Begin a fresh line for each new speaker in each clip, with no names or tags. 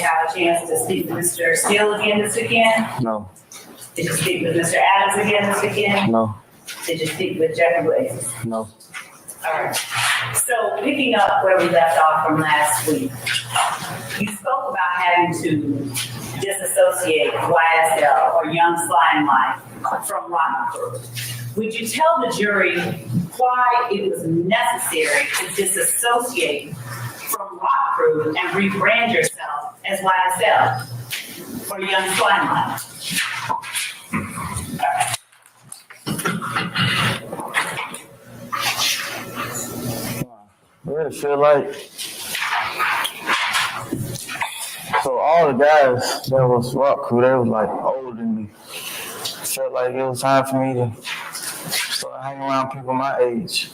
you have a chance to speak with Mr. Steele again this weekend?
No.
Did you speak with Mr. Adams again this weekend?
No.
Did you speak with Jeffrey Williams?
No.
All right. So picking up where we left off from last week, you spoke about having to disassociate YSL or Young Slime Life from Rock Crew. Would you tell the jury why it was necessary to disassociate from Rock Crew and rebrand yourself as YSL or Young Slime Life?
I really feel like, so all the guys that was Rock Crew, they was like older than me. Felt like it was time for me to start hanging around people my age.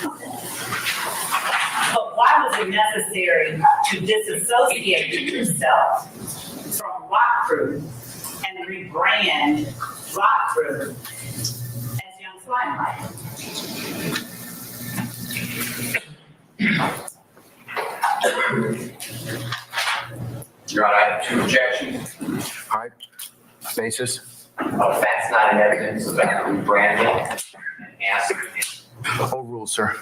But why was it necessary to disassociate yourself from Rock Crew and rebrand Rock Crew as Young Slime Life?
Your Honor, I have two objections.
All right, basis.
Facts not in evidence about rebranding and ask.
Overruled, sir.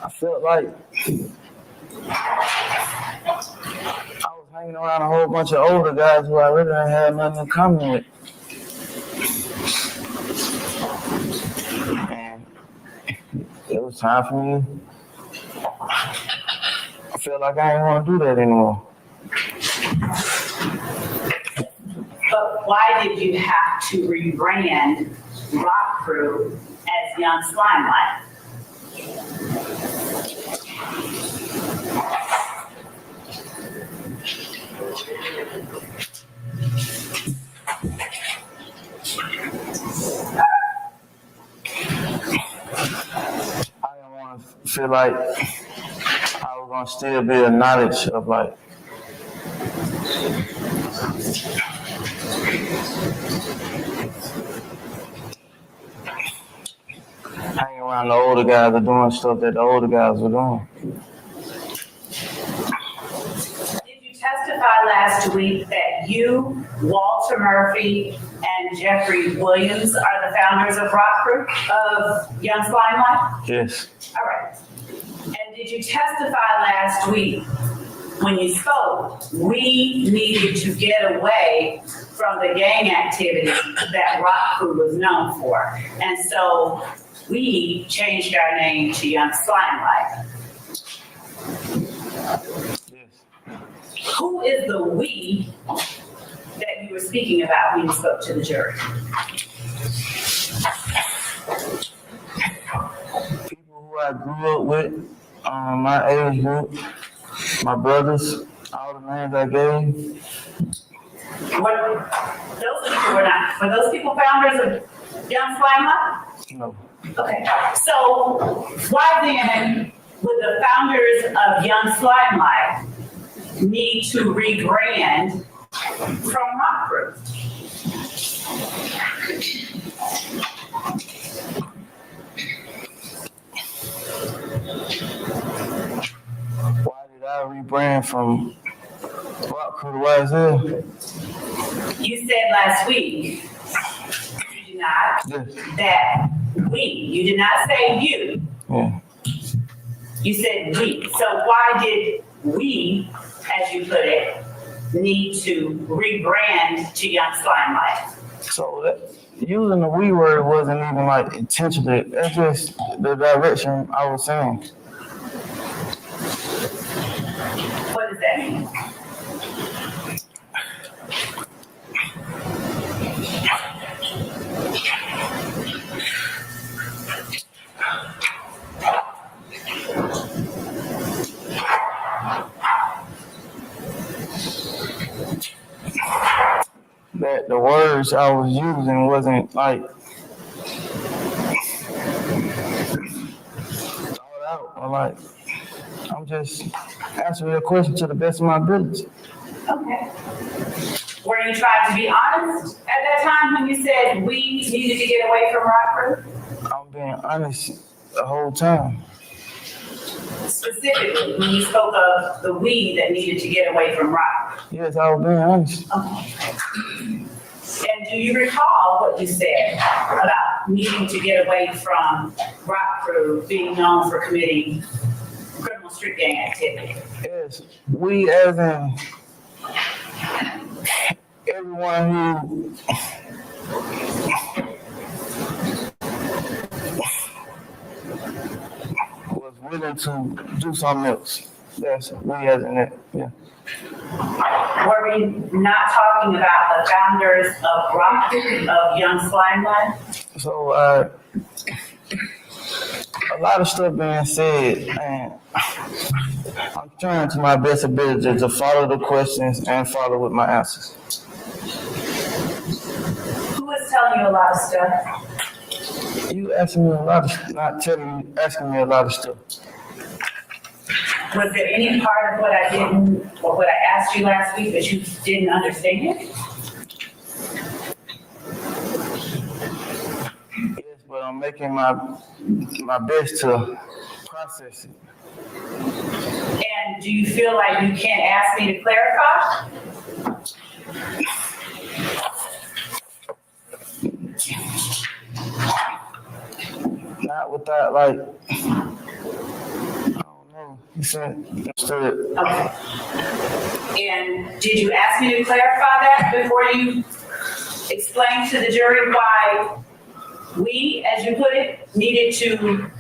I felt like I was hanging around a whole bunch of older guys who I really didn't have nothing in common with. And it was time for me. I feel like I didn't want to do that anymore.
But why did you have to rebrand Rock Crew as Young Slime Life?
I didn't want to feel like I was gonna still be a knowledge of like hanging around the older guys or doing stuff that the older guys were doing.
Did you testify last week that you, Walter Murphy, and Jeffrey Williams are the founders of Rock Crew, of Young Slime Life?
Yes.
All right. And did you testify last week when you spoke, we needed to get away from the gang activity that Rock Crew was known for? And so we changed our name to Young Slime Life.
Yes.
Who is the we that you were speaking about when you spoke to the jury?
People who I grew up with, my age group, my brothers, all the names I gave.
Those people were those people founders of Young Slime Life?
No.
Okay, so why then would the founders of Young Slime Life need to rebrand from Rock Crew?
Why did I rebrand from Rock Crew to YSL?
You said last week, you did not,
Yes.
that you did not say you,
Yeah.
you said we. So why did we, as you put it, need to rebrand to Young Slime Life?
So that, using the we word wasn't even like intentionally. That's just the direction I was saying.
What does that mean?
That the words I was using wasn't like thought out or like I'm just answering your question to the best of my ability.
Okay. you trying to be honest at that time when you said we needed to get away from rock crew?
I'm being honest the whole time.
Specifically, when you spoke of the we that needed to get away from rock.
Yes, I was being honest.
And do you recall what you said about needing to get away from rock crew being known for committing criminal street gang activity?
Yes, we as in everyone who was willing to do something else. That's we as in that, yeah.
Were we not talking about the founders of rock, of Young Slimeline?
So a lot of stuff being said, and I'm trying to my best ability to follow the questions and follow with my answers.
Who was telling you a lot of stuff?
You asking me a lot of, not telling me, asking me a lot of stuff.
Was there any part of what I didn't, or what I asked you last week that you didn't understand?
Yes, but I'm making my best to process it.
And do you feel like you can't ask me to clarify?
Not without like, I don't know. You said, understood.
Okay. And did you ask me to clarify that before you explained to the jury why we, as you put it, needed to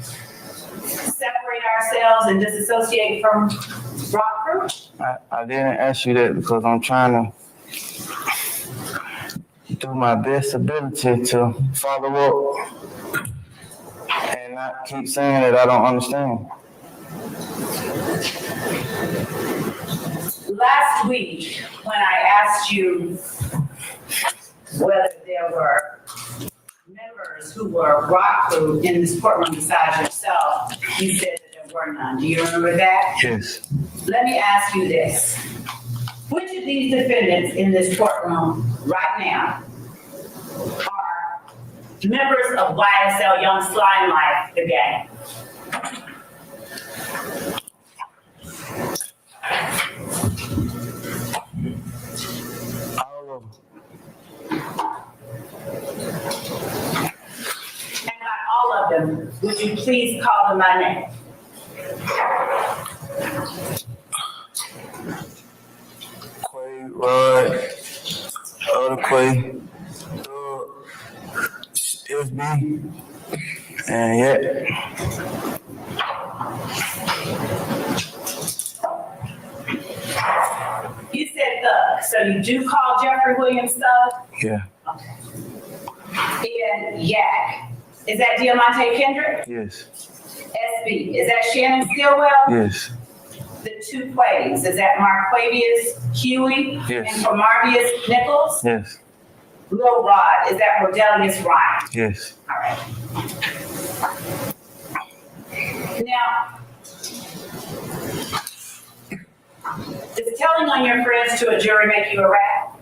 separate ourselves and disassociate from rock crew?
I didn't ask you that because I'm trying to do my best ability to follow up and not keep saying that I don't understand.
Last week, when I asked you whether there were members who were rock crew in this courtroom besides yourself, you said that there were none. Do you remember that?
Yes.
Let me ask you this. Which of these defendants in this courtroom right now are members of YSL Young Slime Life, the gang?
All of them.
And by all of them, would you please call them by name?
Quay, Rod, other Quay, SB, and yeah.
You said thug, so you do call Jeffrey Williams thug?
Yeah.
And Yak, is that Diamante Kendrick?
Yes.
SB, is that Shannon Stillwell?
Yes.
The two Quays, is that Marquavius Huey?
Yes.
And Marvius Nichols?
Yes.
Lil Rod, is that Rodelius Ryan?
Yes.
All right. Now, does telling on your friends to a jury make you a rat?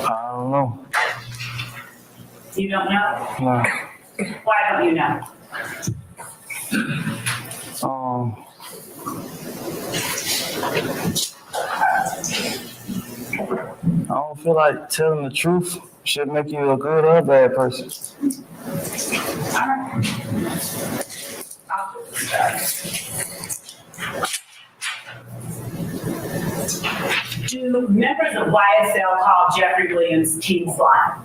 I don't know.
You don't know?
No.
Why don't you know?
I don't feel like telling the truth should make you a good or a bad person.
All right. I'll do this. Do members of YSL call Jeffrey Williams King Slime?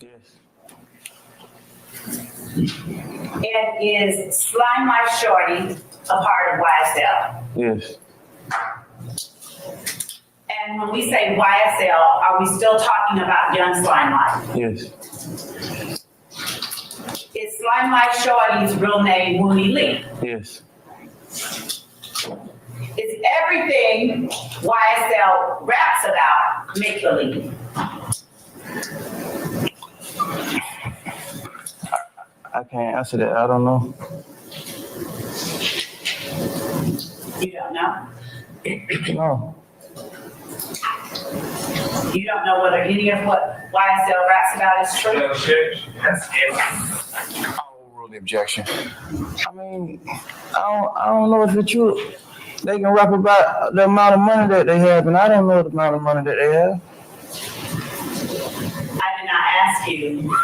Yes.
And is Slime Life Shorty a part of YSL?
Yes.
And when we say YSL, are we still talking about Young Slime Life?
Yes.
Is Slime Life Shorty's real name Wooney Lee?
Yes.
Is everything YSL raps about make-believe?
I can't answer that. I don't know.
don't know?
No.
You don't know whether any of what YSL raps about is true?
I'll overrule the objection.
I mean, I don't know if it's true. They can rap about the amount of money that they have, and I don't know the amount of money that they have.
I did not ask you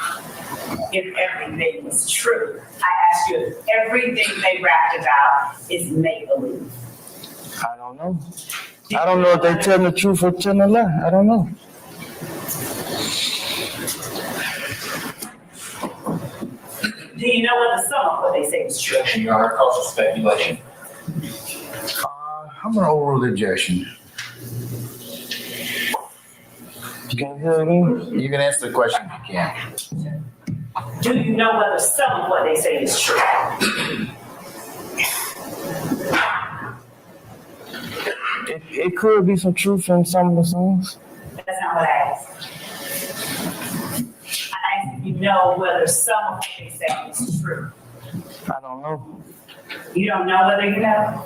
if everything was true. I asked you if everything they rapped about is make-believe.
I don't know. I don't know if they tell the truth or tell the lie. I don't know.
Do you know whether some of what they say is true?
Your Honor, calls for speculation.
I'm gonna overrule the objection.
Can you hear me?
You can answer the question if you can.
Do you know whether some of what they say is true?
It could be some truth in some of the songs.
That's not what I asked. I asked if you know whether some of what they say is true.
I don't know.
You don't know whether you know?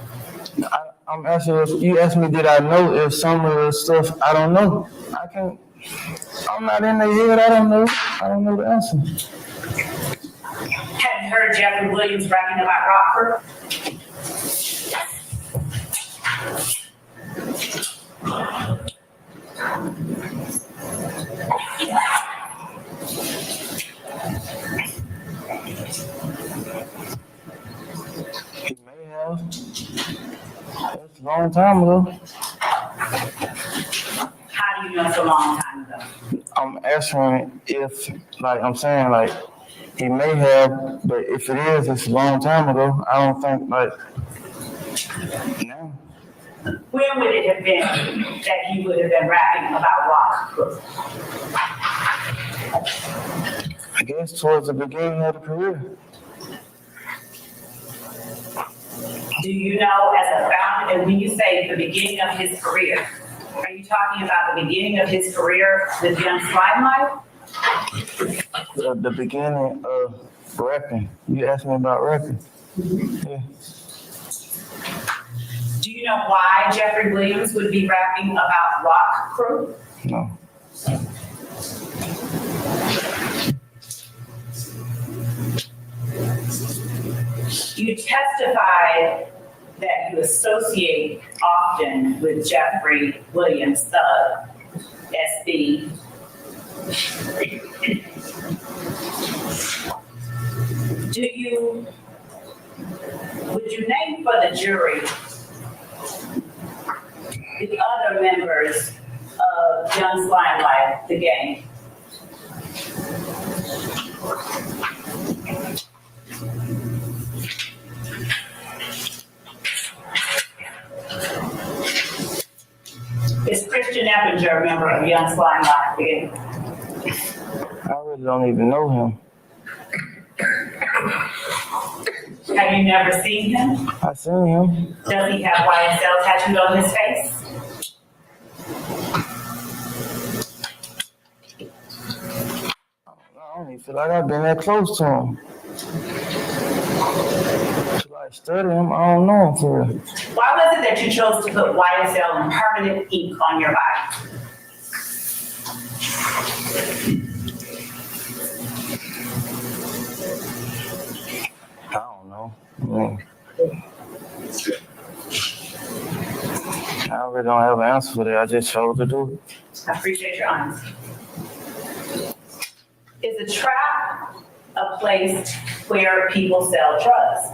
I'm asking if you asked me, did I know if some of the stuff, I don't know. I can't, I'm not in their head, I don't know. I don't know the answer.
Have you heard Jeffrey Williams rapping about Rockford?
He may have. It's a long time ago.
How do you know it's a long time ago?
I'm asking if, like, I'm saying, like, he may have, but if it is, it's a long time ago. I don't think, like, no.
When would it have been that he would have been rapping about Rockford?
I guess towards the beginning of the career.
Do you know as a founder, and when you say the beginning of his career, are you talking about the beginning of his career with Young Slimelife?
The beginning of rapping. You asked me about rapping. Yeah.
Do you know why Jeffrey Williams would be rapping about Rock Crew?
No.
You testified that you associate often with Jeffrey Williams, Thug, SB. Would you name for the jury the other members of Young Slimelife, the gang? Is Christian Eppinger a member of Young Slimelife, the gang?
I really don't even know him.
Have you never seen him?
I seen him.
Does he have YSL tattooed on his face?
I don't even feel like I've been that close to him. To like study him, I don't know him for real.
Why was it that you chose to put YSL and permanent ink on your body?
I don't know. I really don't have an answer for that. I just chose to do it.
I appreciate your honesty. Is a trap a place where people sell drugs?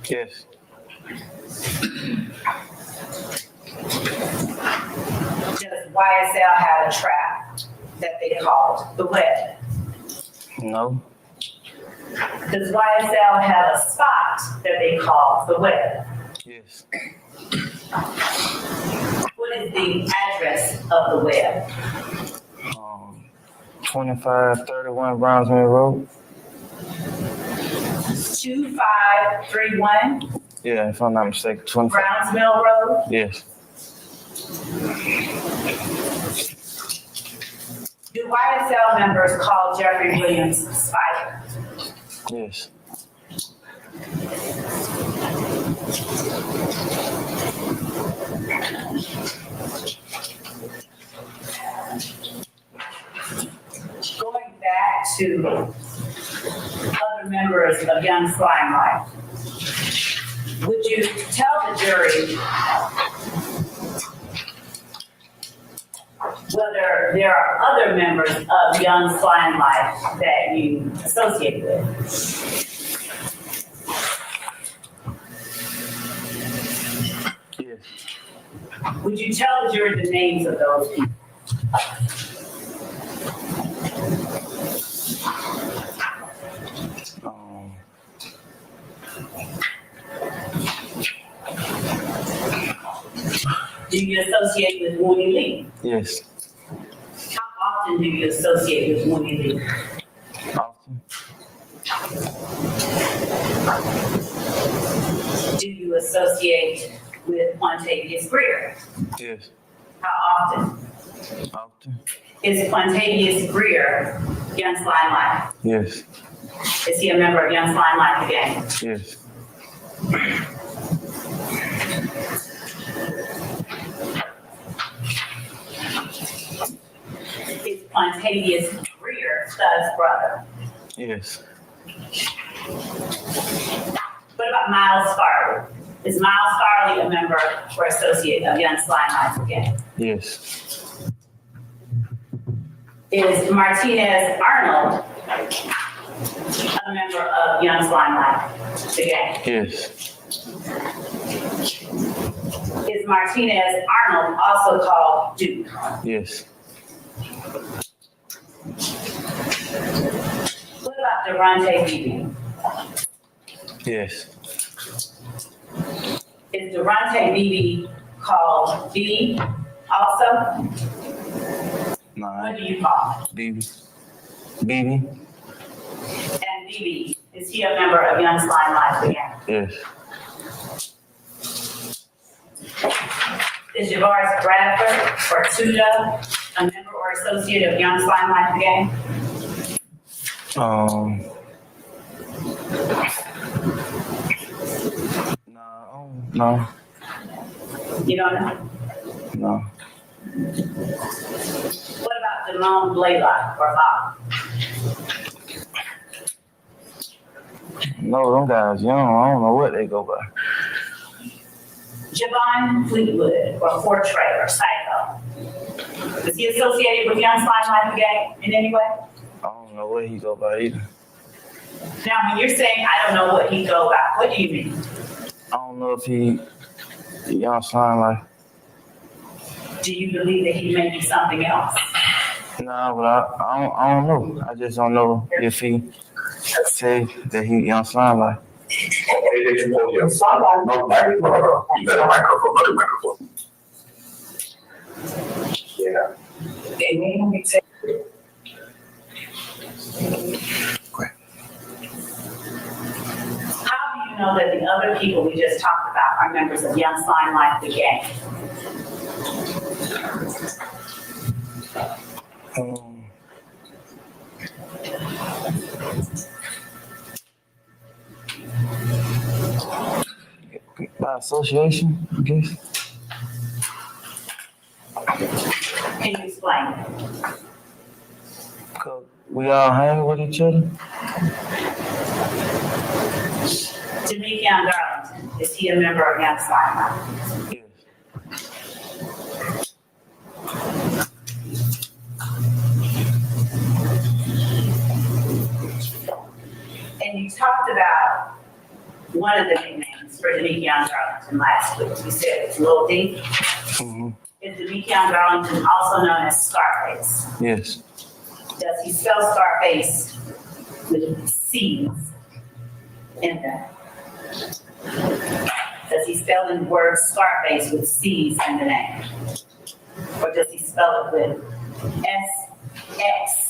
Yes.
Does YSL have a trap that they called the web?
No.
Does YSL have a spot that they call the web?
Yes.
What is the address of the web?
2531 Brownsville Road.
2531
Yeah, if I'm not mistaken. 25.
Brownsville Road?
Yes.
Do YSL members call Jeffrey Williams Spider?
Yes.
Going back to other members of Young Slime Life, would you tell the jury whether there are other members of Young Slime Life that you associate with?
Yes.
Would you tell the jury the names of those people?
Um,
Do you associate with Mooney Lee?
yes.
How often do you associate with Mooney Lee?
Often.
Do you associate with Quantavious Greer?
Yes.
How often?
Often.
Is Quantavious Greer Young Slime Life?
Yes.
Is he a member of Young Slime Life again?
Yes.
Is Quantavious Greer Stud's brother?
Yes.
What about Miles Farley? Is Miles Farley a member or associate of Young Slime Life again?
Yes.
Is Martinez Arnold a member of Young Slime Life again?
Yes.
Is Martinez Arnold also called Duke?
Yes.
What about Durante Beebe?
Yes.
Is Durante Beebe called B also?
Nah.
What do you call
BB. BB.
him? And Beebe, is he a member of Young Slime Life again?
Yes.
Is Javaris Bradford or Tuda a member or associate of Young Slime Life again?
No.
You don't know?
No.
What about Damone Blaylock or Bob?
No, them guys young. I don't know what they go by.
Javon Fleetwood or Fortray or Psycho? Is he associated with Young Slime Life again in any way?
I don't know what he go by either.
Now, when you're saying I don't know what he go by, what do you mean?
I don't know if he Young Slime Life.
Do you believe that he may be something else?
Nah, but I don't know. I just don't know if he say that he Young Slime Life.
No microphone. You got a microphone, other microphone. Yeah.
How do you know that the other people we just talked about are members of Young Slime Life, the gang?
By association, I guess.
Can you explain?
'Cause we all hang with each other.
Jamekion Garlington, is he a member of Young Slime Life?
Yes.
And you talked about one of the nicknames for Jamekion Garlington last week. You said it's Lil D.
Mm-hmm.
Is Jamekion Garlington also known as Scarface?
Yes.
Does he spell Scarface with C's in them? Does he spell the word Scarface with C's in the name? Or does he spell it with SXARFAXE?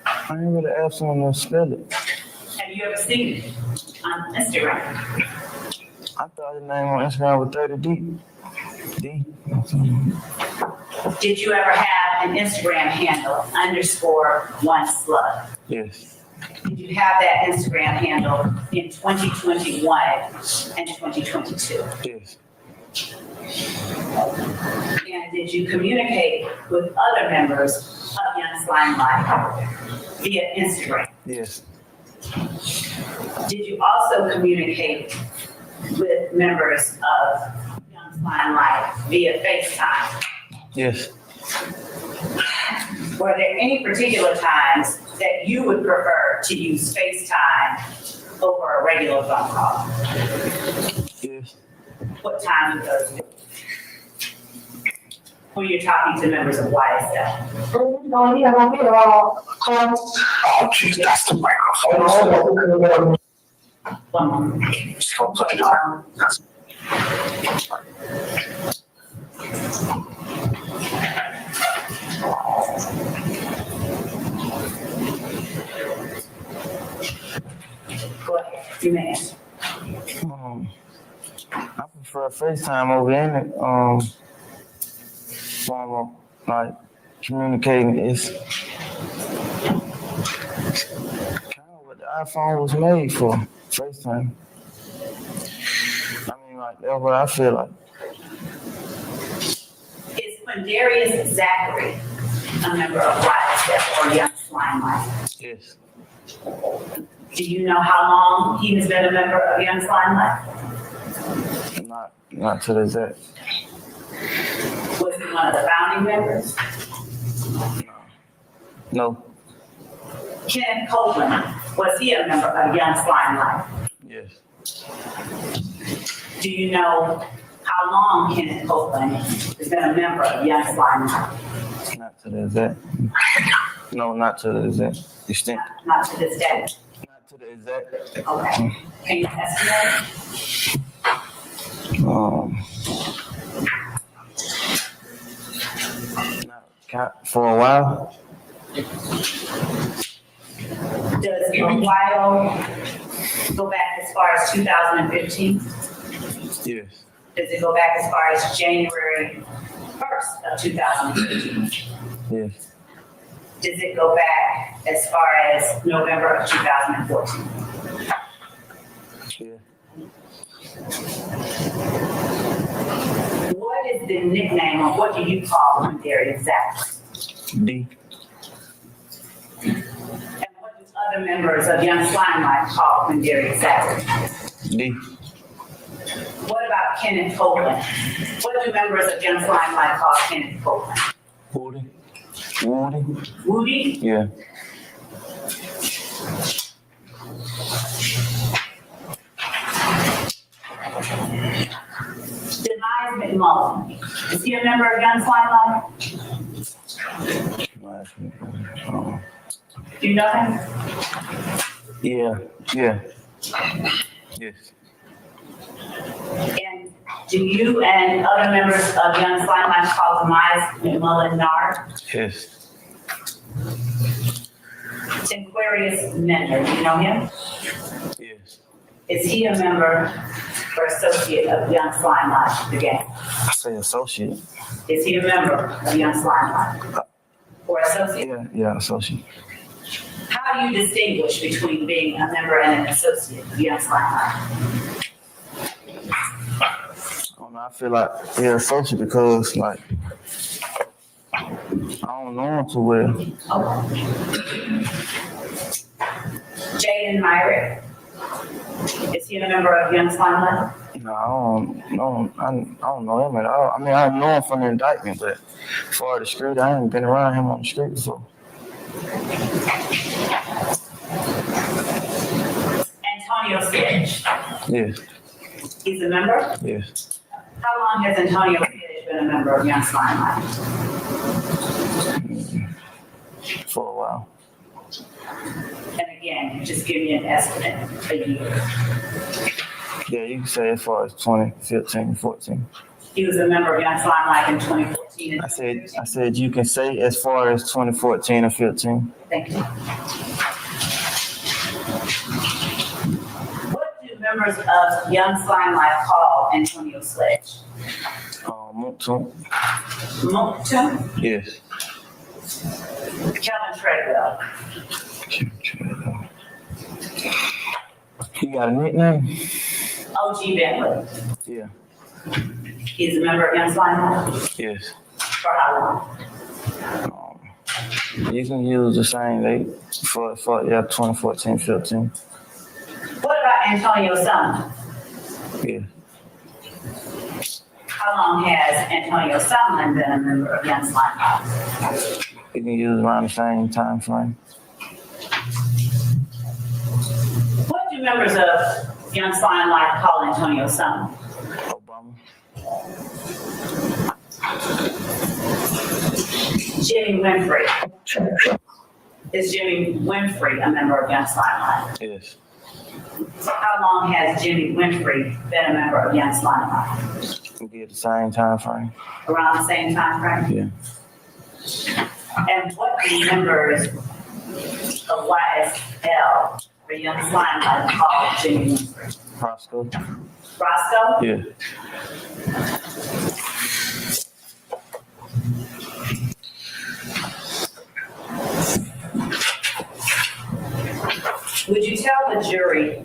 I ain't really asked him to spell it.
Have you ever seen it on Instagram?
I thought his name on Instagram was 30D. D.
Did you ever have an Instagram handle _1slug?
Yes.
did you have that Instagram handle in 2021 and 2022?
Yes.
And did you communicate with other members of Young Slime Life via Instagram?
Yes.
Did you also communicate with members of Young Slime Life via FaceTime?
Yes.
Were there any particular times that you would prefer to use FaceTime over a regular phone call?
Yes.
What times would those be? When you're talking to members of YSL?
Oh, jeez, that's the microphone.
One moment.
So put it on. That's-
Go ahead, you may answer.
I prefer FaceTime over any form of like communicating. It's kind of what the iPhone was made for. FaceTime. I mean, like that's what I feel like.
Is Quindarius Zachary a member of YSL or Young Slime Life?
Yes.
Do you know how long he has been a member of Young Slime Life?
Not to the exact.
Was he one of the founding members?
No.
Kenneth Copeland, was he a member of Young Slime Life?
Yes.
Do you know how long Kenneth Copeland has been a member of Young Slime Life?
Not to the exact. No, not to the exact extent.
Not to this day.
Not to the exact.
Okay. Can you estimate?
For a while.
Does a while go back as far as 2015?
Yes.
Does it go back as far as January 1st of 2015?
Yes.
Does it go back as far as November of 2014?
Yeah.
What is the nickname or what do you call Quindarius Zachary?
D.
And what do other members of Young Slime Life call Quindarius Zachary?
D.
What about Kenneth Copeland? What do members of Young Slime Life call Kenneth Copeland?
Woody. Woody.
Woody?
Yeah.
Demise McMullen. Is he a member of Young Slime Life? Do you know him?
Yeah. Yeah. Yes.
And do you and other members of Young Slime Life call Demise McMullen Nard?
Yes.
Aquarius Mender, do you know him?
Yes.
Is he a member or associate of Young Slime Life, the gang?
I say associate.
Is he a member of Young Slime Life? Or associate?
Yeah. Yeah. Associate.
How do you distinguish between being a member and an associate of Young Slime Life?
I feel like yeah, associate because like I don't know him too well.
Okay. Jaden Myrick. Is he a member of Young Slime Life?
No, I don't know him at all. I mean, I know him from the indictment, but as far as the street, I ain't been around him on the street before.
Antonio Sledge.
Yes.
He's a member?
Yes.
How long has Antonio Sledge been a member of Young Slime Life?
For a while.
And again, just give me an estimate, a year.
Yeah, you can say as far as 2015, 14.
He was a member of Young Slime Life in 2014 and
I said you can say as far as 2014 or 15.
Thank you. What do members of Young Slime Life call Antonio Sledge?
Muktum.
Muktum?
Yes.
Kelvin Treadwell.
He got a nickname?
OG Bentley.
Yeah.
He's a member of Young Slime Life.
Yes.
For how long?
You can use the same date for 2014, 15.
What about Antonio's son?
Yeah.
How long has Antonio Sumlin been a member of Young Slime Life?
You can use around the same time frame.
What do members of Young Slime Life call Antonio's son?
Obama.
Jimmy Winfrey. Is Jimmy Winfrey a member of Young Slime Life?
Yes.
How long has Jimmy Winfrey been a member of Young Slime Life?
You get the same time frame.
Around the same time frame?
Yeah.
And what do members of YSL or Young Slime Life call Jimmy Winfrey?
Roscoe.
Roscoe?
Yeah.
Would you tell the jury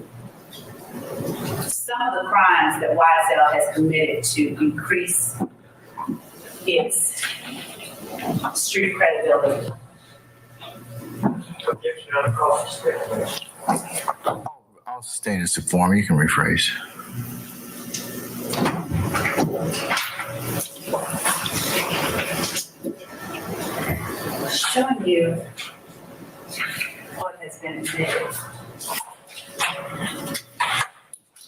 some of the crimes that YSL has committed to increase its street credibility?
I'll sustain this form. You can rephrase.
Showing you what has been exhibited.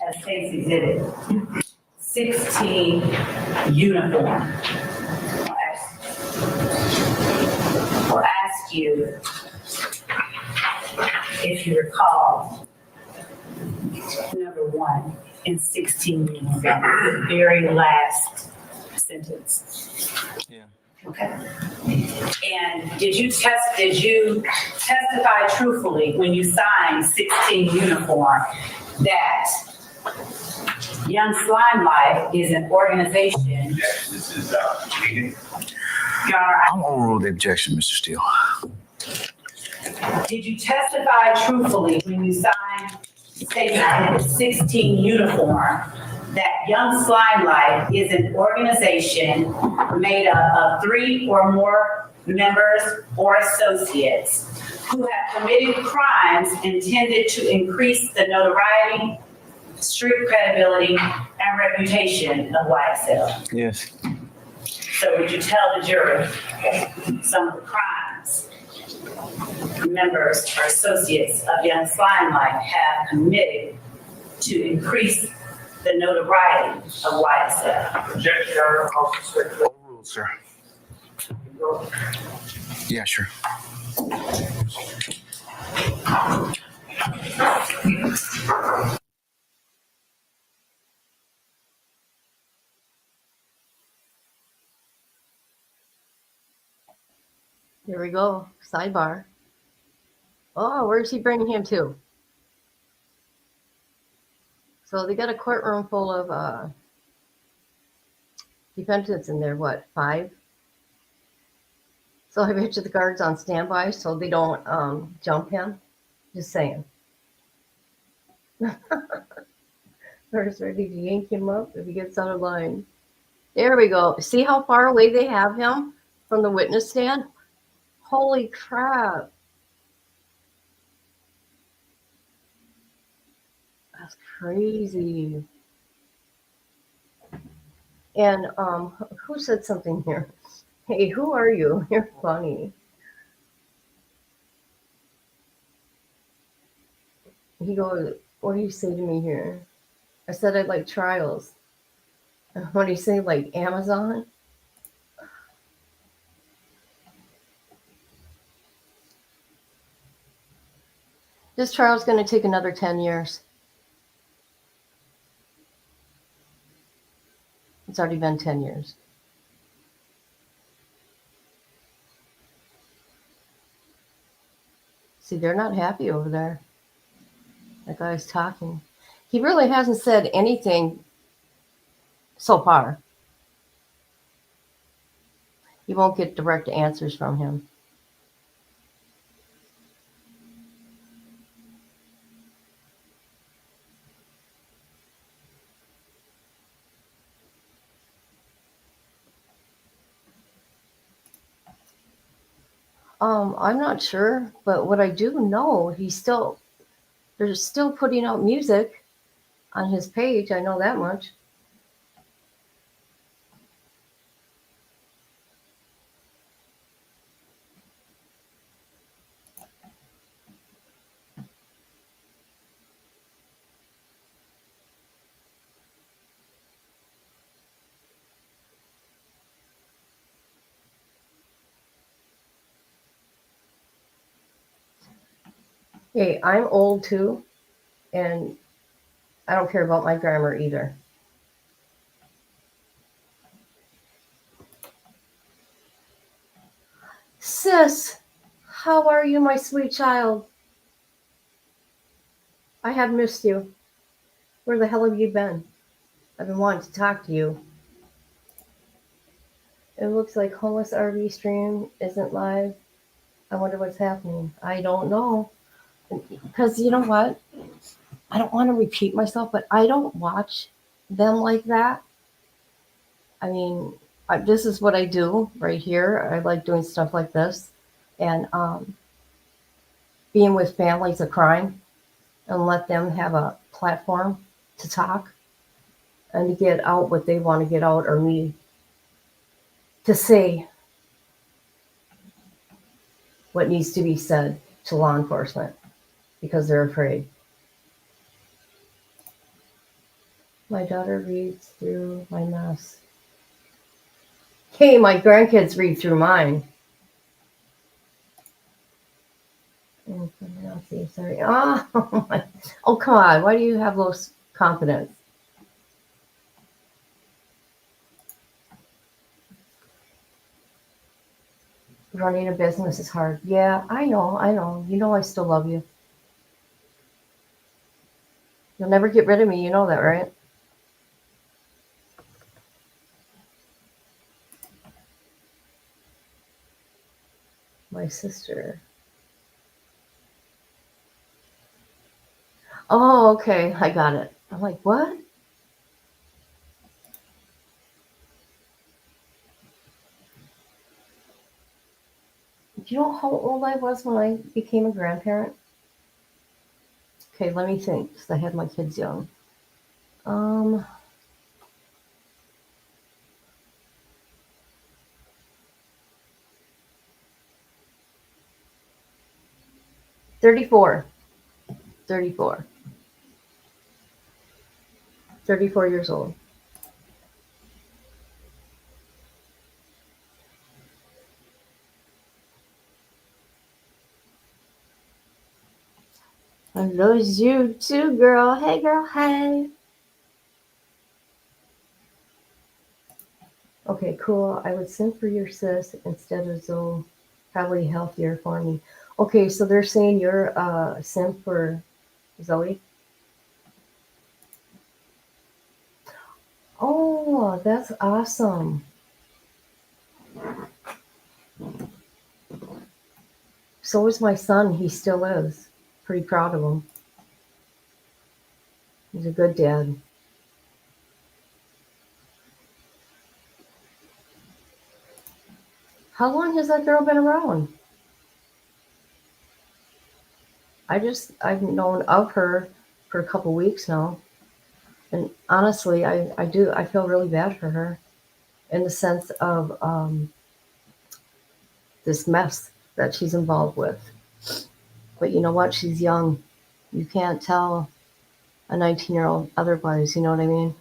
As state's exhibit 16 uniform. I'll ask you if you recall number 1 in 16 uniform, the very last sentence.
Yeah.
Okay. And did you testify truthfully when you signed 16 uniform that Young Slime Life is an organization?
Yes, this is meeting.
Your Honor,
I'll overrule the objection, Mr. Steele.
did you testify truthfully when you signed statement 16 uniform that Young Slime Life is an organization made up of 3 or more members or associates who have committed crimes intended to increase the notoriety, street credibility, and reputation of YSL?
Yes.
So would you tell the jury some of the crimes members or associates of Young Slime Life have committed to increase the notoriety of YSL?
Objection, Your Honor.
Overruled, sir. Yeah, sure.
Here we go. Sidebar. Oh, where's he bringing him to? So they got a courtroom full of defendants in there, what, 5? So I bet you the guards on standby so they don't jump him. Just saying. First ready to yank him up if he gets out of line. There we go. See how far away they have him from the witness stand? Holy crap. That's crazy. And who said something here? Hey, who are you? You're funny. He goes, what do you say to me here? I said I'd like trials. What do you say, like Amazon? This trial's going to take another 10 years. It's already been 10 years. See, they're not happy over there. That guy's talking. He really hasn't said anything so far. You won't get direct answers from him. I'm not sure, but what I do know, they're still putting out music on his page. I know that much. Hey, I'm old too, and I don't care about my grammar either. Sis, how are you, my sweet child? I have missed you. Where the hell have you been? I've been wanting to talk to you. It looks like Homeless RV stream isn't live. I wonder what's happening. I don't know. Because you know what? I don't want to repeat myself, but I don't watch them like that. I mean, this is what I do right here. I like doing stuff like this. And being with families of crime and let them have a platform to talk and to get out what they want to get out or me to say what needs to be said to law enforcement because they're afraid. My daughter reads through my mess. Hey, my grandkids read through mine. Sorry. Oh, come on. Why do you have low confidence? Running a business is hard. Yeah, I know. You know I still love you. You'll never get rid of me. You know that, right? My sister. Oh, okay. I got it. I'm like, what? Do you know how old I was when I became a grandparent? Okay, let me think, because I had my kids young. 34. 34 years old. I love you too, girl. Hey, girl. Hey. Okay, cool. I would send for your sis instead of Zoe. Probably healthier for me. Okay, so they're saying you're a simp for Zoe? Oh, that's awesome. So is my son. He still is. Pretty proud of him. He's a good dad. How long has that girl been around? I've known of her for a couple weeks now. And honestly, I feel really bad for her in the sense of this mess that she's involved with. But you know what? She's young. You can't tell a 19-year-old otherwise, you know what I mean?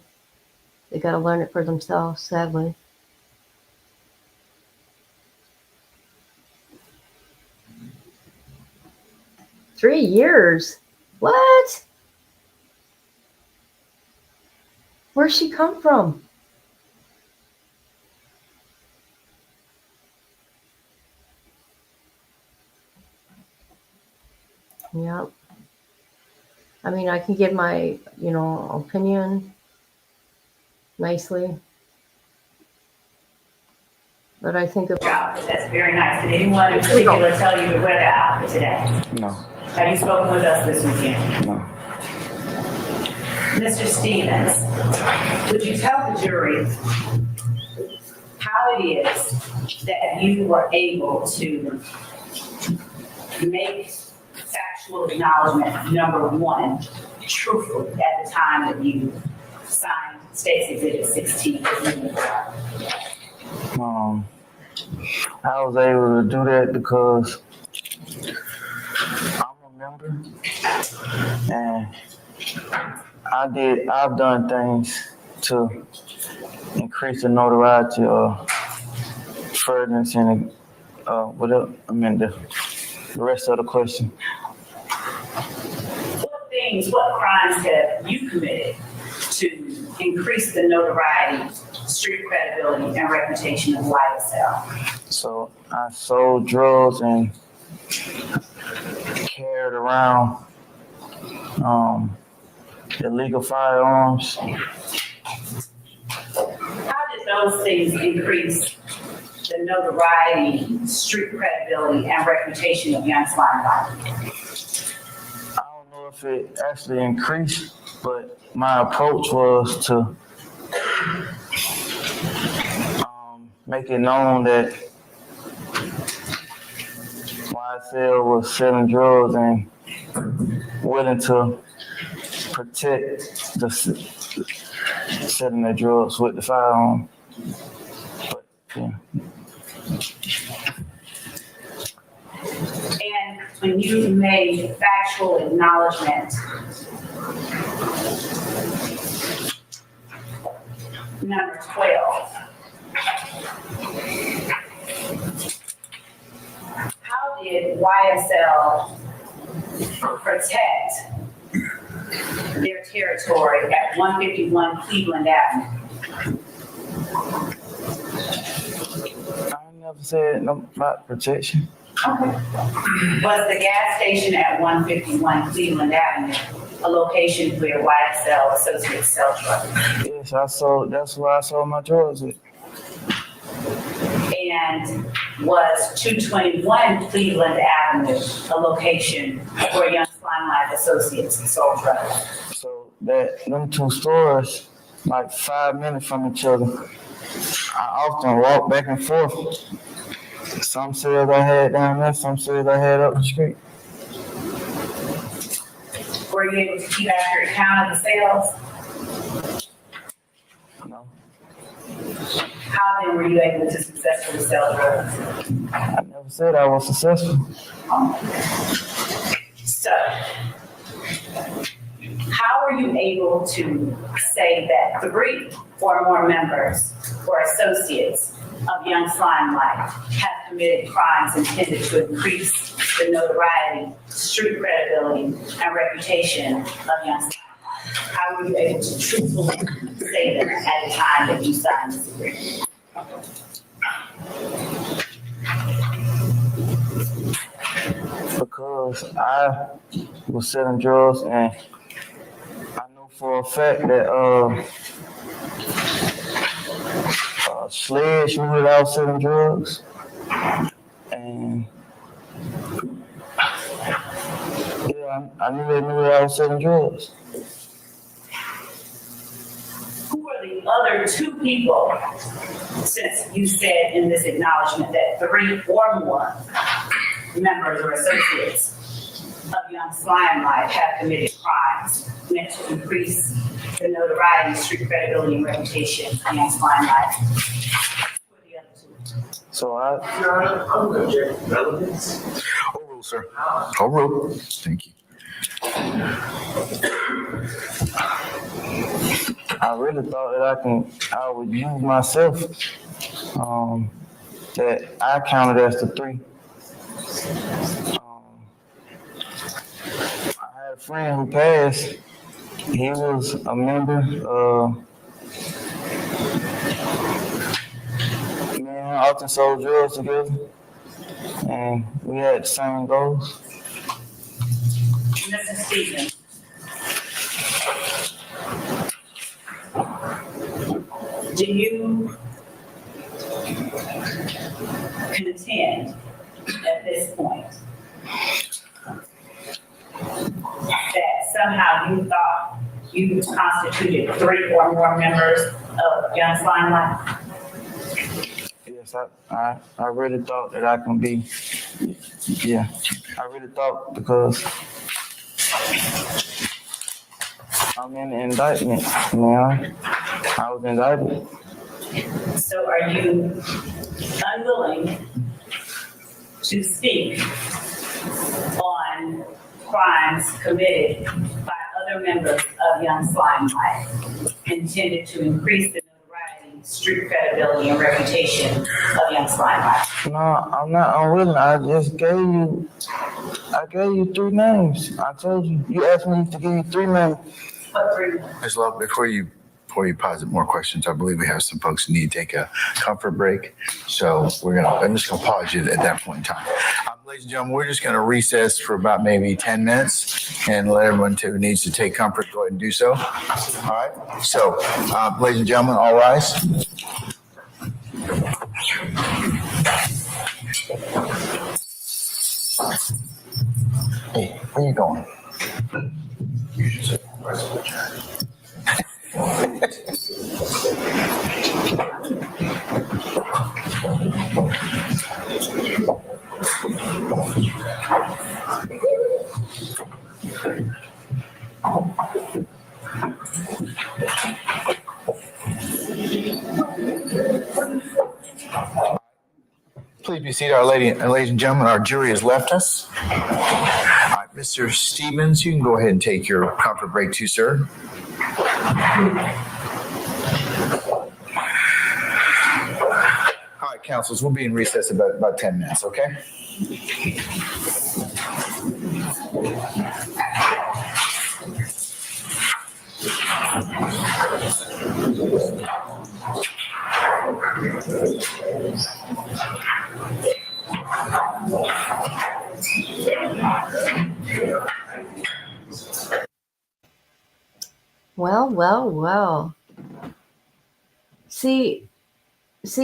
They got to learn it for themselves, sadly. Three years? What? Where'd she come from? Yeah. I mean, I can give my, opinion nicely. But I think
That's very nice. Did anyone in particular tell you to wear the outfit today?
No,
Have you spoken with us this weekend?
no.
Mr. Stevens, would you tell the jury how it is that you were able to make factual acknowledgement, number one, truthfully at the time that you signed State's Exhibit 16?
I was able to do that because I'm a member and I've done things to increase the notoriety or furtherance in the rest of the question.
What crimes have you committed to increase the notoriety, street credibility, and reputation of YSL?
So I sold drugs and carried around illegal firearms.
How did those things increase the notoriety, street credibility, and reputation of Young Slime Life?
I don't know if it actually increased, but my approach was to make it known that YSL was selling drugs and willing to protect the selling the drugs with the firearm. But, yeah.
And when you made factual acknowledgement, number 12, how did YSL protect their territory at 151 Cleveland Avenue?
I never said no about protection.
Okay. Was the gas station at 151 Cleveland Avenue a location where YSL associates sell drugs?
Yes, that's where I sold my drugs at.
And was 221 Cleveland Avenue a location where Young Slime Life associates sold drugs?
So them two stores, like 5 minutes from each other, I often walk back and forth. Some sales I had down there, some sales I had up the street.
Were you able to keep accurate count of the sales?
No,
How then were you able to successfully sell drugs?
I never said I was successful.
So, how were you able to say that 3 or more members or associates of Young Slime Life have committed crimes intended to increase the notoriety, street credibility, and reputation of Young Slime Life? How were you able to truthfully say that at the time that you signed this agreement?
Because I was selling drugs and I know for a fact that Sledge knew that I was selling drugs. And yeah, I knew they knew that I was selling drugs.
Who are the other 2 people, since you said in this acknowledgement that 3 or more members or associates of Young Slime Life have committed crimes meant to increase the notoriety, street credibility, and reputation of Young Slime Life? Who are the other 2?
So I
Relevance?
Overruled, sir. Overruled. Thank you.
I really thought that I would use myself, that I counted as the 3. I had a friend who passed. He was a member. Me and him often sold drugs together, and we had the same goals.
Mr. Stevens. Do you contend at this point that somehow you thought you constituted 3 or more members of Young Slime Life?
Yes, I really thought that I can be Yeah, I really thought because I'm in the indictment now. I was indicted.
So are you unwilling to speak on crimes committed by other members of Young Slime Life intended to increase the notoriety, street credibility, and reputation of Young Slime Life?
No, I'm not unwilling. I gave you 3 names. I told you. You asked me to give you 3 names.
What three?
Ms. Love, before you posit more questions, I believe we have some folks who need to take a comfort break. So I'm just gonna pause you at that point in time. Ladies and gentlemen, we're just gonna recess for about maybe 10 minutes and let everyone who needs to take comfort go ahead and do so. All right, so, ladies and gentlemen, all rise. Hey, where you going? Please be seated, ladies and gentlemen. Our jury has left us. All right, Mr. Stevens, you can go ahead and take your comfort break too, sir. All right, councils, we'll be in recess about 10 minutes, okay?
Well. See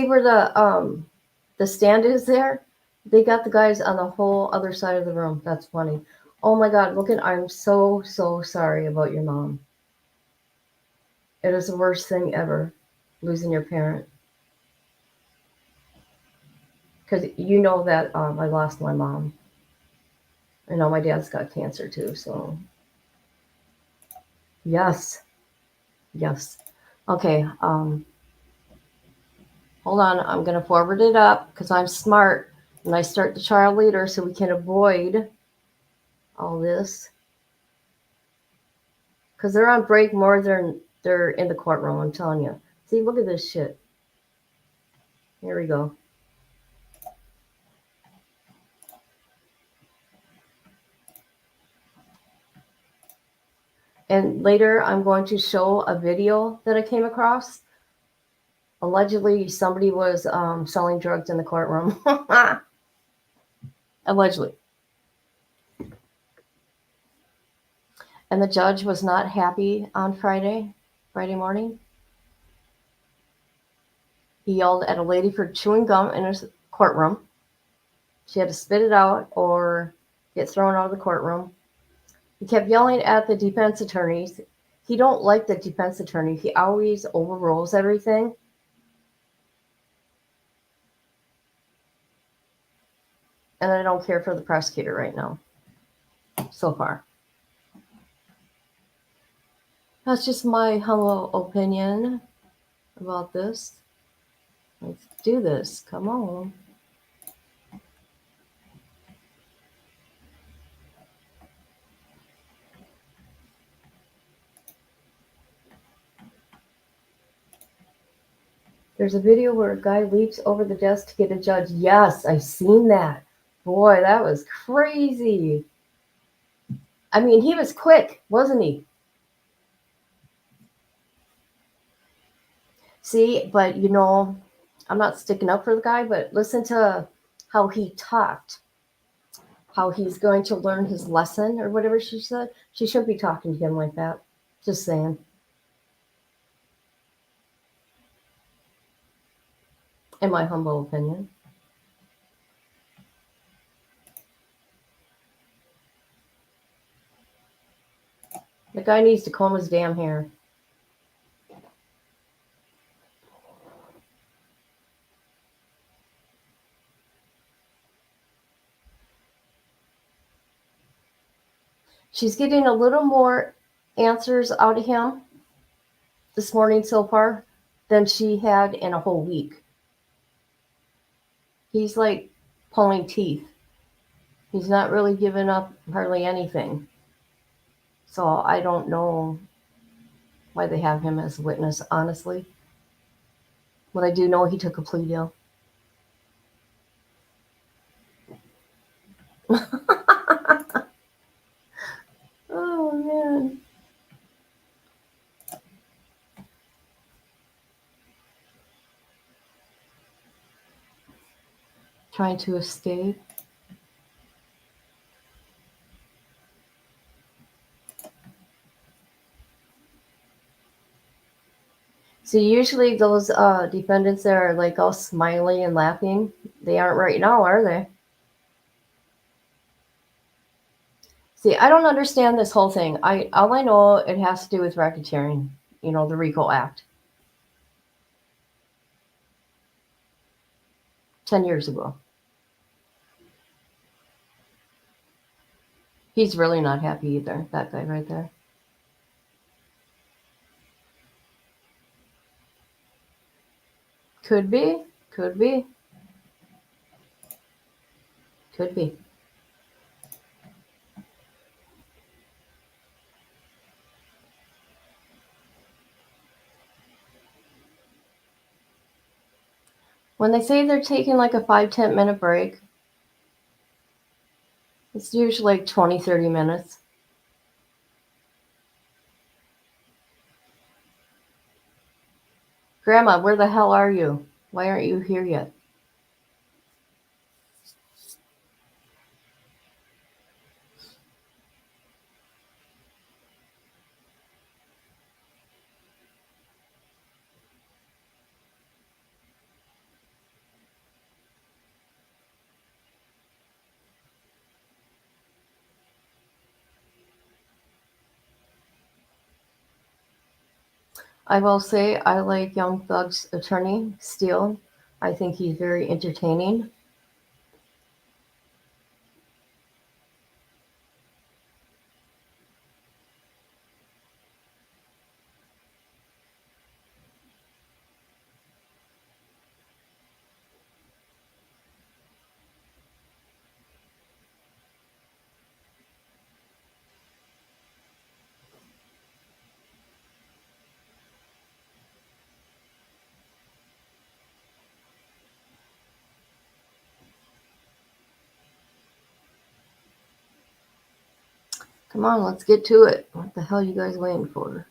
where the stand is there? They got the guys on the whole other side of the room. That's funny. Oh my God, I'm so sorry about your mom. It is the worst thing ever, losing your parent. Because you know that I lost my mom. I know my dad's got cancer too, so. Yes. Okay, hold on, I'm gonna forward it up because I'm smart and I start the child leader so we can avoid all this. Because they're on break more than they're in the courtroom, I'm telling you. See, look at this shit. Here we go. And later I'm going to show a video that I came across. Allegedly, somebody was selling drugs in the courtroom. Allegedly. And the judge was not happy on Friday morning. He yelled at a lady for chewing gum in his courtroom. She had to spit it out or get thrown out of the courtroom. He kept yelling at the defense attorneys. He don't like the defense attorney. He always overrules everything. And I don't care for the prosecutor right now. So far. That's just my humble opinion about this. Let's do this. Come on. There's a video where a guy leaps over the desk to get a judge. Yes, I've seen that. Boy, that was crazy. I mean, he was quick, wasn't he? See, but I'm not sticking up for the guy, but listen to how he talked. How he's going to learn his lesson or whatever she said. She shouldn't be talking to him like that. Just saying. In my humble opinion. The guy needs to comb his damn hair. She's getting a little more answers out of him this morning so far than she had in a whole week. He's like pulling teeth. He's not really giving up hardly anything. So I don't know why they have him as a witness, honestly. But I do know he took a plea deal. Oh, man. Trying to escape. See, usually those defendants that are like all smiling and laughing, they aren't right now, are they? See, I don't understand this whole thing. All I know it has to do with racketeering, you know, the RICO Act. 10 years ago. He's really not happy either, that guy right there. Could be, could be, could be. When they say they're taking like a 5-10 minute break, it's usually like 20-30 minutes. Grandma, where the hell are you? Why aren't you here yet? I will say I like Young Thug's attorney, Steele. I think he's very entertaining. Come on, let's get to it. What the hell are you guys waiting for?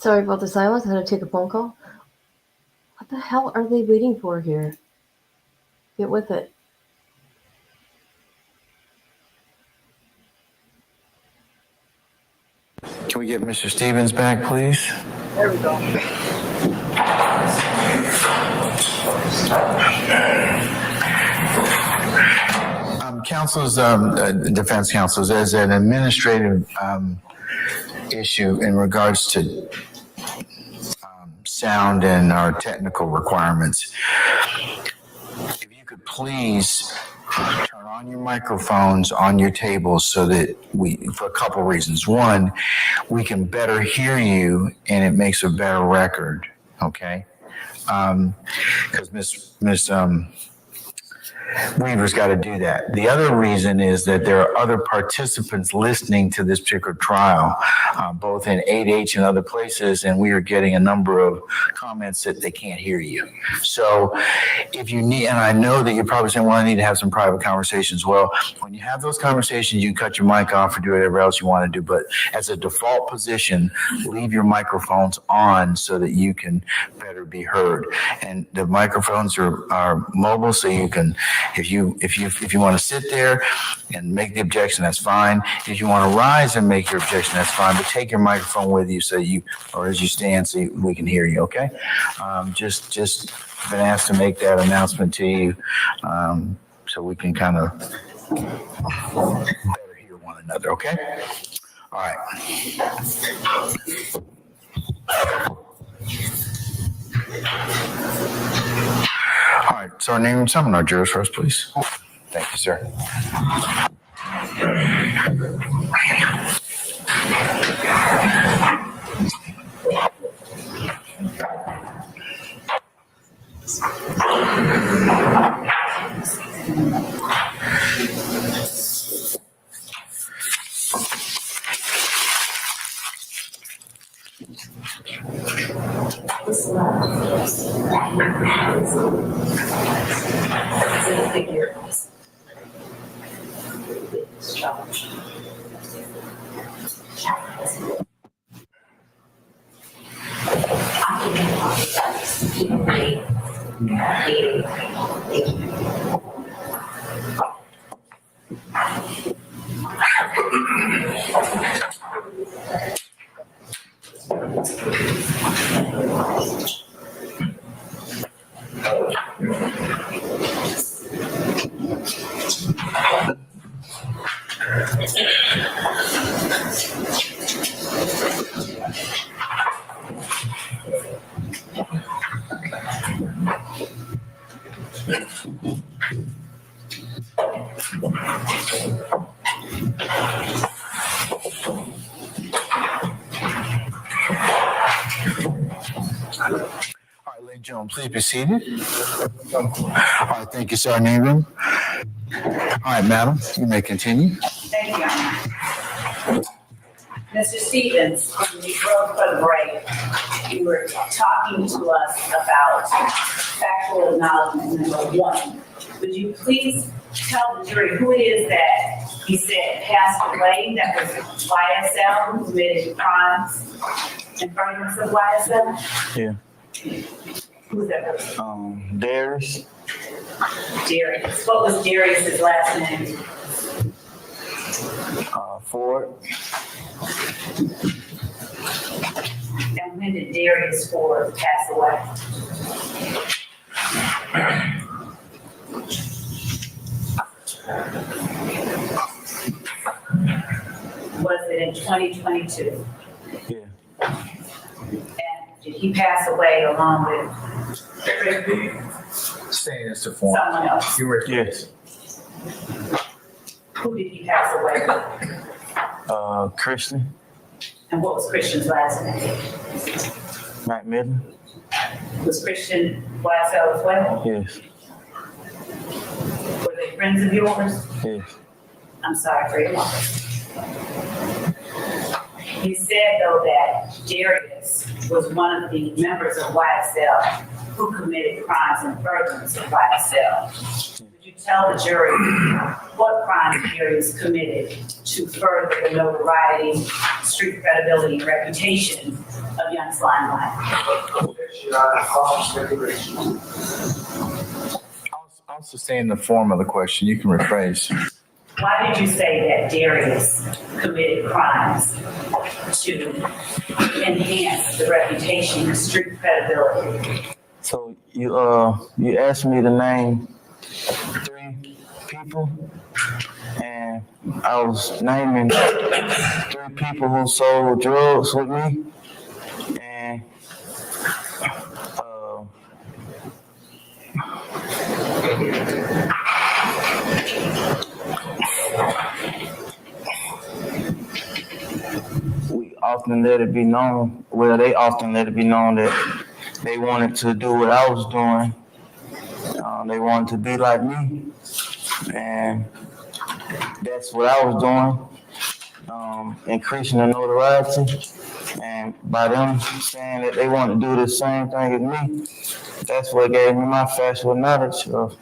Sorry about the silence. I had to take a phone call. What the hell are they waiting for here? Get with it.
Can we get Mr. Stevens back, please?
There we go.
Council's, defense counsels, there's an administrative issue in regards to sound and our technical requirements. If you could please turn on your microphones on your tables so that for a couple reasons. One, we can better hear you and it makes a better record, okay? Because Miss Weaver's got to do that. The other reason is that there are other participants listening to this particular trial, both in 8H and other places, and we are getting a number of comments that they can't hear you. So if you need, and I know that you're probably saying, well, I need to have some private conversations. Well, when you have those conversations, you can cut your mic off or do whatever else you want to do. But as a default position, leave your microphones on so that you can better be heard. And the microphones are mobile, so you can, if you want to sit there and make the objection, that's fine. If you want to rise and make your objection, that's fine. But take your microphone with you or as you stand, so we can hear you. Okay. Just been asked to make that announcement to you, so we can kind of better hear one another. Okay. All right. All right, so our name and seminar jurors first, please. Thank you, sir. Please be seated. All right, thank you, sir. Name room. All right, madam, you may continue.
Thank you. Mr. Stevens, when we broke for the break, you were talking to us about factual acknowledgement number 1. Would you please tell the jury who it is that he said passed away that was YSL, who committed crimes in furtherance of YSL?
Yeah.
Who's that person?
Darius.
Darius. What was Darius's last name?
Ford.
And when did Darius Ford pass away? Was it in 2022?
Yeah.
And did he pass away along with
Saying it's the form.
someone else?
You were.
Yes.
Who did he pass away with?
Christian.
And what was Christian's last name?
Matt Midland.
Was Christian YSL as well?
Yes.
Were they friends of yours?
Yes.
I'm sorry for your loss. You said, though, that Darius was one of the members of YSL who committed crimes in furtherance of YSL. Would you tell the jury what crimes Darius committed to further the notoriety, street credibility, and reputation of Young Slime Life?
I'll sustain the form of the question. You can rephrase.
Why did you say that Darius committed crimes to enhance the reputation and street credibility?
So you asked me to name 3 people, and I was naming 3 people who sold drugs with me, and we often let it be known. Well, they often let it be known that they wanted to do what I was doing. They wanted to be like me, and that's what I was doing, increasing the notoriety. And by them saying that they want to do the same thing as me, that's what gave me my factual knowledge of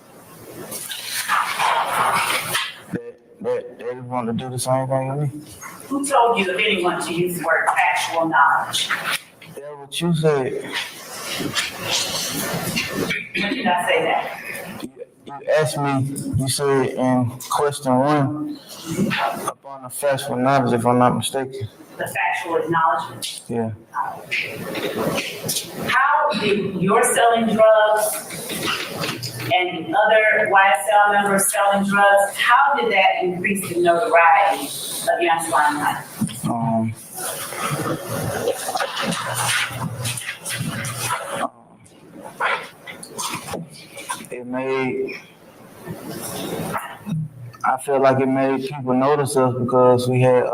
that they want to do the same thing as me.
Who told you, if anyone, to use the word factual knowledge?
That's what you said.
When did I say that?
You asked me, you said in question 1, upon the factual knowledge, if I'm not mistaken.
The factual acknowledgement.
Yeah.
How did your selling drugs and other YSL members selling drugs, how did that increase the notoriety of Young Slime Life?
I feel like it made people notice us because we had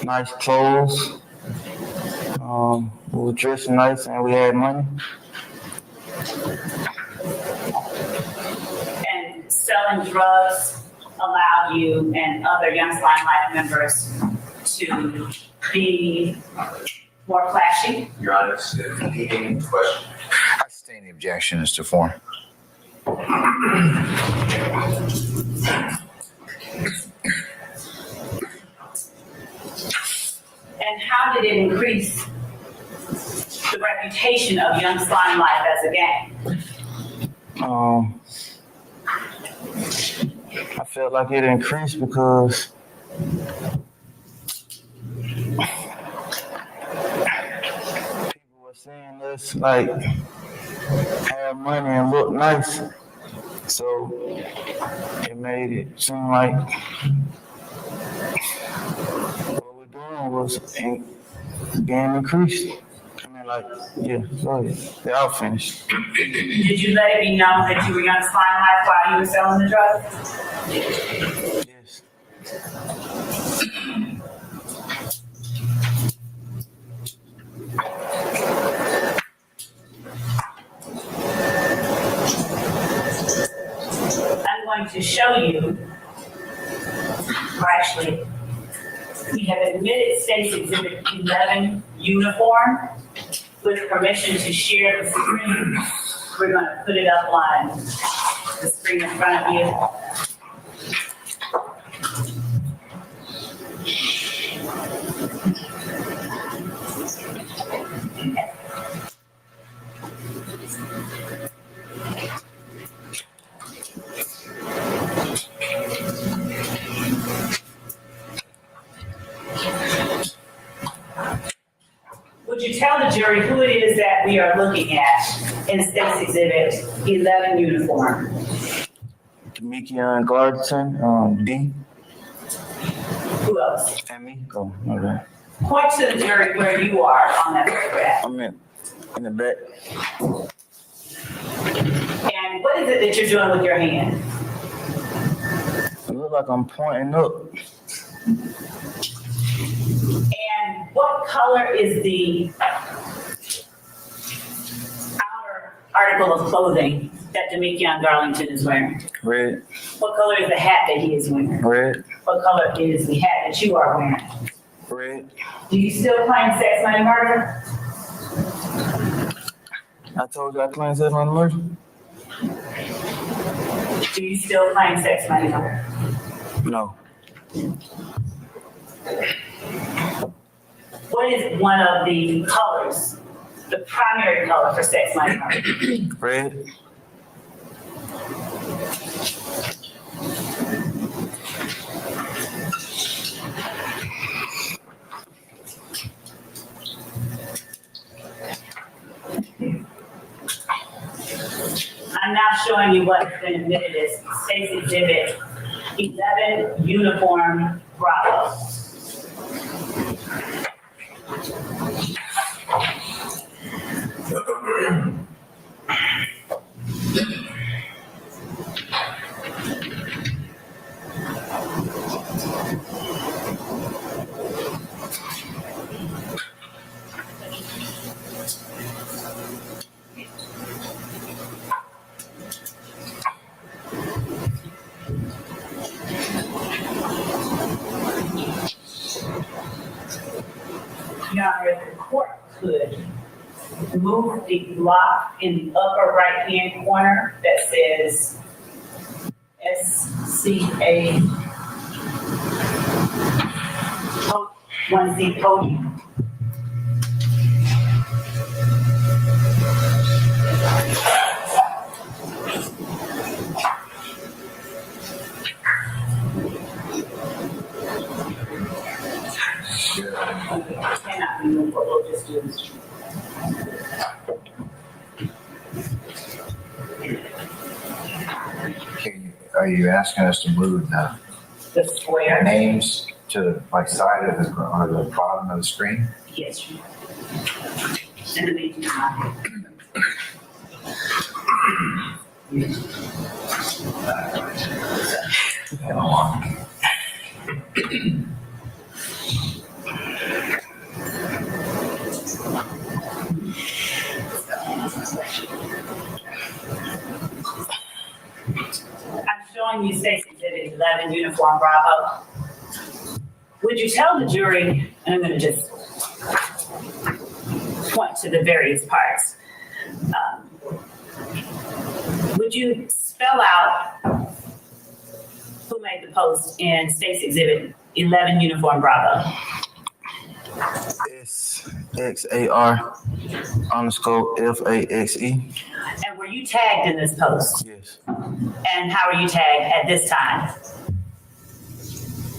nice clothes, we were dressed nice, and we had money.
And selling drugs allowed you and other Young Slime Life members to be more flashy?
Your Honor, leading question.
I sustain the objection as to form.
And how did it increase the reputation of Young Slime Life as a gang?
I felt like it increased because people were seeing us like have money and look nice, so it made it seem like what we're doing was being increased. I mean, like, yeah, go ahead. They're all finished.
Did you let it be known that you were Young Slime Life while you were selling the drugs?
Yes.
I'm going to show you, or actually, we have admitted State's Exhibit 11 uniform with permission to share the screen. We're going to put it up on the screen in front of you. Would you tell the jury who it is that we are looking at in State's Exhibit 11 uniform?
Demekian Garden, D,
Who else?
and me. Go. Okay.
Point to the jury where you are on that photograph.
I'm in the back.
And what is it that you're doing with your hand?
It looks like I'm pointing up.
And what color is the outer article of clothing that Demekian Garlington is wearing?
Red,
What color is the hat that he is wearing?
red,
What color is the hat that you are wearing?
red.
Do you still claim sex, money, murder?
I told you I claimed sex on murder.
Do you still claim sex, money, murder?
No.
What is one of the colors, the primary color for sex minority?
Red.
I'm now showing you what has been admitted as State's Exhibit 11 Uniform Bravo. Your Honor, the court could move the block in the upper right-hand corner that says SCA 1C podium. Cannot be moved, but we'll just do this.
Are you asking us to move
The square.
names to the like side of the or the bottom of the screen?
Yes. Your Honor. And the meeting time. I'm showing you State's Exhibit 11 Uniform Bravo. Would you tell the jury, and I'm going to just point to the various parts. Would you spell out who made the post in State's Exhibit 11 Uniform Bravo?
SXAR underscore FAXE.
And were you tagged in this post?
Yes.
And how are you tagged at this time?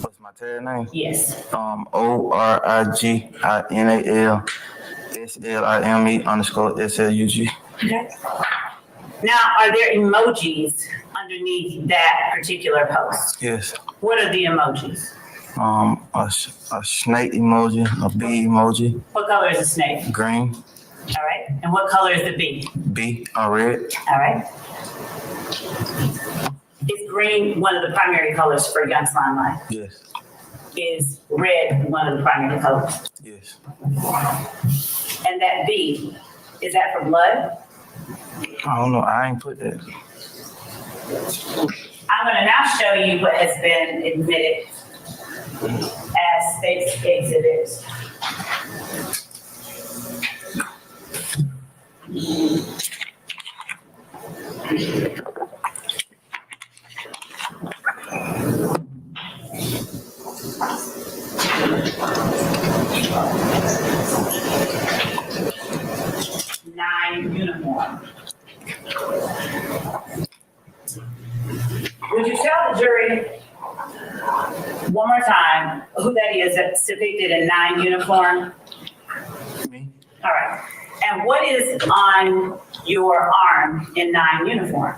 What's my tag name?
Yes.
ORIGINALSLIME underscore SLUG.
Okay. Now, are there emojis underneath that particular post?
Yes.
What are the emojis?
A snake emoji, a bee emoji,
What color is the snake?
green,
All right. And what color is the bee?
bee, red.
All right. Is green one of the primary colors for Young Slime Life?
Yes.
Is red one of the primary colors?
Yes.
And that bee, is that for blood?
I don't know. I ain't put that.
I'm going to now show you what has been admitted as State's Exhibit. Uniform. Would you tell the jury one more time who that is that's depicted in 9 uniform?
Me?
All right. And what is on your arm in 9 uniform?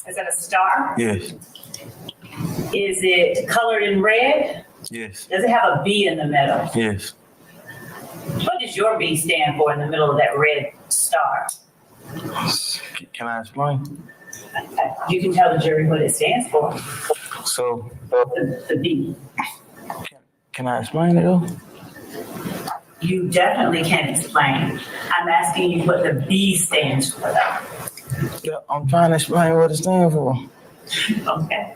Is that a star?
Yes.
Is it colored in red?
Yes.
Does it have a B in the middle?
Yes.
What does your B stand for in the middle of that red star?
Can I explain?
You can tell the jury what it stands for.
So,
The B.
can I explain it though?
You definitely can explain. I'm asking you what the B stands for, though.
Yeah, I'm trying to explain what it stands for.
Okay.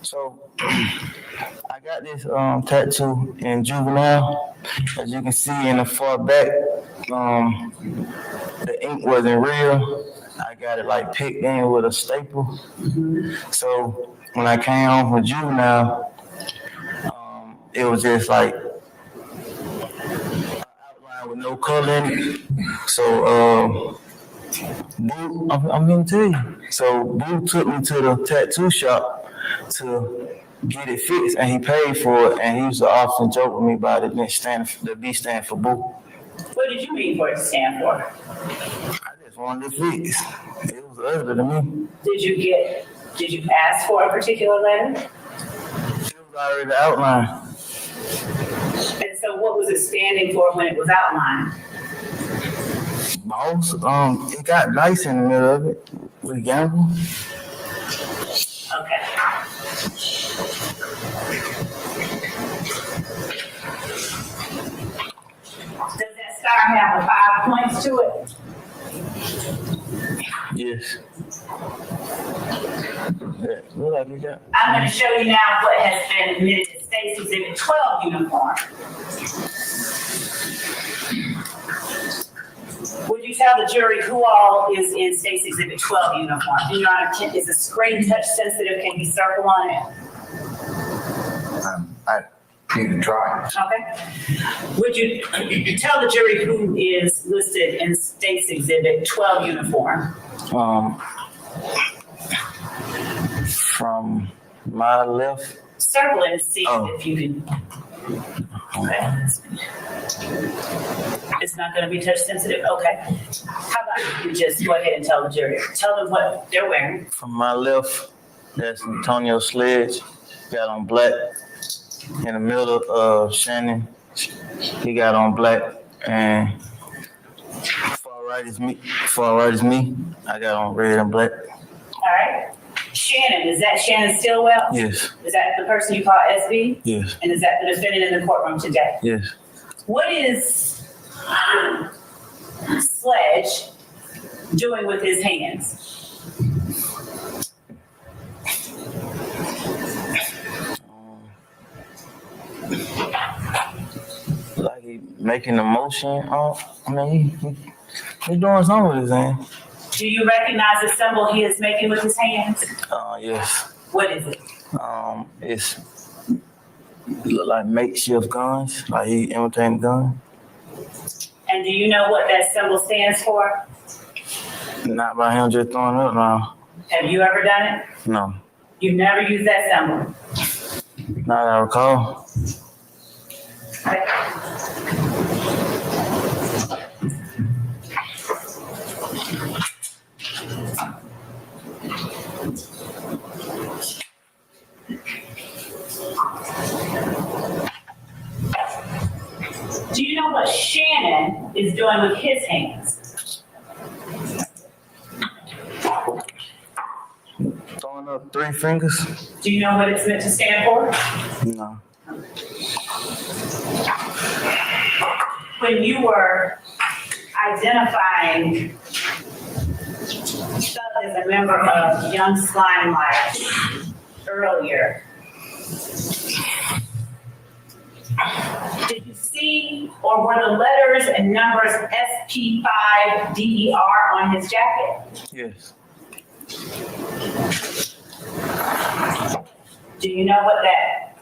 So, I got this tattoo in juvenile. As you can see in the far back, the ink wasn't real. I got it like picked in with a staple. So when I came home from juvenile, it was just like an outline with no color in it. So Boo, I'm gonna tell you. So Boo took me to the tattoo shop to get it fixed, and he paid for it. And he used to often joke with me about it. The B stand for Boo.
What did you mean for it to stand for?
I just wanted it fixed. It was ugly to me.
Did you ask for a particular letter?
It was already outlined.
And so what was it standing for when it was outlined?
Boss, it got nice in the middle of it with gamble.
Okay. Does that star have the 5 points to it?
Yes. Yeah, what I did that?
I'm going to show you now what has been admitted as State's Exhibit 12 uniform. Would you tell the jury who all is in State's Exhibit 12 uniform? Your Honor, is the screen touch sensitive? Can you circle on it?
I need to try.
Okay. Would you tell the jury who is listed in State's Exhibit 12 uniform?
From my left.
Circle it and see
Oh.
if you can. Okay. It's not going to be touch sensitive? Okay. How about you just go ahead and tell the jury? Tell them what they're wearing.
From my left, that's Antonio Sledge. Got on black. In the middle, Shannon, he got on black. And far right is me. I got on red and black.
All right. Shannon, is that Shannon Stillwell?
Yes,
Is that the person you call SB?
yes,
And is that the defendant in the courtroom today?
yes.
What is Sledge doing with his hands?
Like he making a motion. He doing something with his hand.
Do you recognize the symbol he is making with his hands?
Yes.
What is it?
It's look like makeshift guns, like he imitating gun.
And do you know what that symbol stands for?
Not by him just throwing it around.
Have you ever done it?
No,
You've never used that symbol.
not that I recall.
Do you know what Shannon is doing with his hands?
Throwing up 3 fingers?
Do you know what it's meant to stand for?
No.
When you were identifying Thug as a member of Young Slime Life earlier, did you see or were the letters and numbers SP5DER on his jacket?
Yes.
Do you know what that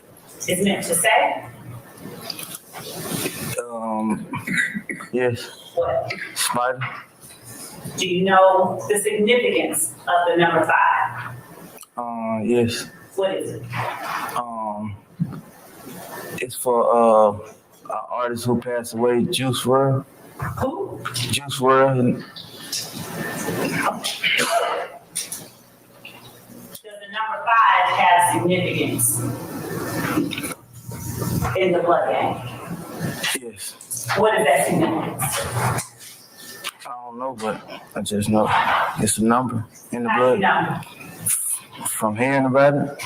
is meant to say?
Yes.
What?
Spider?
Do you know the significance of the number 5?
Yes.
What is it?
It's for an artist who passed away, Juice WRLD.
Who?
Juice WRLD.
Does the number 5 have significance in the blood gang?
Yes.
What is that significance?
I don't know, but I just know it's a number in the
How do you
blood.
know?
From hearing about it.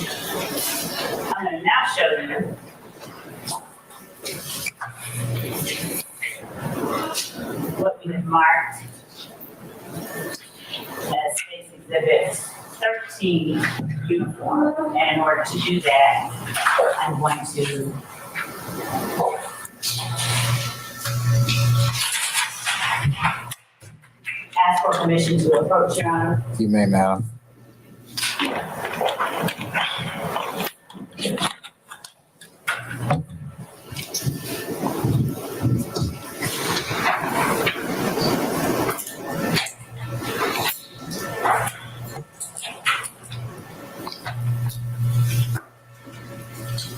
I'm going to now show you what we have marked as State's Exhibit 13 uniform. And in order to do that, I'm going to Ask for permission to approach, Your Honor.
You may, madam.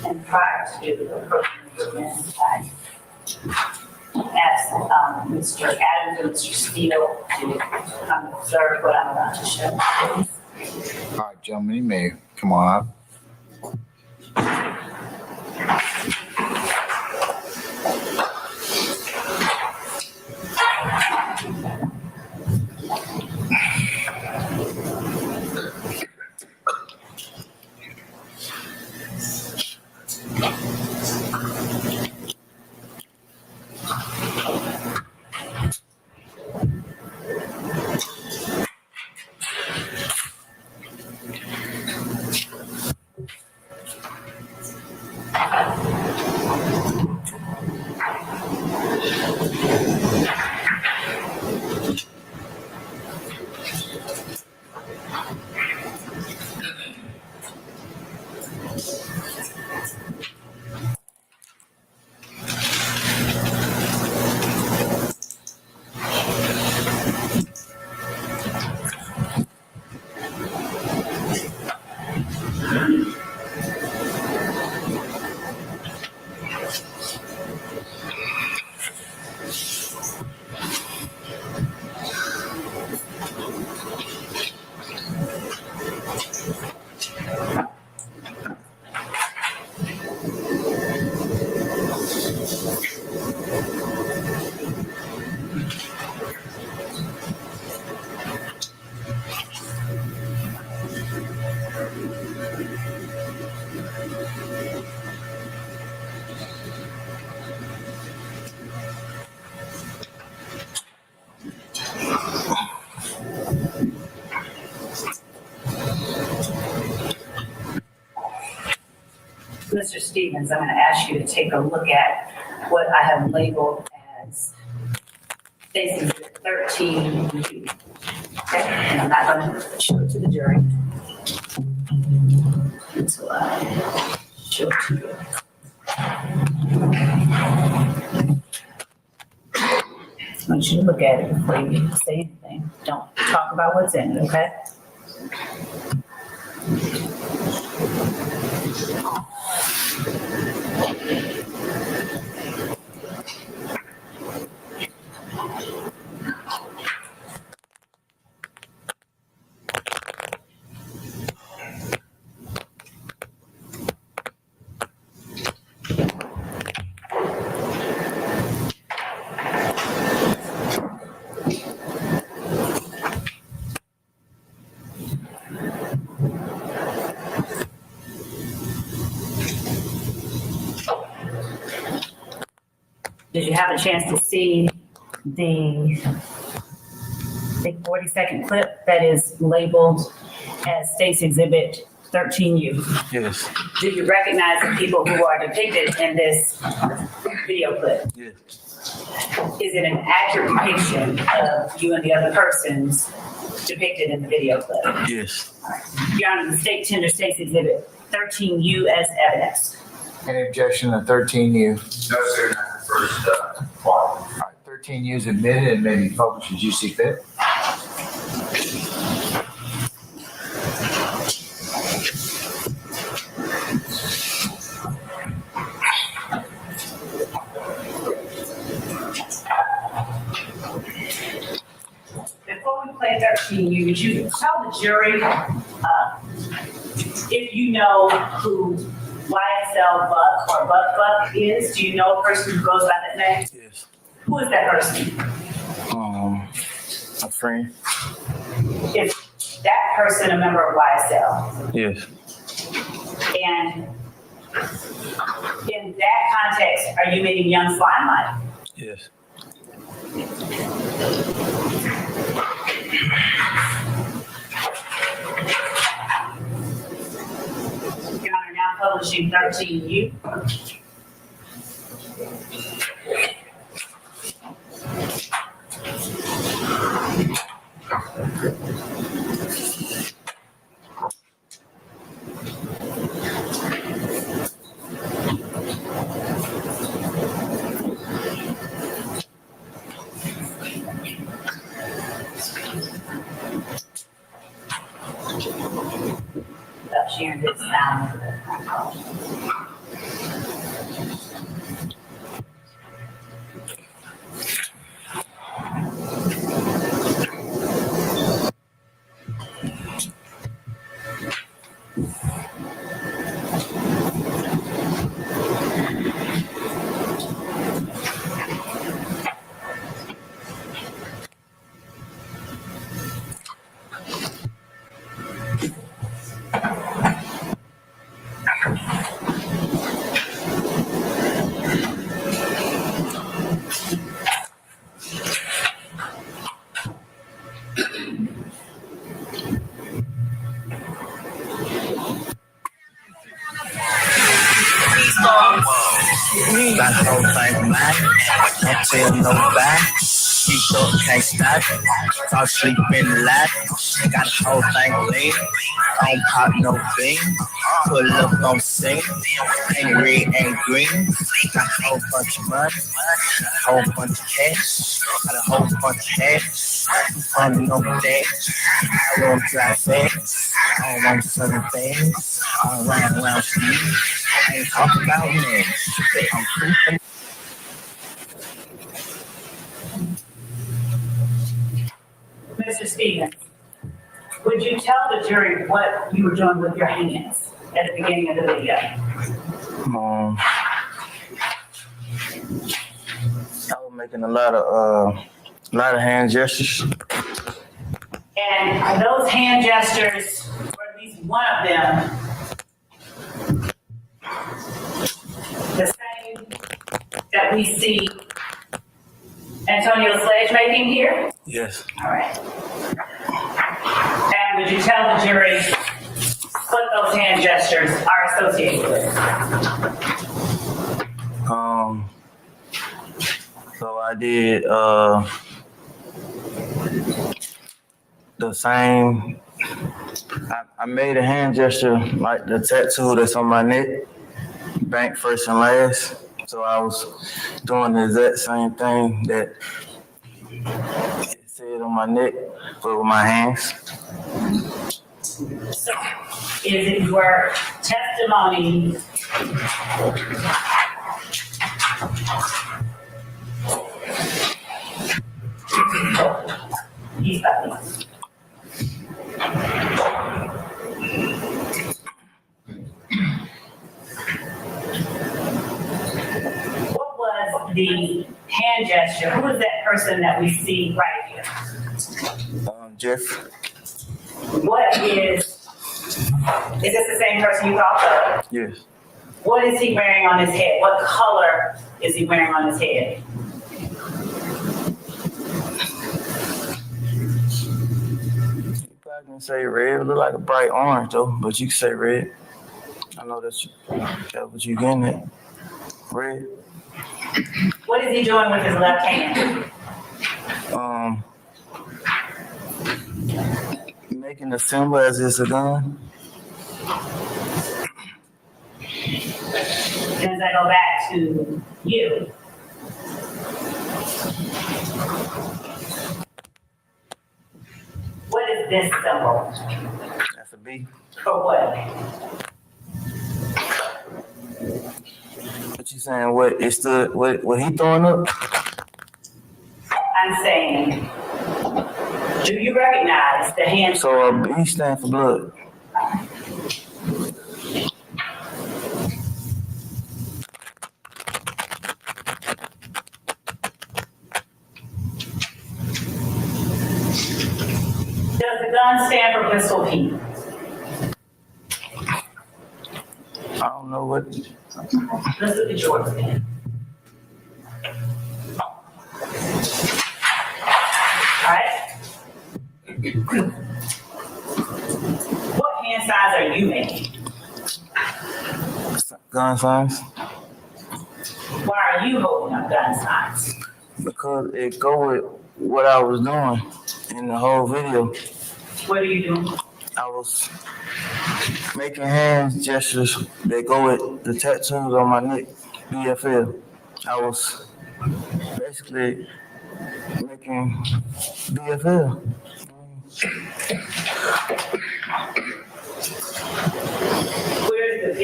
And prior to approaching the witness, I asked Mr. Adams and Mr. Steele to come observe what I'm about to show.
All right, gentlemen, you may come on up.
Mr. Stevens, I'm going to ask you to take a look at what I have labeled as Stacy 13. Okay, and I'm not going to show it to the jury until I show it to you. I want you to look at it before you say anything. Don't talk about what's in it, okay? Did you have a chance to see the 40-second clip that is labeled as State's Exhibit 13U?
Yes.
Do you recognize the people who are depicted in this video clip?
Yes.
Is it an accurate depiction of you and the other persons depicted in the video clip?
Yes.
Your Honor, the state tender State's Exhibit 13U as evidence.
Any objection to 13U?
No, sir, not the first, part.
All right, 13U is admitted and may be published as you see fit.
Before we play 13U, would you tell the jury if you know who YSL Buck or Buck is? Do you know a person who goes by that name?
Yes.
Who is that person?
A friend.
Is that person a member of YSL?
Yes.
And in that context, are you meeting Young Slimelight?
Yes.
Your Honor, now publishing 13U. sharing this sound.
That whole thing back, can't tell no back. Keep up, can't stop. Fall sleep in lap. Got the whole thing lean. Don't pop no bean. Pull up on scene. Ain't red, ain't green. Got a whole bunch of money. Whole bunch of cash. Got a whole bunch of hash. Funding on the dash. I won't drive fast. I don't want certain things. I don't ride around speed. I ain't talking about me. I'm creeping.
Mr. Stevens, would you tell the jury what you were doing with your hands at the beginning of the video?
I was making a lot of hand gestures.
And those hand gestures, or at least one of them, the same that we see Antonio Sledge making here?
Yes.
All right. And would you tell the jury what those hand gestures are associated with?
So I did the same. I made a hand gesture like the tattoo that's on my neck, bank first and last. So I was doing the exact same thing that it said on my neck, but with my hands.
So, is it your testimony he's back. What was the hand gesture? Who was that person that we see right here?
Jeff.
What is this the same person you talked of?
Yes.
What is he wearing on his head? What color is he wearing on his head?
You probably can say red. It look like a bright orange though, but you can say red. I know that's what you getting at. Red.
What is he doing with his left hand?
Making a symbol as it's a gun.
Does that go back to you? What is this symbol?
That's a B.
For what?
What you saying? What it's the what he throwing up?
I'm saying, do you recognize the hand?
So a B stand for blood.
Does the gun stand for Pistol Pete?
I don't know what.
Let's look at yours then. Alright? What hand size are you making?
Gun signs.
Why are you holding up gun signs?
Because it go with what I was doing in the whole video.
What are you doing?
I was making hand gestures that go with the tattoos on my neck, BFL. I was basically making BFL.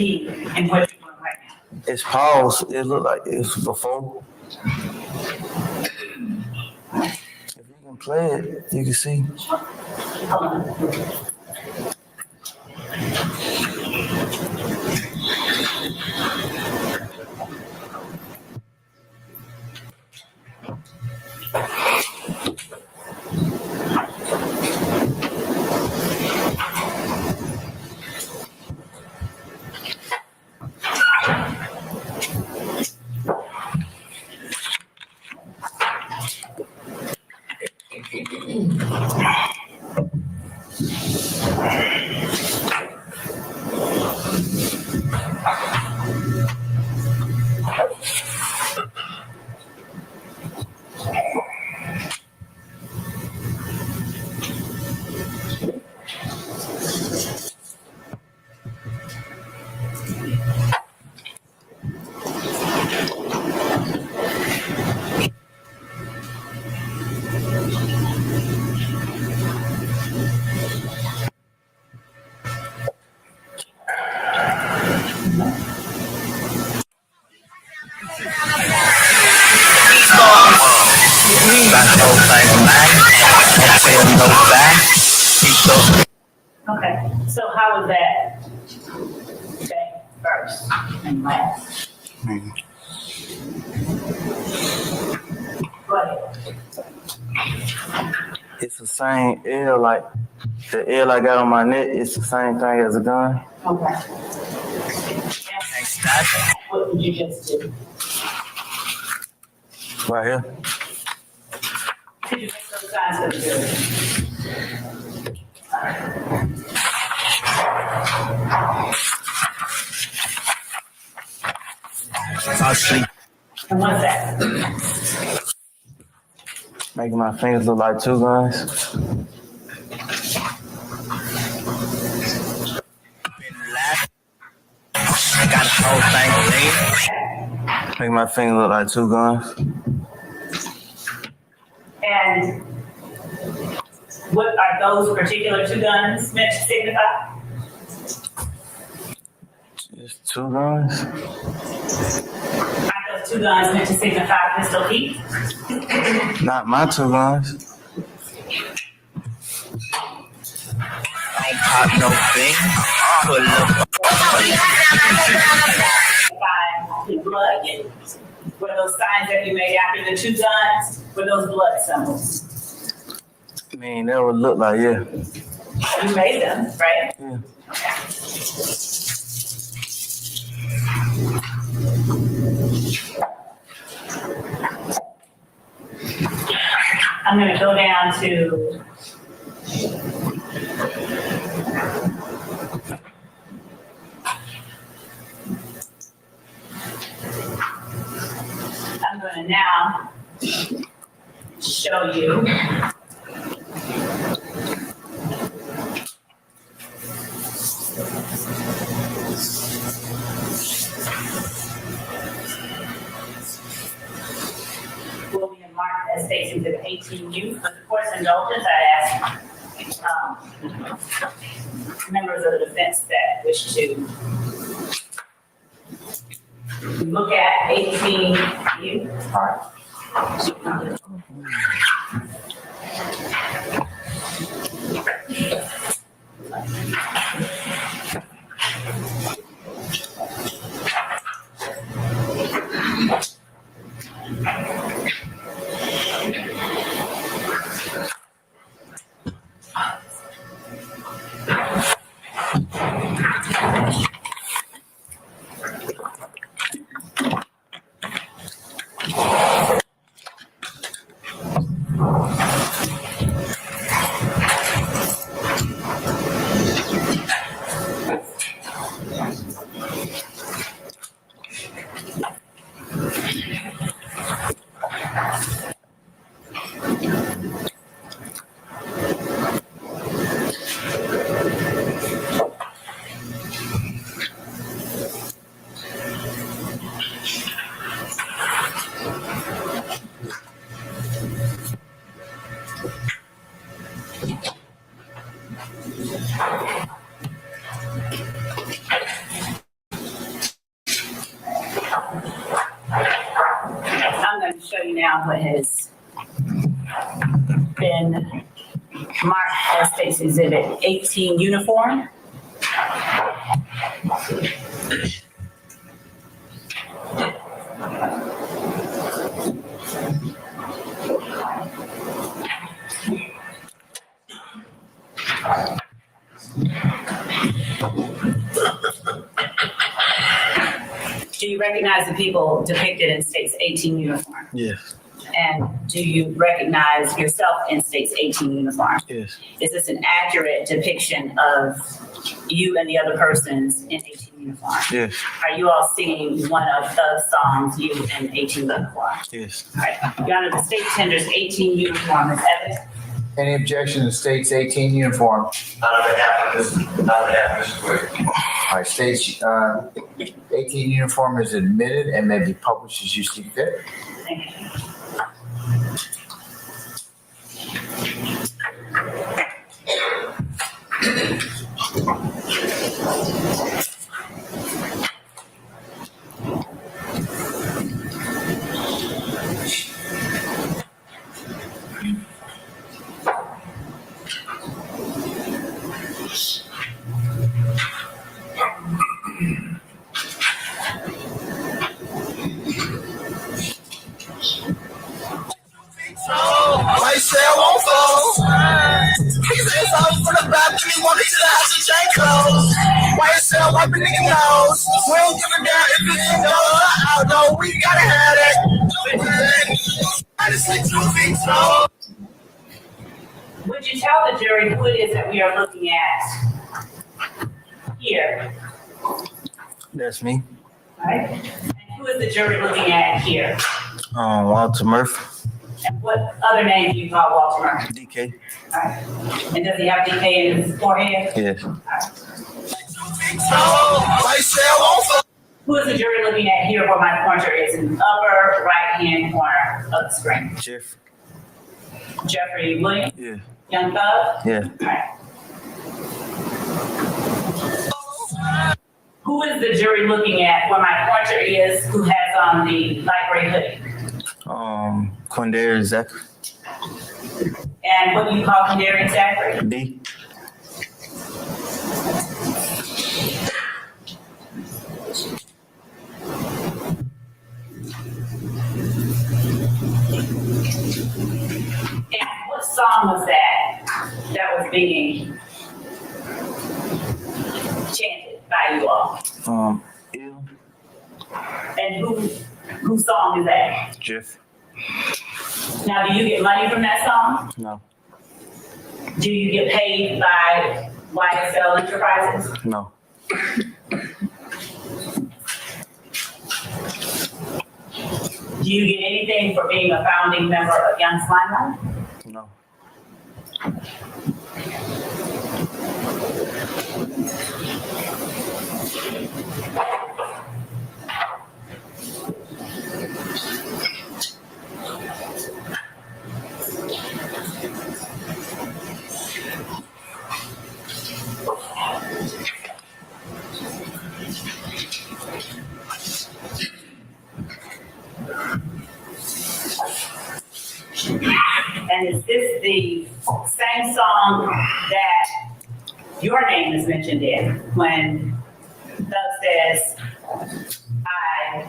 see in what you're doing right now?
It's paused. It look like it's before. If you can play it, you can see.
Hold on. Okay, so how was that? Okay, first and last. Go ahead.
It's the same L like the L I got on my neck. It's the same thing as a gun.
Okay. What did you just do?
Right here.
Could you make those signs for the jury? And what's that?
Making my fingers look like two guns. Making my fingers look like two guns.
And what are those particular two guns meant to signify?
Just two guns.
Are those two guns meant to signify Pistol Pete?
Not my two guns.
Pop no thing. Pull up.
By the blood. Were those signs that you made after the two guns? Were those blood symbols?
I mean, that would look like, yeah.
You made them, right?
Yeah.
I'm gonna go down to I'm gonna now show you will be marked as facing to the 18 youth. But of course, indulgence, I ask members of the defense that wish to look at 18 youth. down what has been marked as State's Exhibit 18 uniform. Do you recognize the people depicted in State's 18 uniform?
Yes.
And do you recognize yourself in State's 18 uniform?
Yes.
Is this an accurate depiction of you and the other persons in 18 uniform?
Yes.
Are you all singing one of Thug's songs, you in 18 uniform?
Yes.
All right. Your Honor, the state tenders 18 uniform as evidence.
Any objection to state's 18 uniform?
None of it happened, none of it happened this quick.
All right, state's 18 uniform is admitted and may be published as you see fit.
Thank you.
White cell won't fall. Niggas ass off from the balcony, walk into the house and change clothes. White cell wiping nigga nose. We don't give a damn if it's $1 out, no, we gotta have it. I just think 2 feet tall.
Would you tell the jury who it is that we are looking at here?
That's me.
All right? And who is the jury looking at here?
Walter Murphy.
And what other name do you call Walter Murphy?
DK.
All right. And does he have DK in his forehead?
Yes.
White cell won't fall.
Who is the jury looking at here where my pointer is in the upper right-hand corner of the screen?
Jeff.
Jeffrey Williams?
Yeah.
Young Thug?
Yeah.
All right. Who is the jury looking at where my pointer is who has on the light gray hoodie?
Quindarius Zachary.
And what do you call Quindarius Zachary?
D.
And what song was that was being chanted by you all?
Ill.
And whose song is that?
Jeff.
Now, do you get money from that song?
No.
Do you get paid by YSL Enterprises?
No.
Do you get anything for being a founding member of Young Slimelife?
No.
And is this the same song that your name is mentioned in when Thug says, I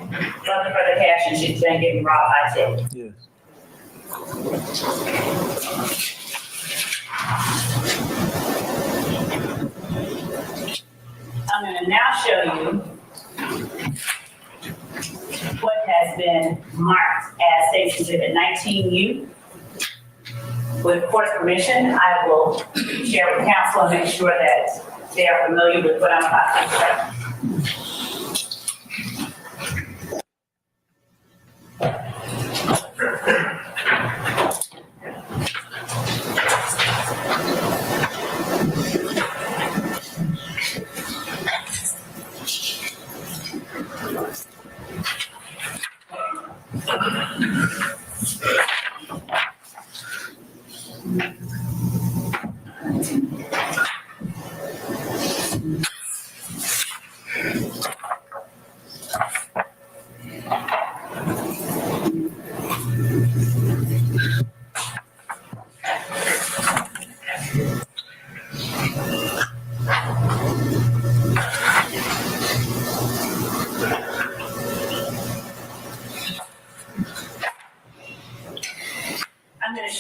love her for the cash and she's been getting robbed by Ted?
Yes.
I'm going to now show you what has been marked as State's Exhibit 19U. With court's permission, I will share with counsel and make sure that they are familiar with what I'm about to say.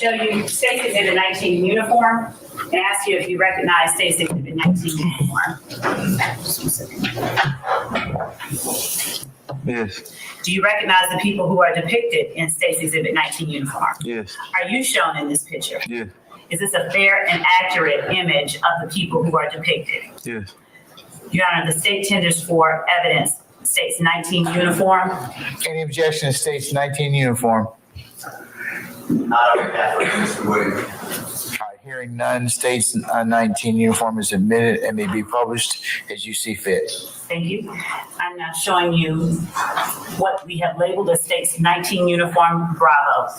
show you State's Exhibit 19 uniform and ask you if you recognize State's Exhibit 19 uniform.
Yes.
Do you recognize the people who are depicted in State's Exhibit 19 uniform?
Yes.
Are you shown in this picture?
Yes.
Is this a fair and accurate image of the people who are depicted?
Yes.
Your Honor, the state tenders for evidence State's 19 uniform.
Any objection to state's 19 uniform?
Not on behalf of Mr. Williams.
All right, hearing none, state's 19 uniform is admitted and may be published as you see fit.
Thank you. I'm now showing you what we have labeled as State's 19 uniform Bravo.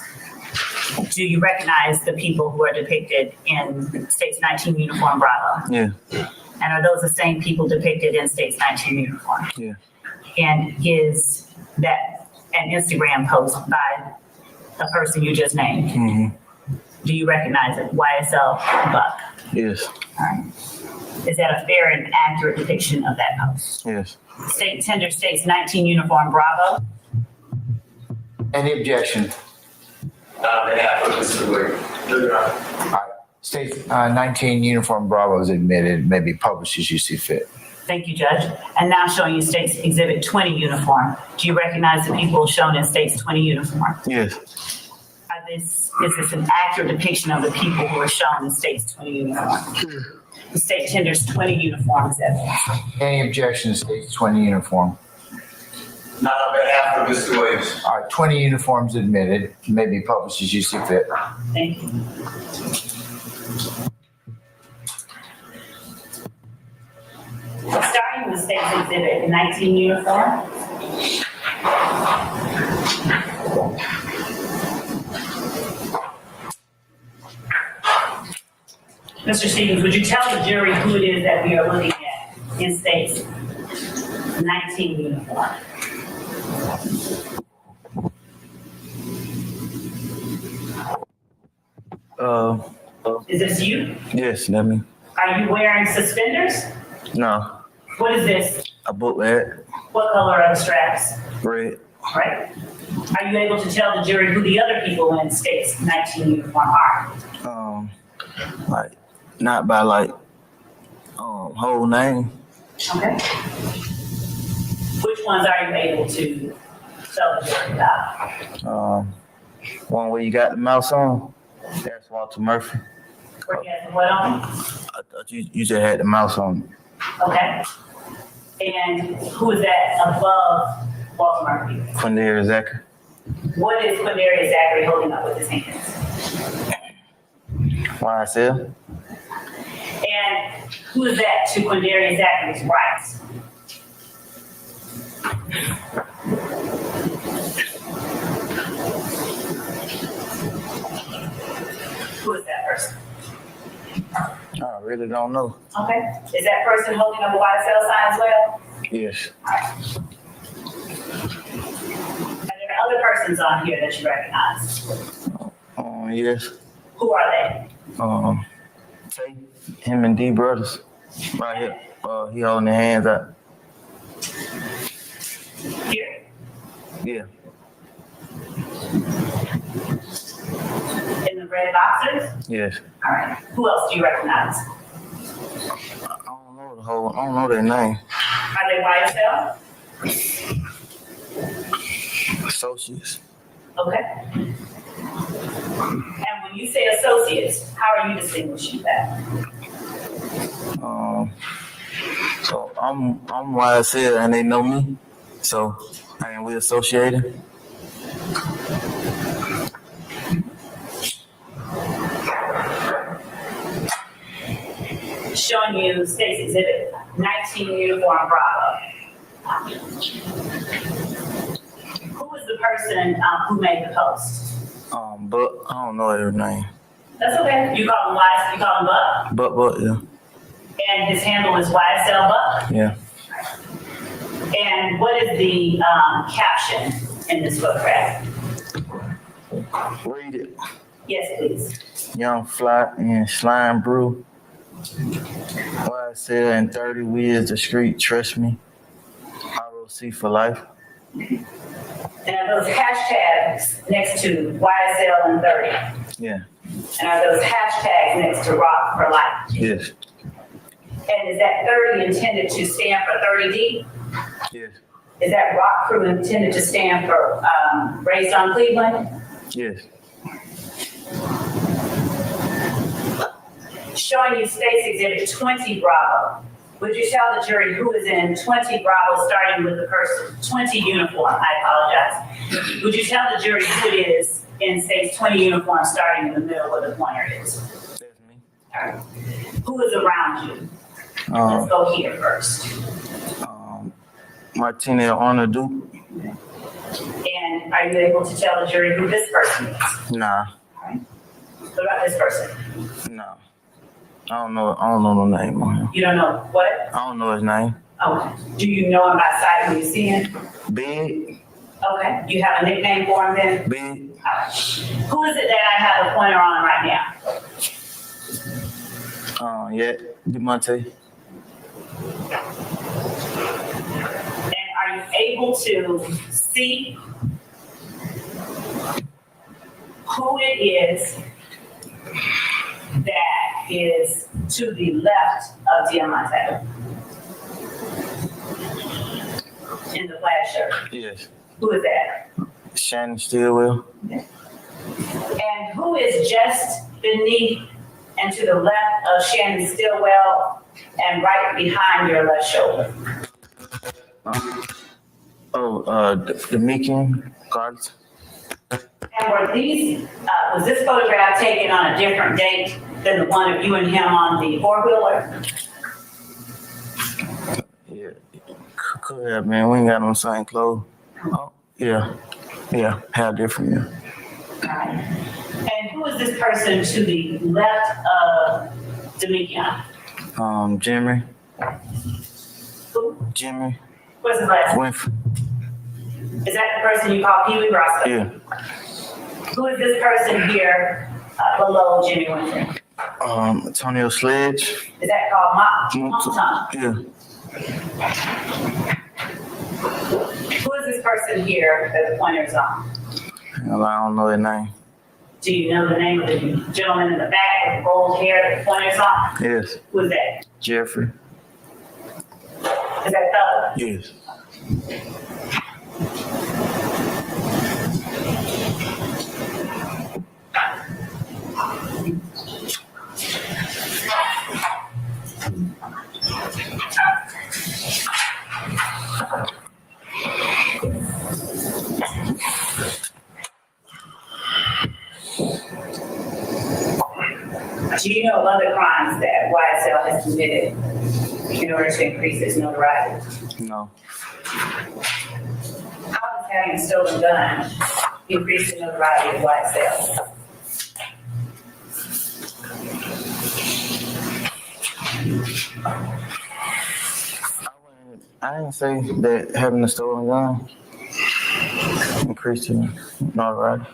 Do you recognize the people who are depicted in State's 19 uniform Bravo?
Yeah.
And are those the same people depicted in State's 19 uniform?
Yeah.
And is that an Instagram post by the person you just named?
Mm-hmm.
Do you recognize it? YSL Buck.
Yes.
Is that a fair and accurate depiction of that post?
Yes.
State tender State's 19 uniform Bravo.
Any objection?
Not on behalf of Mr. Williams.
All right, state's 19 uniform Bravo is admitted, may be published as you see fit.
Thank you, Judge. And now showing you State's Exhibit 20 uniform. Do you recognize the people shown in State's 20 uniform?
Yes.
Is this an accurate depiction of the people who are shown in State's 20 uniform? The state tenders 20 uniforms evidence.
Any objection to state's 20 uniform?
Not on behalf of Mr. Williams.
All right, 20 uniforms admitted, may be published as you see fit.
Thank you. Starting with State's Exhibit 19 uniform. Mr. Stevens, would you tell the jury who it is that we are looking at in State's 19 uniform? Is this you?
Yes, let me.
Are you wearing suspenders?
No.
What is this?
A booklet.
What color are the straps?
Red.
Right? Are you able to tell the jury who the other people in State's 19 uniform are?
Like, not by like, whole name.
Okay. Which ones are you able to tell the jury about?
One where you got the mouse on. That's Walter Murphy.
Where you have the what on?
I thought you just had the mouse on.
Okay. And who is that above Walter Murphy?
Quindary Zachary.
What is Quindarius Zachary holding up with his hands?
YSL.
And who is that to Quindarius Zachary's right? Who is that person?
I really don't know.
Okay. Is that person holding up a YSL sign as well?
Yes.
Are there other persons on here that you recognize?
Yes.
Who are they?
Tay, him and D brothers. Right here. He holding their hands out.
Here.
Yeah.
In the red boxers?
Yes.
All right. Who else do you recognize?
I don't know their name.
Are they YSL?
Associates.
Okay. And when you say associates, how are you distinguishing that?
So I'm YSL and they know me. So and we associated.
Showing you State's Exhibit 19 uniform Bravo. Who was the person who made the post?
But I don't know their name.
That's okay. You call him you call him Buck?
But yeah.
And his handle is YSL Buck?
Yeah.
And what is the caption in this photograph?
Read it.
Yes, please.
Young Fly and Slime Brew. YSL and 30 Wheels the street, trust me. ROC for life.
And are those hashtags next to YSL and 30?
Yeah.
And are those hashtags next to Rock for Life?
Yes.
And is that 30 intended to stand for 30D?
Yes.
Is that Rock Crew intended to stand for Raised on Cleveland?
Yes.
Showing you State's Exhibit 20 Bravo. Would you tell the jury who is in 20 Bravo, starting with the person, 20 uniform, I apologize. Would you tell the jury who it is in State's 20 uniform, starting in the middle where the pointer is?
That's me.
All right. Who is around you? Let's go here first.
Martina Arnold Duke.
And are you able to tell the jury who this person is?
Nah.
All right. What about this person?
No. I don't know the name on him.
You don't know what?
I don't know his name.
Okay. Do you know him by sight when you see him?
Big.
Okay. You have a nickname for him then?
Big.
All right. Who is it that I have a pointer on right now?
Yeah. DeMonte.
And are you able to see who it is that is to the left of Diamante in the plaid shirt?
Yes.
Who is that?
Shannon Stillwell.
And who is just beneath and to the left of Shannon Stillwell and right behind your left shoulder?
The Meekin cards.
And were these, was this photograph taken on a different date than the one of you and him on the four-wheeler?
Yeah. Could have, man. We ain't got no same clothes. Oh, yeah. Yeah. How different, yeah.
All right. And who is this person to the left of Demekion?
Jimmy.
Who?
Jimmy.
What's his last name?
Winfrey.
Is that the person you call Pee Wee Roscoe?
Yeah.
Who is this person here below Jimmy Winfrey?
Antonio Sledge.
Is that called Mom Tom?
Yeah.
Who is this person here that the pointer is on?
Hell, I don't know his name.
Do you know the name of the gentleman in the back with the gold hair that the pointer is on?
Yes.
Who is that?
Jeffrey.
Is that fellow?
Yes.
Do you know of other crimes that YSL has committed in order to increase its notoriety?
No.
How does having a stolen gun increase the notoriety of YSL?
I didn't say that having a stolen gun increased the notoriety.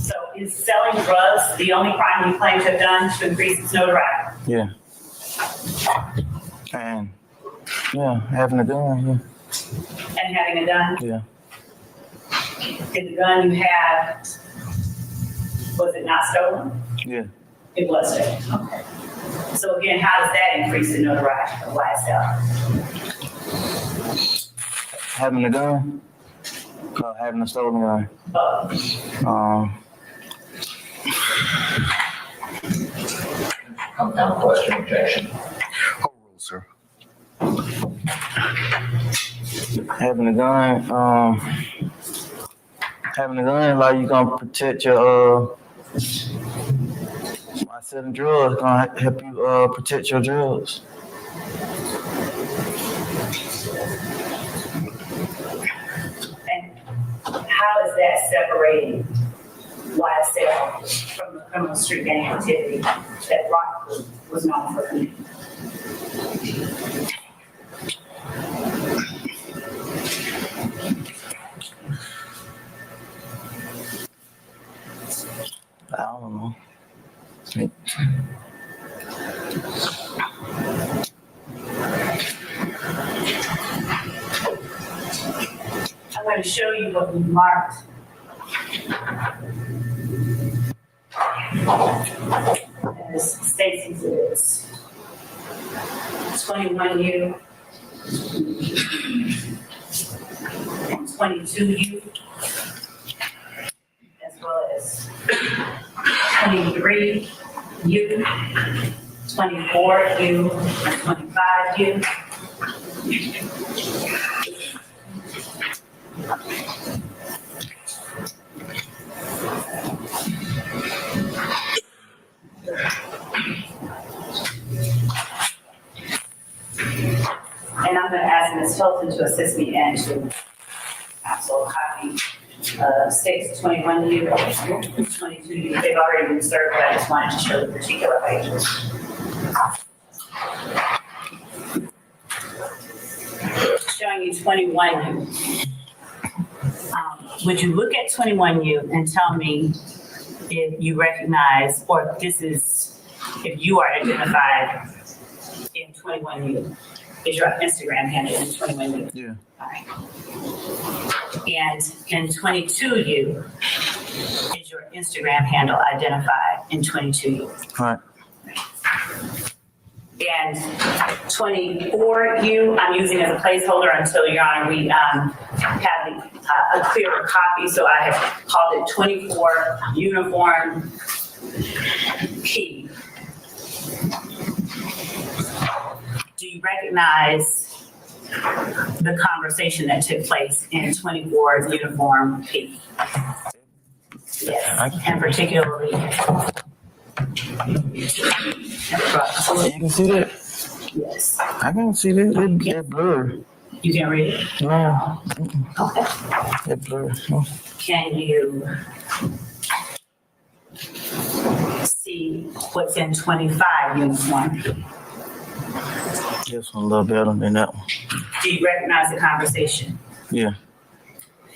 So is selling drugs the only crime you claim to have done to increase its notoriety?
Yeah. And yeah, having a gun,
And having a gun?
yeah.
Did the gun you had, was it not stolen?
Yeah.
It was stolen. Okay. So again, how does that increase the notoriety of YSL?
Having a gun, or having a stolen gun.
Compound question, objection.
Whole rule, sir.
Having a gun, like you gonna protect your by selling drugs, gonna help you protect your drugs.
And how is that separating YSL from the criminal street gang activity that Rock Crew was known for committing?
I don't know.
I'm going to show you what we marked Stacy's is 21U and 22U, as well as 23U, 24U, and 25U. And I'm going to ask Ms. Hilton to assist me and to also copy State's 21U, 22U. They've already been served, but I just wanted to show the particular pages. Showing you 21U. Would you look at 21U and tell me if you recognize, or if you are identified in 21U? Is your Instagram handle in 21U?
Yeah.
All right. And in 22U, is your Instagram handle identified in 22U?
Right.
And 24U, I'm using as a placeholder until, Your Honor, we have a clearer copy. So I have called it 24 Uniform P. Do you recognize the conversation that took place in 24 Uniform P? Yes, and particularly.
You can see that?
Yes.
I can see that. It's blurry.
You can read it?
No,
Okay.
it's blurry. No.
Can you see what's in 25 Uniform P?
This one a little better than that one.
Do you recognize the conversation?
Yeah.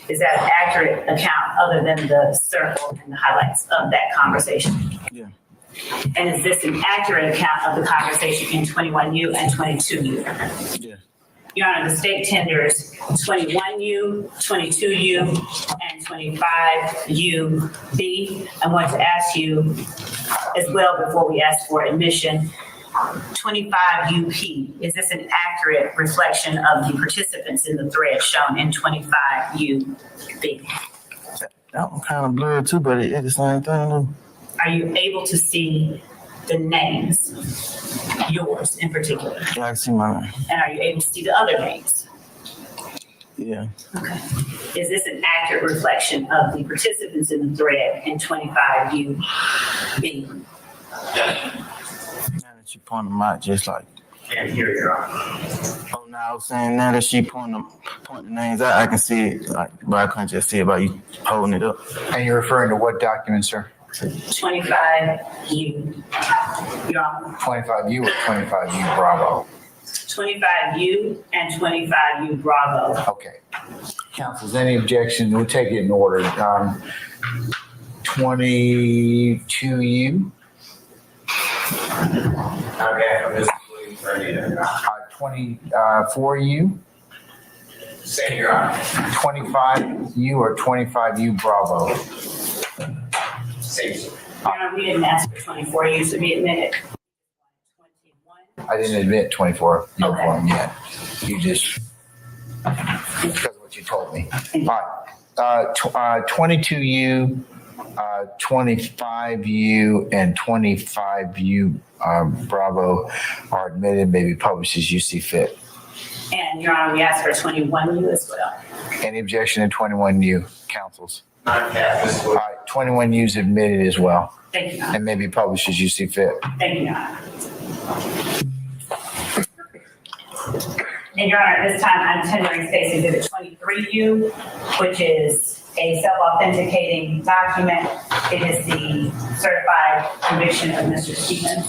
Is that an accurate account other than the circle and the highlights of that conversation?
Yeah.
And is this an accurate account of the conversation in 21U and 22U?
Yeah.
Your Honor, the state tenders 21U, 22U, and 25UB. I want to ask you as well before we ask for admission, 25UP, is this an accurate reflection of the participants in the thread shown in 25UB?
That one kind of blurred too, but it's the same thing. Though.
Are you able to see the names, yours in particular?
Yeah, I can see my name.
And are you able to see the other names?
Yeah.
Okay. Is this an accurate reflection of the participants in the thread in 25UB?
Now that you point them out, just like.
And here you are.
Oh, now I was saying now that she point the names out, I can see it. Like, but I couldn't just see it by you holding it up.
And you're referring to what document, sir?
25U. Your Honor.
25U or 25U Bravo?
25U and 25U Bravo.
Okay. Council's any objection? We'll take it in order. 22U,
Okay, I'm just looking for you.
24U,
Say your honor.
25U or 25U Bravo?
Say.
Your Honor, we didn't ask for 24U to be admitted. 21.
I didn't admit 24 uniform yet. You just, because of what you told me. All right. 22U, 25U, and 25U Bravo are admitted, may be published as you see fit.
And Your Honor, we asked for 21U as well.
Any objection to 21U, councils?
Not that, this
All right, 21U is admitted as well
Thank you, Your Honor.
and may be published as you see fit.
Thank you, Your Honor. And Your Honor, at this time, I'm tendering State Exhibit 23U, which is a self-authenticating document. It is the certified conviction of Mr. Stevens.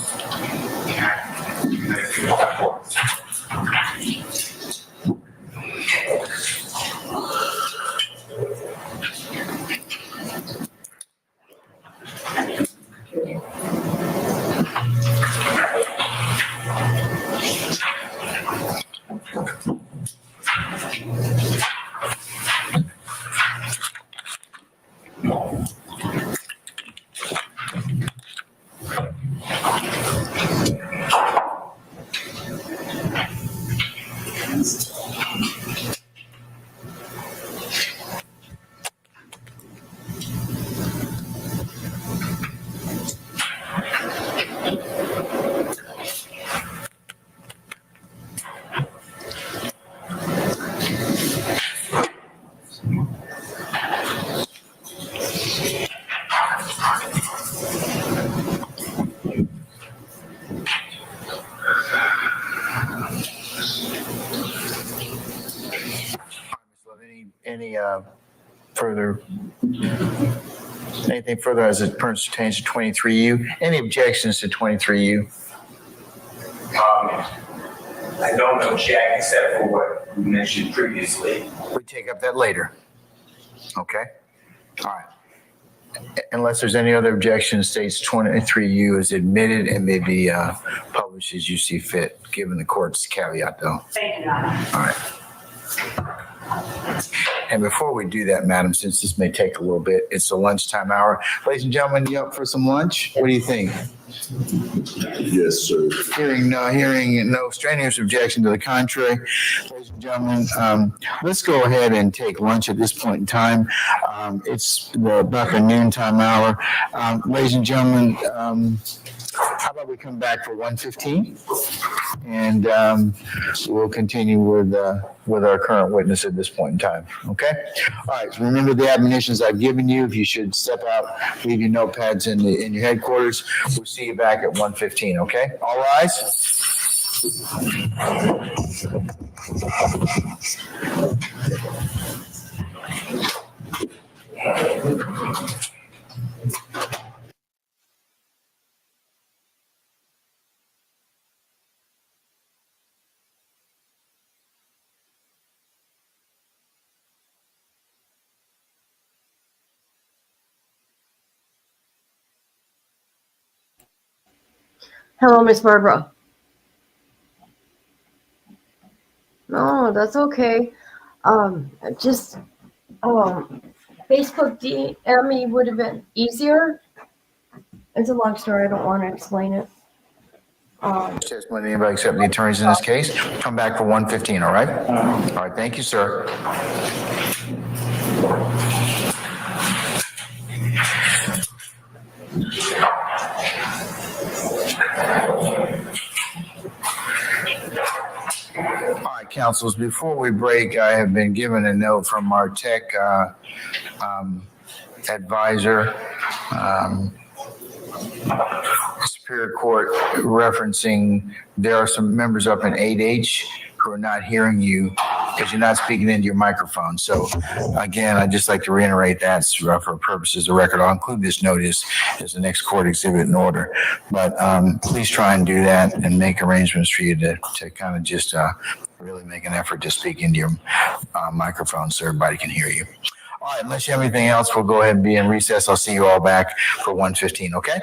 Any further, anything further as it pertains to 23U? Any objections to 23U?
I don't object except for what you mentioned previously.
We take up that later. Okay? All right. Unless there's any other objection, states 23U is admitted and may be published as you see fit, given the court's caveat though.
Thank you, Your Honor.
All right. And before we do that, madam, since this may take a little bit, it's the lunchtime hour. Ladies and gentlemen, you up for some lunch? What do you think?
Yes, sir.
Hearing no strenuous objection to the contrary, ladies and gentlemen, let's go ahead and take lunch at this point in time. It's about the noontime hour. Ladies and gentlemen, how about we come back for 1:15 and we'll continue with our current witness at this point in time. Okay. All right. So remember the admonitions I've given you. If you should step out, leave your notepads in your headquarters. We'll see you back at 1:15. Okay. All rise.
Hello, Miss Barbara. No, that's okay. Just Facebook DM would have been easier. It's a long story. I don't want to explain it.
Testimony, anybody except the attorneys in this case, come back for 1:15. All right. All right. Thank you, sir. All right, councils, before we break, I have been given a note from our tech advisor, Superior Court, referencing there are some members up in 8H who are not hearing you because you're not speaking into your microphone. So again, I'd just like to reiterate that for purposes of record. I'll include this notice as the next court exhibit in order. But please try and do that and make arrangements for you to kind of just really make an effort to speak into your microphone so everybody can hear you. All right, unless you have anything else, we'll go ahead and be in recess. I'll see you all back for 1:15, okay?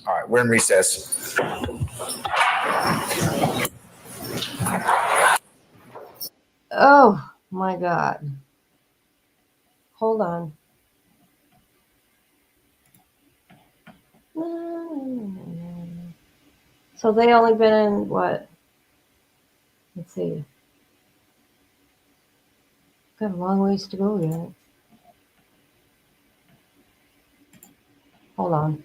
All right, we're in recess.
Oh my God. Hold on. So they only been in what? Let's see. Got a long ways to go yet. Hold on.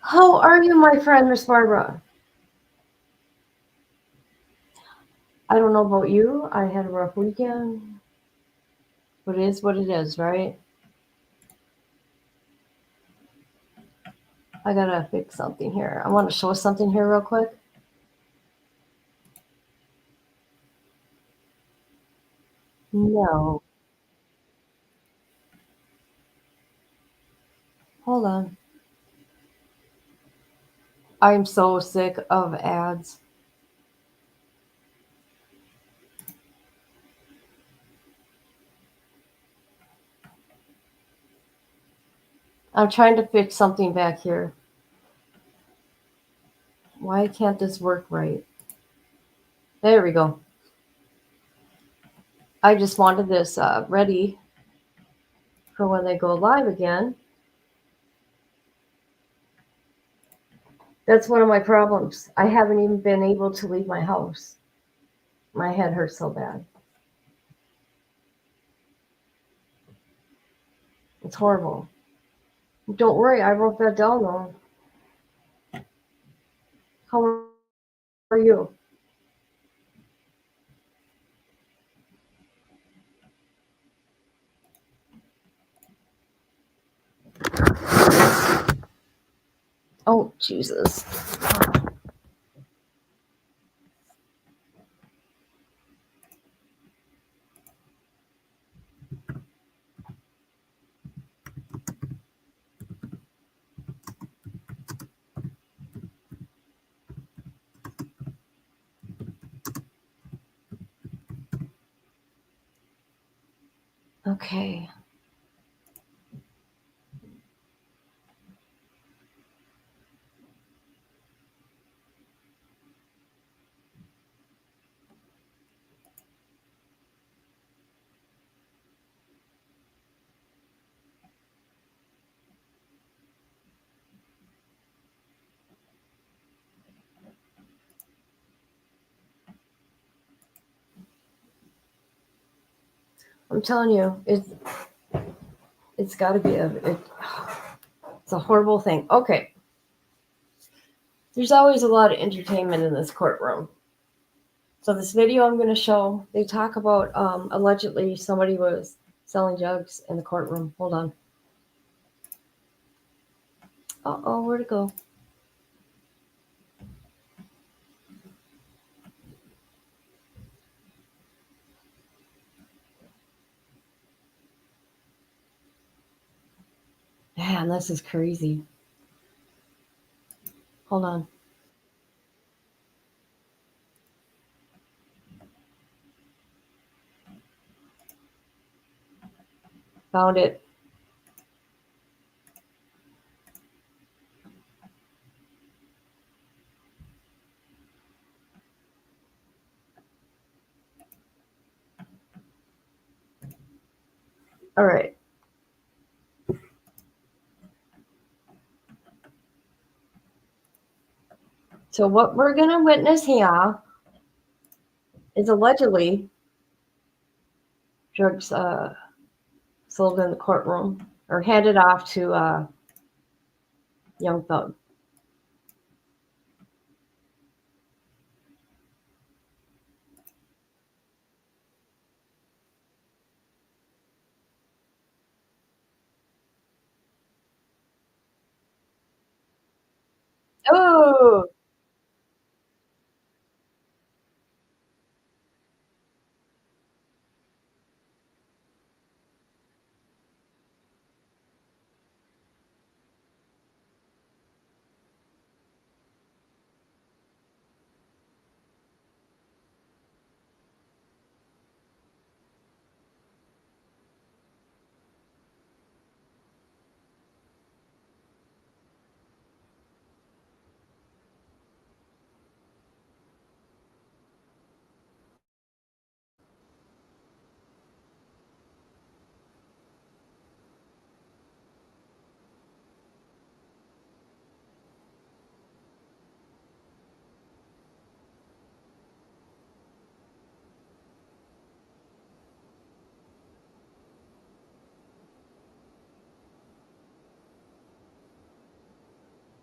How are you, my friend, Miss Barbara? I don't know about you. I had a rough weekend. But it is what it is, right? I gotta fix something here. I want to show something here real quick. No. Hold on. I'm so sick of ads. I'm trying to fix something back here. Why can't this work right? There we go. I just wanted this ready for when they go live again. That's one of my problems. I haven't even been able to leave my house. My head hurts so bad. It's horrible. Don't worry, I wrote that down though. How are you? Oh, Jesus. Okay. I'm telling you, it's got to be it's a horrible thing. Okay. There's always a lot of entertainment in this courtroom. So this video I'm going to show, they talk about allegedly somebody was selling drugs in the courtroom. Hold on. Uh-oh, where'd it go? Man, this is crazy. Hold on. Found it. All right. So what we're going to witness here is allegedly drugs sold in the courtroom or handed off to Young Thug. Oh,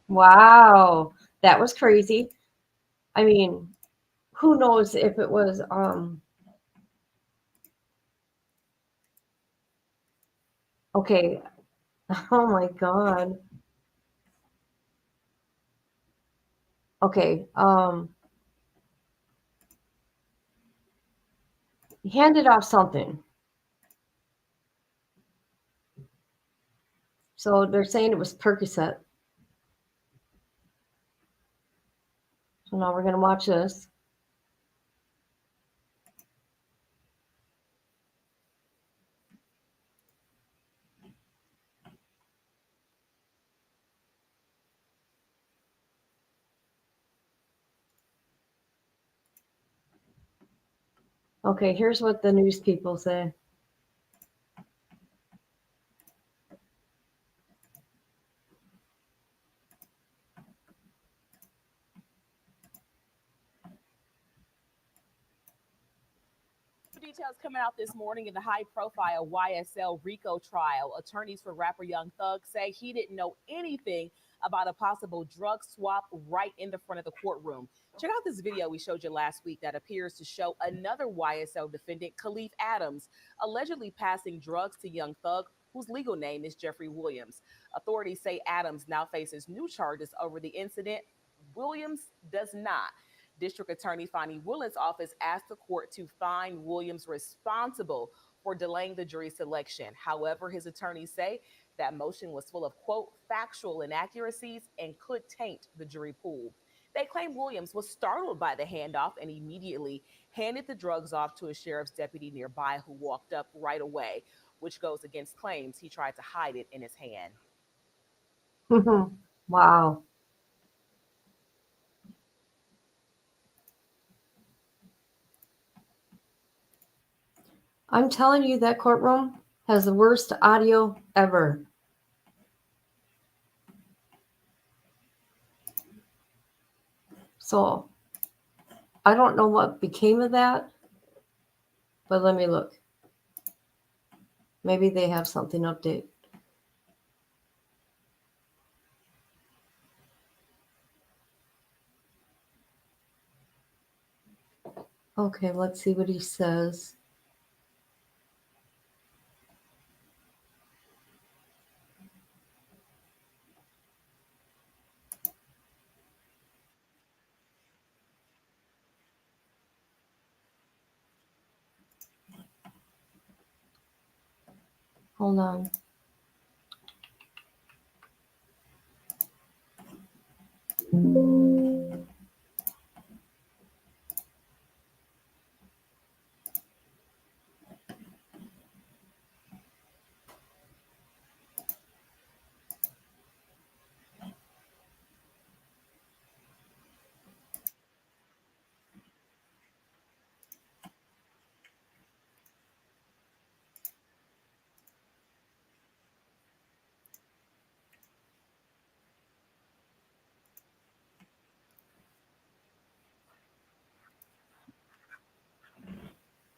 wow. That was crazy. I mean, who knows if it was okay. Oh my God. Okay. He handed off something. So they're saying it was Percocet. So now we're gonna watch this. Okay, here's what the news people say.
details coming out this morning in the high-profile YSL RICO trial. Attorneys for rapper Young Thug say he didn't know anything about a possible drug swap right in the front of the courtroom. Check out this video we showed you last week that appears to show another YSL defendant, Khalif Adams, allegedly passing drugs to Young Thug, whose legal name is Jeffrey Williams. Authorities say Adams now faces new charges over the incident. Williams does not. District Attorney Fonnie Willard's office asked the court to find Williams responsible for delaying the jury selection. However, his attorneys say that motion was full of, quote, factual inaccuracies and could taint the jury pool. They claim Williams was startled by the handoff and immediately handed the drugs off to a sheriff's deputy nearby who walked up right away, which goes against claims he tried to hide it in his hand.
Wow. I'm telling you, that courtroom has the worst audio ever. So I don't know what became of that, but let me look. Maybe they have something updated. Okay, let's see what he says. Hold on.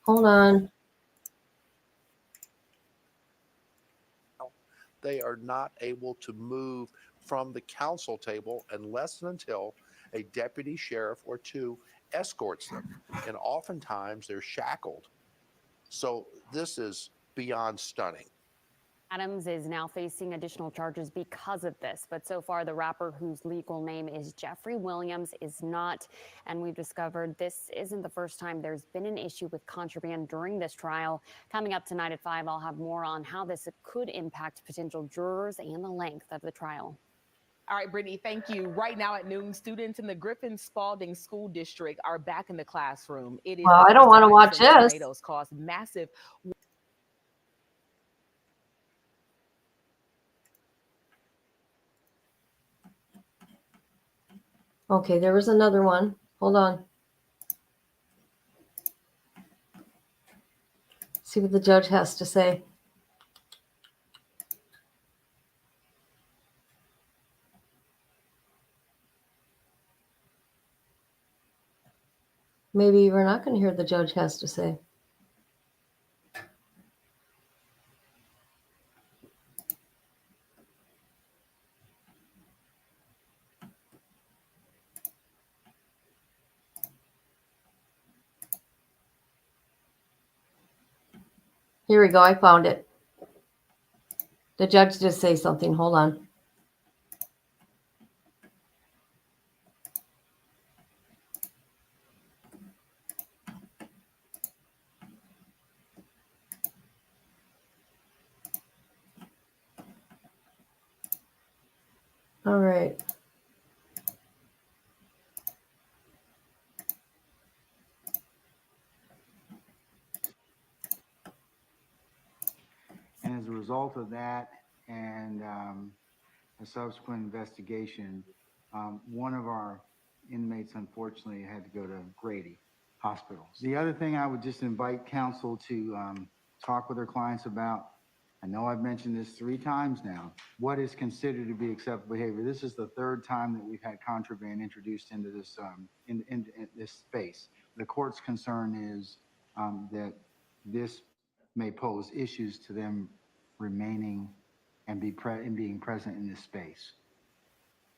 Hold on.
They are not able to move from the council table unless and until a deputy sheriff or two escorts them. And oftentimes they're shackled. So this is beyond stunning.
Adams is now facing additional charges because of this. But so far, the rapper whose legal name is Jeffrey Williams is not. And we've discovered this isn't the first time there's been an issue with contraband during this trial. Coming up tonight at 5, I'll have more on how this could impact potential jurors and the length of the trial.
All right, Brittany, thank you. Right now at noon, students in the Griffin Spalding School District are back in the classroom. It is
Well, I don't want to watch this.
tornadoes caused massive.
Okay, there was another one. Hold on. See what the judge has to say. Maybe we're not going to hear what the judge has to say. Here we go. I found it. The judge did say something. Hold on. All right.
And as a result of that and a subsequent investigation, one of our inmates unfortunately had to go to Grady Hospital. The other thing I would just invite counsel to talk with their clients about, I know I've mentioned this 3 times now, what is considered to be acceptable behavior. This is the 3rd time that we've had contraband introduced into this in this space. The court's concern is that this may pose issues to them remaining and being present in this space.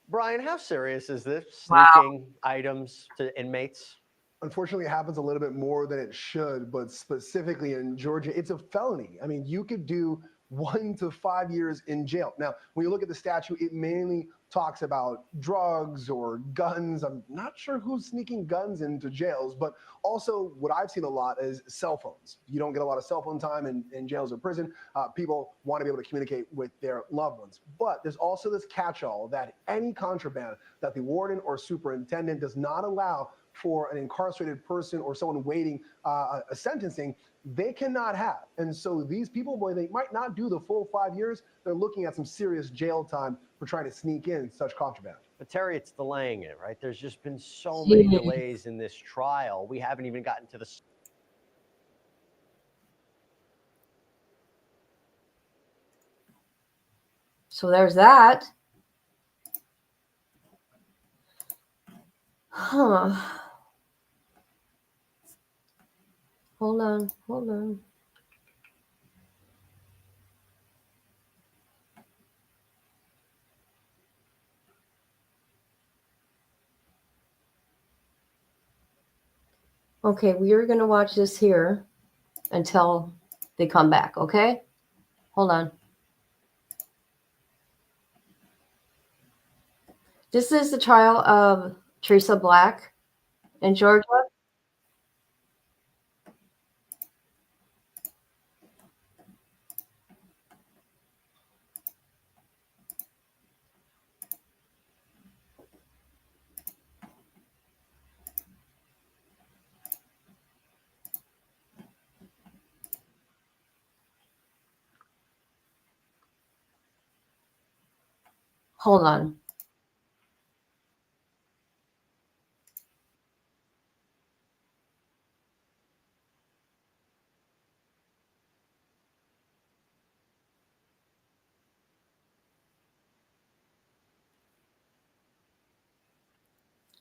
Brian, how serious is this?
Wow.
Sneaking items to inmates?
Unfortunately, it happens a little bit more than it should, but specifically in Georgia, it's a felony. I mean, you could do 1 to 5 years in jail. Now, when you look at the statute, it mainly talks about drugs or guns. I'm not sure who's sneaking guns into jails, but also what I've seen a lot is cell phones. You don't get a lot of cell phone time in jails or prison. People want to be able to communicate with their loved ones. But there's also this catch-all that any contraband that the warden or superintendent does not allow for an incarcerated person or someone waiting a sentencing, they cannot have. And so these people, boy, they might not do the full 5 years. They're looking at some serious jail time for trying to sneak in such contraband.
But Terry, it's delaying it, right? There's just been so many delays in this trial. We haven't even gotten to the.
So there's that. Huh. Hold on. Okay, we are going to watch this here until they come back, okay? Hold on. This is the trial of Teresa Black in Georgia. Hold on.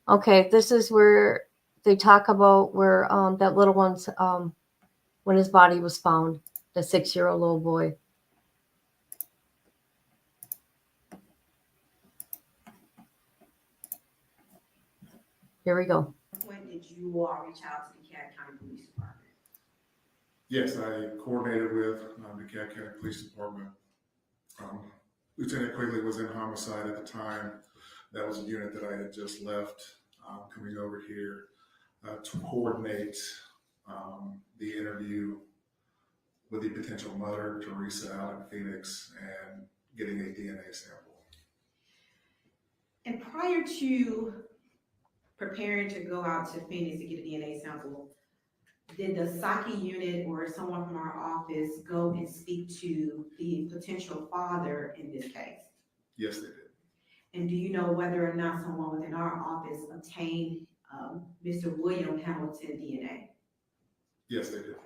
Okay, this is where they talk about where that little one's when his body was found, the 6-year-old little boy. Here we go.
When did you all reach out to the DeKalb County Police Department?
Yes, I coordinated with the DeKalb County Police Department. Lieutenant Quigley was in homicide at the time. That was a unit that I had just left, coming over here to coordinate the interview with the potential mother, Teresa, out in Phoenix, and getting a DNA sample.
And prior to preparing to go out to Phoenix to get a DNA sample, did the Saki unit or someone from our office go and speak to the potential father in this case?
Yes, they did.
And do you know whether or not someone within our office obtained Mr. William Hamilton DNA?
Yes, they did.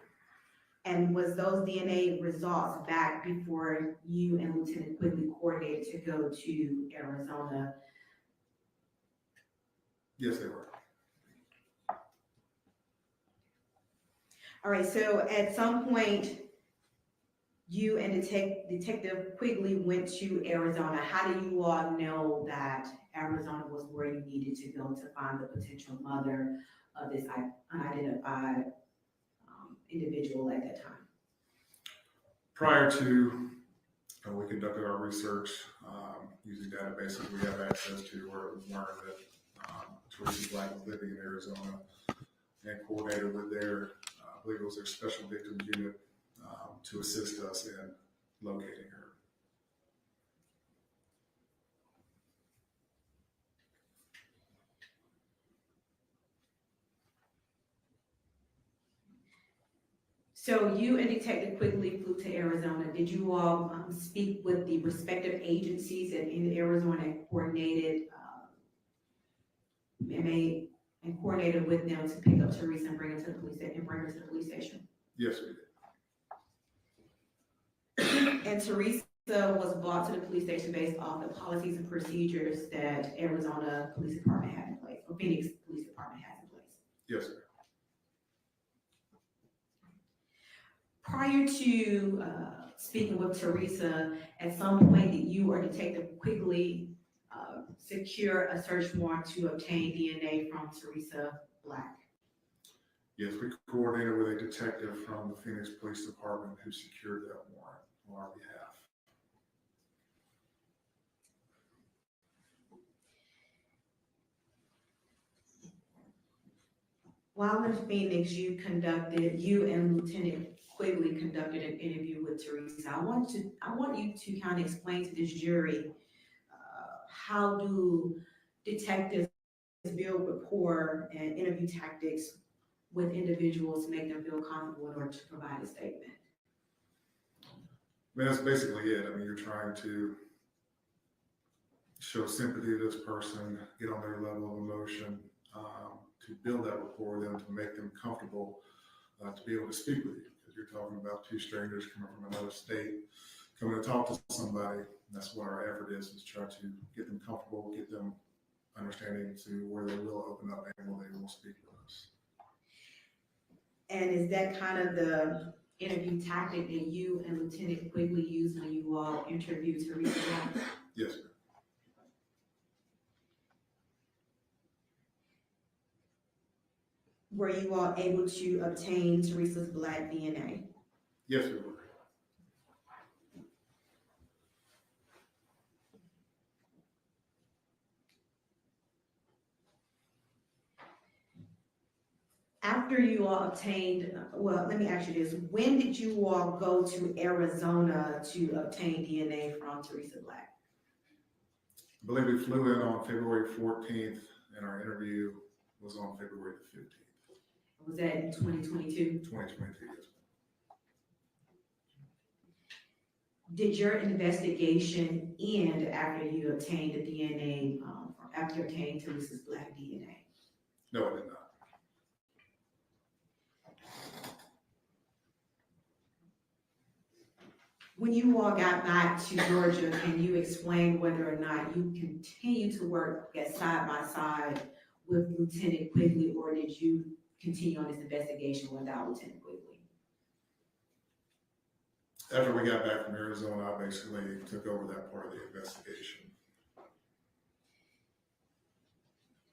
And was those DNA results back before you and Lieutenant Quigley coordinated to go to Arizona?
Yes, they were.
All right, so at some point, you and Detective Quigley went to Arizona. How do you all know that Arizona was where you needed to go to find the potential mother of this unidentified individual at that time?
Prior to, we conducted our research using databases we have access to, where it was learned that Teresa Black was living in Arizona, and coordinated with their, I believe it was their special victims unit, to assist us in locating her.
So you and Detective Quigley flew to Arizona. Did you all speak with the respective agencies in Arizona and coordinated and coordinated with them to pick up Teresa and bring her to the police station?
Yes, we did.
And Teresa was brought to the police station based off the policies and procedures that Arizona Police Department had in place, or Phoenix Police Department has in place.
Yes, sir.
Prior to speaking with Teresa, at some point did you or Detective Quigley secure a search warrant to obtain DNA from Teresa Black?
Yes, we coordinated with a detective from the Phoenix Police Department who secured that warrant on our behalf.
While in Phoenix, you and Lieutenant Quigley conducted an interview with Teresa. I want you to kind of explain to this jury, how do detectives build rapport and interview tactics with individuals to make them feel comfortable in order to provide a statement?
I mean, that's basically it. I mean, you're trying to show sympathy to this person, get on their level of emotion, to build that rapport with them, to make them comfortable, to be able to speak with you. Because you're talking about two strangers coming from another state, coming to talk to somebody. That's what our effort is try to get them comfortable, get them understanding to where they will open up and where they will speak with us.
And is that kind of the interview tactic that you and Lieutenant Quigley used when you all interviewed Teresa Black?
Yes, ma'am.
Were you all able to obtain Teresa's Black DNA?
Yes, we were.
After you all obtained, well, let me ask you this. When did you all go to Arizona to obtain DNA from Teresa Black?
I believe we flew in on February 14th and our interview was on February the 15th.
Was that in 2022?
2022, yes.
Did your investigation end after you obtained the DNA, after obtaining Teresa's Black DNA?
No, it did not.
When you all got back to Georgia, can you explain whether or not you continue to work side by side with Lieutenant Quigley, or did you continue on this investigation without Lieutenant Quigley?
After we got back from Arizona, I basically took over that part of the investigation.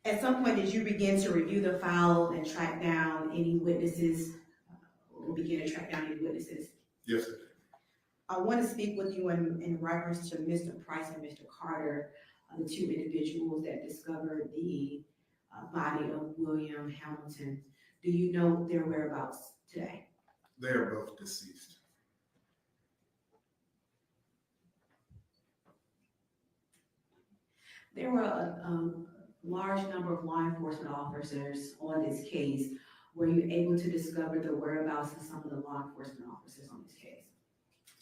At some point, did you begin to review the file and track down any witnesses, or begin to track down any witnesses?
Yes, I did.
I want to speak with you in reference to Mr. Price and Mr. Carter, the two individuals that discovered the body of William Hamilton. Do you know their whereabouts today?
They are both deceased.
There were a large number of law enforcement officers on this case. Were you able to discover the whereabouts of some of the law enforcement officers on this case?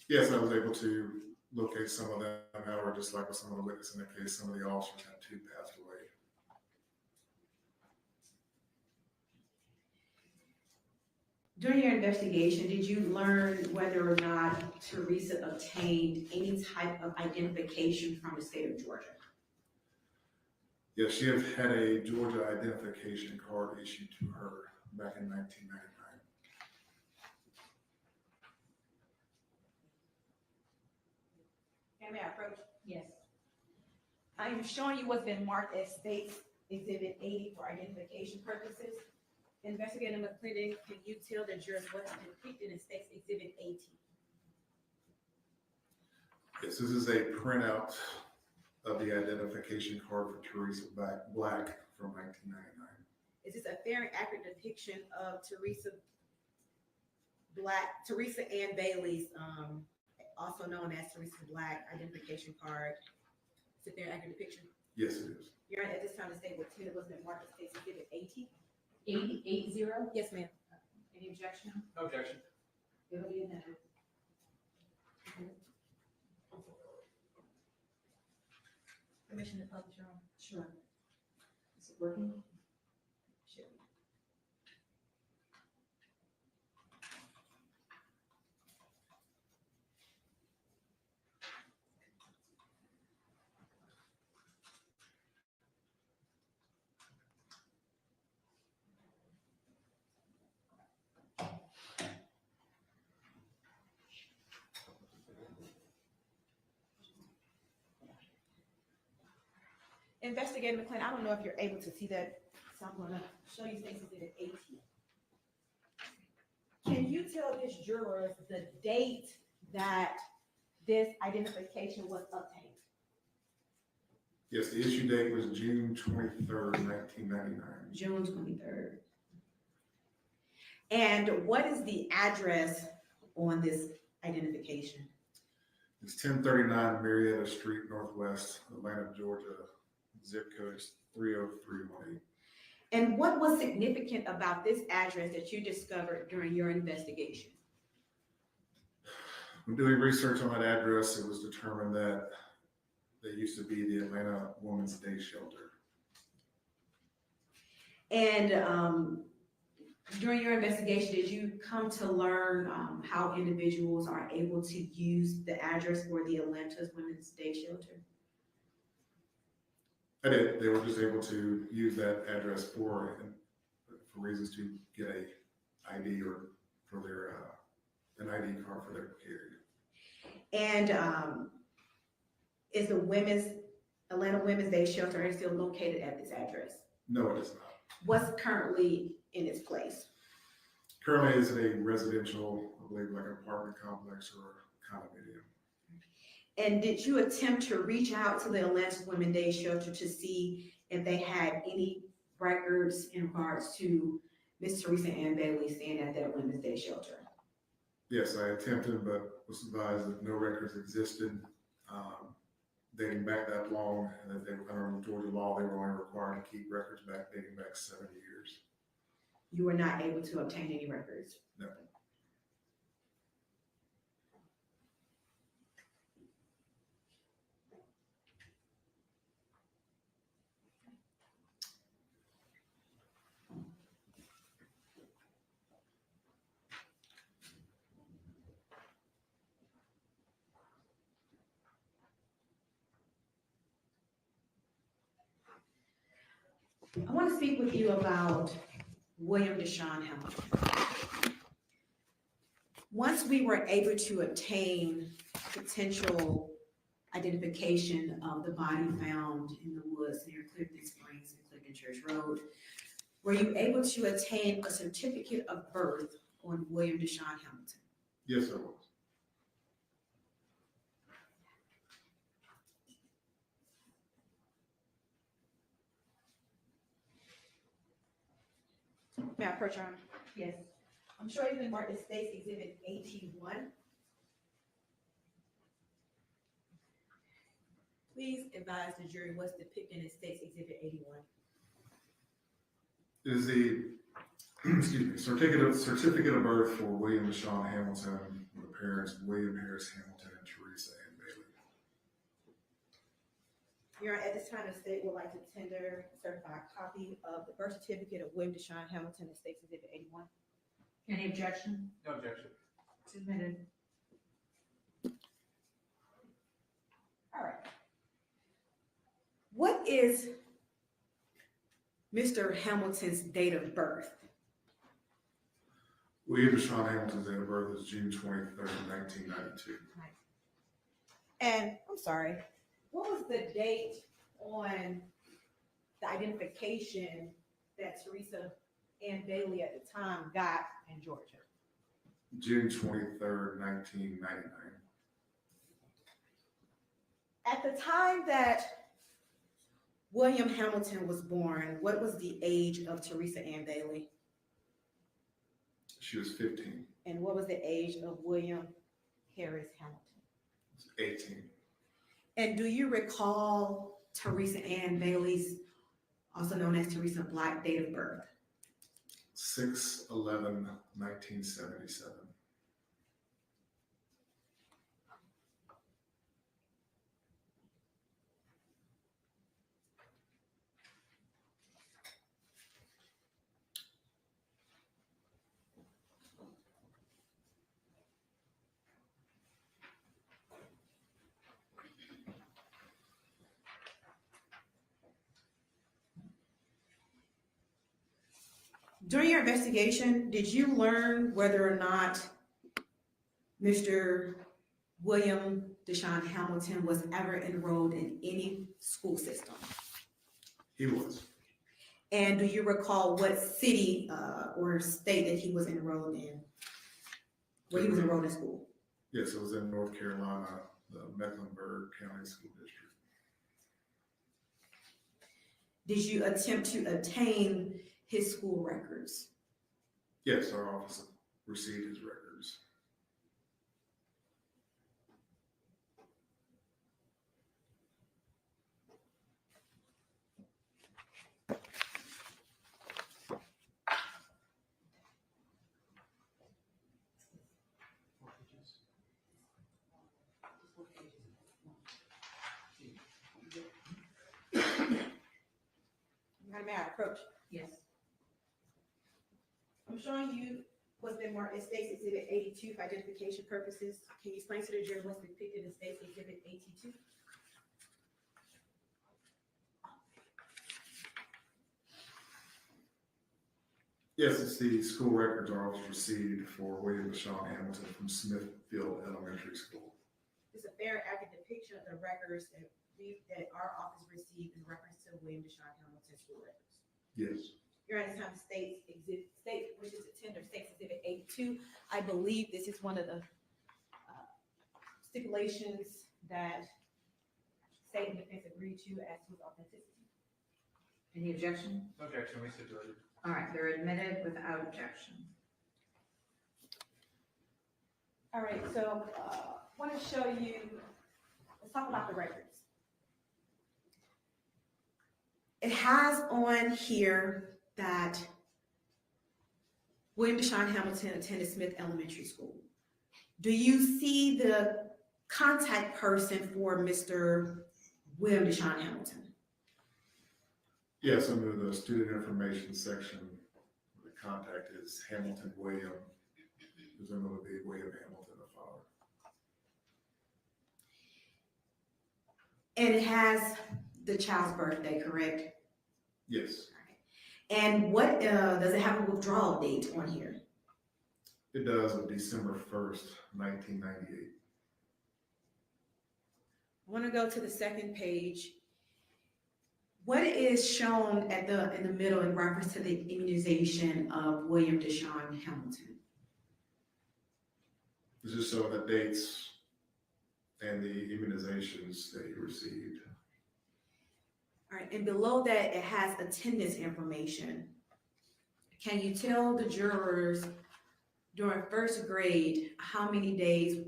Yes, I was able to locate some of them. However, just like with some of the witnesses in the case, some of the officers had two passed away.
During your investigation, did you learn whether or not Teresa obtained any type of identification from the state of Georgia?
Yes, she had a Georgia identification card issued to her back in 1999.
May I approach? Yes. I am showing you what's been marked as States Exhibit 80 for identification purposes. Investigator McClendon, can you tell the jurors what's depicted in States Exhibit 80?
Yes, this is a printout of the identification card for Teresa Black from 1999.
Is this a fair and accurate depiction of Teresa Ann Bailey's, also known as Teresa Black identification card? Is it a fair and accurate depiction?
Yes, it is.
Your Honor, at this time, the state will tell it wasn't marked as States Exhibit 80? 80? Yes, ma'am. Any objection?
No objection.
It'll be amended. Permission to publish, Your Honor? Sure. Is it working? Sure. Investigator McClain, I don't know if you're able to see that, so I'm gonna show you State's Exhibit 18. Can you tell this juror the date that this identification was obtained?
Yes, the issue date was June 23rd, 1999.
June 23rd. And what is the address on this identification?
It's 1039 Marietta Street Northwest, Atlanta, Georgia. Zip code is 30318.
And what was significant about this address that you discovered during your investigation?
When doing research on that address, it was determined that they used to be the Atlanta Women's Day Shelter.
And during your investigation, did you come to learn how individuals are able to use the address for the Atlanta's Women's Day Shelter?
I did. They were just able to use that address for reasons to get a ID or for their an ID card for their carrier.
And is the Atlanta Women's Day Shelter still located at this address?
No, it is not.
What's currently in its place?
Currently, it's a residential, I believe, like an apartment complex or condominium.
And did you attempt to reach out to the Atlanta Women's Day Shelter to see if they had any records in regards to Miss Teresa Ann Bailey staying at that Women's Day Shelter?
Yes, I attempted, but was advised that no records existed dating back that long, and that they were under Georgia law, they were only required to keep records back dating back 7 years.
You were not able to obtain any records?
No.
I want to speak with you about William Deshaun Hamilton. Once we were able to obtain potential identification of the body found in the woods near Clifton Springs and Clifton Church Road, were you able to obtain a certificate of birth on William Deshaun Hamilton?
Yes, I was.
May I approach your honor? Yes. I'm sure you've been marked as State's Exhibit 81. Please advise the jury what's depicted in State's Exhibit 81.
Is the certificate of birth for William Deshaun Hamilton with the parents William Harris Hamilton and Teresa Ann Bailey.
Your Honor, at this time, the state would like to tender a certified copy of the birth certificate of William Deshaun Hamilton in State's Exhibit 81.
Any objection?
No objection.
Submitted.
All right.
What is Mr. Hamilton's date of birth?
William Deshaun Hamilton's date of birth is June 23rd, 1992.
And I'm sorry, what was the date on the identification that Teresa Ann Bailey at the time got in Georgia?
June 23rd, 1999.
At the time that William Hamilton was born, what was the age of Teresa Ann Bailey?
She was 15.
And what was the age of William Harris Hamilton?
18.
And do you recall
Teresa Ann Bailey's, also known as Teresa Black, date of birth?
6/11/1977.
During your investigation, did you learn whether or not Mr. William Deshaun Hamilton was ever enrolled in any school system?
He was.
And do you recall what city or state that he was enrolled in? Where he was enrolled in school?
Yes, it was in North Carolina, the Mecklenburg County School District.
Did you attempt to obtain his school records?
Yes, our office received his records.
Madam Mayor, I approach.
Yes.
I'm showing you what's been marked as State's Exhibit 82 for identification purposes. Can you explain to the jury what's depicted in State's Exhibit 82?
Yes, it's the school records our office received for William Deshaun Hamilton from Smithfield Elementary School.
It's a fair, accurate depiction of the records that our office received in reference to William Deshaun Hamilton school records.
Yes.
Your Honor, time State's Exhibit, State wishes to tender State's Exhibit 82. I believe this is one of the stipulations that State and Defense agreed to as to its authenticity.
Any objection?
No objection, we stipulated.
All right, they're admitted without objection.
All right, so I want to show you, let's talk about the records. It has on here that William Deshaun Hamilton attended Smith Elementary School. Do you see the contact person for Mr. William Deshaun Hamilton?
Yes, under the student information section, the contact is Hamilton William, presumably William Hamilton, the father.
And it has the child's birthday, correct?
Yes,
And what, does it have a withdrawal date on here?
it does on December 1st, 1998.
I want to go to the second page. What is shown in the middle in reference to the immunization of William Deshaun Hamilton?
This is showing the dates and the immunizations that he received.
All right, and below that, it has attendance information. Can you tell the jurors during first grade, how many days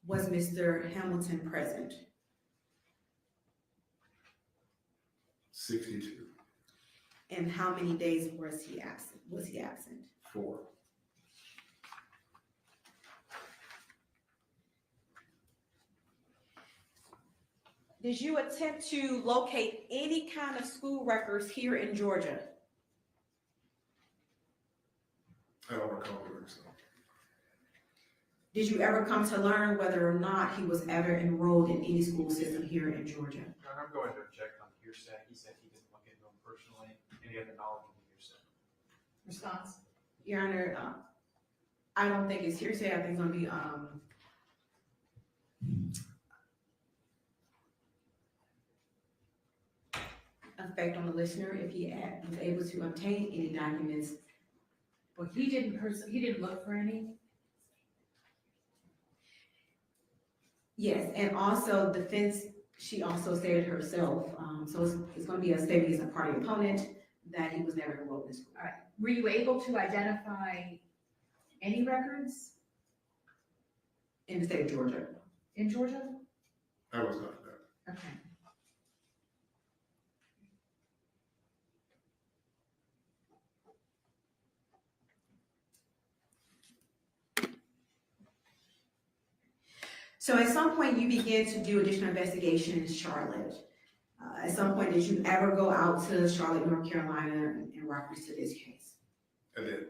was Mr. Hamilton present?
62.
And how many days was he absent?
4.
Did you attempt to locate any kind of school records here in Georgia?
I don't recall doing so.
Did you ever come to learn whether or not he was ever enrolled in any school system here in Georgia?
I'm going to object on the hearsay. He said he didn't look into him personally, and he had the knowledge of the hearsay.
Response?
Your Honor, I don't think it's hearsay. I think it's gonna be, effect on the listener if he was able to obtain any documents.
Well, he didn't look for any?
Yes, and also defense, she also stated herself, so it's gonna be a statement against a party opponent that he was never enrolled in school.
All right, were you able to identify any records
In the state of Georgia.
in Georgia?
I was not that.
Okay.
So at some point you began to do additional investigation in Charlotte. At some point, did you ever go out to Charlotte, North Carolina in reference to this case?
I did.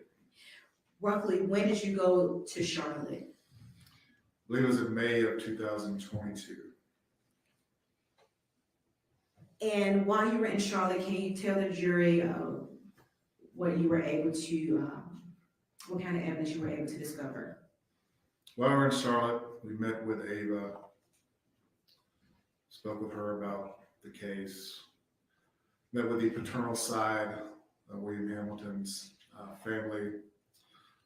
Roughly, when did you go to Charlotte?
I believe it was in May of 2022.
And while you were in Charlotte, can you tell the jury what you were able to, what kind of evidence you were able to discover?
While we were in Charlotte, we met with Ava, spoke with her about the case. met with the paternal side of William Hamilton's family,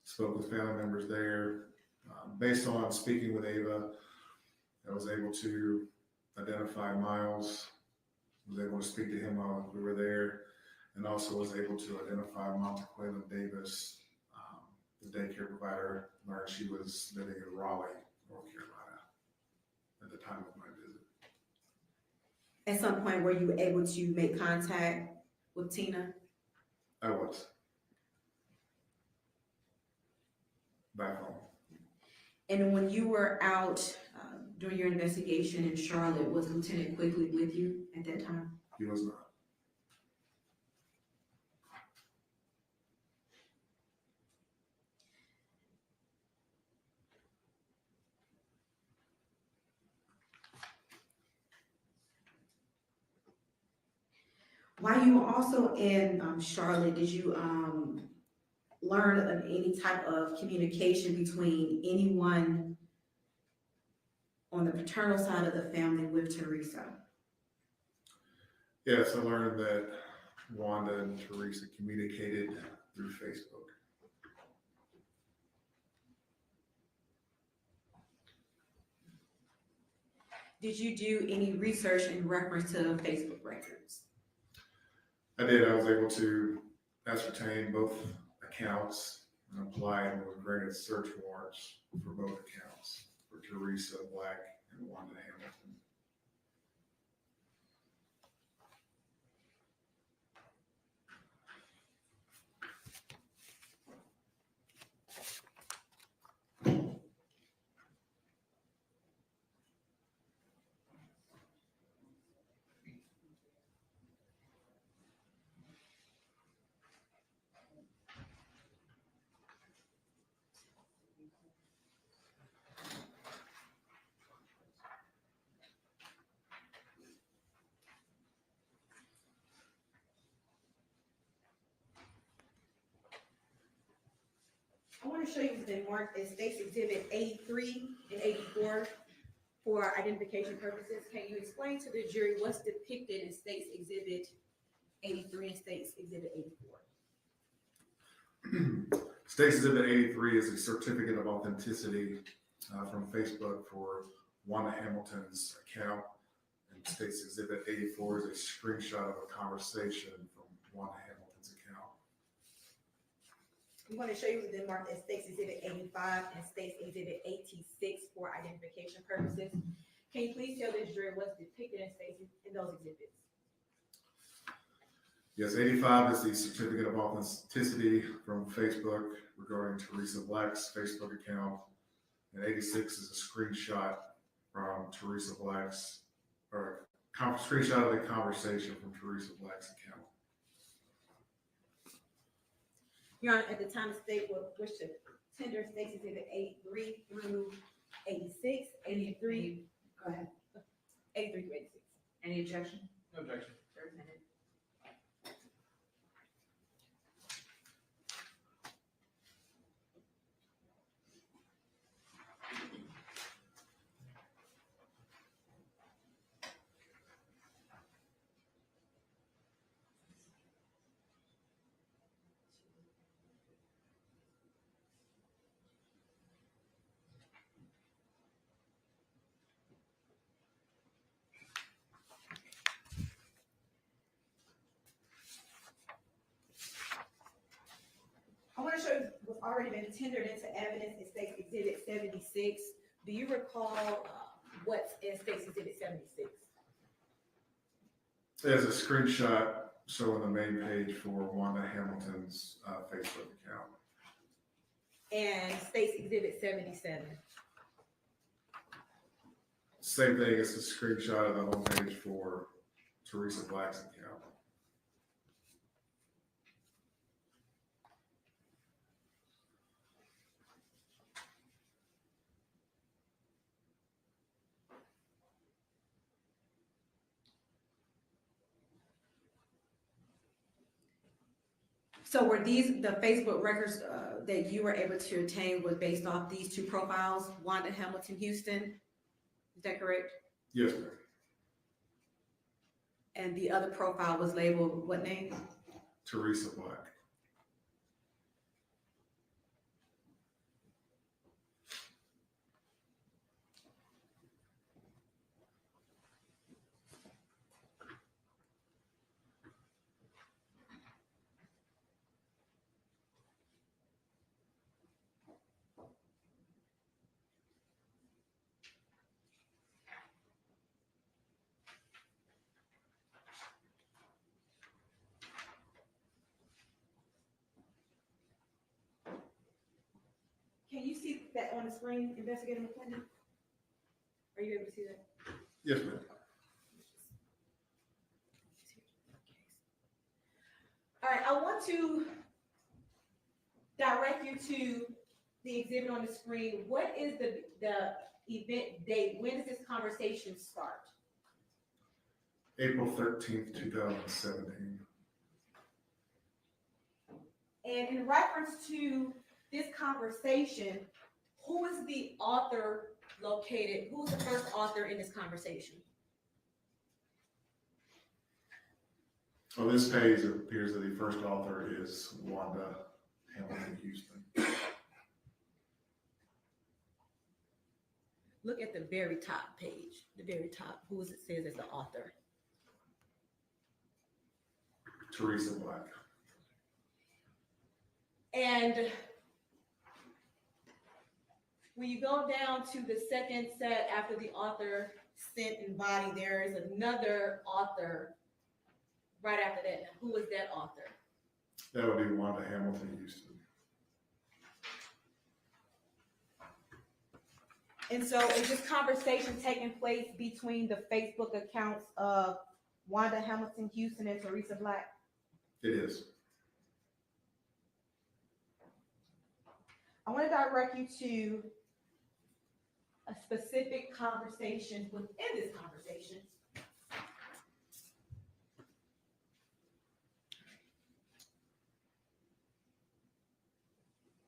spoke with family members there. Based on speaking with Ava, I was able to identify Miles, was able to speak to him while we were there, and also was able to identify Montequela Davis, the daycare provider. Learned she was living in Raleigh, North Carolina at the time of my visit.
At some point, were you able to make contact with Tina?
I was. Back home.
And when you were out during your investigation in Charlotte, was Lieutenant Quigley with you at that time?
He was not.
While you were also in Charlotte, did you learn of any type of communication between anyone on the paternal side of the family with Teresa?
Yes, I learned that Wanda and Teresa communicated through Facebook.
Did you do any research in reference to Facebook records?
I did. I was able to ascertain both accounts and applied and was granted search warrants for both accounts, for Teresa Black and Wanda Hamilton.
I want to show you what's been marked as State's Exhibit 83 and 84 for identification purposes. Can you explain to the jury what's depicted in State's Exhibit 83 and State's Exhibit 84?
State's Exhibit 83 is a certificate of authenticity from Facebook for Wanda Hamilton's account, and State's Exhibit 84 is a screenshot of a conversation from Wanda Hamilton's account.
We want to show you what's been marked as State's Exhibit 85 and State's Exhibit 86 for identification purposes. Can you please tell this jury what's depicted in those exhibits?
Yes, 85 is the certificate of authenticity from Facebook regarding Teresa Black's Facebook account, and 86 is a screenshot from Teresa Black's, or screenshot of the conversation from Teresa Black's account.
Your Honor, at the time, the state would wish to tender State's Exhibit 83 through 86, 83. Go ahead. 83 through 86.
Any objection?
No objection.
Third minute.
I want to show you what's already been tendered into evidence in State's Exhibit 76. Do you recall what's in State's Exhibit 76?
There's a screenshot showing the main page for Wanda Hamilton's Facebook account.
And State's Exhibit 77.
Same thing, it's a screenshot of the home page for Teresa Black's account.
So were these, the Facebook records that you were able to obtain was based off these two profiles, Wanda Hamilton Houston? Is that correct?
Yes, ma'am.
And the other profile was labeled what name?
Teresa Black.
Can you see that on the screen, Investigator McClendon? Are you able to see that?
Yes, ma'am.
All right, I want to direct you to the exhibit on the screen. What is the event date? When does this conversation start?
April 13th, 2017.
And in reference to this conversation, who is the author located? Who's the first author in this conversation?
On this page, it appears that the first author is Wanda Hamilton Houston.
Look at the very top page, the very top. Who is it says as the author?
Teresa Black.
And when you go down to the second set after the author, scent, and body, there is another author right after that. Now, who is that author?
That would be Wanda Hamilton Houston.
And so is this conversation taking place between the Facebook accounts of Wanda Hamilton Houston and Teresa Black?
It is.
I want to direct you to a specific conversation within this conversation.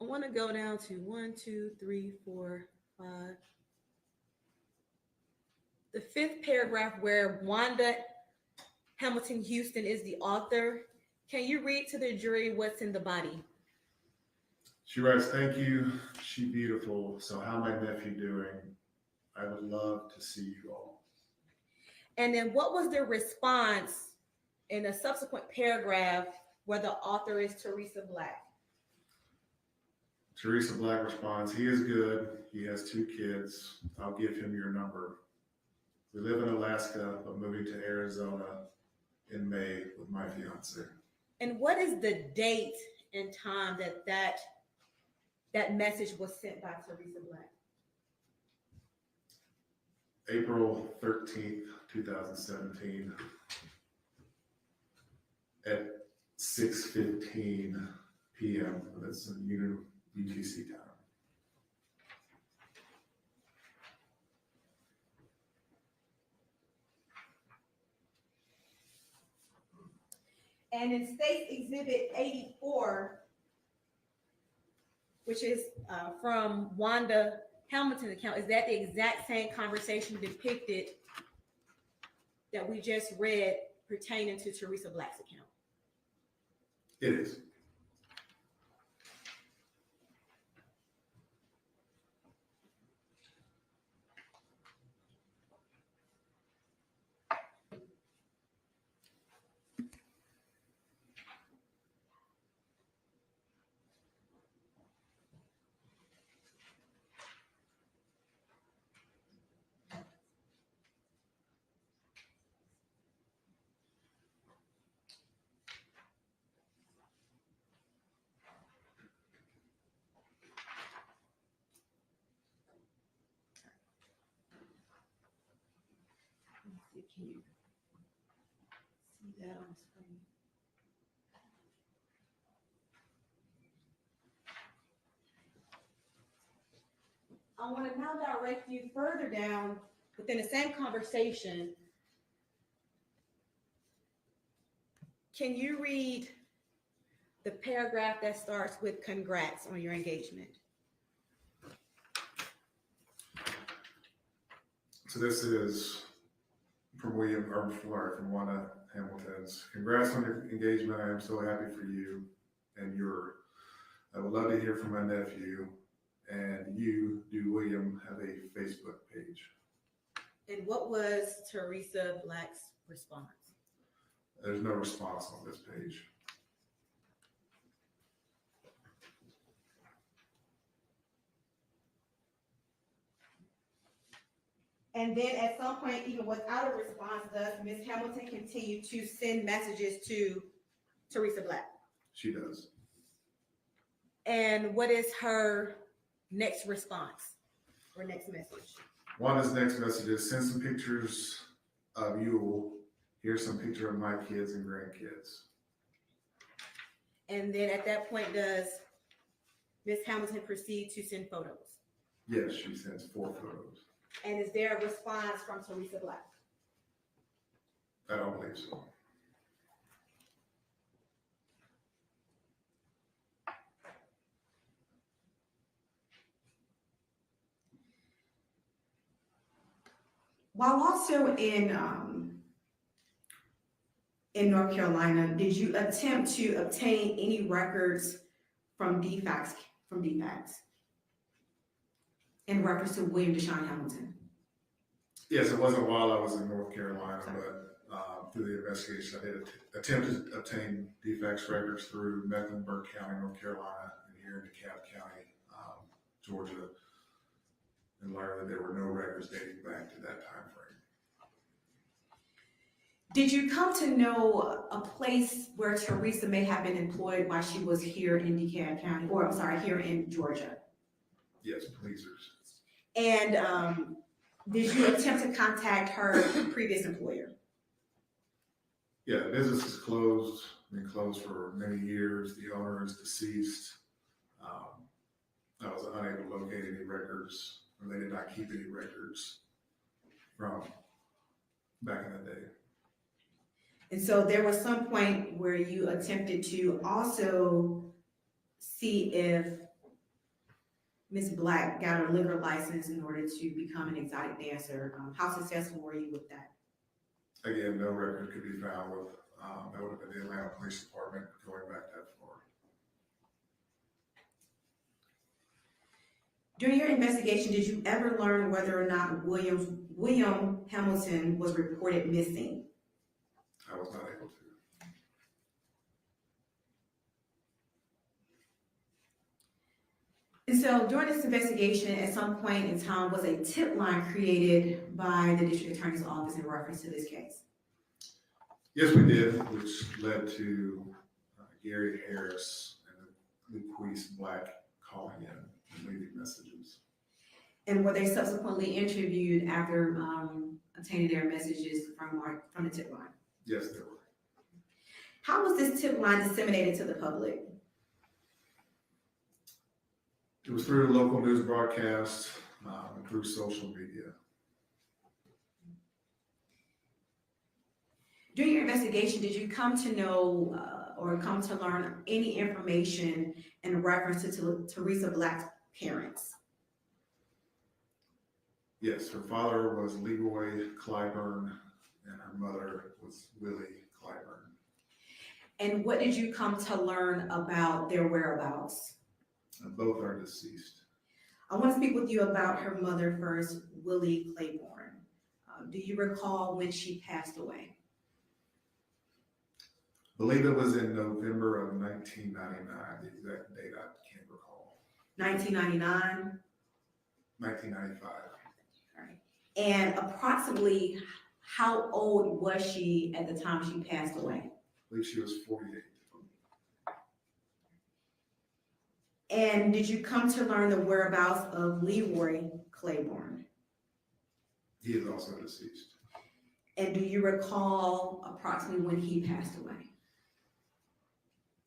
I want to go down to 1, 2, 3, 4, 5. The fifth paragraph where Wanda Hamilton Houston is the author. Can you read to the jury what's in the body?
She writes, "Thank you, she beautiful. So how my nephew doing? I would love to see you all."
And then what was the response in a subsequent paragraph where the author is Teresa Black?
Teresa Black responds, "He is good. He has 2 kids. I'll give him your number. We live in Alaska, but moving to Arizona in May with my fiance."
And what is the date and time that message was sent by Teresa Black?
April 13th, 2017 at 6:15 p.m. That's in UTC time.
And in State Exhibit 84, which is from Wanda Hamilton's account, is that the exact same conversation depicted that we just read pertaining to Teresa Black's account?
It is.
Can you see that on the screen? I want to now direct you further down within the same conversation. Can you read the paragraph that starts with "Congrats on your engagement"?
So this is from Wanda Hamiltons. Congrats on your engagement. I am so happy for you and I would love to hear from my nephew. And you, do William, have a Facebook page.
And what was Teresa Black's response?
There's no response on this page.
And then at some point, even without a response, does Ms. Hamilton continue to send messages to Teresa Black?
She does.
And what is her next response or next message?
Wanda's next message is send some pictures of you. Here's some picture of my kids and grandkids.
And then at that point, does Ms. Hamilton proceed to send photos?
Yes, she sends 4 photos.
And is there a response from Teresa Black?
I don't believe so.
While also in North Carolina, did you attempt to obtain any records from DFACS in reference to William Deshaun Hamilton?
Yes, it wasn't while I was in North Carolina, but through the investigation, I did attempt to obtain DFACS records through Mecklenburg County, North Carolina, and here in DeKalb County, Georgia, and learned that there were no records dating back to that time frame.
Did you come to know a place where Teresa may have been employed while she was here in DeKalb County, or I'm sorry, here in Georgia?
Yes, pleasers.
And did you attempt to contact her previous employer?
Yeah, the business is closed, been closed for many years. The owner is deceased. I was unable to locate any records, or they did not keep any records from back in the day.
And so there was some point where you attempted to also see if Ms. Black got her liquor license in order to become an exotic dancer. How successful were you with that?
Again, no record could be found with, that would have been the Atlanta Police Department going back that far.
During your investigation, did you ever learn whether or not William Hamilton was reported missing?
I was not able to.
And so during this investigation, at some point in time, was a tip line created by the district attorney's office in reference to this case?
Yes, we did, which led to Gary Harris and Luquise Black calling in and leaving messages.
And were they subsequently interviewed after obtaining their messages from the tip line?
Yes, they were.
How was this tip line disseminated to the public?
It was through local news broadcasts, and through social media.
During your investigation, did you come to know or come to learn any information in reference to Teresa Black's parents?
Yes, her father was Leroy Clyburn, and her mother was Willie Clyburn.
And what did you come to learn about their whereabouts?
And both are deceased.
I want to speak with you about her mother first, Willie Claiborne. Do you recall when she passed away?
I believe it was in November of 1999. The exact date I can't recall.
1999?
1995.
All right. And approximately how old was she at the time she passed away?
I believe she was 48.
And did you come to learn the whereabouts of Leroy Claiborne?
He is also deceased.
And do you recall approximately when he passed away?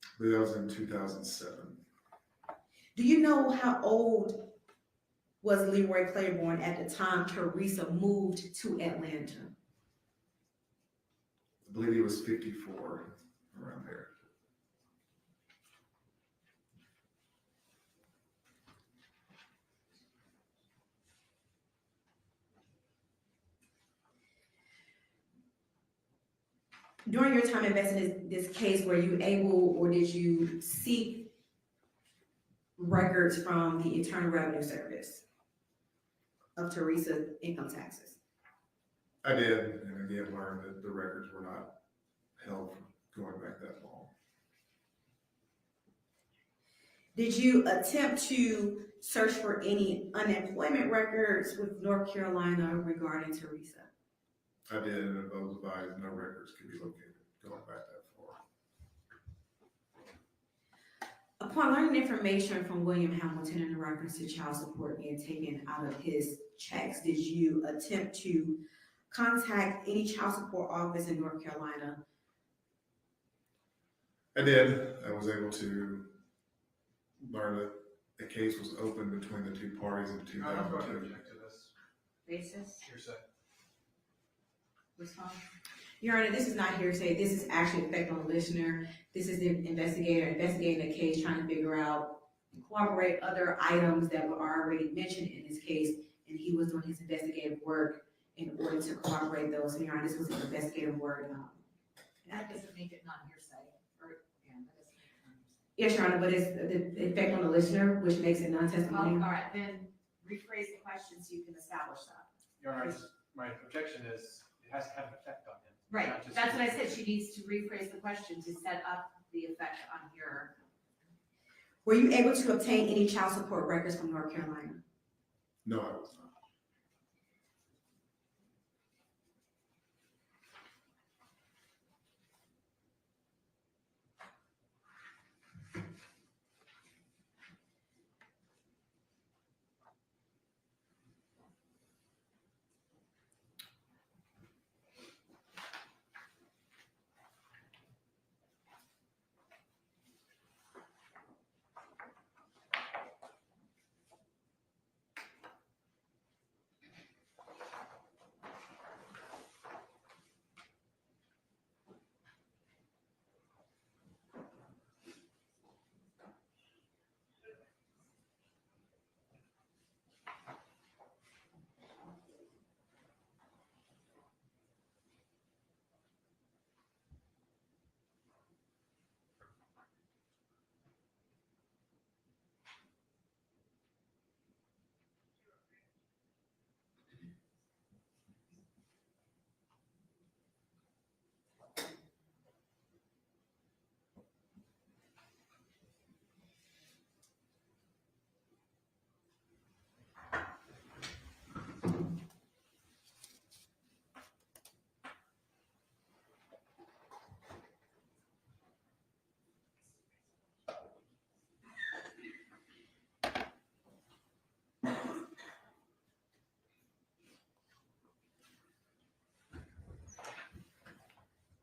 I believe that was in 2007.
Do you know how old was Leroy Claiborne at the time Teresa moved to Atlanta?
I believe he was 54, around there.
During your time investing this case, were you able or did you seek records from the Internal Revenue Service of Teresa's income taxes?
I did, and again, learned that the records were not held from going back that long.
Did you attempt to search for any unemployment records with North Carolina regarding Teresa?
I did, and those advised no records could be located going back that far.
Upon learning information from William Hamilton in reference to child support being taken out of his checks, did you attempt to contact any child support office in North Carolina?
I did. I was able to learn that the case was open between the two parties in 2002.
Basis?
Hearsay.
Response?
Your Honor, this is not hearsay. This is actually effect on the listener. This is the investigator investigating the case, trying to figure out and corroborate other items that were already mentioned in this case, and he was doing his investigative work in order to corroborate those. So, Your Honor, this was an investigative work.
That doesn't make it not hearsay, or, yeah, that doesn't make it not hearsay.
Yes, Your Honor, but it's the effect on the listener, which makes it non-testimonial.
Well, all right, then rephrase the question so you can establish that.
Your Honor, my objection is it has to have an effect on him.
Right,
not just-
that's what I said, she needs to rephrase the question to set up the effect on your.
Were you able to obtain any child support records from North Carolina?
No, I was not.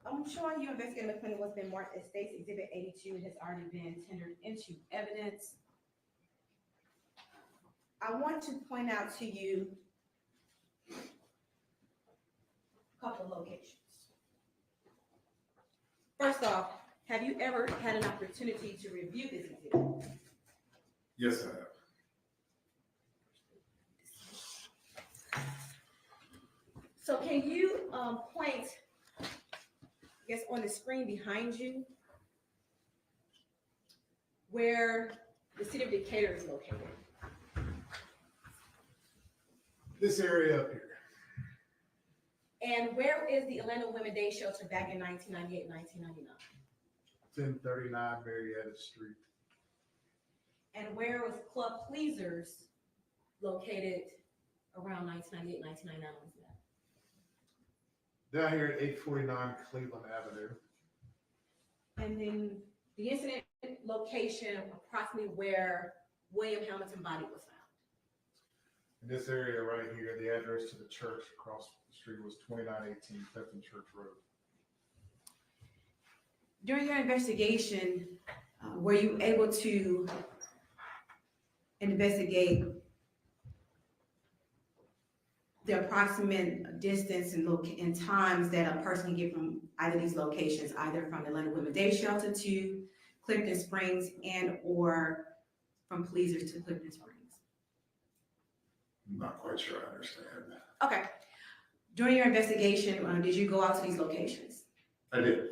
I'm showing you investigating McClendon what's been marked as State's Exhibit 82 and has already been tendered into evidence. I want to point out to you a couple of locations. First off, have you ever had an opportunity to review this exhibit?
Yes, I have.
So can you point, I guess, on the screen behind you where the city of Decatur is located?
This area up here.
And where is the Atlanta Women Day Shelter back in 1998, 1999?
1039 Marietta Street.
And where was Club Pleasers located around 1998, 1999? Was that?
Down here at 849 Cleveland Avenue.
And then the incident location approximately where William Hamilton's body was found.
In this area right here, the address to the church across the street was 2918 Clifton Church Road.
During your investigation, were you able to investigate the approximate distance and times that a person can get from either of these locations, either from Atlanta Women Day Shelter to Clifton Springs and or from Pleasers to Clifton Springs?
I'm not quite sure I understand.
Okay. During your investigation, did you go out to these locations?
I did.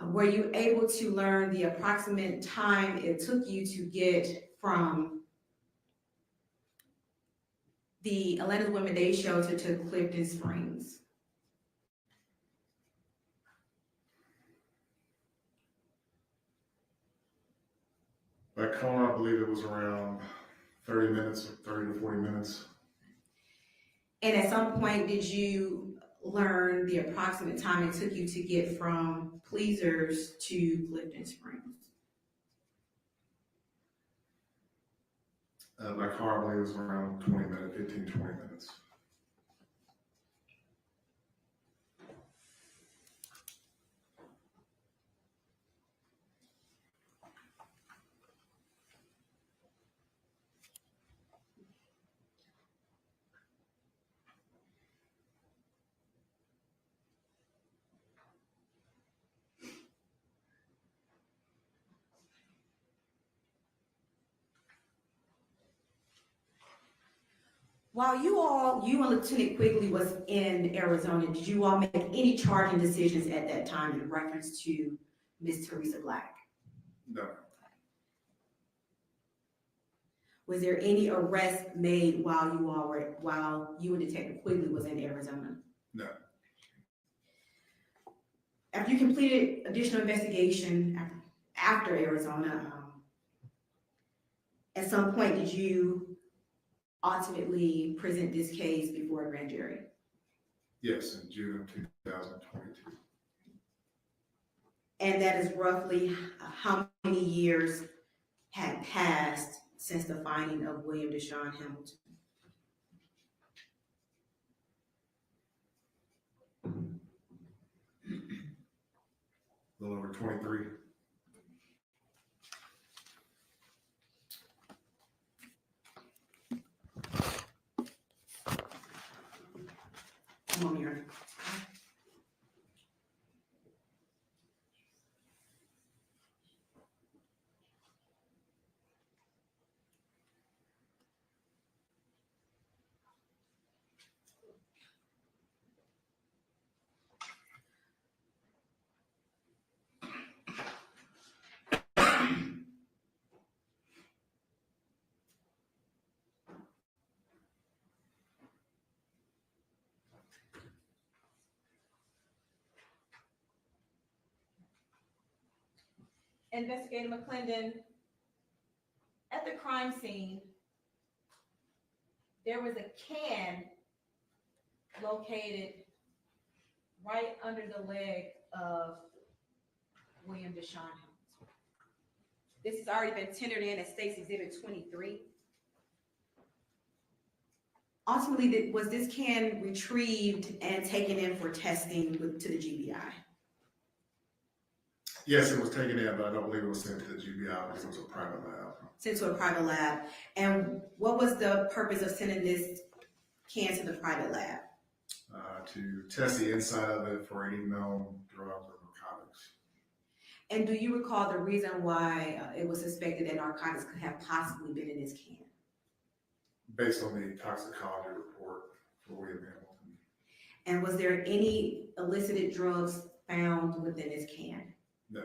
Were you able to learn the approximate time it took you to get from the Atlanta Women Day shelter to Clifton Springs?
By car, I believe it was around 30 minutes, 30 to 40 minutes.
And at some point, did you learn the approximate time it took you to get from Pleasers to Clifton Springs?
By car, I believe it was around 20 minutes, 15, 20 minutes.
While you and Lieutenant Quigley was in Arizona, did you all make any charging decisions at that time in reference to Miss Teresa Black?
No.
Was there any arrest made while you and Detective Quigley was in Arizona?
No.
After you completed additional investigation after Arizona, at some point did you ultimately present this case before a grand jury?
Yes, in June of 2022.
And that is roughly how many years had passed since the finding of William Deshaun Hamilton?
A little over 23.
Come on, Your Honor.
Investigator McClendon, at the crime scene, there was a can located right under the leg of William Deshaun Hamilton.
This has already been tendered in as State's Exhibit 23. Ultimately, was this can retrieved and taken in for testing to the GBI?
Yes, it was taken in, but I don't believe it was sent to the GBI because it was a private lab.
Sent to a private lab. And what was the purpose of sending this can to the private lab?
To test the inside of it for any known drugs or narcotics.
And do you recall the reason why it was suspected that narcotics could have possibly been in this can?
Based on the toxicology report for William Hamilton.
And was there any illicit drugs found within this can?
No.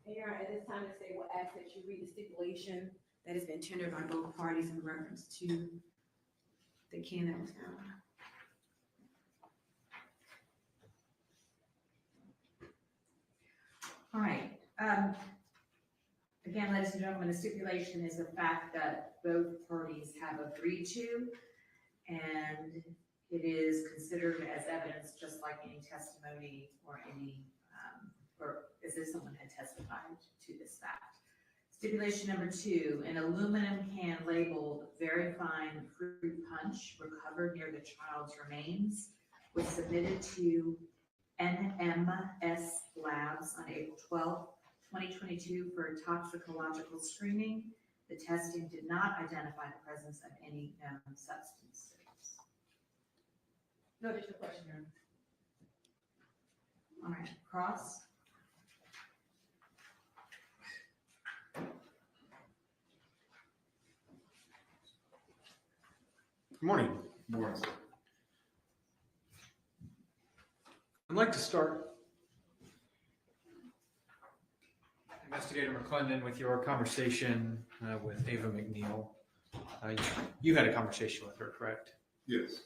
Mayor, at this time, the state will ask that you read the stipulation that has been tendered by both parties in reference to the can that was found.
All right. Again, ladies and gentlemen, the stipulation is a fact that both parties have agreed to, and it is considered as evidence, just like any testimony or any, or as if someone had testified to this fact. Stipulation number 2, an aluminum can labeled "Very Fine Fruit Punch" recovered near the child's remains was submitted to NMS Labs on April 12th, 2022 for toxicological screening. The testing did not identify the presence of any known substances.
No additional question, Your Honor.
All right, Cross.
Good morning.
Morning, sir.
I'd like to start, Investigator McClendon, with your conversation with Ava McNeil. You had a conversation with her, correct?
Yes.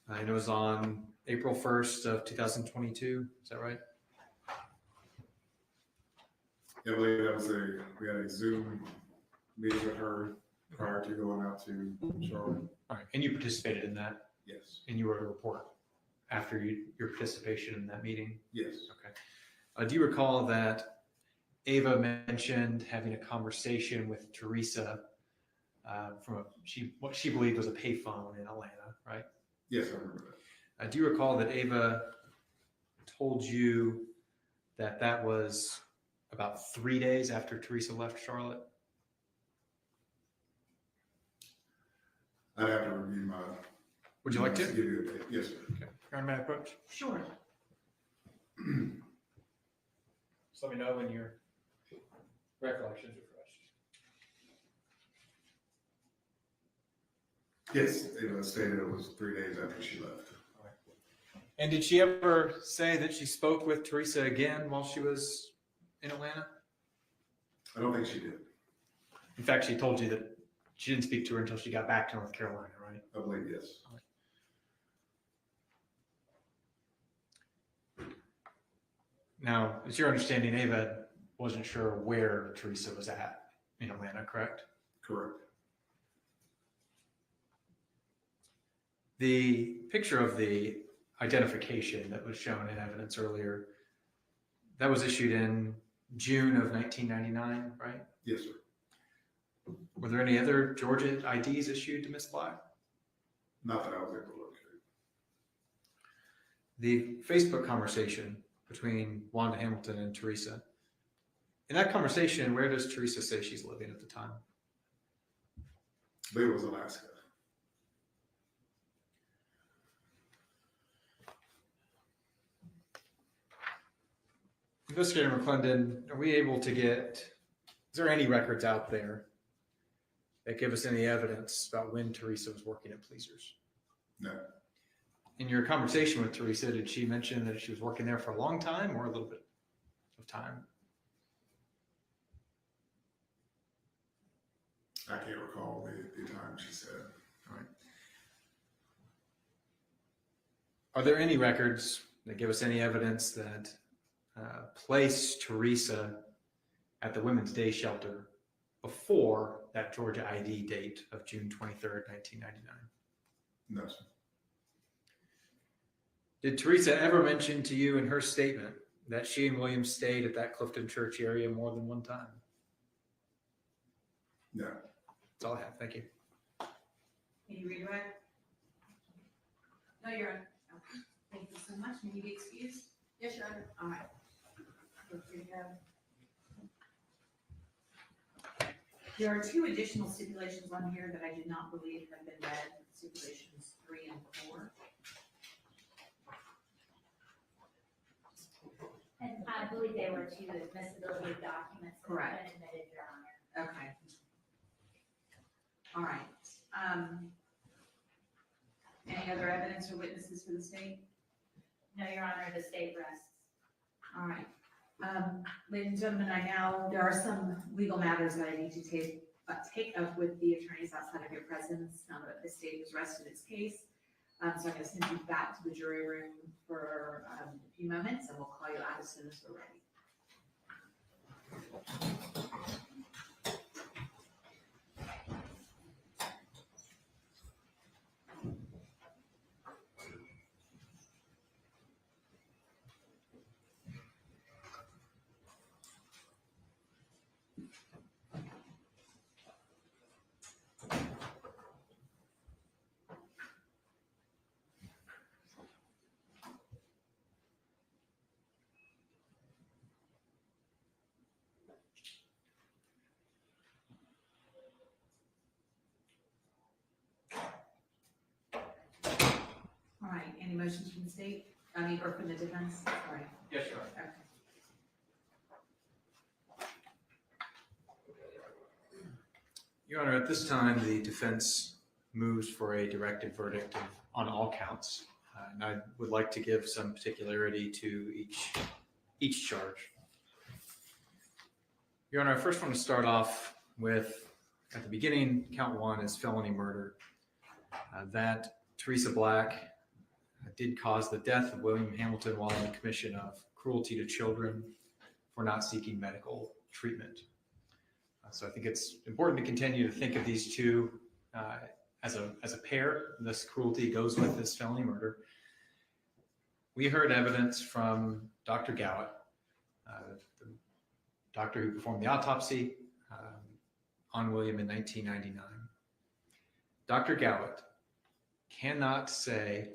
And it was on April 1st of 2022, is that right?
Yeah, I believe we had a Zoom meeting with her prior to going out to Charlotte.
All right, and you participated in that?
Yes.
And you wrote a report after your participation in that meeting?
Yes.
Okay. Do you recall that Ava mentioned having a conversation with Teresa from what she believed was a payphone in Atlanta, right?
Yes, I remember that.
Do you recall that Ava told you that that was about 3 days after Teresa left Charlotte?
I'd have to review my.
Would you like to?
Give you a date. Yes, sir.
Okay. Your Honor, may I approach?
Sure.
Just let me know when your recollections refreshed.
Yes, Ava stated it was 3 days after she left.
And did she ever say that she spoke with Teresa again while she was in Atlanta?
I don't think she did.
In fact, she told you that she didn't speak to her until she got back to North Carolina, right?
I believe yes.
Now, it's your understanding Ava wasn't sure where Teresa was at in Atlanta, correct?
Correct.
The picture of the identification that was shown in evidence earlier, that was issued in June of 1999, right?
Yes, sir.
Were there any other Georgia IDs issued to Ms. Black?
Not that I was able to locate.
The Facebook conversation between Wanda Hamilton and Teresa. In that conversation, where does Teresa say she's living at the time?
I believe it was Alaska.
Investigator McClendon, are we able to get, is there any records out there that give us any evidence about when Teresa was working at Pleasers?
No.
In your conversation with Teresa, did she mention that she was working there for a long time or a little bit of time?
I can't recall the time she said.
All right. Are there any records that give us any evidence that placed Teresa at the Women's Day Shelter before that Georgia ID date of June 23rd, 1999?
No, sir.
Did Teresa ever mention to you in her statement that she and William stayed at that Clifton Church area more than one time?
No.
That's all I have. Thank you.
Can you redirect? No, you're on. Okay. Thank you so much. May you be excused? Yes, Your Honor. All right. Feel free to go. There are two additional stipulations on here that I do not believe have been read, stipulations 3 and 4.
And I believe they were to the admissibility of documents that have been admitted, Your Honor.
Okay. All right. Any other evidence or witnesses for the state?
No, Your Honor, the state rests.
All right. Ladies and gentlemen, there are some legal matters that I need to take up with the attorneys outside of your presence now that the state has rested its case. So I'm going to send you back to the jury room for a few moments, and we'll call you out as soon as we're ready. All right, any motions from the state? Or from the defense? Sorry.
Yes, Your Honor.
Okay.
Your Honor, at this time, the defense moves for a directed verdict on all counts. And I would like to give some particularity to each charge. Your Honor, I first want to start off with, at the beginning, count 1 is felony murder. That Teresa Black did cause the death of William Hamilton while in the commission of cruelty to children for not seeking medical treatment. So I think it's important to continue to think of these two as a pair. This cruelty goes with this felony murder. We heard evidence from Dr. Gowett, the doctor who performed the autopsy on William in 1999. Dr. Gowett cannot say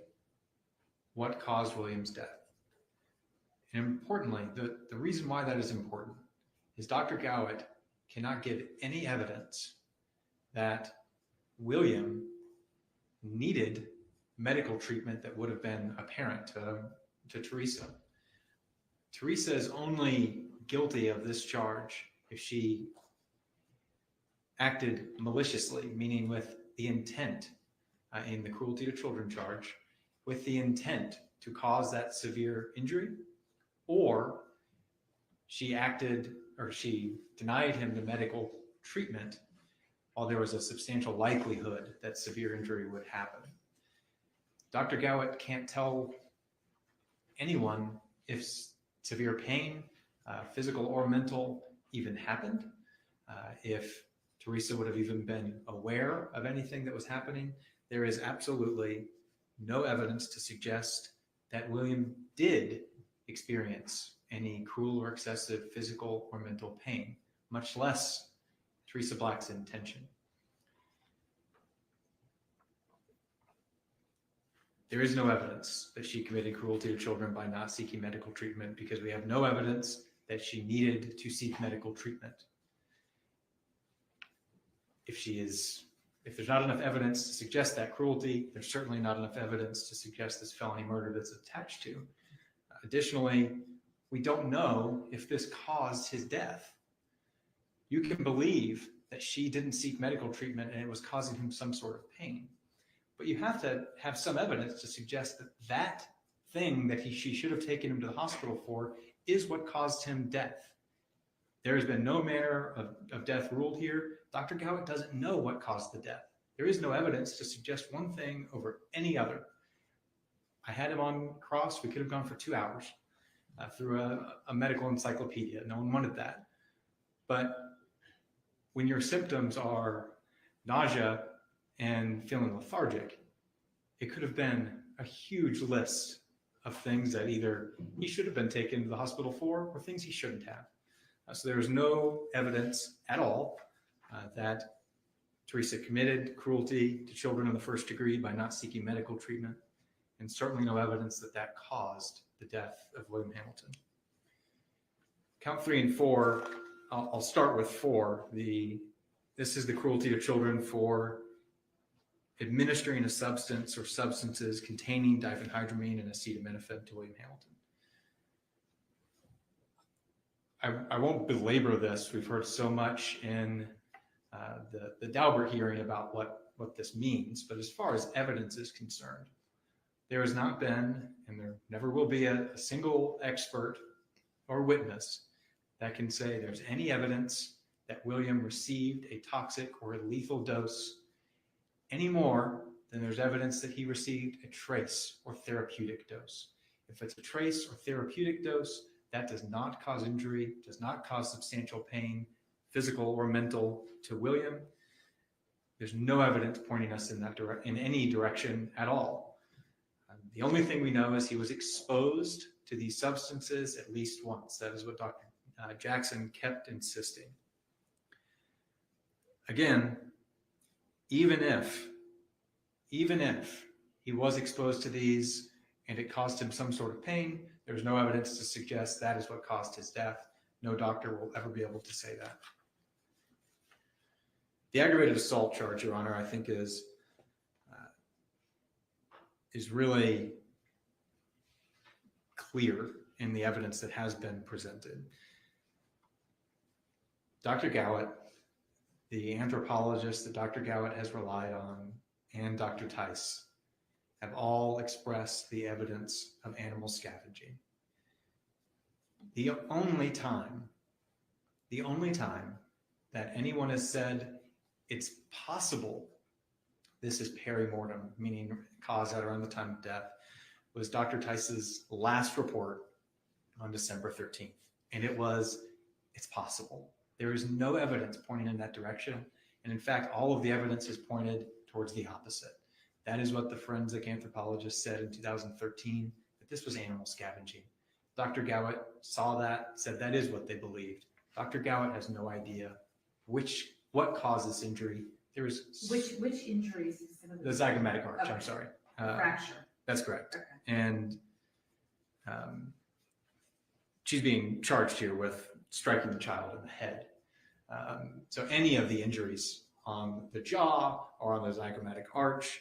what caused William's death. And importantly, the reason why that is important is Dr. Gowett cannot give any evidence that William needed medical treatment that would have been apparent to Teresa. Teresa is only guilty of this charge if she acted maliciously, meaning with the intent in the cruelty to children charge, with the intent to cause that severe injury, or she acted or she denied him the medical treatment while there was a substantial likelihood that severe injury would happen. Dr. Gowett can't tell anyone if severe pain, physical or mental, even happened, if Teresa would have even been aware of anything that was happening. There is absolutely no evidence to suggest that William did experience any cruel or excessive physical or mental pain, much less Teresa Black's intention. There is no evidence that she committed cruelty to children by not seeking medical treatment, because we have no evidence that she needed to seek medical treatment. If there's not enough evidence to suggest that cruelty, there's certainly not enough evidence to suggest this felony murder that's attached to. Additionally, we don't know if this caused his death. You can believe that she didn't seek medical treatment and it was causing him some sort of pain, but you have to have some evidence to suggest that that thing that she should have taken him to the hospital for is what caused him death. There has been no manner of death ruled here. Dr. Gowett doesn't know what caused the death. There is no evidence to suggest one thing over any other. I had him on cross. We could have gone for 2 hours through a medical encyclopedia. No one wanted that. But when your symptoms are nausea and feeling lethargic, it could have been a huge list of things that either he should have been taken to the hospital for or things he shouldn't have. So there is no evidence at all that Teresa committed cruelty to children in the first degree by not seeking medical treatment, and certainly no evidence that that caused the death of William Hamilton. Count 3 and 4, I'll start with 4. This is the cruelty to children for administering a substance or substances containing diphenhydramine and acetaminophen to William Hamilton. I won't belabor this. We've heard so much in the Daubert hearing about what this means, but as far as evidence is concerned, there has not been, and there never will be, a single expert or witness that can say there's any evidence that William received a toxic or a lethal dose any more than there's evidence that he received a trace or therapeutic dose. If it's a trace or therapeutic dose, that does not cause injury, does not cause substantial pain, physical or mental, to William. There's no evidence pointing us in any direction at all. The only thing we know is he was exposed to these substances at least once. That is what Dr. Jackson kept insisting. Again, even if he was exposed to these and it caused him some sort of pain, there's no evidence to suggest that is what caused his death. No doctor will ever be able to say that. The aggravated assault charge, Your Honor, I think is really clear in the evidence that has been presented. Dr. Gowett, the anthropologist that Dr. Gowett has relied on and Dr. Tice have all expressed the evidence of animal scavenging. The only time that anyone has said it's possible this is perimortem, meaning caused at around the time of death, was Dr. Tice's last report on December 13th. And it's possible. There is no evidence pointing in that direction. And in fact, all of the evidence is pointed towards the opposite. That is what the forensic anthropologist said in 2013, that this was animal scavenging. Dr. Gowett saw that, said that is what they believed. Dr. Gowett has no idea what caused this injury. There was
Which injuries?
the zygomatic arch,
Okay.
I'm sorry.
Fracture.
That's correct.
Okay.
And she's being charged here with striking the child in the head. So any of the injuries on the jaw or on the zygomatic arch,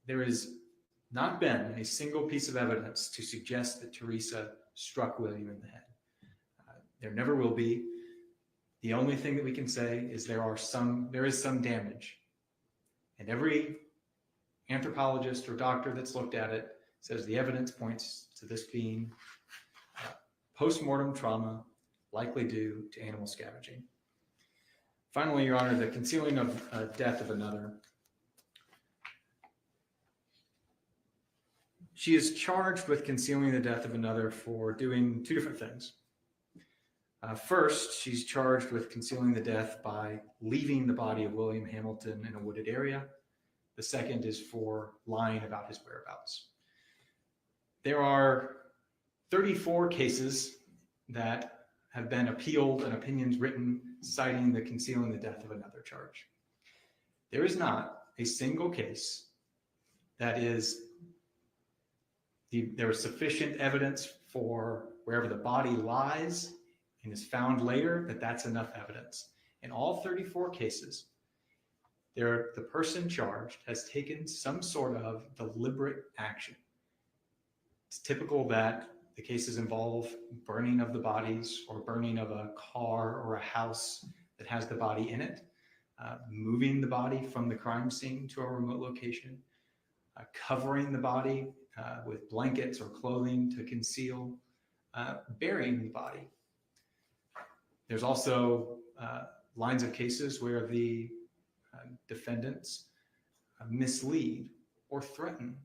there has not been a single piece of evidence to suggest that Teresa struck William in the head. There never will be. The only thing that we can say is there is some damage. And every anthropologist or doctor that's looked at it says the evidence points to this being post-mortem trauma, likely due to animal scavenging. Finally, Your Honor, the concealing of death of another. She is charged with concealing the death of another for doing two different things. First, she's charged with concealing the death by leaving the body of William Hamilton in a wooded area. The second is for lying about his whereabouts. There are 34 cases that have been appealed and opinions written citing the concealing the death of another charge. There is not a single case that there is sufficient evidence for wherever the body lies and is found later that's enough evidence. In all 34 cases, the person charged has taken some sort of deliberate action. It's typical that the cases involve burning of the bodies or burning of a car or a house that has the body in it, moving the body from the crime scene to a remote location, covering the body with blankets or clothing to conceal, burying the body. There's also lines of cases where the defendants mislead or threaten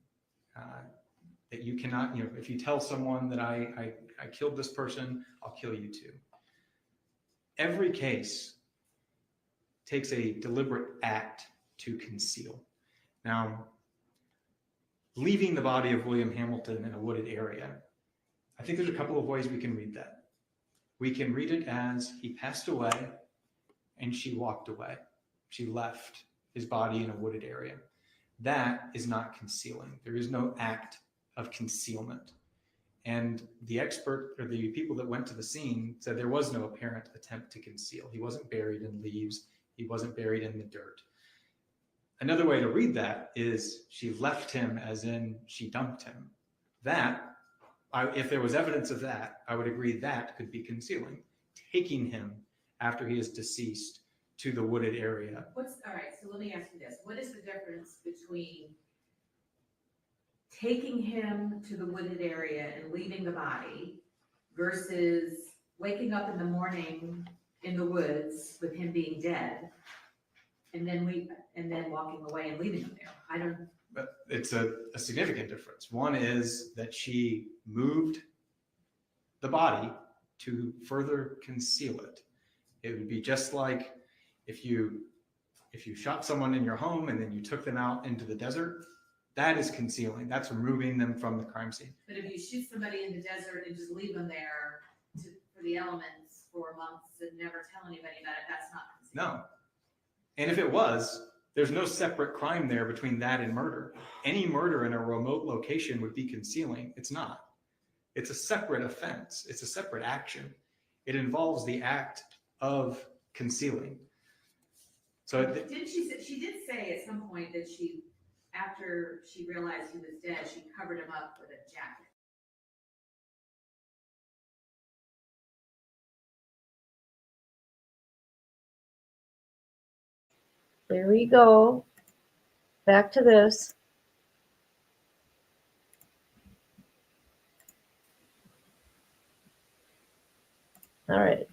that you cannot, if you tell someone that I killed this person, I'll kill you too. Every case takes a deliberate act to conceal. Now, leaving the body of William Hamilton in a wooded area, I think there's a couple of ways we can read that. We can read it as he passed away and she walked away. She left his body in a wooded area. That is not concealing. There is no act of concealment. And the expert or the people that went to the scene said there was no apparent attempt to conceal. He wasn't buried in leaves. He wasn't buried in the dirt. Another way to read that is she left him as in she dumped him. If there was evidence of that, I would agree that could be concealing, taking him after he is deceased to the wooded area.
All right, so let me ask you this. What is the difference between taking him to the wooded area and leaving the body versus waking up in the morning in the woods with him being dead and then walking away and leaving him there?
But it's a significant difference. One is that she moved the body to further conceal it. It would be just like if you shot someone in your home and then you took them out into the desert, that is concealing. That's removing them from the crime scene.
But if you shoot somebody in the desert and just leave them there for the elements for months and never tell anybody about it, that's not concealing.
No. And if it was, there's no separate crime there between that and murder. Any murder in a remote location would be concealing. It's not. It's a separate offense. It's a separate action. It involves the act of concealing. So
she did say at some point that after she realized he was dead, she covered him up with a jacket.
There we go. back to this. All right.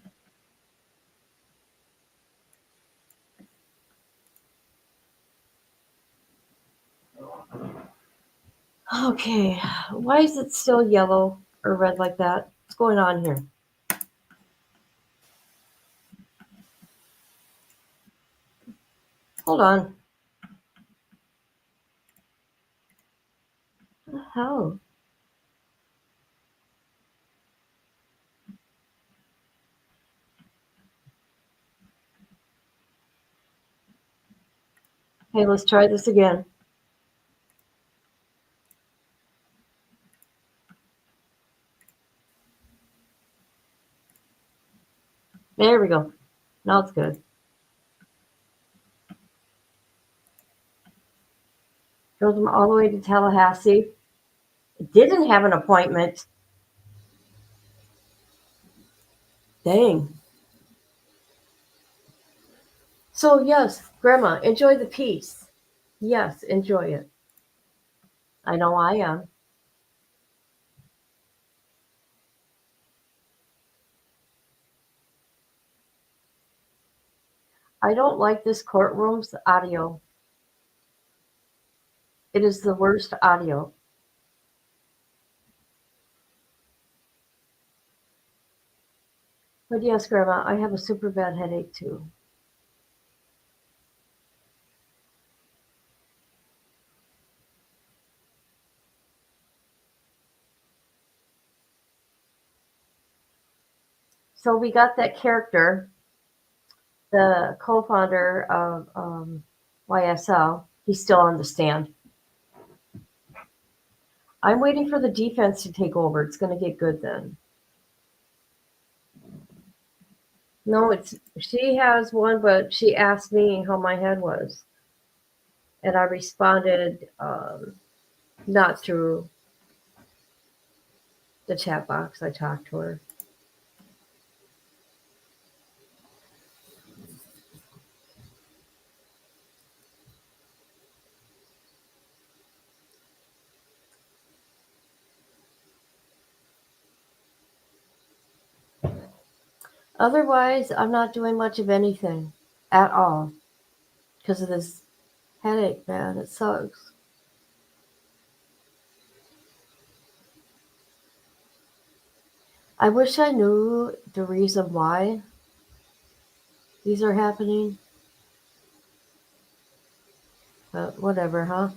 Okay, why is it still yellow or red like that? What's going on here? Hold on. What the hell? Okay, let's try this again. There we go. Now it's good. Drove them all the way to Tallahassee. Didn't have an appointment. Dang. So yes, Grandma, enjoy the peace. Yes, enjoy it. I know I am. I don't like this courtroom's audio. It is the worst audio. But yes, Grandma, I have a super bad headache too. So we got that character, the co-founder of YSL. He's still on the stand. I'm waiting for the defense to take over. It's going to get good then. No, she has one, but she asked me how my head was. And I responded not through the chat box. I talked to her. Otherwise, I'm not doing much of anything at all because of this headache, man. It sucks. I wish I knew the reason why these are happening. But whatever, huh?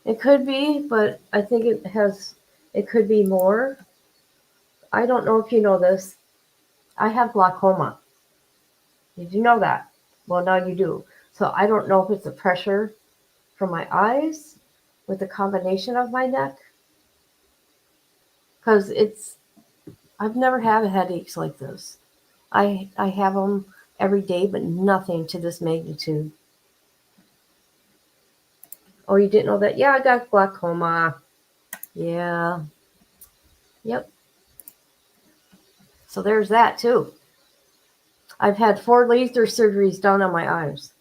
It could be, but I think it could be more. I don't know if you know this. I have glaucoma. Did you know that? Well, now you do. So I don't know if it's the pressure from my eyes with the combination of my neck. Because I've never had headaches like this. I have them every day, but nothing to this magnitude. Oh, you didn't know that? Yeah, I got glaucoma. Yeah. Yep. So there's that too. I've had 4 laser surgeries done on my eyes.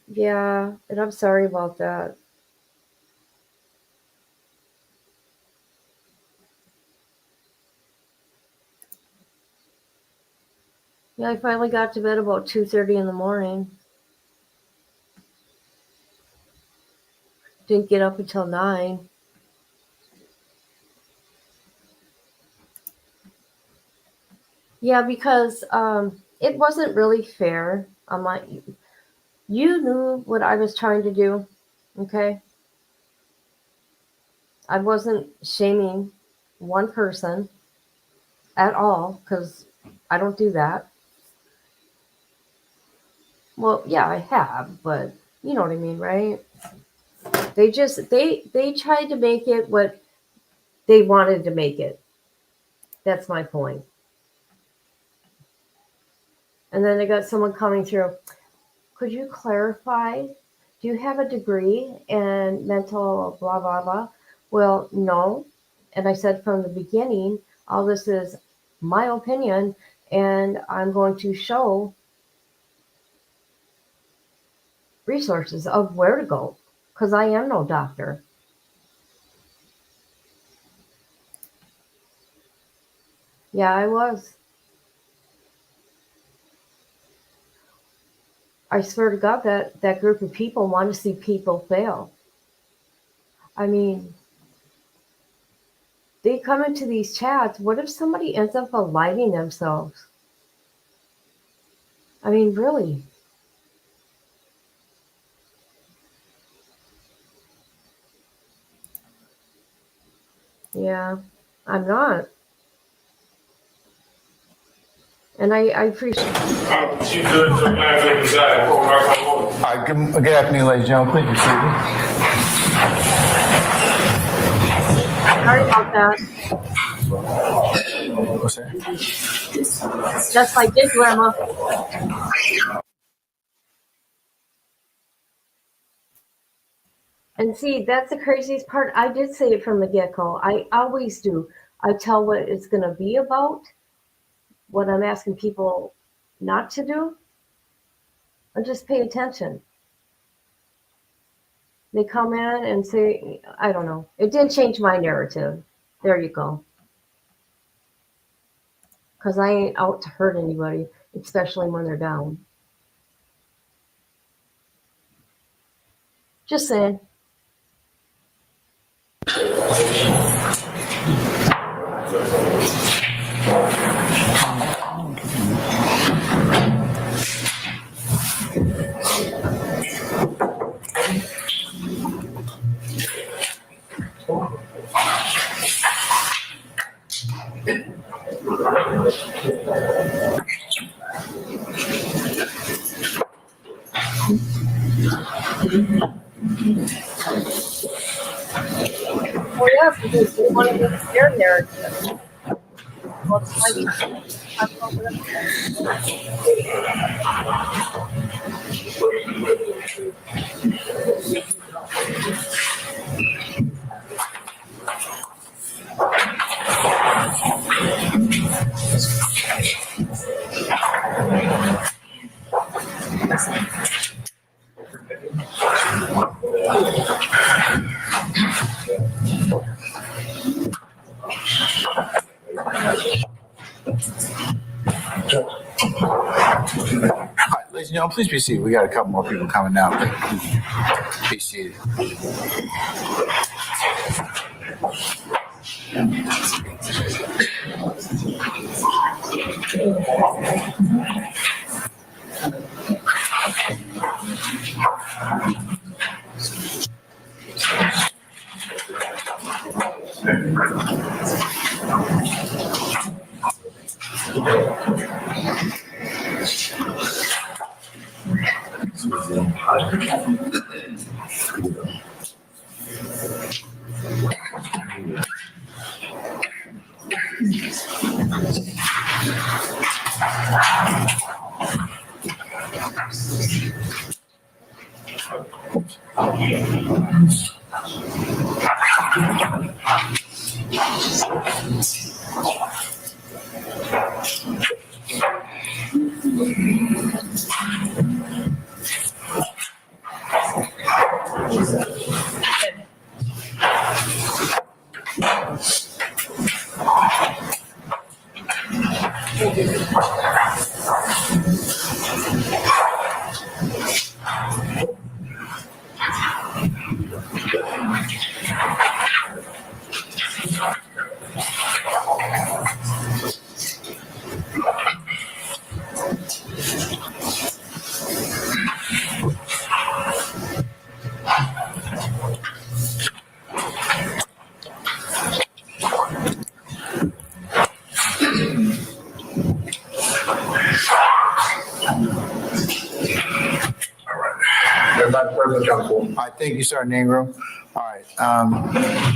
Yeah, and I'm sorry about that. Yeah, I finally got to bed about 2:30 in the morning. Didn't get up until 9. Yeah, because it wasn't really fair. You knew what I was trying to do, okay? I wasn't shaming one person at all because I don't do that. Well, yeah, I have, but you know what I mean, right? They tried to make it what they wanted to make it. That's my point. And then they got someone coming through. could you clarify? Do you have a degree in mental blah, blah, blah? Well, no. And I said from the beginning, all this is my opinion, and I'm going to show resources of where to go, because I am no doctor. Yeah, I was. I swear to God that group of people want to see people fail. I mean, they come into these chats. What if somebody ends up alighting themselves? I mean, really. Yeah, I'm not. And I appreciate
All right, good afternoon, ladies and gentlemen. Please be seated.
Sorry about that.
What's that?
Just like this, Grandma. And see, that's the craziest part. I did say it from the get-go. I always do. I tell what it's going to be about, what I'm asking people not to do, and just pay attention. They come in and say, I don't know. It didn't change my narrative. There you go. Because I ain't out to hurt anybody, especially when they're down. Just saying. Well, yeah, because they want to get their narrative. Well, it's like,
Ladies and gentlemen, please be seated. We got a couple more people coming now. Be seated. All right, thank you, Sergeant Ingram. All right,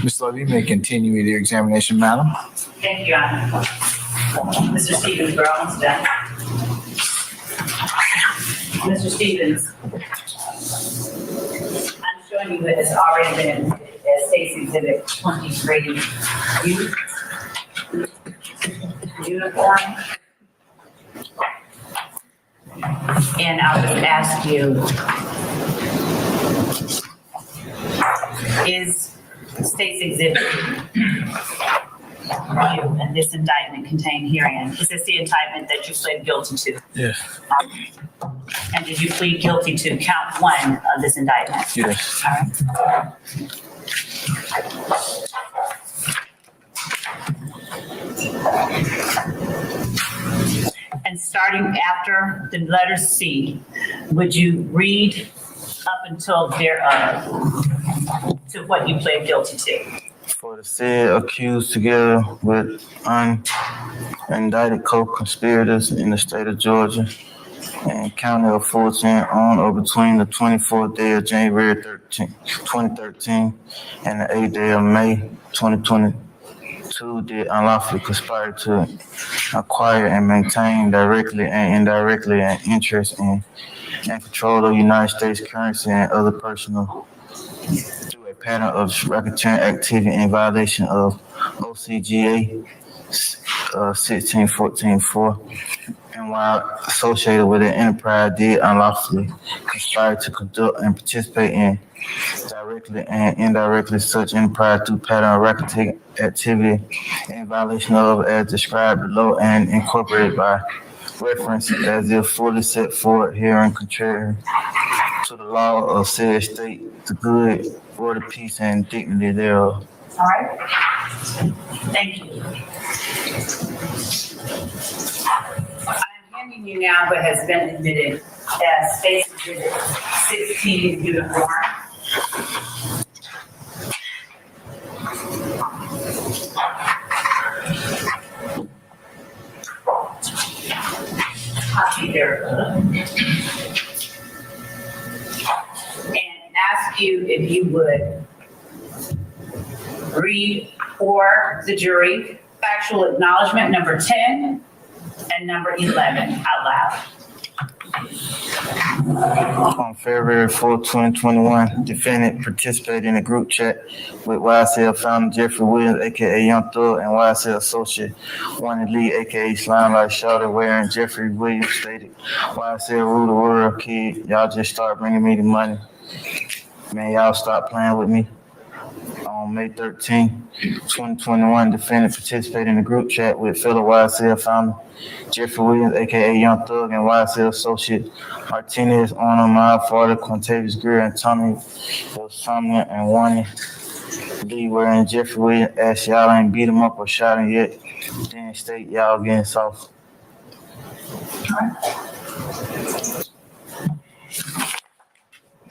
Ms. Love, you may continue with your examination, madam.
Thank you, Your Honor. Mr. Stevens, we're almost done. Mr. Stevens, I'm showing you that it's already been as State's Exhibit 23, youth uniform. And I'll just ask you, is State's Exhibit you and this indictment contained herein, is this the indictment that you pled guilty to?
Yes.
And did you plead guilty to count 1 of this indictment?
Yes.
All right. And starting after the letter C, would you read up until thereof to what you pled guilty to?
For the said accused together with unindicted co-conspirators in the state of Georgia and county of Fulton on or between the 24th day of January 2013 and the 8th day of May 2022 did unlawfully conspire to acquire and maintain directly and indirectly an interest in and control of United States currency and other personal through a pattern of racketeering activity in violation of OCGA 1614-4, and while associated with an enterprise did unlawfully conspire to conduct and participate in directly and indirectly such enterprise through pattern of racketeering activity in violation of as described below and incorporated by reference as if fully set forth herein contrary to the law of said state, the good order, peace, and dignity thereof.
All right. Thank you. I'm handing you now what has been admitted as State's Exhibit 16 uniform. Copy thereof. And ask you if you would read for the jury factual acknowledgement number 10 and number 11 out loud.
On February 4, 2021, defendant participated in a group chat with YSL founder Jeffrey Williams, aka Young Thug, and YSL associate Wanted Lee, aka Slime Like Shawty, wherein Jeffrey Williams stated, YSL rule the world, kid. Y'all just start bringing me the money. Man, y'all stop playing with me. On May 13, 2021, defendant participated in a group chat with fellow YSL founder Jeffrey Williams, aka Young Thug, and YSL associate Martinez, Arnold, Miles, Farter, Quintavious Greer, and Tommy Sumner, and Wanted Lee, wherein Jeffrey Williams asked y'all ain't beat him up or shot him yet. Then state y'all getting soft.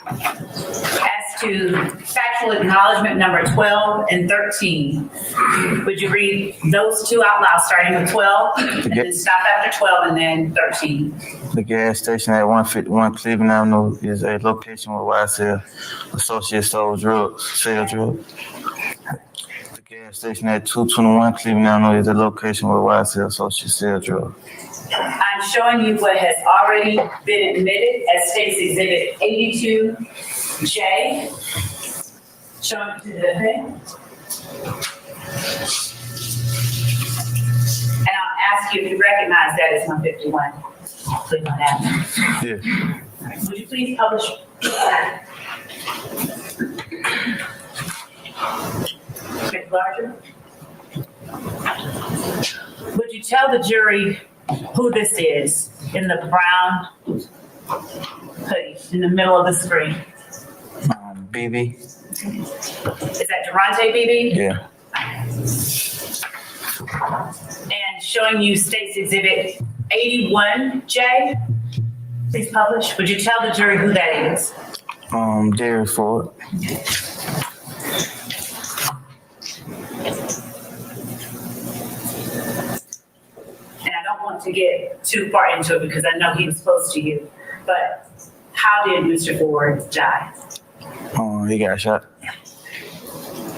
As to factual acknowledgement number 12 and 13, would you read those two out loud, starting with 12, and then stop after 12 and then 13?
The gas station at 151 Cleveland Avenue is a location where YSL associates sell drugs. The gas station at 221 Cleveland Avenue is a location where YSL associates sell drugs.
I'm showing you what has already been admitted as State's Exhibit 82J. Showing it to the defense. And I'll ask you if you recognize that as 151 Cleveland Avenue.
Yeah.
Would you please publish that? Bit larger. Would you tell the jury who this is in the brown hoodie in the middle of the screen?
BB.
Is that Durante BB?
Yeah.
And showing you State's Exhibit 81J. Please publish. Would you tell the jury who that is?
Derek Ford.
And I don't want to get too far into it because I know he was close to you, but how did Mr. Ford die?
He got shot.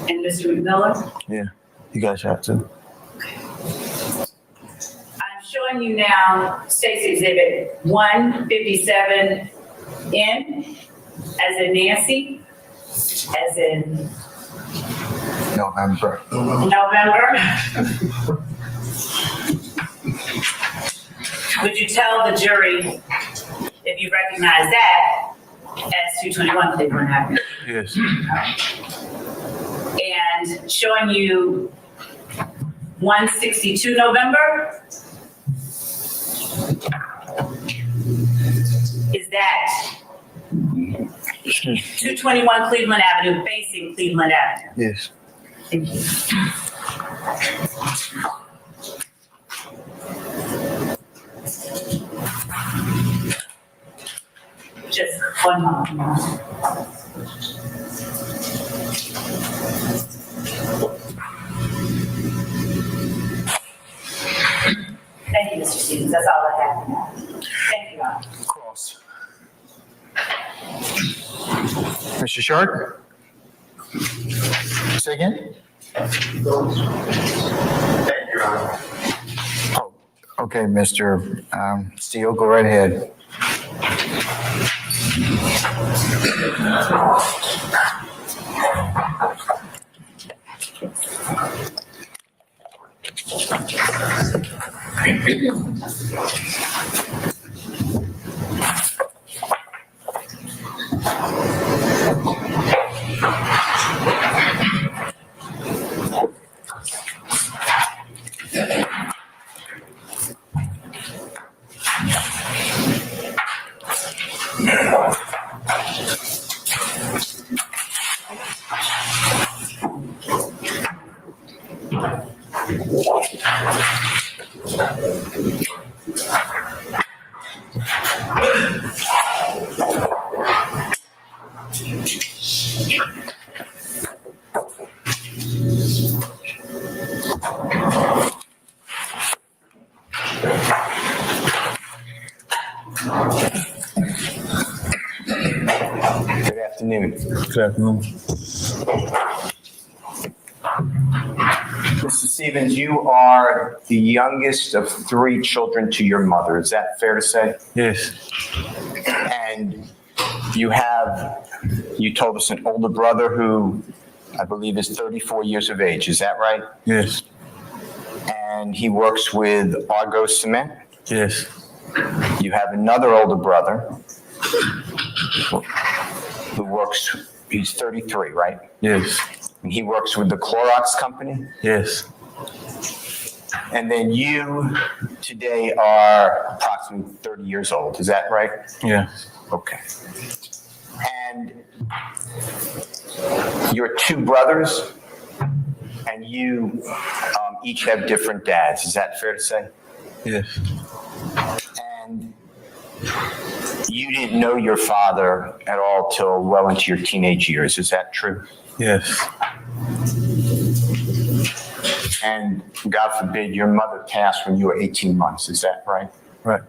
And Mr. McMillan?
Yeah, he got shot too.
I'm showing showing you now State's Exhibit 157N, as in Nancy, as in
November.
November. Would you tell the jury if you recognize that as 221 Cleveland Avenue?
Yes.
And showing you 162 November? Is that 221 Cleveland Avenue facing Cleveland Avenue?
Yes.
Thank you. Just one moment. Thank you, Mr. Stevens. That's all I have now. Thank you, Your Honor.
Cross. Mr. Sharp? Say again? Oh, okay, Mr. Steele, go right ahead. Good afternoon.
Good afternoon.
Mr. Stevens, you are the youngest of 3 children to your mother. Is that fair to say?
Yes.
And you told us, an older brother who I believe is 34 years of age. Is that right?
Yes.
And he works with Argo Cement?
Yes.
You have another older brother who works, he's 33, right?
Yes.
And he works with the Clorox company?
Yes.
And then you today are approximately 30 years old. Is that right?
Yeah.
Okay. And your 2 brothers and you each have different dads. Is that fair to say?
Yes.
And you didn't know your father at all till well into your teenage years. Is that true?
Yes.
And God forbid, your mother passed when you were 18 months. Is that right?
Right.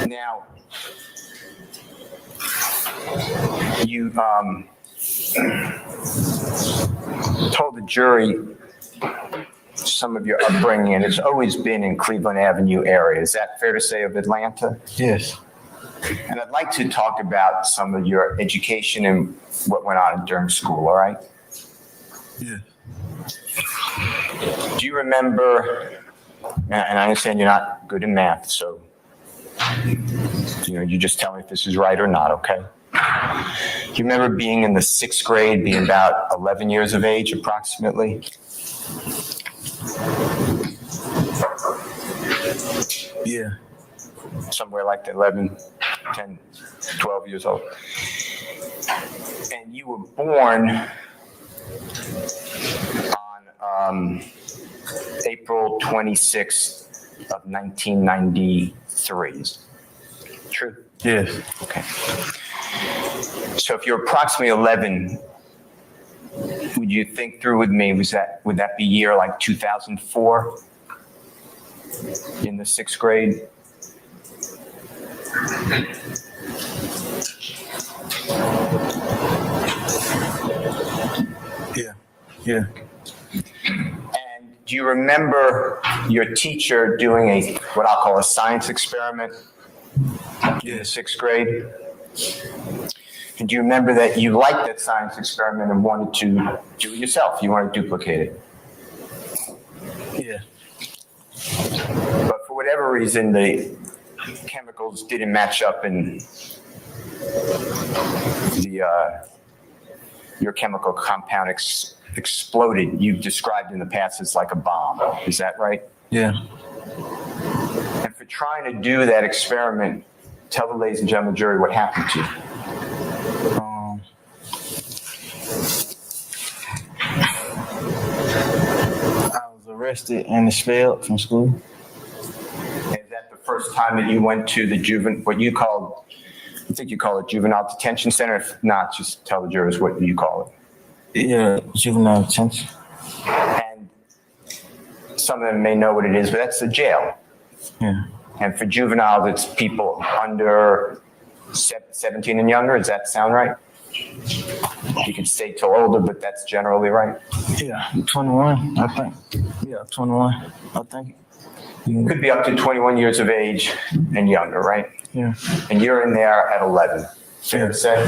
Now, you told the jury some of your upbringing, and it's always been in Cleveland Avenue area. Is that fair to say, of Atlanta?
Yes.
And I'd like to talk about some of your education and what went on during school, all right?
Yeah.
Do you remember, and I understand you're not good in math, so you just tell me if this is right or not, okay? Do you remember being in the 6th grade, being about 11 years of age approximately?
Yeah.
Somewhere like 11, 10, 12 years old. And you were born on April 26th of 1993. True?
Yes.
Okay. So if you're approximately 11, would you think through with me, would that be year like 2004 in the 6th grade?
Yeah. Yeah.
And do Do you remember your teacher doing what I'll call a science experiment in the 6th grade? And do you remember that you liked that science experiment and wanted to do it yourself? You wanted to duplicate it?
Yeah.
But for whatever reason, the chemicals didn't match up and your chemical compound exploded. You've described in the past as like a bomb. Is that right?
Yeah.
And for trying to do that experiment, tell the ladies and gentlemen jury what happened to you.
I was arrested and expelled from school.
Is that the first time that you went to the I think you call it juvenile detention center? If not, just tell the jurors what you call it.
Yeah, juvenile detention.
And some of them may know what it is, but that's the jail.
Yeah.
And for juveniles, it's people under 17 and younger. Does that sound right? You can say till older, but that's generally right.
Yeah, 21, I think. Yeah, 21, I think.
Could be up to 21 years of age and younger, right?
Yeah.
And you're in there at 11. Fair to say?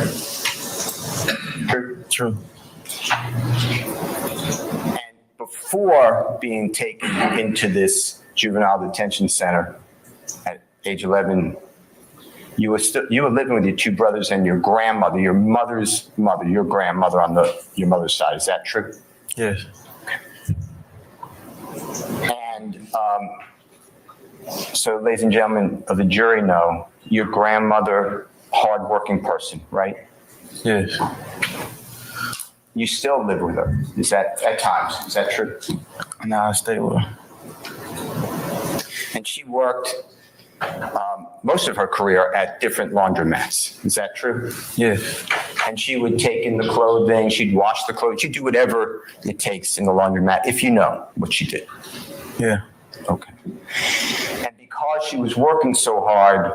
True?
True.
And before being taken into this juvenile detention center at age 11, you were living with your two brothers and your grandmother, your mother's mother, your grandmother on your mother's side. Is that true?
Yes.
And so, ladies and gentlemen of the jury know your grandmother, hardworking person, right?
Yes.
You still live with her. Is that at times? Is that true?
No, I stay with her.
And she worked most of her career at different laundromats. Is that true?
Yes.
And she would take in the clothing, she'd wash the clothes, she'd do whatever it takes in the laundromat, if you know what she did.
Yeah.
Okay. And because she was working so hard,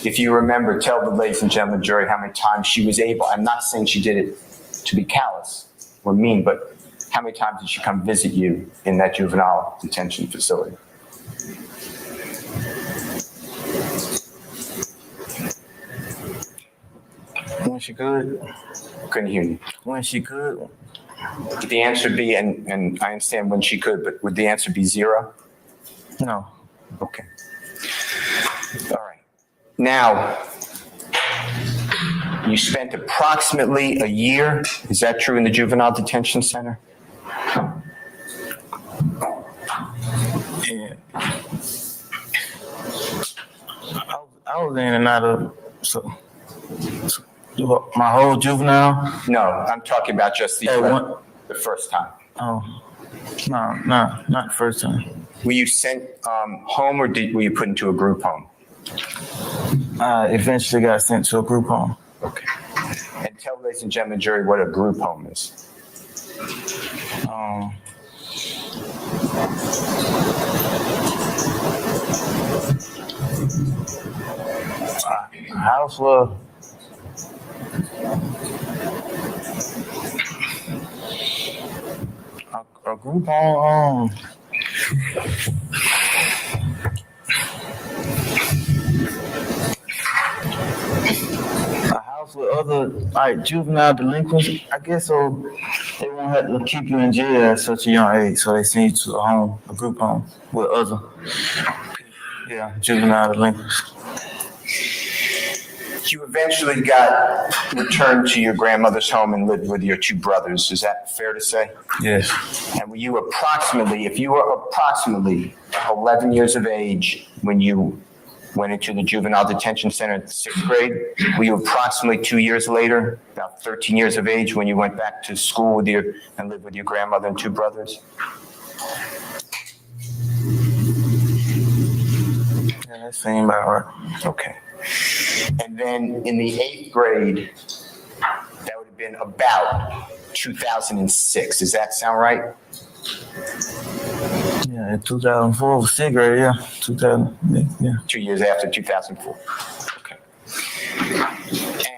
if you remember, tell the ladies and gentlemen jury how many times she was able, I'm not saying she did it to be callous or mean, but how many times did she come visit you in that juvenile detention facility?
When she could.
Couldn't hear you.
When she could.
Would the answer be, and I understand when she could, but would the answer be 0?
No.
Okay. All right. Now, you spent approximately a year, is that true, in the juvenile detention center?
Yeah. I was in and out of my whole juvenile.
No, I'm talking about just the first time.
Oh, no, not the first time.
Were you sent home or were you put into a group home?
I eventually got sent to a group home.
Okay. And tell ladies and gentlemen jury what a group home is.
A house where a group home. A house with other like juvenile delinquents, I guess, so they won't have to keep you in jail at such a young age. So they send you to a group home with other, juvenile delinquents.
You eventually got returned to your grandmother's home and lived with your two brothers. Is that fair to say?
Yes.
And if you were approximately 11 years of age when you went into the juvenile detention center in 6th grade, were you approximately 2 years later, about 13 years of age, when you went back to school and lived with your grandmother and two brothers?
Yeah, that seemed about right.
Okay. And then in the 8th grade, that would have been about 2006. Does that sound right?
Yeah, in 2004 was 6th grade, yeah. 2000, yeah.
2 years after 2004. Okay.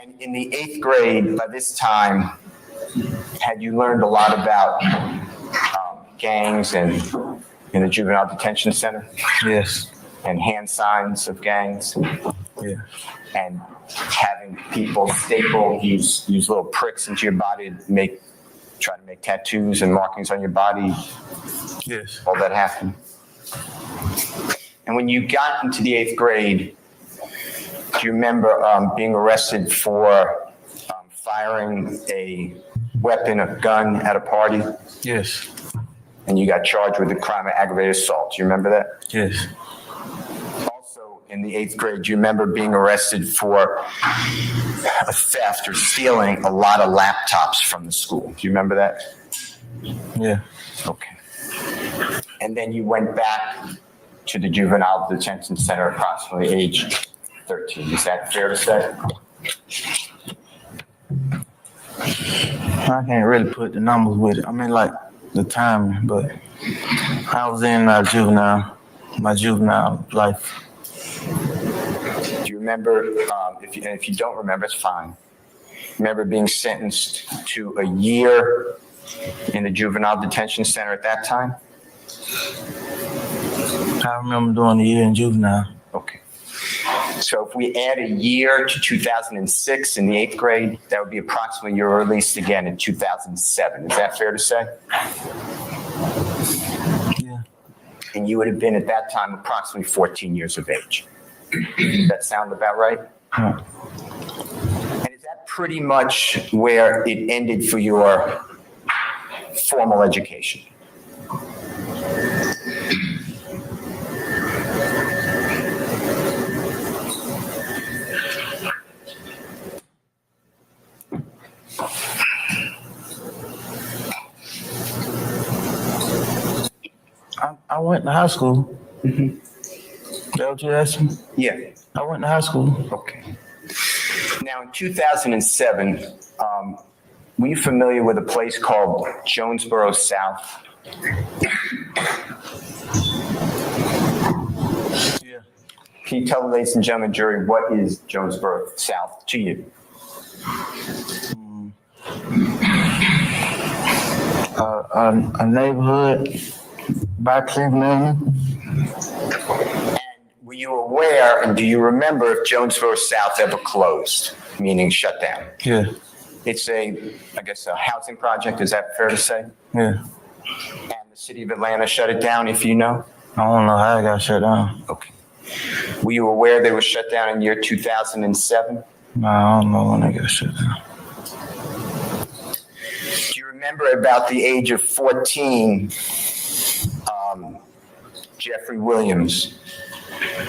And in the 8th grade, by this time, had you learned a lot about gangs and in the juvenile detention center?
Yes.
And hand signs of gangs?
Yeah.
And having people use little pricks into your body to try to make tattoos and markings on your body?
Yes.
All that happened. And when you got into the 8th grade, do you remember being arrested for firing a weapon, a gun at a party?
Yes.
And you got charged with the crime of aggravated assault. Do you remember that?
Yes.
Also, in the 8th grade, do you remember being arrested for a theft or stealing a lot of laptops from the school? Do you remember that?
Yeah.
Okay. And then you went back to the juvenile detention center approximately age 13. Is that fair to say?
I can't really put the numbers with it. I mean, like the time, but I was in my juvenile life.
Do you remember, if you don't remember, it's fine. Remember being sentenced to a year in the juvenile detention center at that time?
I remember doing a year in juvenile.
Okay. So if we add a year to 2006 in the 8th grade, that would be approximately you were released again in 2007. Is that fair to say?
Yeah.
And you would have been at that time approximately 14 years of age. Does that sound about right?
Yeah.
And is that pretty much where it ended for your formal education?
I went to high school. Is that what you asked me?
Yeah.
I went to high school.
Okay. Now, in 2007, were you familiar with a place called Jonesboro South?
Yeah.
Can you tell the ladies and gentlemen, jury, what is Jonesboro South to you?
A neighborhood by Cleveland.
And were you aware, and do you remember if Jonesboro South ever closed, meaning shut down?
Yeah.
It's a housing project, is that fair to say?
Yeah.
And the city of Atlanta shut it down, if you know?
I don't know how it got shut down.
Okay. Were you aware they were shut down in year 2007?
No, I don't know when they got shut down.
Do you remember about the age of 14, Jeffrey Williams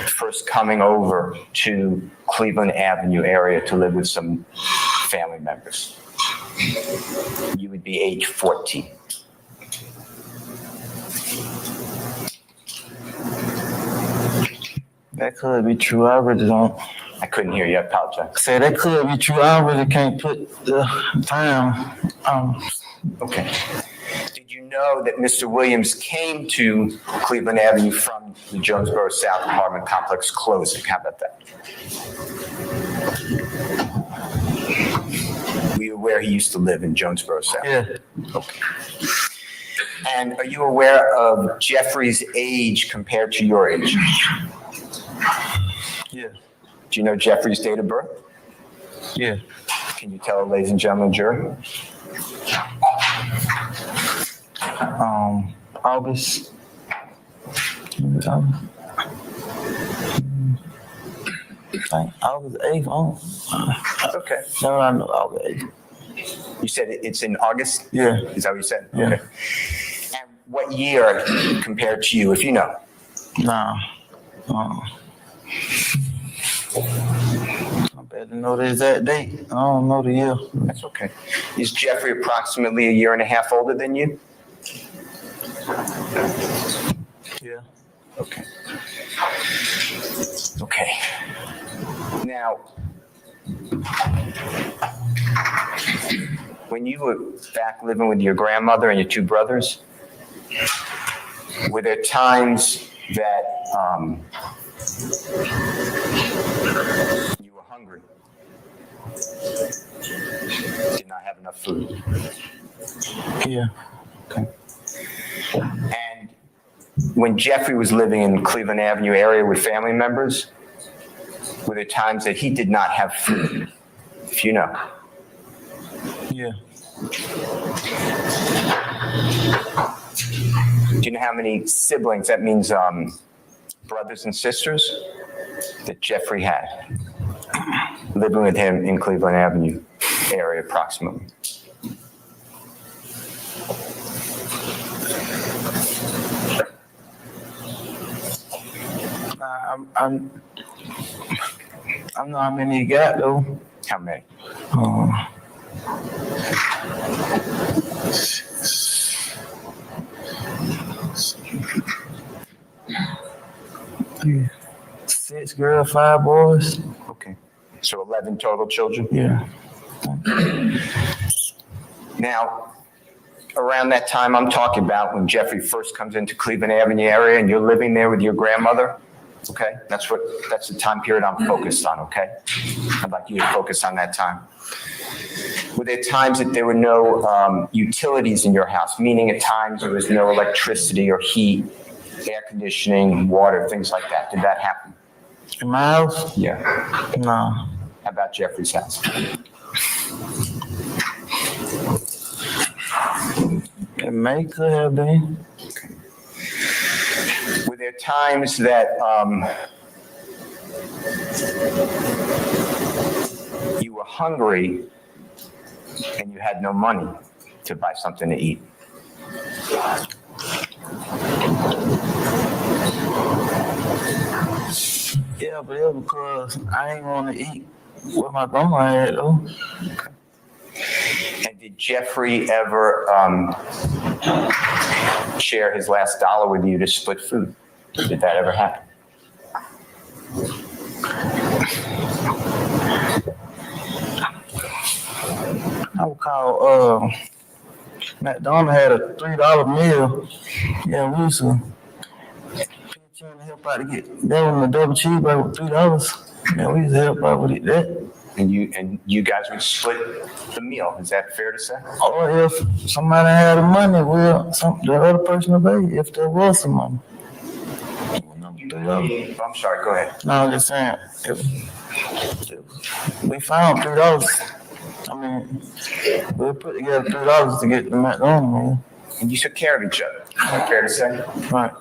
first coming over to Cleveland Avenue area to live with some family members? You would be age 14.
That could be true. I really don't.
I couldn't hear you. I apologize.
Say that could be true. I really can't put the time.
Okay. Did you know that Mr. Williams came to Cleveland Avenue from the Jonesboro South apartment complex closing? How about that? Were you aware he used to live in Jonesboro South?
Yeah.
Okay. And are you aware of Jeffrey's age compared to your age?
Yeah.
Do you know Jeffrey's date of birth?
Yeah.
Can you tell, ladies and gentlemen, jury?
August. August 8th.
Okay.
No, I know August 8th.
You said it's in August?
Yeah.
Is that what you said?
Yeah.
Okay. And what year compared to you, if you know?
Nah. I better know the exact date. I don't know the year.
That's okay. Is Jeffrey approximately a year and a half older than you?
Yeah.
Okay. Okay. Now, when you were back living with your grandmother and your two brothers, were there times that you were hungry? Did not have enough food?
Yeah.
Okay. And when Jeffrey was living in the Cleveland Avenue area with family members, were there times that he did not have food, if you know?
Yeah.
Do you know how many siblings, that means brothers and sisters, that Jeffrey had living with him in Cleveland Avenue area approximately?
I know how many he got though.
How many?
Yeah. 6 girls, 5 boys.
Okay. So 11 total children?
Yeah.
Now, around that time I'm talking about, when Jeffrey first comes into Cleveland Avenue area and you're living there with your grandmother, okay? That's the time period I'm focused on, okay? I'd like you to focus on that time. Were there times that there were no utilities in your house, meaning at times there was no electricity or heat, air conditioning, water, things like that? Did that happen?
In my house?
Yeah.
No.
How about Jeffrey's house?
It may could have been.
Okay. Were there times that you were hungry and you had no money to buy something to eat?
Yeah, but it was because I ain't want to eat what my grandma had though.
And did Jeffrey ever share his last dollar with you to split food? Did that ever happen?
I would call McDonald's had a $3 meal. Yeah, we used to pitch in to help out to get that one, the double cheeseburger with $3. Yeah, we used to help out with it. That.
And you guys would split the meal. Is that fair to say?
Or if somebody had the money, well, the other person would pay if there was some money.
I'm sorry, go ahead.
No, I'm just saying, we found $3. I mean, we put together $3 to get the McDonald's meal.
And you took care of each other. Is that fair to say?
Right.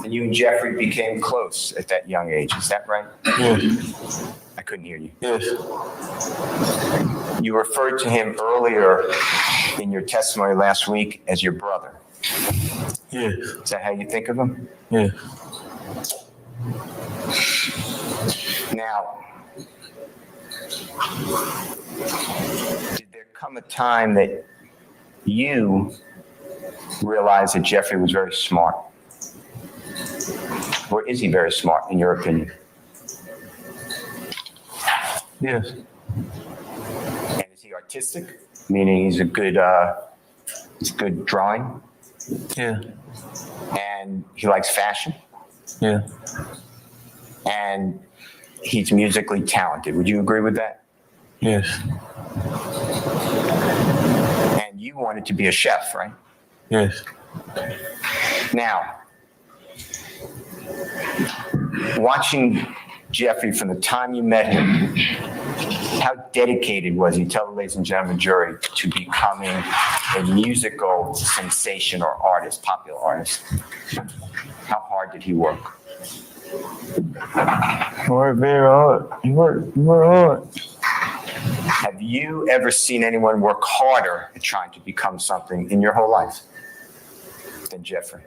And you and Jeffrey became close at that young age. Is that right?
Yes.
I couldn't hear you.
Yes.
You referred to him earlier in your testimony last week as your brother.
Yes.
Is that how you think of him?
Yes.
Now, did there come a time that you realized that Jeffrey was very smart? Or is he very smart, in your opinion?
Yes.
And is he artistic? Meaning he's a good drawing?
Yeah.
And he likes fashion?
Yeah.
And he's musically talented. Would you agree with that?
Yes.
And you wanted to be a chef, right?
Yes.
Now, watching Jeffrey from the time you met him, how dedicated was he, tell the ladies and gentlemen jury, to becoming a musical sensation or artist, popular artist? How hard did he work?
He worked very hard. He worked hard.
Have you ever seen anyone work harder at trying to become something in your whole life than Jeffrey?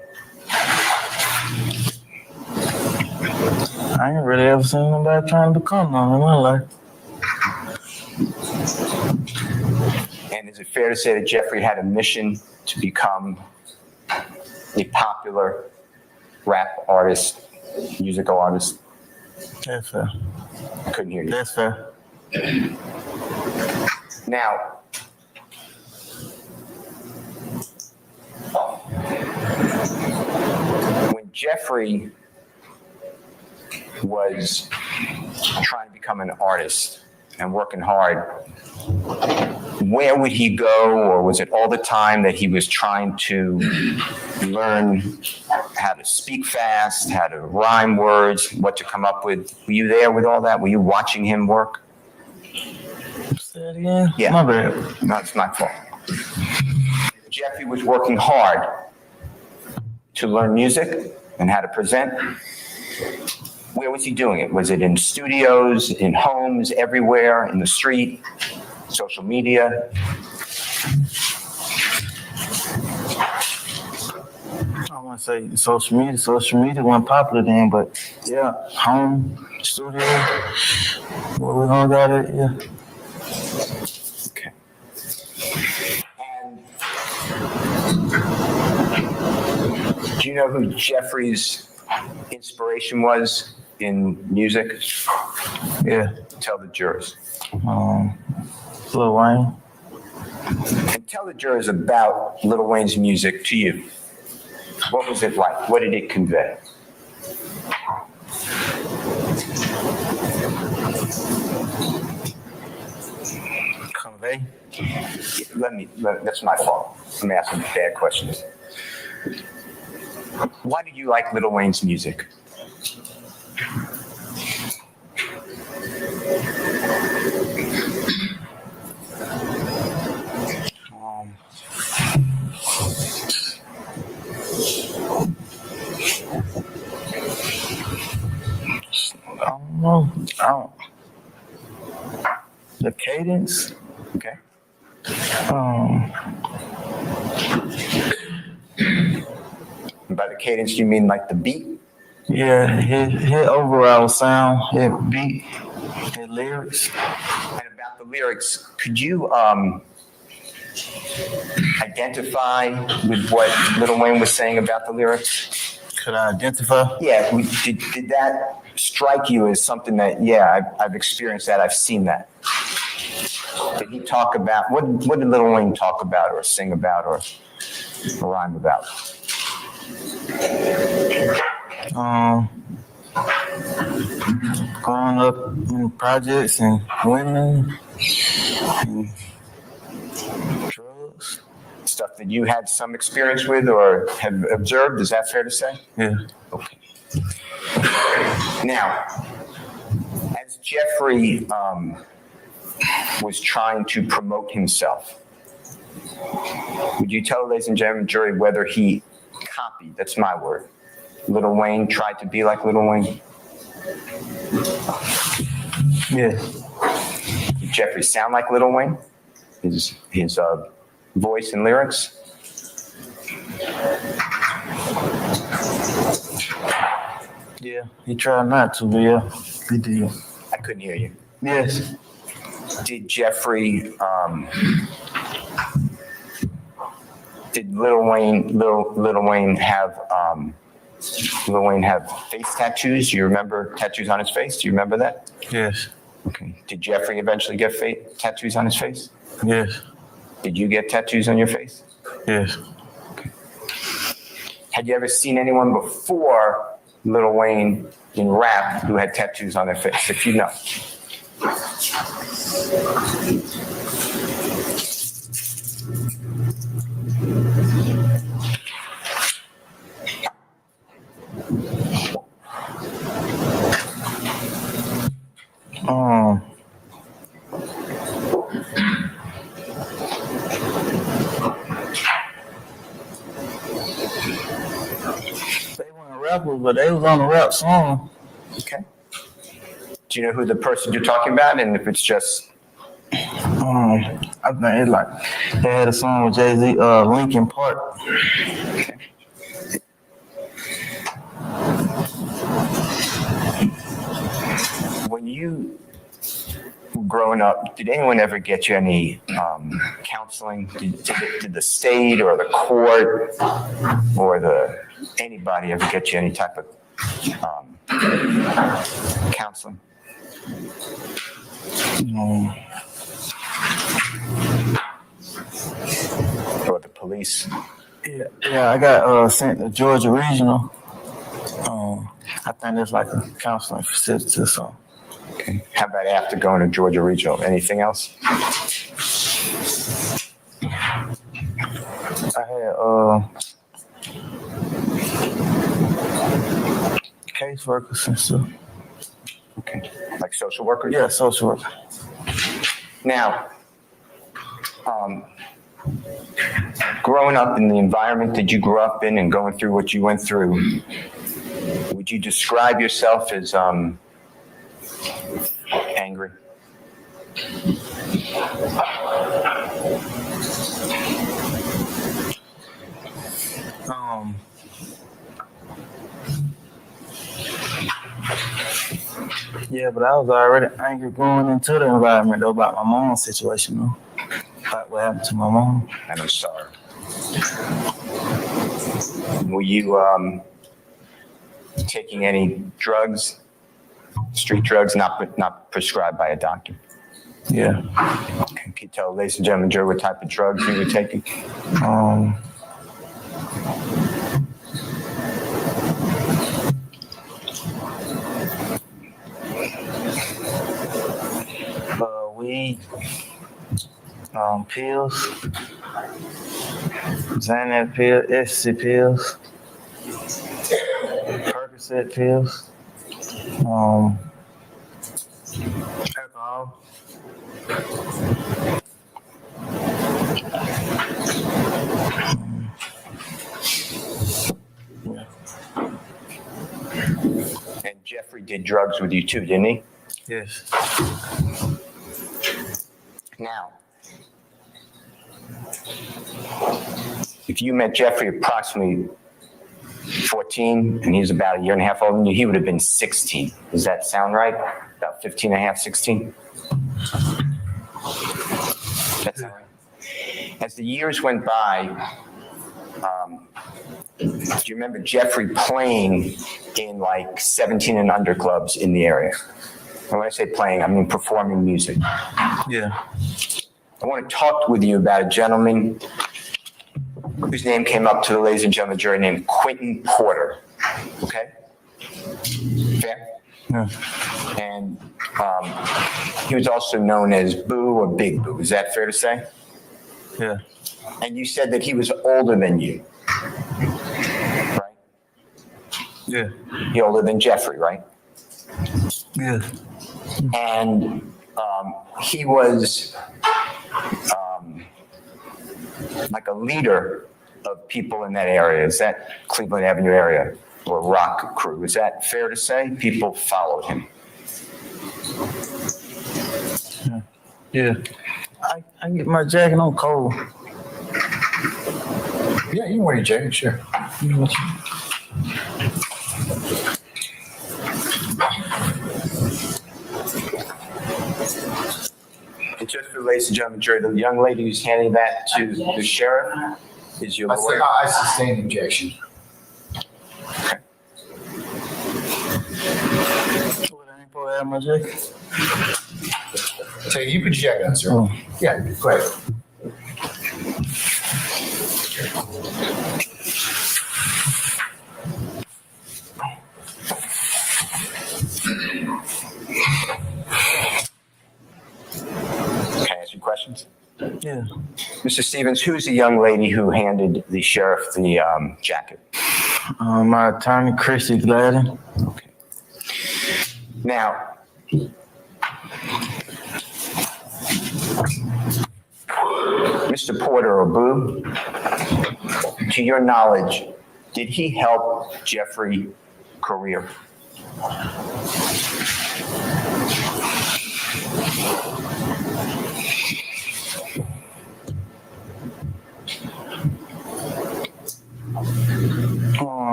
I ain't really ever seen nobody trying to become none in my life.
And is it fair to say that Jeffrey had a mission to become a popular rap artist, musical artist?
That's fair.
I couldn't hear you.
That's fair.
Now, when Jeffrey was trying to become an artist and working hard, where would he go, or was it all the time that he was trying to learn how to speak fast, how to rhyme words, what to come up with? Were you there with all that? Were you watching him work?
Say it again?
Yeah.
My bad.
No, it's my fault. Jeffrey was working hard to learn music and how to present. Where was he doing it? Was it in studios, in homes, everywhere, in the street, social media?
I want to say social media. Social media wasn't popular then, but yeah, home, studio, where we all got it, yeah.
Okay. And do you know who Jeffrey's inspiration was in music?
Yeah.
Tell the jurors.
Lil Wayne.
And tell the jurors about Lil Wayne's music to you. What was it like? What did it convey?
Convey?
That's my fault. I'm asking bad questions. Why did you like Lil Wayne's music?
The cadence.
Okay. By the cadence, you mean like the beat?
Yeah, his overall sound, his beat, his lyrics.
And about the lyrics, could you identify with what Lil Wayne was saying about the lyrics?
Could I identify?
Yeah, did that strike you as something that, yeah, I've experienced that, I've seen that? Did he talk about, what did Lil Wayne talk about or sing about or rhyme about?
Growing up in projects and women and drugs.
Stuff that you had some experience with or have observed, is that fair to say?
Yeah.
Okay. Now, as Jeffrey was trying to promote himself, would you tell, ladies and gentlemen, jury, whether he copied, that's my word, Lil Wayne, tried to be like Lil Wayne?
Yeah.
Did Jeffrey sound like Lil Wayne? His voice and lyrics?
Yeah, he tried not to, but yeah, he did.
I couldn't hear you.
Yes.
Did Jeffrey, did Lil Wayne have face tattoos? Do you remember tattoos on his face? Do you remember that?
Yes.
Okay. Did Jeffrey eventually get tattoos on his face?
Yes.
Did you get tattoos on your face?
Yes.
Okay. Had you ever seen anyone before Lil Wayne in rap who had tattoos on their face, if you know?
They weren't rappers, but they was on a rap song.
Okay. Do you know who the person you're talking about, and if it's just?
I think it's like they had a song with Jay-Z, Linkin Park.
Okay. When you were growing up, did anyone ever get you any counseling? Did the state or the court or anybody ever get you any type of counseling?
No.
Or the police?
Yeah, I got sent to Georgia Regional. I think there's like a counseling facility or something.
Okay. How about after going to Georgia Regional? Anything else?
I had caseworkers and stuff.
Okay. Like social workers?
Yeah, social worker.
Now, growing up in the environment that you grew up in and going through what you went through, would you describe yourself as angry?
Yeah, but I was already angry going into the environment though about my mom's situation though. About what happened to my mom.
And I'm sorry. Were you taking any drugs, street drugs, not prescribed by a doctor?
Yeah.
Can you tell ladies and gentlemen, Joe, what type of drugs you were taking?
Weed, pills, Xanax pills, ecstasy pills, Percocet pills, alcohol.
And Jeffrey did drugs with you too, didn't he?
Yes.
Now, if you met Jeffrey approximately 14 and he was about a year and a half older than you, he would have been 16. Does that sound right? About 15 and a half, 16? That's all right. As the years went by, do you remember Jeffrey playing in like 17 and under clubs in the area? And when I say playing, I mean performing music.
Yeah.
I want to talk with you about a gentleman whose name came up to the ladies and gentlemen jury named Quentin Porter. Okay? Fair?
Yeah.
And he was also known as Boo or Big Boo. Is that fair to say?
Yeah.
And you said that he was older than you. Right?
Yeah.
He older than Jeffrey, right?
Yeah.
And he was like a leader of people in that area. Is that Cleveland Avenue area or rock crew? Is that fair to say? People followed him.
Yeah. I can get my jacket on cold.
Yeah, you can wear your jacket, sure.
And just for ladies and gentlemen, jury, the young lady who's handing that to the sheriff is your lawyer.
I sustain objection.
What, I ain't supposed to have my jacket?
So you put your jacket on, sir.
Oh.
Yeah, go ahead.
Can I ask you questions?
Yeah.
Mr. Stevens, who's the young lady who handed the sheriff the jacket?
My attorney, Chrissy Gladden.
Okay. Now, Mr. Porter or Boo, to your knowledge, did he help Jeffrey career?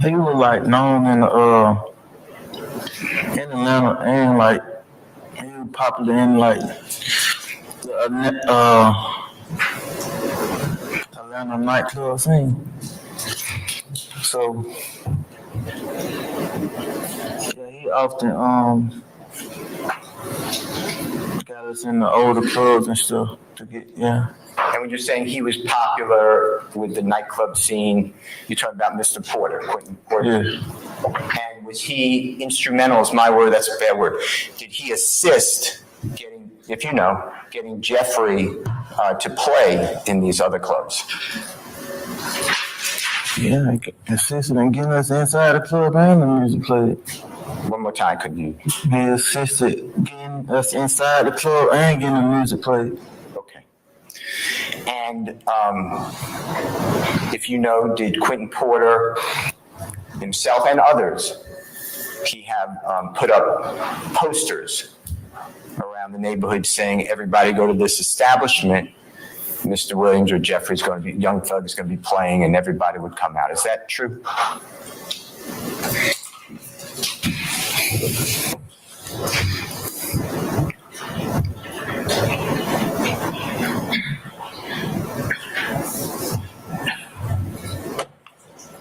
He was like known in Atlanta and like he was popular in like the Atlanta nightclub scene. So yeah, he often got us in the older clubs and stuff to get
And when you're saying he was popular with the nightclub scene, you're talking about Mr. Porter, Quentin Porter.
Yeah.
And was he instrumental, is my word, that's a bad word. Did he assist getting, if you know, getting Jeffrey to play in these other clubs?
Yeah, assisted in getting us inside the club and the music played.
One more time, could you?
He assisted getting us inside the club and getting the music played.
Okay. And if you know, did Quentin Porter himself and others, he have put up posters around the neighborhood saying, everybody go to this establishment, Mr. Williams or Jeffrey's going to be, Young Thug is going to be playing, and everybody would come out. Is that true?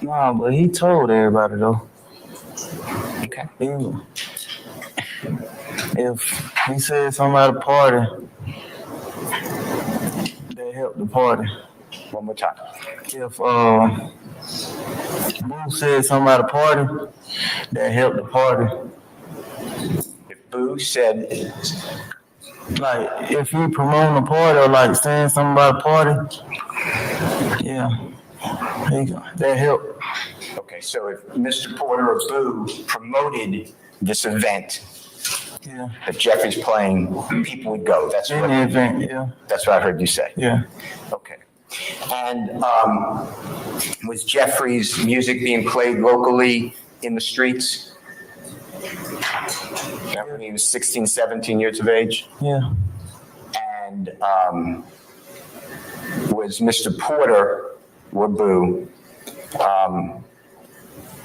Nah, but he told everybody though.
Okay.
If he said something at a party, they helped the party.
One more time.
If Boo said something at a party, that helped the party.
If Boo said,
like, if he promoting a party or like saying something about a party, yeah, that helped.
okay, so if Mr. Porter or Boo promoted this event
Yeah.
that Jeffrey's playing, people would go. That's
In
what,
the event, yeah.
that's what I heard you say.
Yeah.
Okay. And was Jeffrey's music being played locally in the streets? Yeah, when he was 16, 17 years of age?
Yeah.
And was Mr. Porter or Boo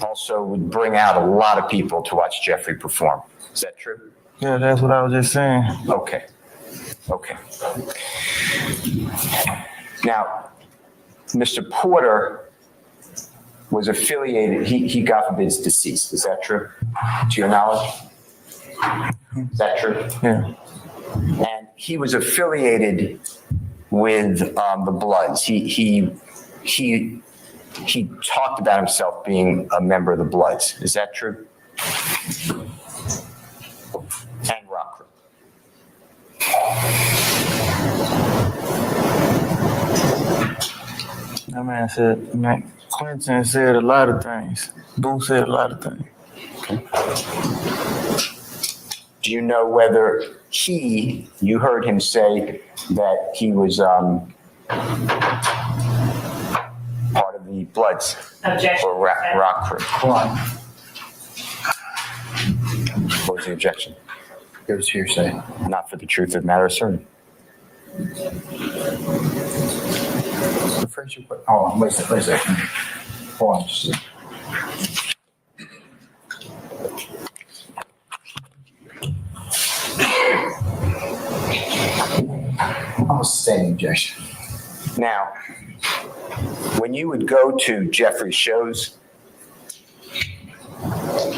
also would bring out a lot of people to watch Jeffrey perform? Is that true?
Yeah, that's what I was just saying.
Okay. Okay. Now, Mr. Porter was affiliated, he God forbid is deceased. Is that true? To your knowledge? Is that true?
Yeah.
And he was affiliated with the Bloods. He talked about himself being a member of the Bloods. Is that true? And Rock Crew.
That man said, Quentin said a lot of things. Boo said a lot of things.
Do you know whether you heard him say that he was part of the Bloods?
Objection.
Or Rock Crew? What was the objection?
It was hearsay.
Not for the truth of the matter asserted.
Rephrase your question. Hold on, wait a second. Hold on just a second. I'm saying objection.
Now, when you would go to Jeffrey's shows,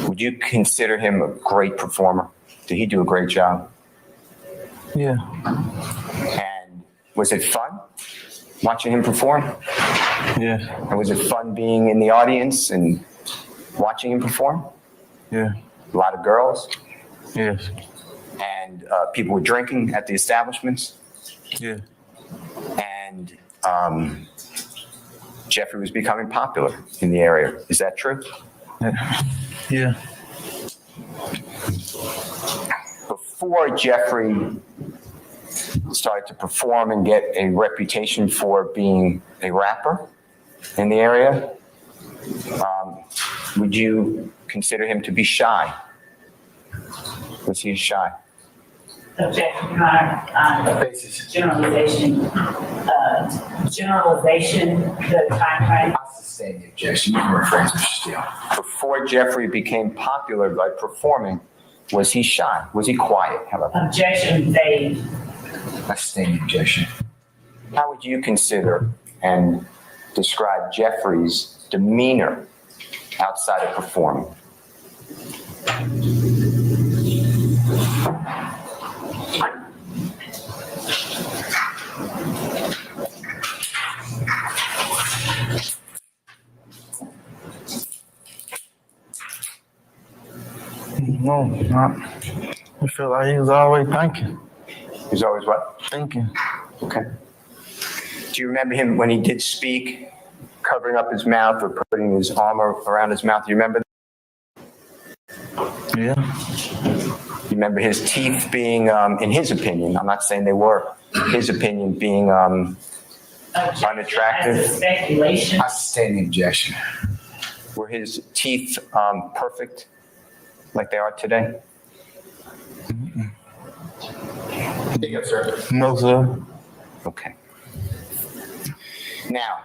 would you consider him a great performer? Did he do a great job?
Yeah.
And was it fun watching him perform?
Yeah.
And was it fun being in the audience and watching him perform?
Yeah.
A lot of girls?
Yes.
And people were drinking at the establishments?
Yeah.
And Jeffrey was becoming popular in the area. Is that true?
Yeah.
Before Jeffrey started to perform and get a reputation for being a rapper in the area, would you consider him to be shy? Was he shy?
Objection, Your Honor. Generalization, the time frame.
I sustain the objection. You can rephrase, Mr. Steele.
Before Jeffrey became popular by performing, was he shy? Was he quiet? How about that?
Objection, vague.
I sustain the objection.
How would you consider and describe Jeffrey's demeanor outside of performing?
No, not. I feel like he was always thinking.
He's always what?
Thinking.
Okay. Do you remember him when he did speak, covering up his mouth or putting his arm around his mouth? Do you remember?
Yeah.
You remember his teeth being, in his opinion, I'm not saying they were, his opinion being unattractive?
That's a speculation.
I sustain the objection.
Were his teeth perfect like they are today?
Yes, sir.
No, sir.
Okay. Now,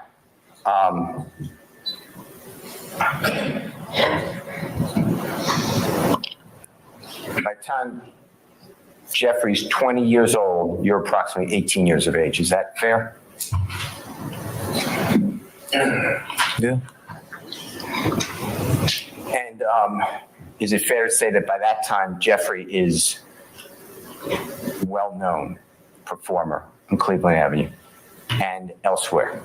by the time Jeffrey's 20 years old, you're approximately 18 years of age. Is that fair?
Yeah.
And is it fair to say that by that time, Jeffrey is a well-known performer on Cleveland Avenue and elsewhere?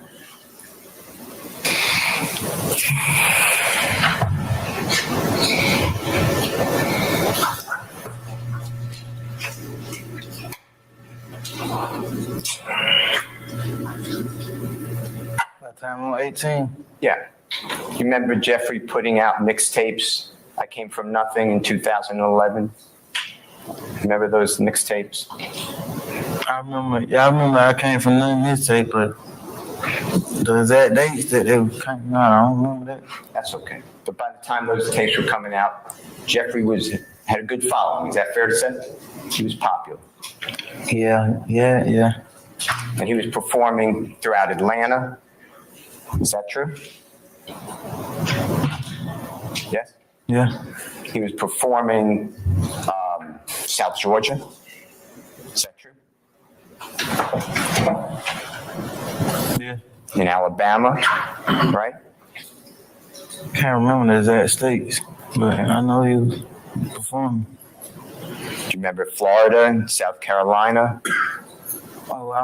By the time I'm 18.
Yeah. You remember Jeffrey putting out mixtapes? I Came From Nothing in 2011. Remember those mixtapes?
I remember I came from nothing this tape, but the exact dates that they came out, I don't remember that.
That's okay. But by the time those tapes were coming out, Jeffrey had a good following. Is that fair to say? He was popular.
Yeah.
And he was performing throughout Atlanta. Is that true? Yes?
Yeah.
He was performing South Georgia. Is that true?
Yeah.
In Alabama, right?
Can't remember the exact states, but I know he was performing.
Do you remember Florida and South Carolina?
Oh, I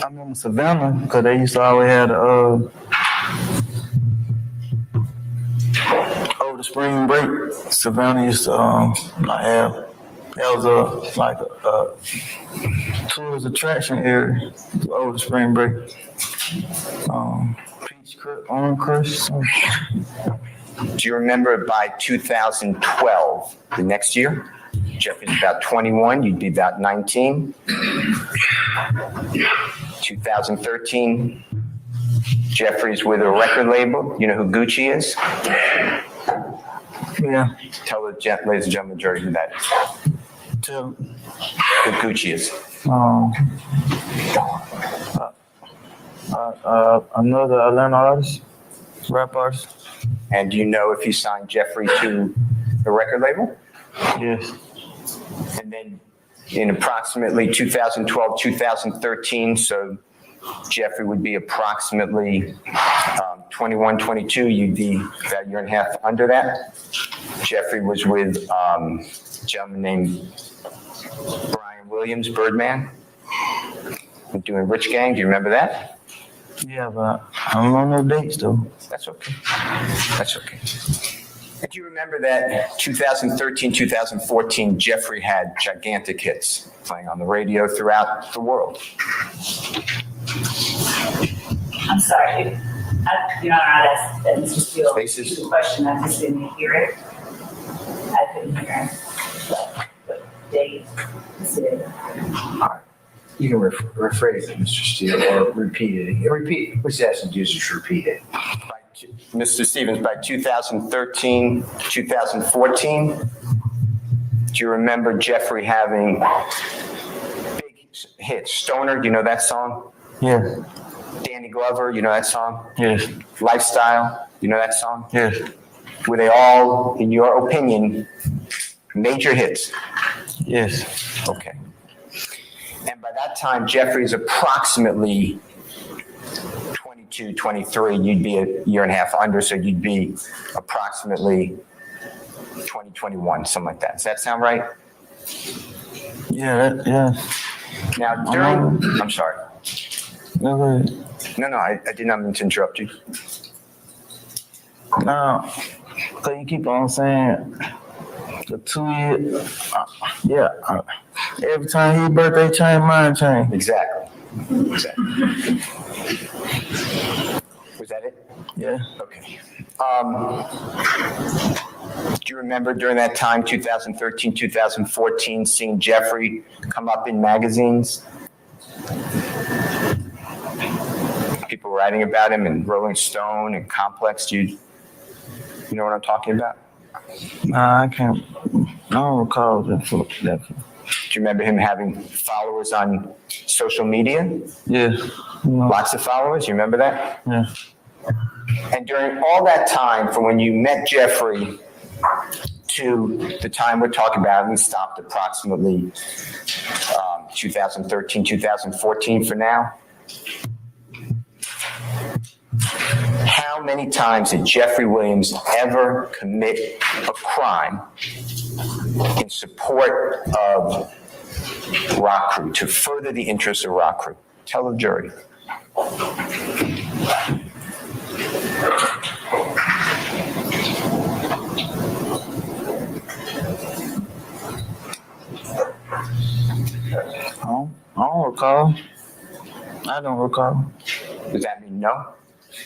remember Savannah, because they used to always have over the spring break. Savannah used to have, that was a tourist attraction area over the spring break. Orange Crush.
Do you remember by 2012, the next year? Jeffrey's about 21, you'd be about 19. 2013, Jeffrey's with a record label. You know who Gucci is?
Yeah.
Tell the ladies and gentlemen, majority who that is.
Tell
Who Gucci is.
Another Atlanta artist, rap artist.
And do you know if he signed Jeffrey to the record label?
Yes.
And then in approximately 2012, 2013, so Jeffrey would be approximately 21, 22. You'd be about a year and a half under that. Jeffrey was with a gentleman named Brian Williams, Birdman, doing Rich Gang. Do you remember that?
Yeah, but I don't know no dates though.
That's okay. That's okay. And do you remember that 2013, 2014, Jeffrey had gigantic hits playing on the radio throughout the world?
I'm sorry. That Mr. Steele, the question, I just didn't hear it. I couldn't hear it. But Dave said.
You can rephrase it, Mr. Steele, or repeat it. Repeat. What's the action to do is just repeat it.
Mr. Stevens, by 2013, 2014, do you remember Jeffrey having big hits? Stoner, do you know that song?
Yeah.
Danny Glover, you know that song?
Yes.
Lifestyle, you know that song?
Yes.
Were they all, in your opinion, major hits?
Yes.
Okay. And by that time, Jeffrey's approximately 22, 23. You'd be a year and a half under, so you'd be approximately 20, 21, something like that. Does that sound right?
Yeah, yeah.
Now, I'm sorry.
No,
I did not mean to interrupt you.
No, because you keep on saying The 2 year, every time his birthday change, mine change.
Exactly. Was that it?
Yeah.
Okay. Do you remember during that time, 2013, 2014, seeing Jeffrey come up in magazines? People writing about him in Rolling Stone and Complex. Do you know what I'm talking about?
Nah, I can't. I don't recall that.
Do you remember him having followers on social media?
Yeah.
Lots of followers. You remember that?
Yeah.
And during all that time, from when you met Jeffrey to the time we're talking about, we stopped approximately 2013, 2014 for now. How many times did Jeffrey Williams ever commit a crime in support of Rock Crew, to further the interests of Rock Crew? Tell the jury.
I don't recall. I don't recall.
Does that mean no?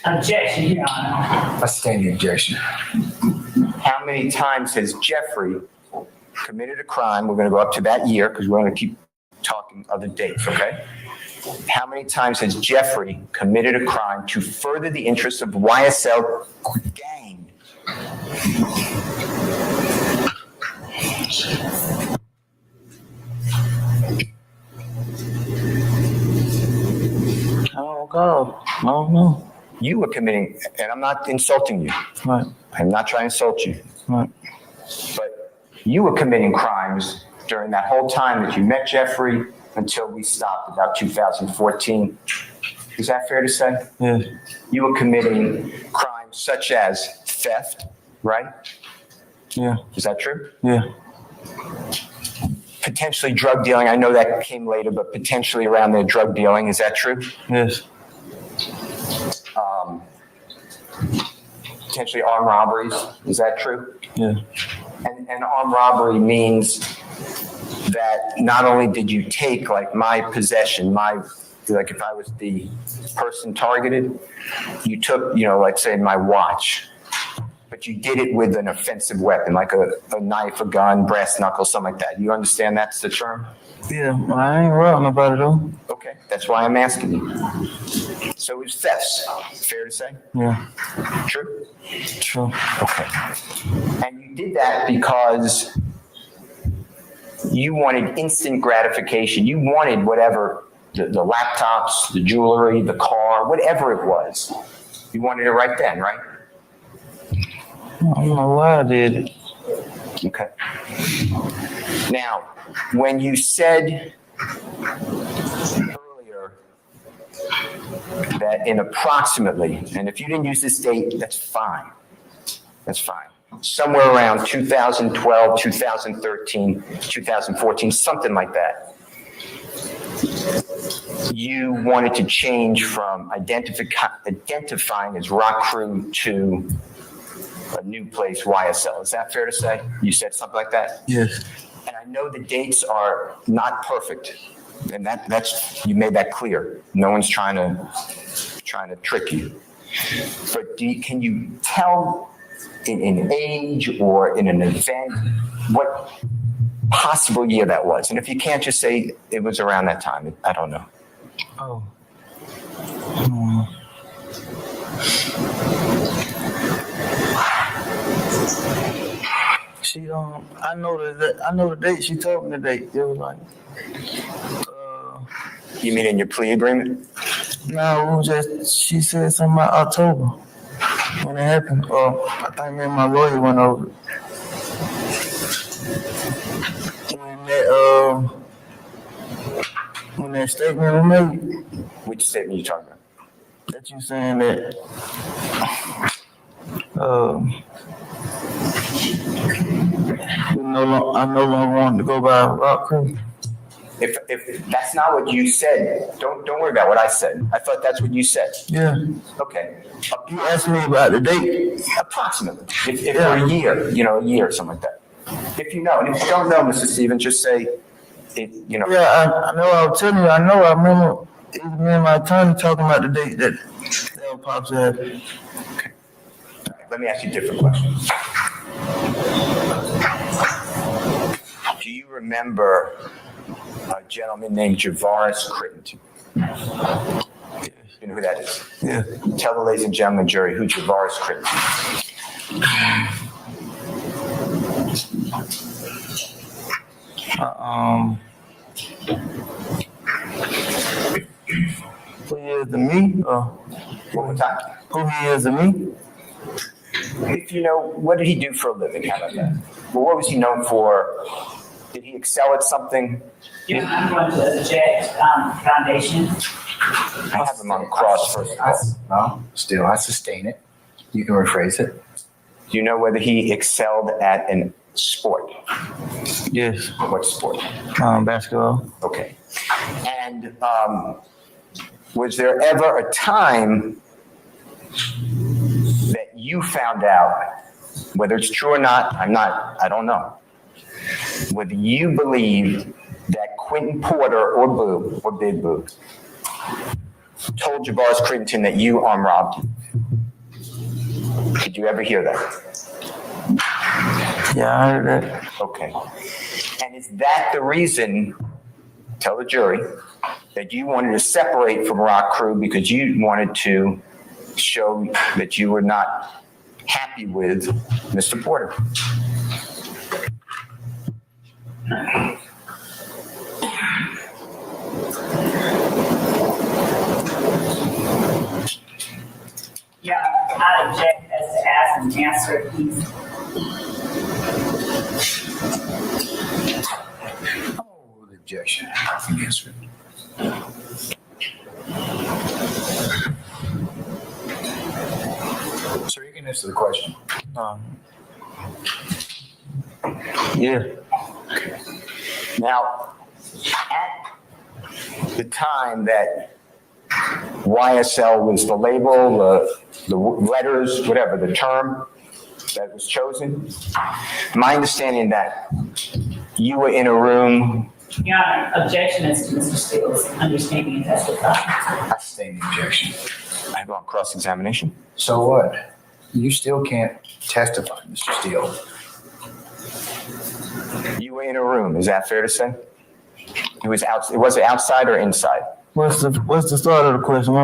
Objection, Your Honor.
A standing objection.
How many times has Jeffrey committed a crime? We're going to go up to that year because we're going to keep talking other dates, okay? How many times has Jeffrey committed a crime to further the interests of YSL gang?
I don't recall. I don't know.
You were committing, and I'm not insulting you.
Right.
I'm not trying to insult you.
Right.
But you were committing crimes during that whole time that you met Jeffrey until we stopped about 2014. Is that fair to say?
Yeah.
You were committing crimes such as theft, right?
Yeah.
Is that true?
Yeah.
Potentially drug dealing. I know that came later, but potentially around there drug dealing. Is that true?
Yes.
Potentially armed robberies. Is that true?
Yeah.
And armed robbery means that not only did you take like my possession, like if I was the person targeted, you took, let's say my watch, but you did it with an offensive weapon, like a knife, a gun, brass knuckles, something like that. You understand that's the term?
Yeah, well, I ain't wrong about it though.
Okay, that's why I'm asking you. So it's thefts, fair to say?
Yeah.
True?
True.
Okay. And you did that because you wanted instant gratification. You wanted whatever, the laptops, the jewelry, the car, whatever it was. You wanted it right then, right?
I don't know why I did it.
Okay. Now, when you said earlier that in approximately, and if you didn't use this date, that's fine. That's fine. Somewhere around 2012, 2013, 2014, something like that. You wanted to change from identifying as Rock Crew to a new place, YSL. Is that fair to say? You said something like that?
Yes.
And I know the dates are not perfect, and that's you made that clear. No one's trying to trick you. But can you tell in age or in an event what possible year that was? And if you can't, just say it was around that time. I don't know.
Oh. She I know the date. She told me the date. It was like.
You mean in your plea agreement?
No, it was just she said something about October when it happened. I think me and my lawyer went over it. When that statement was made.
Which statement are you talking about?
That you saying that I no longer wanted to go by Rock Crew.
If that's not what you said, don't worry about what I said. I thought that's what you said.
Yeah.
Okay.
You asked me about the date.
Approximately. If for a year, a year or something like that. If you know, and if you don't know, Mr. Stevens, just say, it, you know.
Yeah, I know. I was telling you. I know. I remember even me and my attorney talking about the date that was possibly happening.
Let me ask you a different question. Do you remember a gentleman named Javaris Crittenton? You know who that is?
Yeah.
Tell the ladies and gentlemen, jury, who Javaris Crittenton is.
Who he is to me?
One more time.
Who he is to me?
If you know, what did he do for a living? How about that? Well, what was he known for? Did he excel at something?
Yeah, I'm going to object, foundation.
I have him on cross first.
Well, still, I sustain it. You can rephrase it.
Do you know whether he excelled at an sport?
Yes.
What sport?
Basketball.
Okay. And was there ever a time that you found out, whether it's true or not, I don't know, whether you believe that Quentin Porter or Boo, or Big Boo, told Javaris Crittenton that you armed robbed him? Did you ever hear that?
Yeah, I heard that.
Okay. And is that the reason, tell the jury, that you wanted to separate from Rock Crew because you wanted to show that you were not happy with Mr. Porter?
Yeah, I object as to ask and answer, please.
Objection. Yes, sir. Sir, you can answer the question.
Yeah.
Now, at the time that YSL was the label, the letters, whatever, the term that was chosen, my understanding that you were in a room.
Your Honor, objection is to Mr. Steele's understanding and testifying.
I sustain the objection.
I have on cross-examination.
So what? You still can't testify, Mr. Steele.
You were in a room, is that fair to say? It was it outside or inside?
What's the start of the question?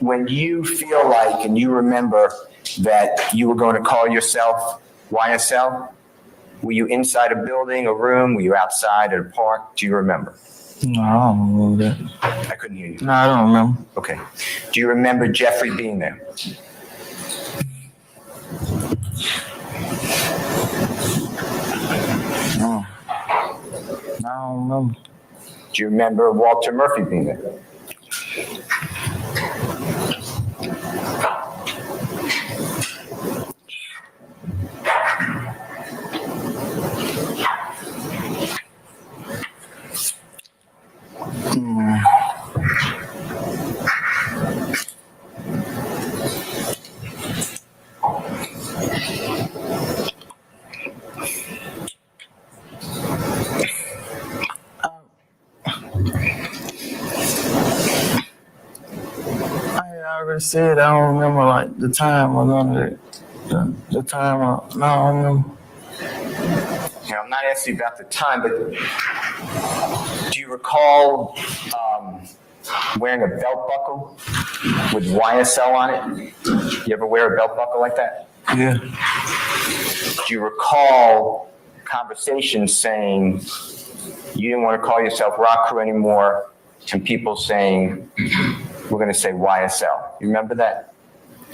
When you feel like and you remember that you were going to call yourself YSL, were you inside a building, a room? Were you outside at a park? Do you remember?
No, I don't remember that.
I couldn't hear you.
No, I don't remember.
Okay. Do you remember Jeffrey being there?
No. I don't remember.
Do you remember Walter Murphy being there?
I already said I don't remember like the time or none of that. The time, no, I don't remember.
Yeah, I'm not asking about the time, but do you recall wearing a belt buckle with YSL on it? You ever wear a belt buckle like that?
Yeah.
Do you recall conversations saying you didn't want to call yourself Rock Crew anymore, and people saying, we're going to say YSL? You remember that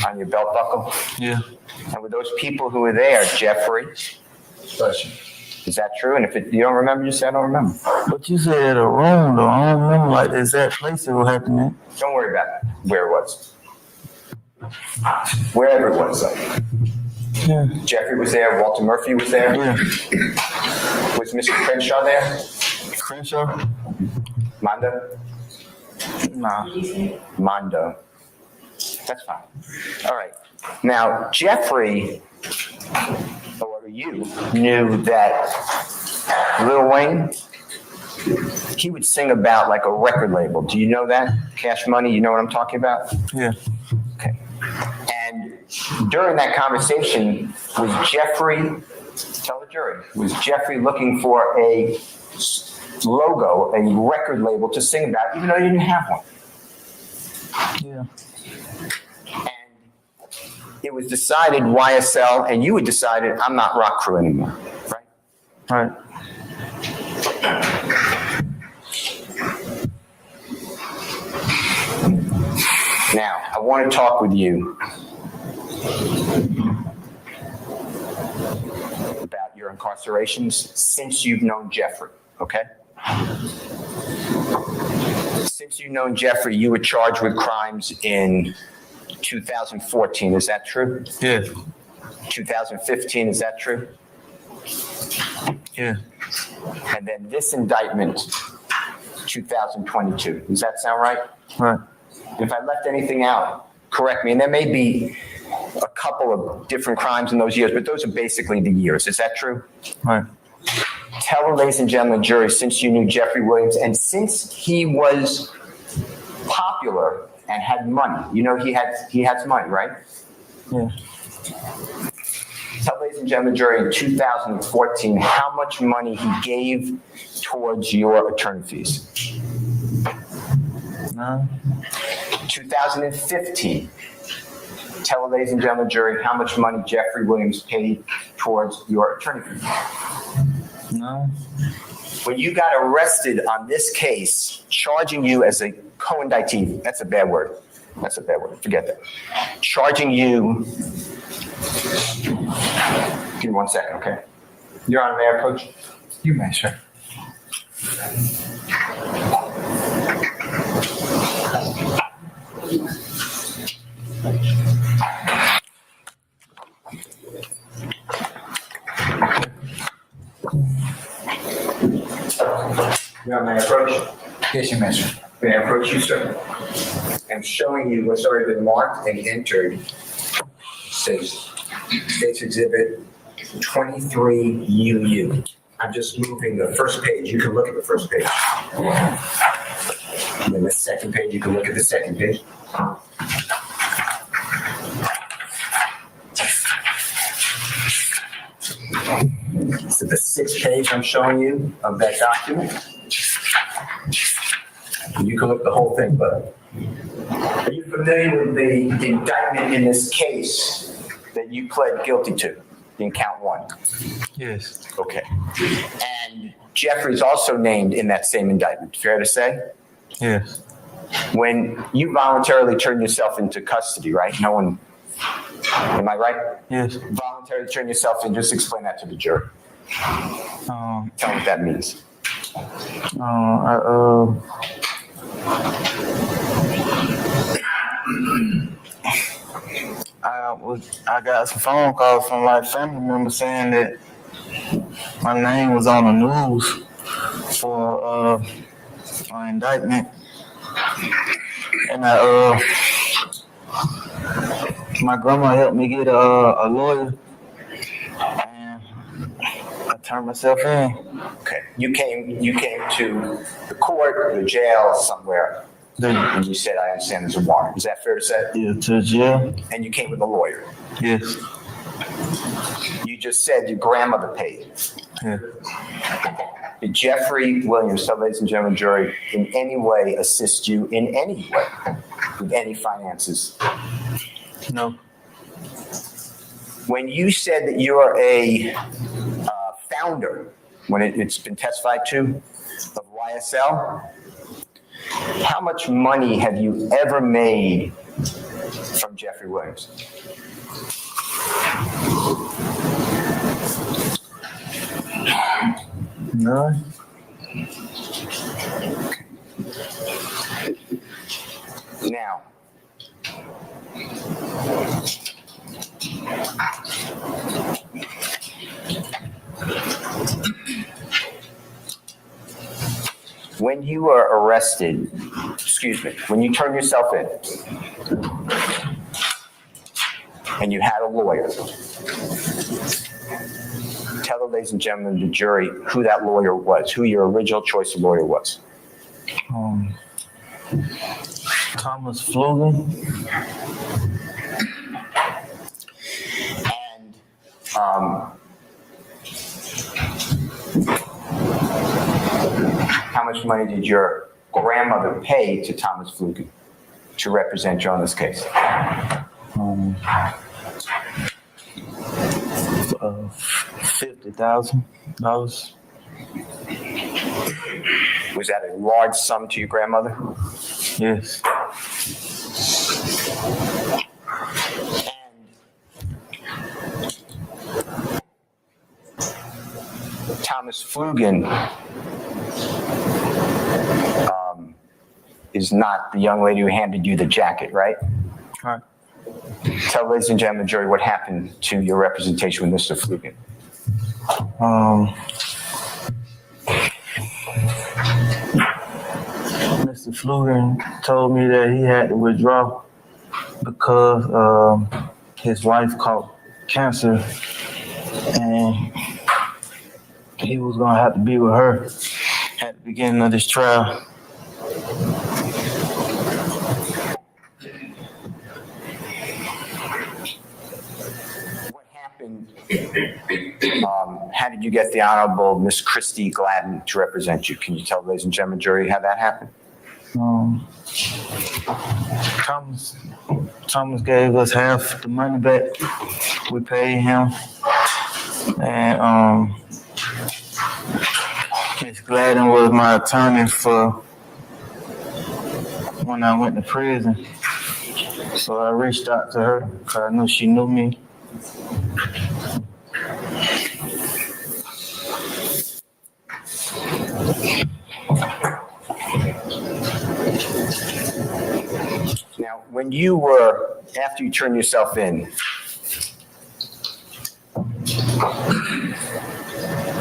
on your belt buckle?
Yeah.
And with those people who were there, Jeffrey?
Question.
Is that true? And if you don't remember, just say I don't remember.
But you said a room though. I don't remember like the exact place it was happening.
Don't worry about where it was. Wherever it was.
Yeah.
Jeffrey was there. Walter Murphy was there.
Yeah.
Was Mr. Crenshaw there?
Crenshaw?
Mondo?
Nah.
Mondo. That's fine. All right. Now, Jeffrey you knew that Lil Wayne, he would sing about like a record label. Do you know that? Cash Money, you know what I'm talking about?
Yeah.
Okay. And during that conversation, was Jeffrey, tell the jury, was Jeffrey looking for a logo, a record label to sing about, even though you didn't have one?
Yeah.
It was decided YSL, and you had decided I'm not rock crew anymore, right?
Right.
Now, I want to talk with you about your incarcerations since you've known Jeffrey, okay? Since you've known Jeffrey, you were charged with crimes in 2014, is that true?
Yeah.
2015, is that true?
Yeah.
And then this indictment, 2022, does that sound right?
Right.
If I left anything out, correct me. And there may be a couple of different crimes in those years, but those are basically the years. Is that true?
Right.
Tell the ladies and gentlemen, jury, since you knew Jeffrey Williams and since he was popular and had money, you know, he has money, right?
Yeah.
Tell ladies and gentlemen, jury, in 2014, how much money he gave towards your attorney fees.
No.
2015. Tell the ladies and gentlemen, jury, how much money Jeffrey Williams paid towards your attorney fees.
No.
When you got arrested on this case, charging you as a co-indictee, that's a bad word. That's a bad word. Forget that. Charging you. Give me 1 second, okay? Your Honor, may I approach?
You may, sir.
Your Honor, may I approach?
Yes, you may, sir.
May I approach you, sir? I'm showing you what's already been marked and entered. Says State's Exhibit 23UU. I'm just moving the first page. You can look at the first page. And then the second page, you can look at the second page. So the sixth page I'm showing you of that document. You can look at the whole thing, but are you familiar with the indictment in this case that you pled guilty to in count one?
Yes.
Okay. And Jeffrey's also named in that same indictment, fair to say?
Yes.
When you voluntarily turned yourself into custody, right? No one, am I right?
Yes.
Voluntarily turn yourself in, just explain that to the jury. Tell me what that means.
I got some phone calls from like family members saying that my name was on the news for an indictment, and my grandma helped me get a lawyer, and I turned myself in.
Okay, you came to the court or the jail somewhere, and you said, "I understand there's a warrant." Is that fair to say?
Yeah, to jail.
And you came with a lawyer.
Yes.
You just said your grandmother paid.
Yeah.
Did Jeffrey Williams, ladies and gentlemen, jury, in any way assist you in any way with any finances?
No.
When you said that you're a founder, when it's been testified to, of YSL, how much money have you ever made from Jeffrey Williams?
No.
Now, when you were arrested, when you turned yourself in, and you had a lawyer. Tell the ladies and gentlemen of the jury who that lawyer was, who your original choice of lawyer was.
Thomas Flugan.
And how much money did your grandmother pay to Thomas Flugan to represent you on this case?
$50,000.
Was that a large sum to your grandmother?
Yes.
Thomas Flugan is not the young lady who handed you the jacket, right?
Right.
Tell ladies and gentlemen of the jury what happened to your representation with Mr. Flugan.
Mr. Flugan told me that he had to withdraw because his wife caught cancer and he was gonna have to be with her at the beginning of this trial.
What happened? How did you get the Honorable Miss Christy Gladden to represent you? Can you tell ladies and gentlemen of the jury how that happened?
Thomas gave us half the money back. We paid him. And Miss Gladden was my attorney for when I went to prison. So I reached out to her because I knew she knew me.
Now, when you were, after you turned yourself in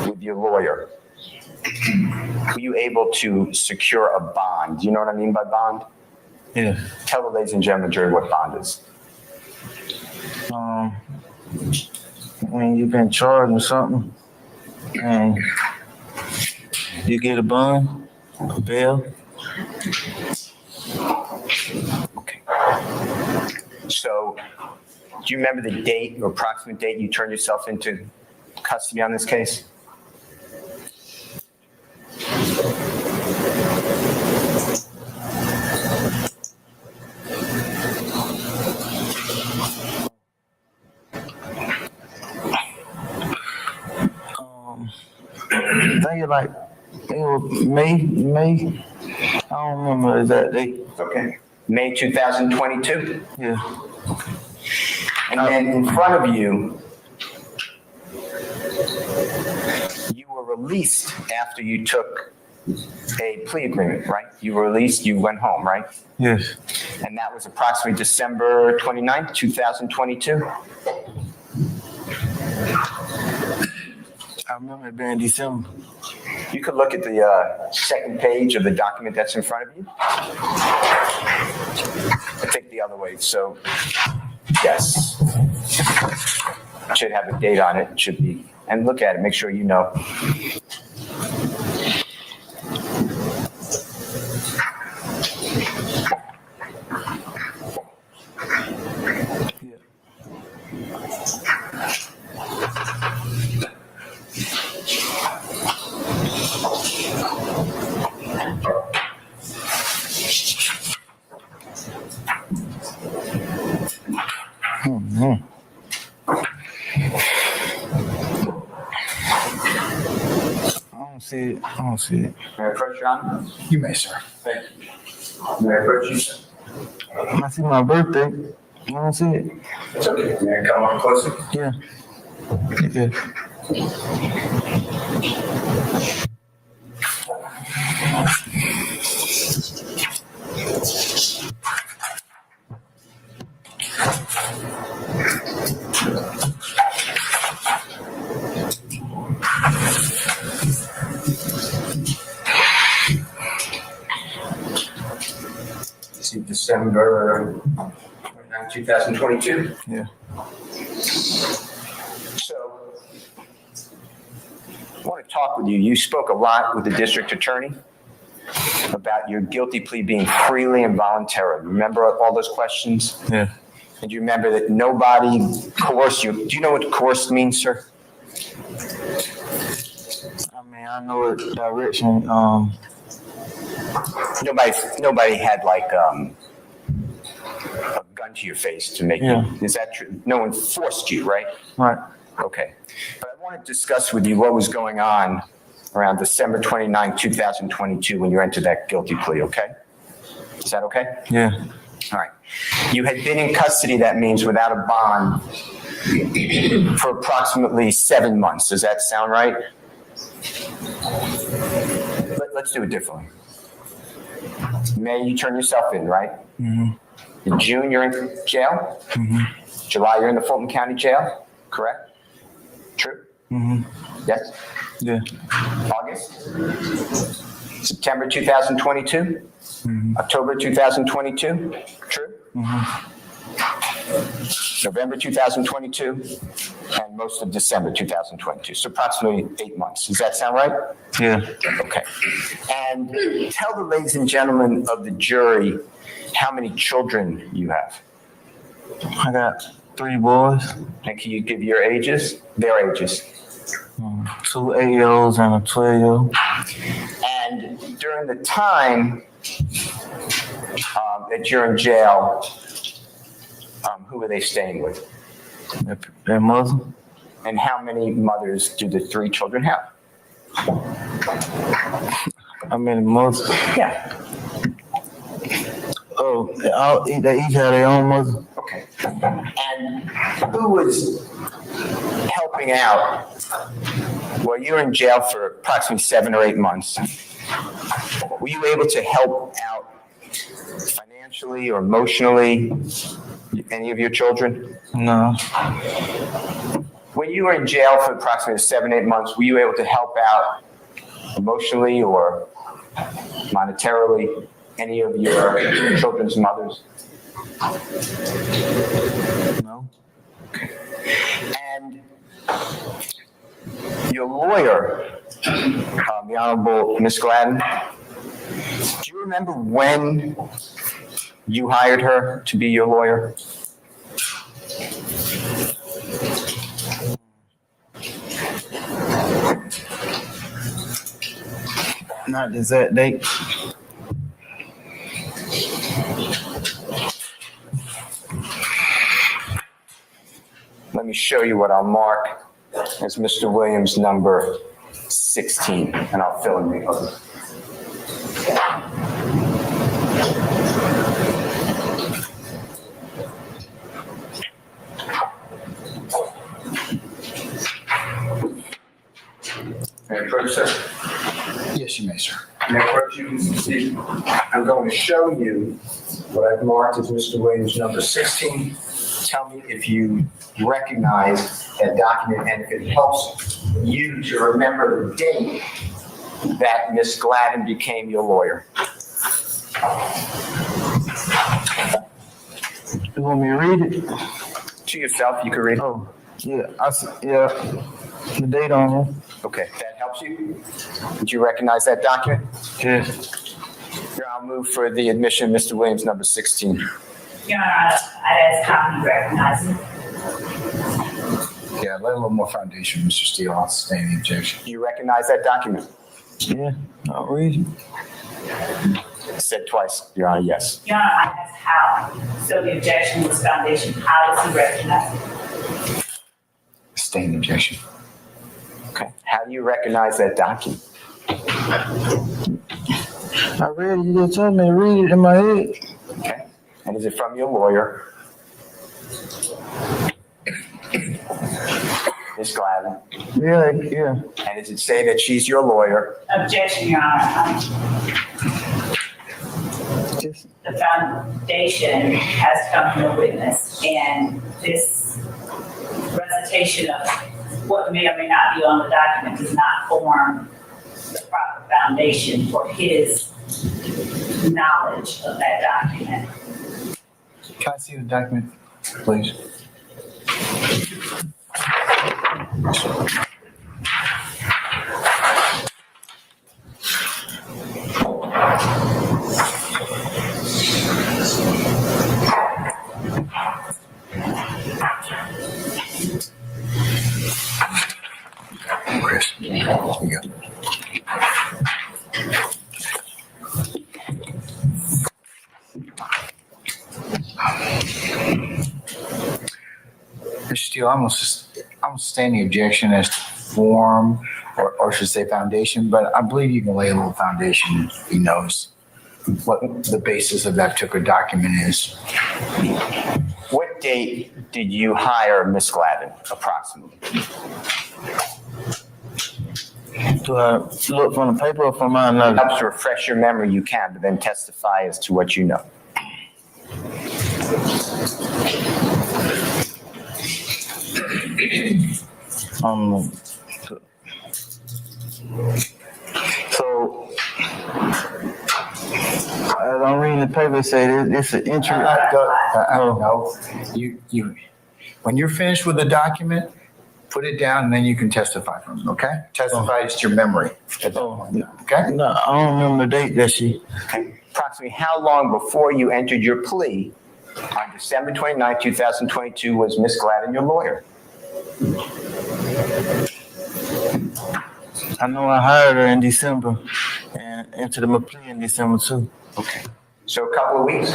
with your lawyer, were you able to secure a bond? Do you know what I mean by bond?
Yeah.
Tell the ladies and gentlemen of the jury what bond is.
When you've been charged with something and you get a bond, a bail.
Okay. So, do you remember the date or approximate date you turned yourself into custody on this case?
I think it was May. I don't remember the exact date.
Okay. May 2022?
Yeah.
And then in front of you, you were released after you took a plea agreement, right? You were released, you went home, right?
Yes.
And that was approximately December 29th, 2022?
I remember it being December.
You could look at the second page of the document that's in front of you. I think the other way. So, yes. It should have a date on it. It should be. And look at it. Make sure you know.
I don't see it.
May I approach you, Honor?
You may, sir.
Thank you. May I approach you, sir?
I see my birthday. I don't see it.
It's okay. May I come up closer?
Yeah. Okay.
See, December 29, 2022?
Yeah.
talk with you. You spoke a lot with the district attorney about your guilty plea being freely and voluntarily. Remember all those questions?
Yeah.
And you remember that nobody coerced you. Do you know what coerced means, sir?
I mean, I know it direction.
Nobody had like a gun to your face to make you. Is that true? No one forced you, right?
Right.
Okay. But I want to discuss with you what was going on around December 29, 2022 when you entered that guilty plea, okay? Is that okay?
Yeah.
All right. You had been in custody, that means without a bond, for approximately 7 months. Does that sound right? Let's do it differently. May, you turn yourself in, right?
Mm-hmm.
In June, you're in jail?
Mm-hmm.
July, you're in the Fulton County Jail, correct? True?
Mm-hmm.
Yes?
Yeah.
August? September 2022?
Mm-hmm.
October 2022? True?
Mm-hmm.
November 2022? And most of December 2022. So approximately 8 months. Does that sound right?
Yeah.
Okay. And tell the ladies and gentlemen of the jury how many children you have.
I got 3 boys.
And can you give your ages? Their ages.
2 8-year-olds and a 12-year-old.
And during the time that you're in jail, who are they staying with?
Their mother.
And how many mothers do the 3 children have?
How many mothers?
Yeah.
Oh, they each have their own mother.
Okay. And who was helping out? Well, you're in jail for approximately 7 or 8 months. Were you able to help out financially or emotionally any of your children?
No.
When you were in jail for approximately 7, 8 months, were you able to help out emotionally or monetarily any of your children's mothers?
No.
Okay. And your lawyer, the Honorable Miss Gladden, do you remember when you hired her to be your lawyer?
Not the exact date.
Let me show you what I'll mark as Mr. Williams number 16, and I'll fill in the others. May I approach, sir?
Yes, you may, sir.
May I approach you? I'm going to show you what I've marked as Mr. Williams number 16. Tell me if you recognize that document and if it helps you to remember the date that Miss Gladden became your lawyer.
You want me to read it?
To yourself, you can read it.
Oh, yeah. Yeah. The date on it.
Okay, that helps you? Did you recognize that document?
Yes.
Here, I'll move for the admission of Mr. Williams number 16.
Your Honor, I'd ask how you recognize it.
Yeah, let a little more foundation, Mr. Steele. I'll sustain the objection.
Do you recognize that document?
Yeah, I'll read it.
Said twice, Your Honor, yes.
Your Honor, I ask how. So the objection was foundation. How does he recognize it?
Sustain the objection.
Okay. How do you recognize that document?
I read it. You just told me to read it in my head.
Okay. And is it from your lawyer, Ms. Gladden?
Yeah, yeah.
And does it say that she's your lawyer?
Objection, Your Honor. The foundation has come from a witness, and this recitation of what may or may not be on the document does not form the proper foundation for his knowledge of that document.
Can I see the document, please? Chris. Here you go. Mr. Steele, I'm gonna sustain the objection as to form, or should say foundation, but I believe you can lay a little foundation. He knows what the basis of that particular document is.
What date did you hire Miss Gladden, approximately?
Do I look from the paper or from my notes?
Helps to refresh your memory, you can, but then testify as to what you know.
So, as I'm reading the paper, it say this an entry.
No, when you're finished with the document, put it down and then you can testify from it, okay? Testify is your memory at that point, okay?
No, I don't remember the date that she.
Okay. Approximately how long before you entered your plea on December 29, 2022 was Miss Gladden your lawyer?
I know I hired her in December and entered my plea in December too.
Okay. So a couple of weeks?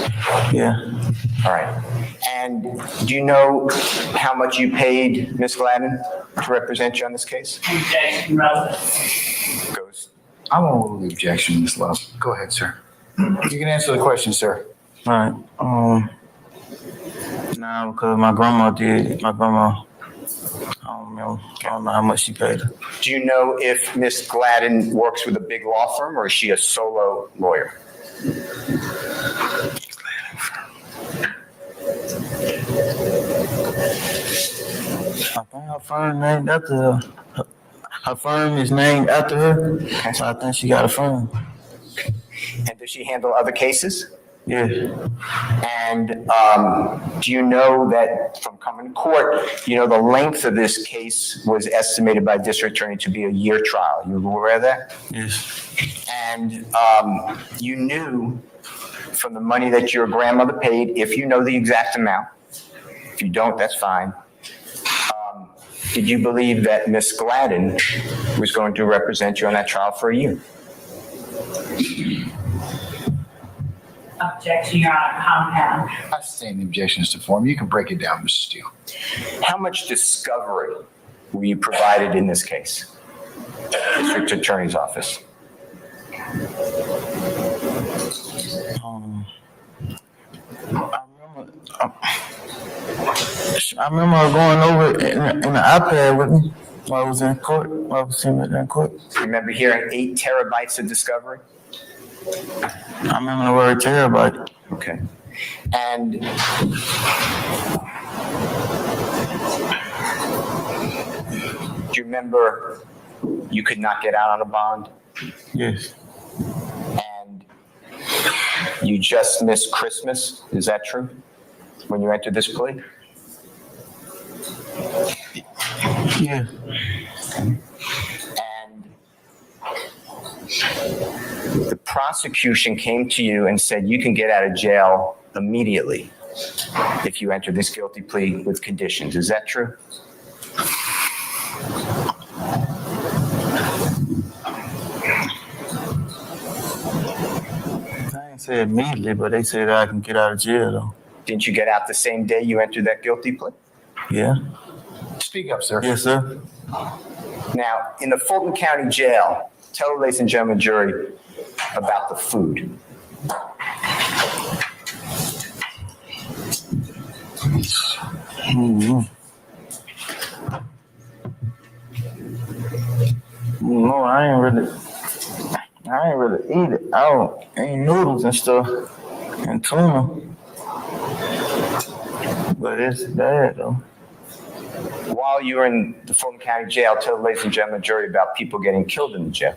Yeah.
All right. And do you know how much you paid Miss Gladden to represent you on this case?
Objection, brother.
Goes.
I won't rule the objection, Ms. Love. Go ahead, sir. You can answer the question, sir.
All right. Nah, because my grandma, I don't know how much she paid her.
Do you know if Miss Gladden works with a big law firm or is she a solo lawyer?
I think her firm named after her. Her firm is named after her, so I think she got a firm.
And does she handle other cases?
Yeah.
And do you know that from coming to court, you know the length of this case was estimated by district attorney to be a year trial? You aware of that?
Yes.
And you knew from the money that your grandmother paid, if you know the exact amount, if you don't, that's fine. Did you believe that Miss Gladden was going to represent you on that trial for a year?
Objection, Your Honor, compound.
I sustain the objections to form. You can break it down, Mr. Steele.
How much discovery were you provided in this case? District Attorney's Office.
I remember her going over in the iPad with me while I was in court. While I was sitting in court.
Remember hearing 8 terabytes of discovery?
I remember the word terabyte.
Okay. And do you remember you could not get out on a bond?
Yes.
And you just missed Christmas, is that true? When you entered this plea?
Yeah.
And the prosecution came to you and said you can get out of jail immediately if you enter this guilty plea with conditions. Is that true?
I didn't say immediately, but they said I can get out of jail though.
Didn't you get out the same day you entered that guilty plea?
Yeah.
Speak up, sir.
Yes, sir.
Now, in the Fulton County Jail, tell the ladies and gentlemen jury about the food.
Mm-hmm. No, I ain't really eat it. I ain't noodles and stuff and tuna. But it's bad though.
While you were in the Fulton County Jail, tell the ladies and gentlemen jury about people getting killed in the jail.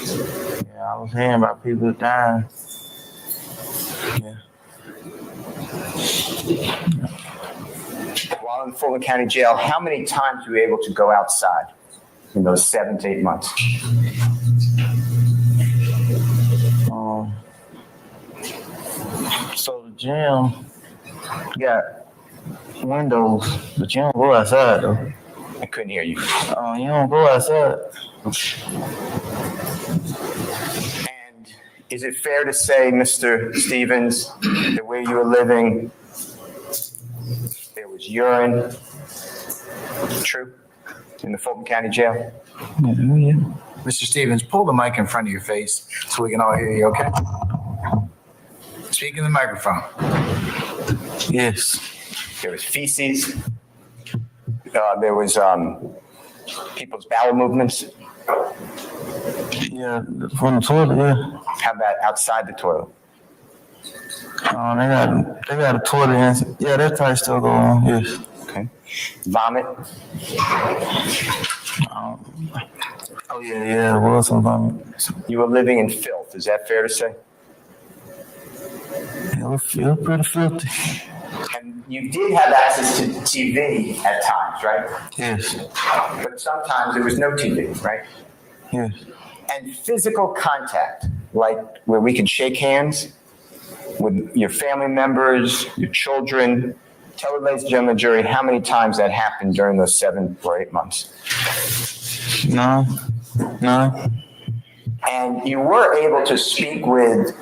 Yeah, I was hearing about people dying. Yeah.
While in Fulton County Jail, how many times were you able to go outside in those 7 to 8 months?
So the gym got windows, but you don't go outside though.
I couldn't hear you.
You don't go outside.
And is it fair to say, Mr. Stevens, that where you were living, there was urine? True? In the Fulton County Jail?
Yeah.
Mr. Stevens, pull the mic in front of your face so we can all hear you, okay? Speak in the microphone.
Yes.
There was feces. There was people's bowel movements.
Yeah, from the toilet, yeah.
How about outside the toilet?
They got a toilet and yeah, that type still go on, yes.
Okay. Vomit.
Oh yeah, there was some vomit.
You were living in filth, is that fair to say?
It was pretty filthy.
And you did have access to TV at times, right?
Yes.
But sometimes there was no TV, right?
Yes.
And physical contact, like where we could shake hands with your family members, your children. Tell the ladies and gentlemen of the jury how many times that happened during those 7 or 8 months.
No.
And you were able to speak with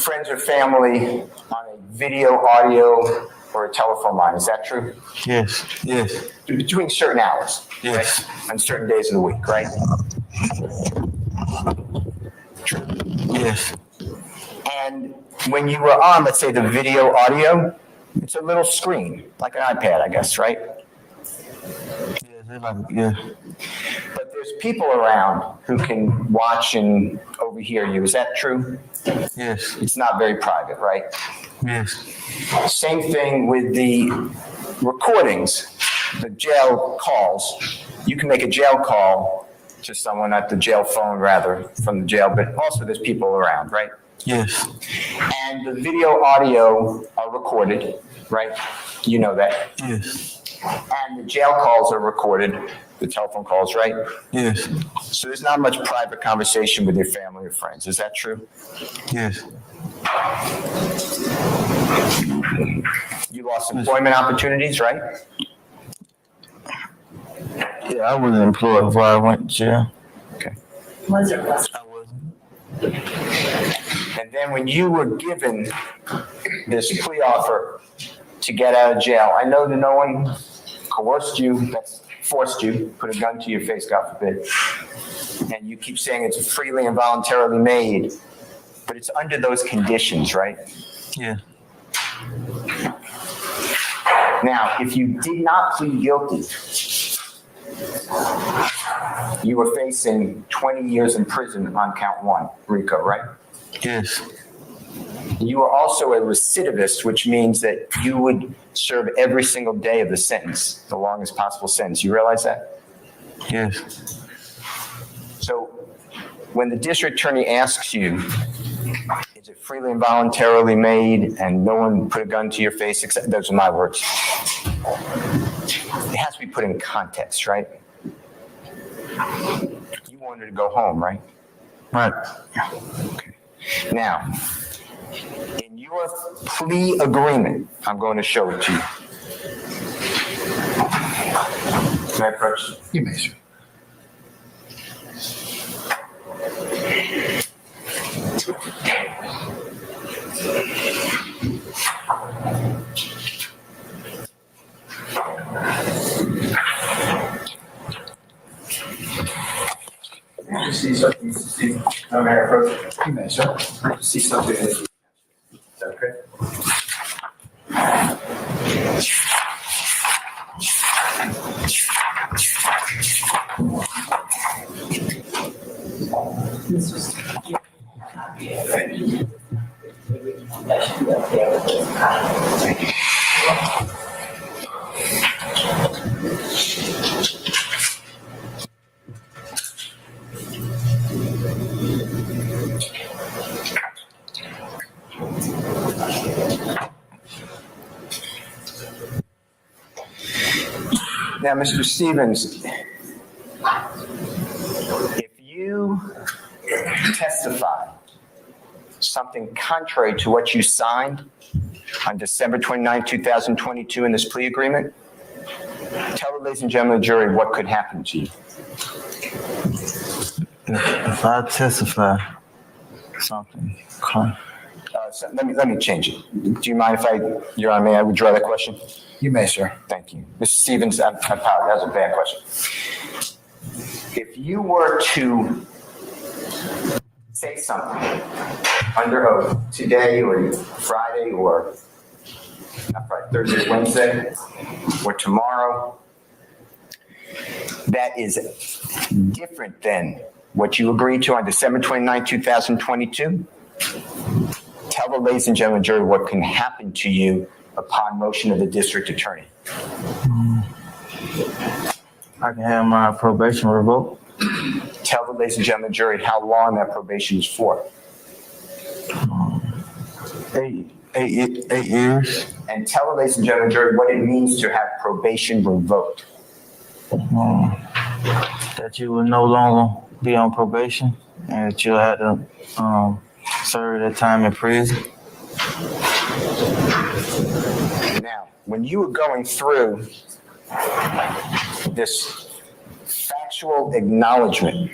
friends or family on a video, audio, or a telephone line. Is that true?
Yes.
Between certain hours.
Yes.
Right? On certain days of the week, right?
Yes.
And when you were on, let's say, the video, audio, it's a little screen, like an iPad, I guess, right?
Yeah.
But there's people around who can watch and overhear you. Is that true?
Yes.
It's not very private, right?
Yes.
Same thing with the recordings, the jail calls. You can make a jail call to someone at the jail phone, rather, from the jail, but also there's people around, right?
Yes.
And the video, audio are recorded, right? You know that.
Yes.
And the jail calls are recorded, the telephone calls, right?
Yes.
So there's not much private conversation with your family or friends. Is that true?
Yes.
You lost employment opportunities, right?
Yeah, I wasn't employed before I went to jail.
Okay.
Was it was?
I wasn't.
And then when you were given this plea offer to get out of jail, I know that no one coerced you, that's forced you, put a gun to your face, God forbid. And you keep saying it's freely and voluntarily made, but it's under those conditions, right?
Yeah.
Now, if you did not plead guilty, you were facing 20 years in prison on count 1, RICO, right?
Yes.
You are also a recidivist, which means that you would serve every single day of the sentence, the longest possible sentence. You realize that?
Yes.
So when the district attorney asks you, is it freely and voluntarily made and no one put a gun to your face, except those are my words. It has to be put in context, right? You wanted to go home, right?
Right.
Okay. Now, in your plea agreement, I'm going to show it to you. Can I approach?
You may, sir.
See something, may I approach?
You may, sir.
See something. Is that okay? Now, Mr. Stevens, if you testify something contrary to what you signed on December 29, 2022 in this plea agreement, Tell the ladies and gentlemen of the jury what could happen to you.
If I testify something,
So let me change it. Do you mind if Your Honor, may I withdraw that question?
You may, sir.
Thank you. Mr. Stevens, I apologize. That was a bad question. If you were to say something under oath today or Friday or not Friday, Thursday, Wednesday, or tomorrow, that is different than what you agreed to on December 29, 2022, tell the ladies and gentlemen of the jury what can happen to you upon motion of the district attorney.
I can have my probation revoked.
Tell the ladies and gentlemen of the jury how long that probation is for.
8 years.
And tell the ladies and gentlemen of the jury what it means to have probation revoked.
That you will no longer be on probation and that you'll have to serve that time in prison.
Now, when you were going through this factual acknowledgement,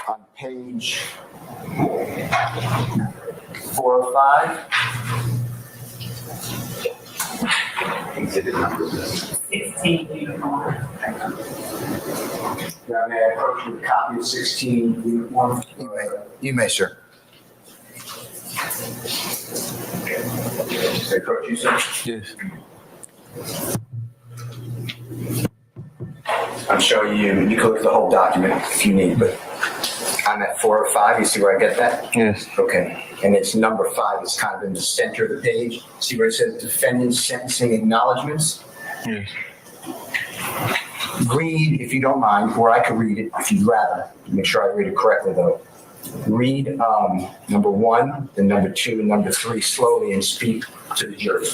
on page 405, exhibit number
16 uniform.
Now, may I approach with a copy of 16 uniform?
You may, sir.
May I approach you, sir?
Yes.
I'm showing you, you can look at the whole document if you need, but I'm at 405, you see where I get that?
Yes.
Okay, and it's number 5, it's kind of in the center of the page. See where it says defendant's sentencing acknowledgements?
Yes.
Read, if you don't mind, or I could read it if you'd rather. Make sure I read it correctly though. Read number 1, then number 2, and number 3 slowly and speak to the jury.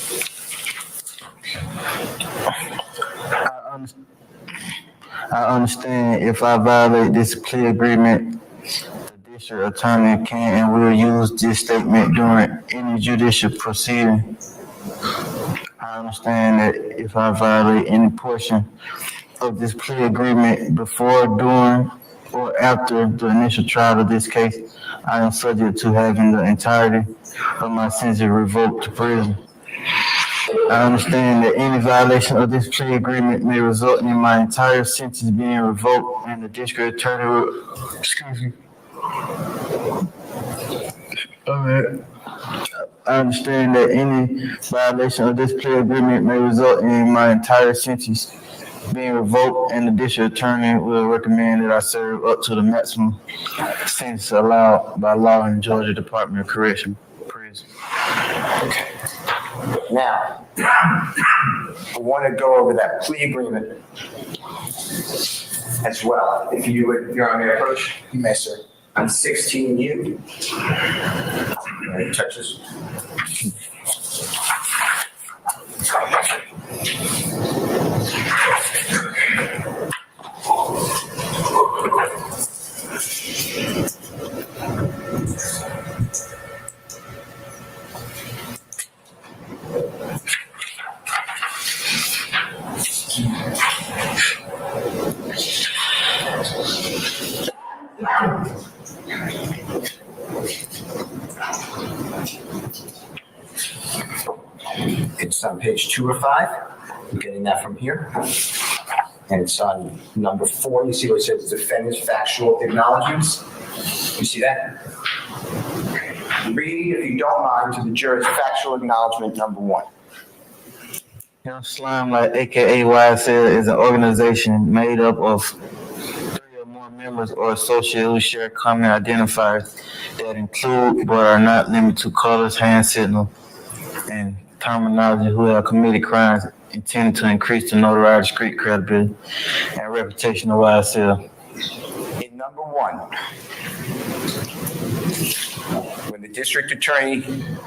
I understand if I violate this plea agreement, the district attorney can and will use this statement during any judicial proceeding. I understand that if I violate any portion of this plea agreement before, during, or after the initial trial of this case, I am subject to having the entirety of my sentence revoked to prison. I understand that any violation of this plea agreement may result in my entire sentence being revoked and the district attorney will, I understand that any violation of this plea agreement may result in my entire sentence being revoked and the district attorney will recommend that I serve up to the maximum sentence allowed by law in Georgia Department of Correction prison.
Okay. Now, I want to go over that plea agreement as well. If you would, Your Honor, may I approach?
You may, sir.
On 16U. Right, touch this. It's on page 2 of 5. I'm getting that from here. And it's on number 4. You see where it says defendant's factual acknowledgements? You see that? Read, if you don't mind, to the jury's factual acknowledgement number 1.
Young Slime, like AKA YSL, is an organization made up of 3 or more members or associates who share common identifiers that include but are not limited to colors, hand signal, and terminology who have committed crimes intended to increase the notoriety, street credibility, and reputation of YSL.
In number 1, when the district attorney,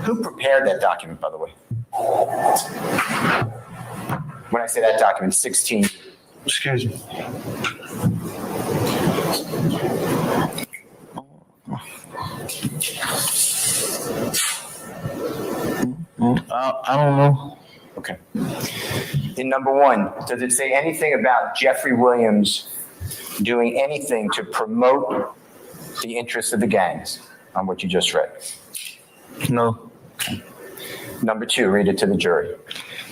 who prepared that document, by the way? When I say that document, 16.
Excuse me. I don't know.
Okay. In number 1, does it say anything about Jeffrey Williams doing anything to promote the interests of the gangs on what you just read?
No.
Number 2, read it to the jury.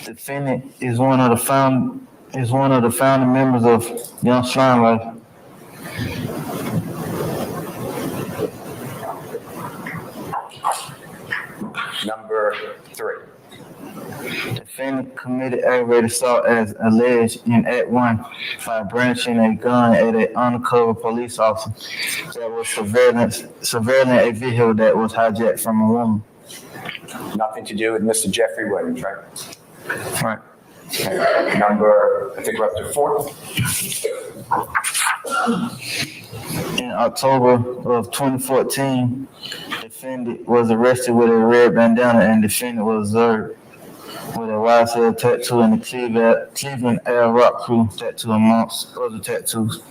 Defendant is one of the founding members of Young Slime Life.
Number 3.
Defendant committed aggravated assault as alleged in Act 1 by brandishing a gun at an undercover police officer that was surveilling a vehicle that was hijacked from a woman.
Nothing to do with Mr. Jeffrey Williams, right?
Right.
Okay. Number, I think we're up to 4.
In October of 2014, defendant was arrested with a red bandana and defendant was observed with a YSL tattoo and the Cleveland Air Rock Crew tattoo amongst other tattoos.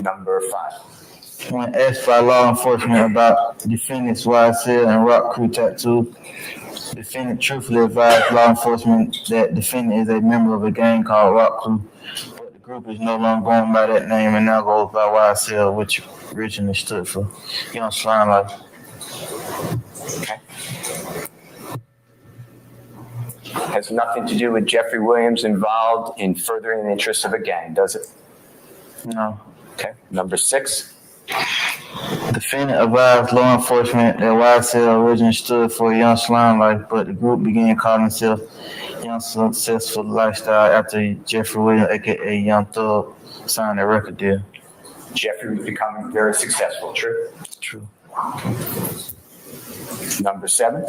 Number 5.
When asked by law enforcement about defendant's YSL and Rock Crew tattoo, defendant truthfully advised law enforcement that defendant is a member of a gang called Rock Crew, but the group is no longer going by that name and now goes by YSL, which originally stood for Young Slime Life.
Okay. Has nothing to do with Jeffrey Williams involved in furthering the interests of a gang, does it?
No.
Okay. Number 6.
Defendant advised law enforcement that YSL originally stood for Young Slime Life, but the group began calling itself Young Successful Lifestyle after Jeffrey Williams, aka Young Thug, signed a record deal.
Jeffrey was becoming very successful, true?
True.
Number 7.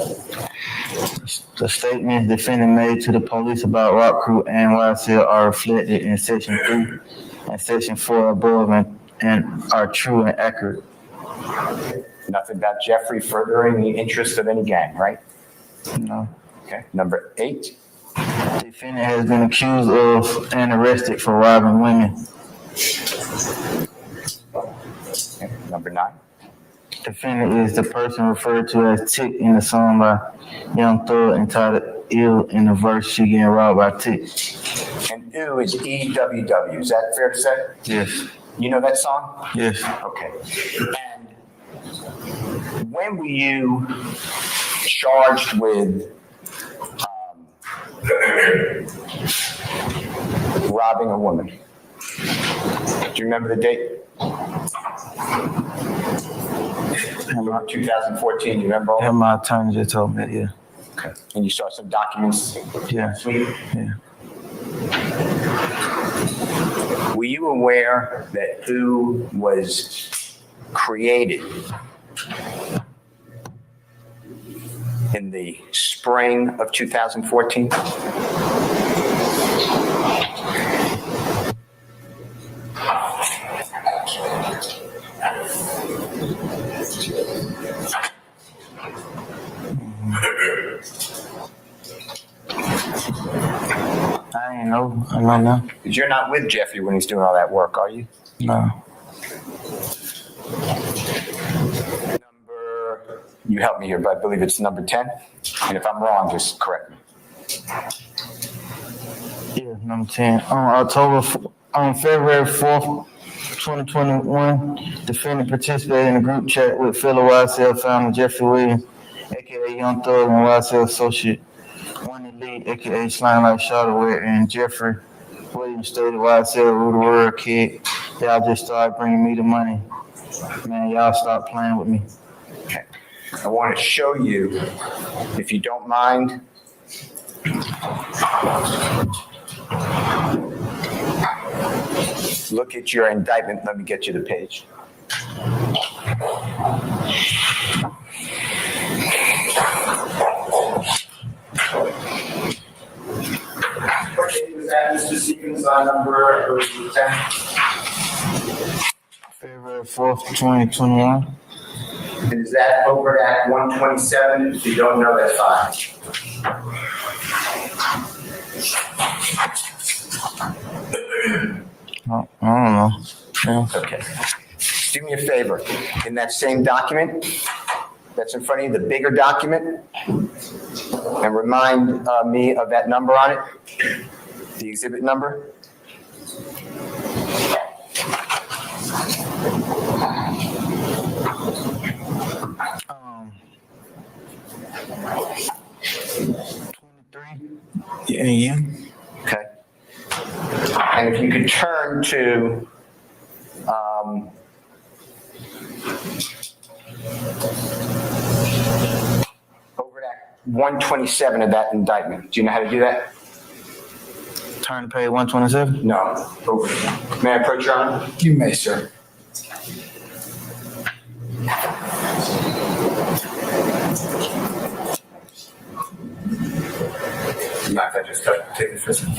The statements defendant made to the police about Rock Crew and YSL are reflected in Section 3 and Section 4 above and are true and accurate.
Nothing about Jeffrey furthering the interests of any gang, right?
No.
Okay. Number 8.
Defendant has been accused of and arrested for robbing women.
Okay. Number 9.
Defendant is the person referred to as Tick in the song by Young Thug entitled Ill in the verse She Getting Robbed by Tick.
And ew is EWW. Is that fair to say?
Yes.
You know that song?
Yes.
Okay. And when were you charged with robbing a woman? Do you remember the date? 2014, do you remember?
Yeah, my attorney just told me that, yeah.
Okay. And you saw some documents?
Yeah.
Sweet.
Yeah.
Were you aware that who was created in the spring of 2014?
I ain't know. I don't know.
Because you're not with Jeffrey when he's doing all that work, are you?
No.
You help me here, but I believe it's number 10. And if I'm wrong, just correct me.
Yeah, number 10. On February 4th, 2021, defendant participated in a group chat with fellow YSL founder Jeffrey Williams, aka Young Thug, and YSL associate One Elite, aka Slime Like Shotterware, and Jeffrey Williams stated YSL rule the world, kid. Y'all just started bringing me the money. Man, y'all stop playing with me.
Okay. I want to show you, if you don't mind, Look at your indictment. Let me get you the page.
Was that Mr. Stevens' number 10? February 4th, 2021.
And is that over at 127? If you don't know, that's fine.
I don't know. Yeah.
Okay. Do me a favor. In that same document that's in front of you, the bigger document, and remind me of that number on it, the exhibit number.
Yeah, yeah.
Okay. And if you could turn to over at 127 of that indictment. Do you know how to do that?
Turn to page 127?
No. Over. May I approach, Your Honor?
You may, sir.
Not if I just take this with me.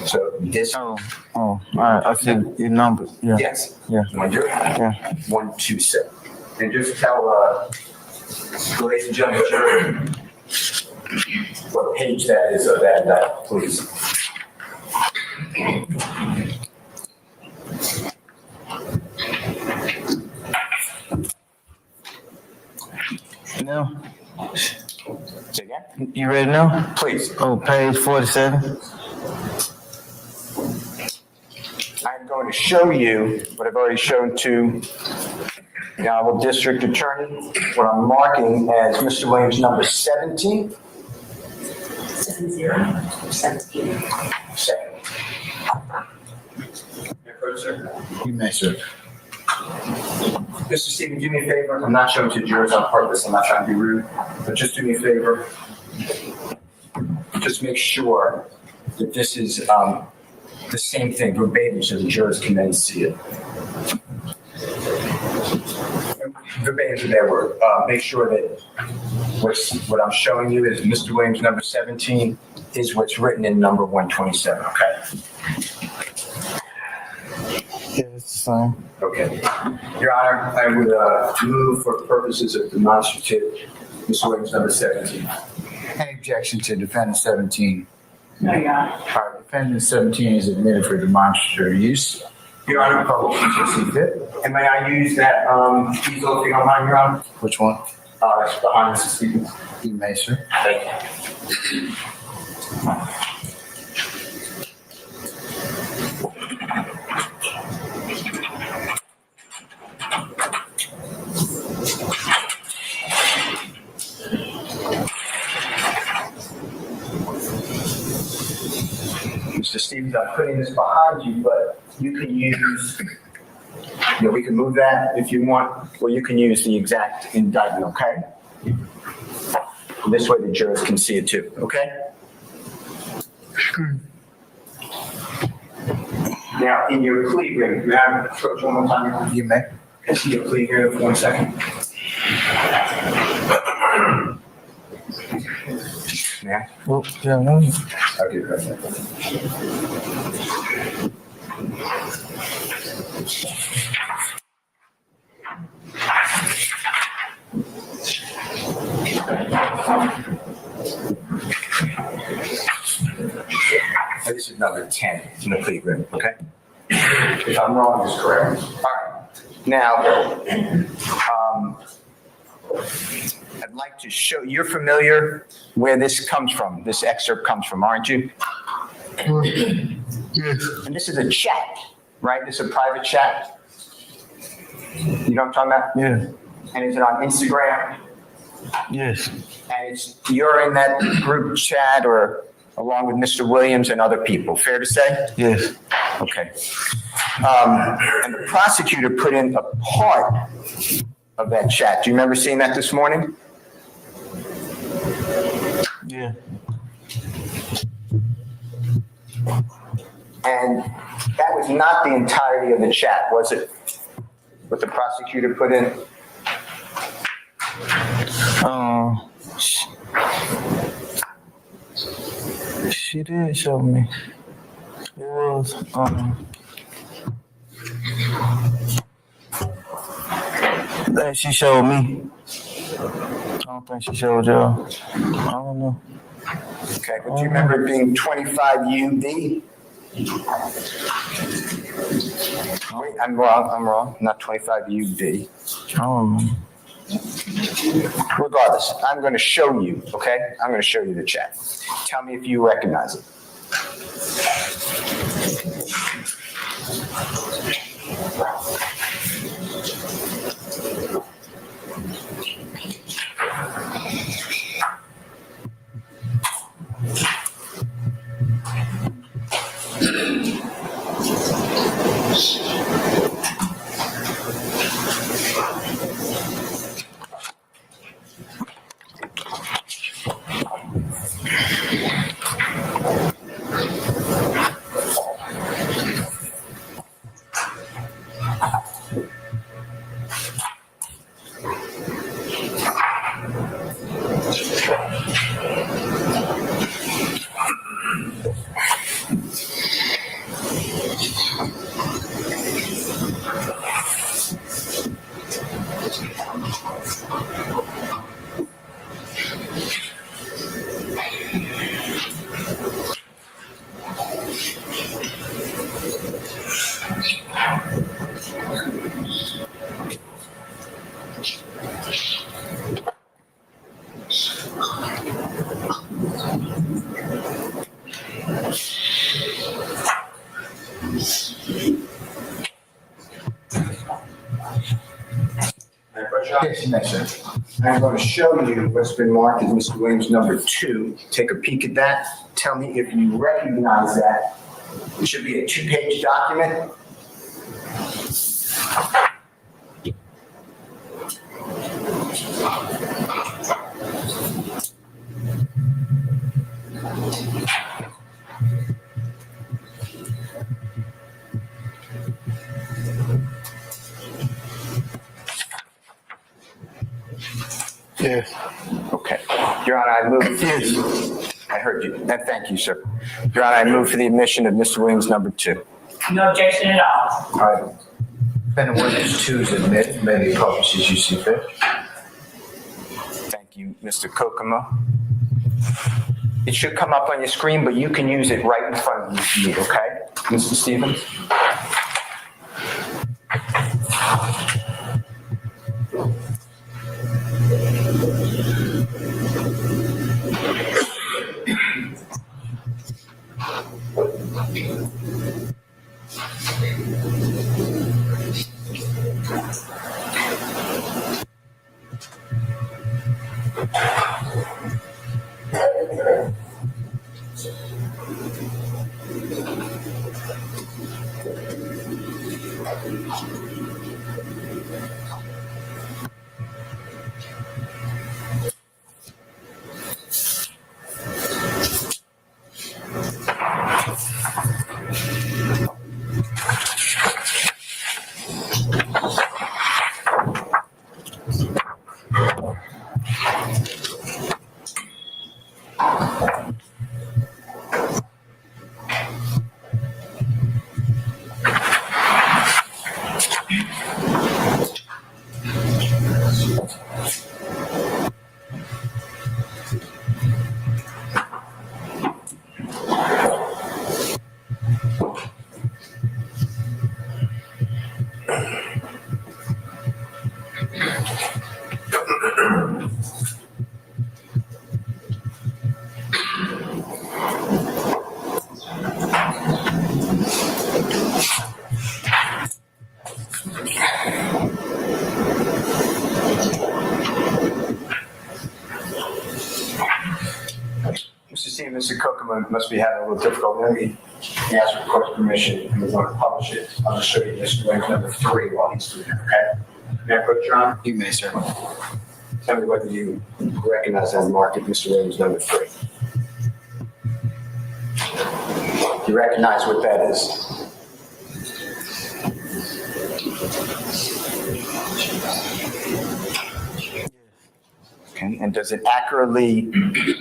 So this.
Oh, all right. I see your number. Yeah.
Yes.
Yeah.
Want to do it?
Yeah.
127. And just tell the ladies and gentlemen, jury, what page that is of that, please.
No.
Say again?
You ready now?
Please.
Oh, page 47.
I'm going to show you what I've already shown to the Honorable District Attorney, what I'm marking as Mr. Williams number 17.
17.
Second. May I approach, sir?
You may, sir.
Mr. Stevens, do me a favor. I'm not showing to jurors on purpose. I'm not trying to be rude, but just do me a favor. Just make sure that this is the same thing verbatim so the jurors can then see it. Verbatim is a bad word. Make sure that what I'm showing you is Mr. Williams number 17 is what's written in number 127, okay?
Yeah, it's the same.
Okay. Your Honor, I would move for purposes of demonstrative, Mr. Williams number 17.
Any objection to defendant 17?
No, Your Honor.
All right, defendant 17 is admitted for demonstrative use.
Your Honor, public see fit. And may I use that easel if you don't mind, Your Honor?
Which one?
It's behind Mr. Stevens.
You may, sir.
Thank you. Mr. Stevens, I'm putting this behind you, but you can use, we can move that if you want, or you can use the exact indictment, okay? This way the jurors can see it too, okay? Now, in your plea agreement, you have approach one more time.
You may.
Can I see your plea agreement for 1 second? Yeah.
Well, yeah, no.
Okay, perfect. This is number 10 in the plea agreement, okay? If I'm wrong, it's correct. All right. Now, I'd like to show, you're familiar where this comes from, this excerpt comes from, aren't you?
Yes.
And this is a chat, right? This is a private chat. You know what I'm talking about?
Yeah.
And is it on Instagram?
Yes.
And you're in that group chat or along with Mr. Williams and other people, fair to say?
Yes.
Okay. And the prosecutor put in a part of that chat. Do you remember seeing that this morning?
Yeah.
And that was not the entirety of the chat, was it? What the prosecutor put in?
She did show me. It was, that she showed me. I don't think she showed y'all. I don't know.
Okay, but do you remember it being 25 UD? Wait, I'm wrong. Not 25 UD.
I don't know.
Regardless, I'm going to show you, okay? I'm going to show you the chat. Tell me if you recognize it. Yes, I'm going to show you what's been marked as Mr. Williams number 2. Take a peek at that. Tell me if you recognize that. It should be a 2-page document.
Yes.
Okay. Your Honor, I move. Yes. I heard you. And thank you, sir. Your Honor, I move for the admission of Mr. Williams number 2.
No objection at all.
All right. Defendant Williams 2 is admitted. Many purposes you see fit.
Thank you, Mr. Kokomo. It should come up on your screen, but you can use it right in front of you, okay? Mr. Stevens? Mr. Kokomo must be having a little difficulty. Let me ask for court's permission, and we're going to publish it. I'll just show you Mr. Williams number 3 while he's doing it, okay? May I approach, Your Honor? You may, sir. Tell me whether you recognize that market, Mr. Williams number 3. Do you recognize what that is? Okay, and does it accurately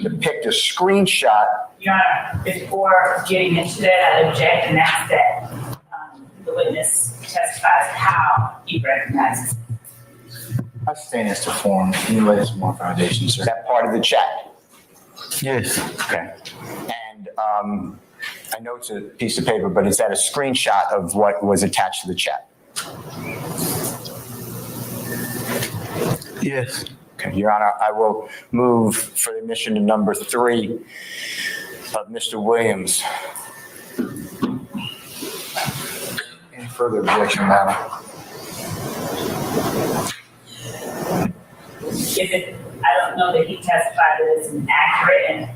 depict a screenshot?
Your Honor, before getting into that, I object and ask that the witness testifies how he recognizes.
I stand as to form. Can you lay some more foundation, sir?
Is that part of the chat?
Yes.
Okay. And I know it's a piece of paper, but is that a screenshot of what was attached to the chat?
Yes.
Okay, Your Honor, I will move for admission to number 3 of Mr. Williams.
Any further objection, Madam?
If it, I don't know that he testified that it's an accurate and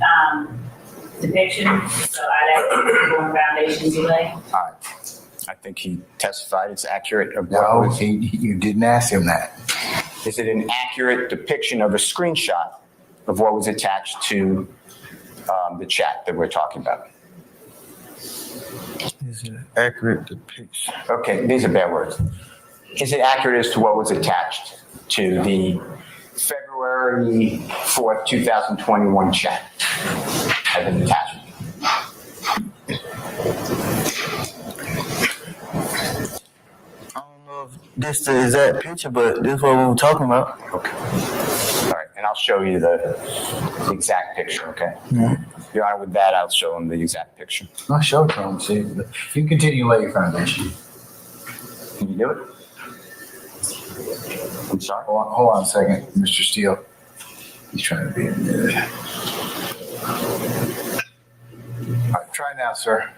depiction, so I'd ask for more foundation delay.
All right. I think he testified it's accurate of what
No,
was.
you didn't ask him that.
Is it an accurate depiction of a screenshot of what was attached to the chat that we're talking about?
Is it an accurate depiction?
Okay, these are bad words. Is it accurate as to what was attached to the February 4th, 2021 chat as an attachment?
I don't know if this is the exact picture, but this is what we were talking about.
Okay. All right, and I'll show you the exact picture, okay? Your Honor, with that, I'll show him the exact picture.
I'll show it to him. See, you can continue to lay your foundation.
Can you do it? I'm sorry?
Hold on a second, Mr. Steele. He's trying to be in there. All right, try now, sir.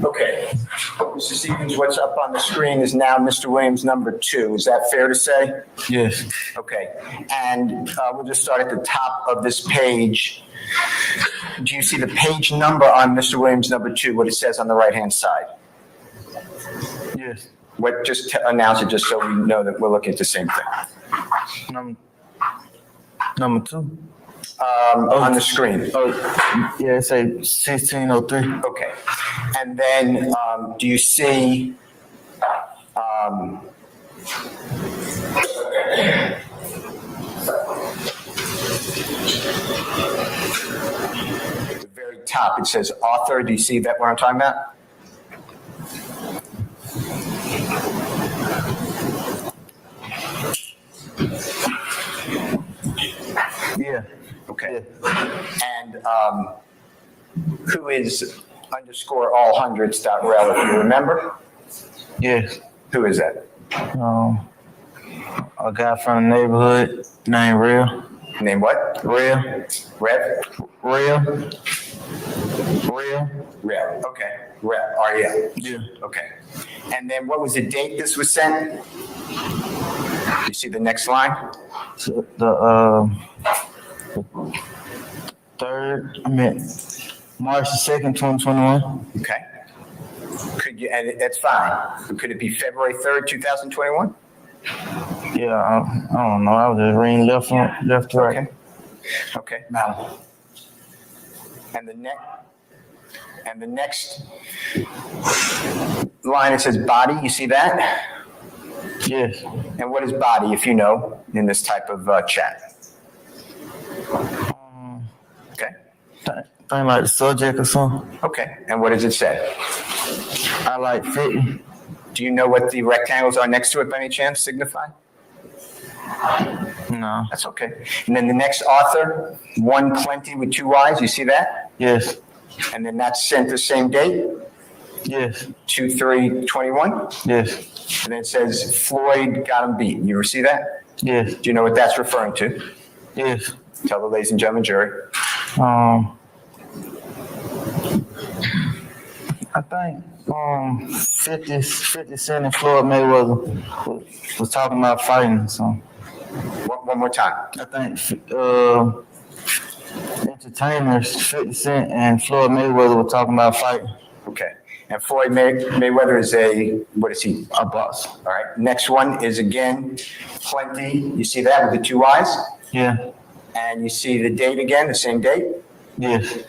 Okay. Mr. Stevens, what's up on the screen is now Mr. Williams number 2. Is that fair to say?
Yes.
Okay. And we'll just start at the top of this page. Do you see the page number on Mr. Williams number 2, what it says on the right-hand side?
Yes.
What, just announce it just so we know that we're looking at the same thing.
Number 2.
On the screen.
Oh, yeah, it say 1603.
Okay. And then do you see the very top, it says author. Do you see that what I'm talking about?
Yeah.
Okay. And who is _all100s.rel, if you remember?
Yes.
Who is that?
A guy from the neighborhood named Real.
Name what?
Real.
Rev?
Real. Real.
Rev. Okay. Rev. R-E-L.
Yeah.
Okay. And then what was the date this was sent? You see the next line?
So March the 2nd, 2021.
Okay. Could you, and that's fine. Could it be February 3rd, 2021?
Yeah, I don't know. I was just reading left to right.
Okay. Okay. Now. And the next line, it says body. You see that?
Yes.
And what is body, if you know, in this type of chat? Okay.
Thing like the subject or something.
Okay. And what does it say?
I like 50.
Do you know what the rectangles are next to it by any chance signify?
No.
That's okay. And then the next author, 120 with 2 Y's. You see that?
Yes.
And then that's sent the same date?
Yes.
2/3/21?
Yes.
And then it says Floyd got him beat. You ever see that?
Yes.
Do you know what that's referring to?
Yes.
Tell the ladies and gentlemen jury.
I think 50 Cent and Floyd Mayweather was talking about fighting. So
one more time.
I think in entertainers, 50 Cent and Floyd Mayweather were talking about fighting.
Okay. And Floyd Mayweather is what is he?
A boss.
All right. Next one is again, Plenty. You see that with the two eyes?
Yeah.
And you see the date again, the same date?
Yes.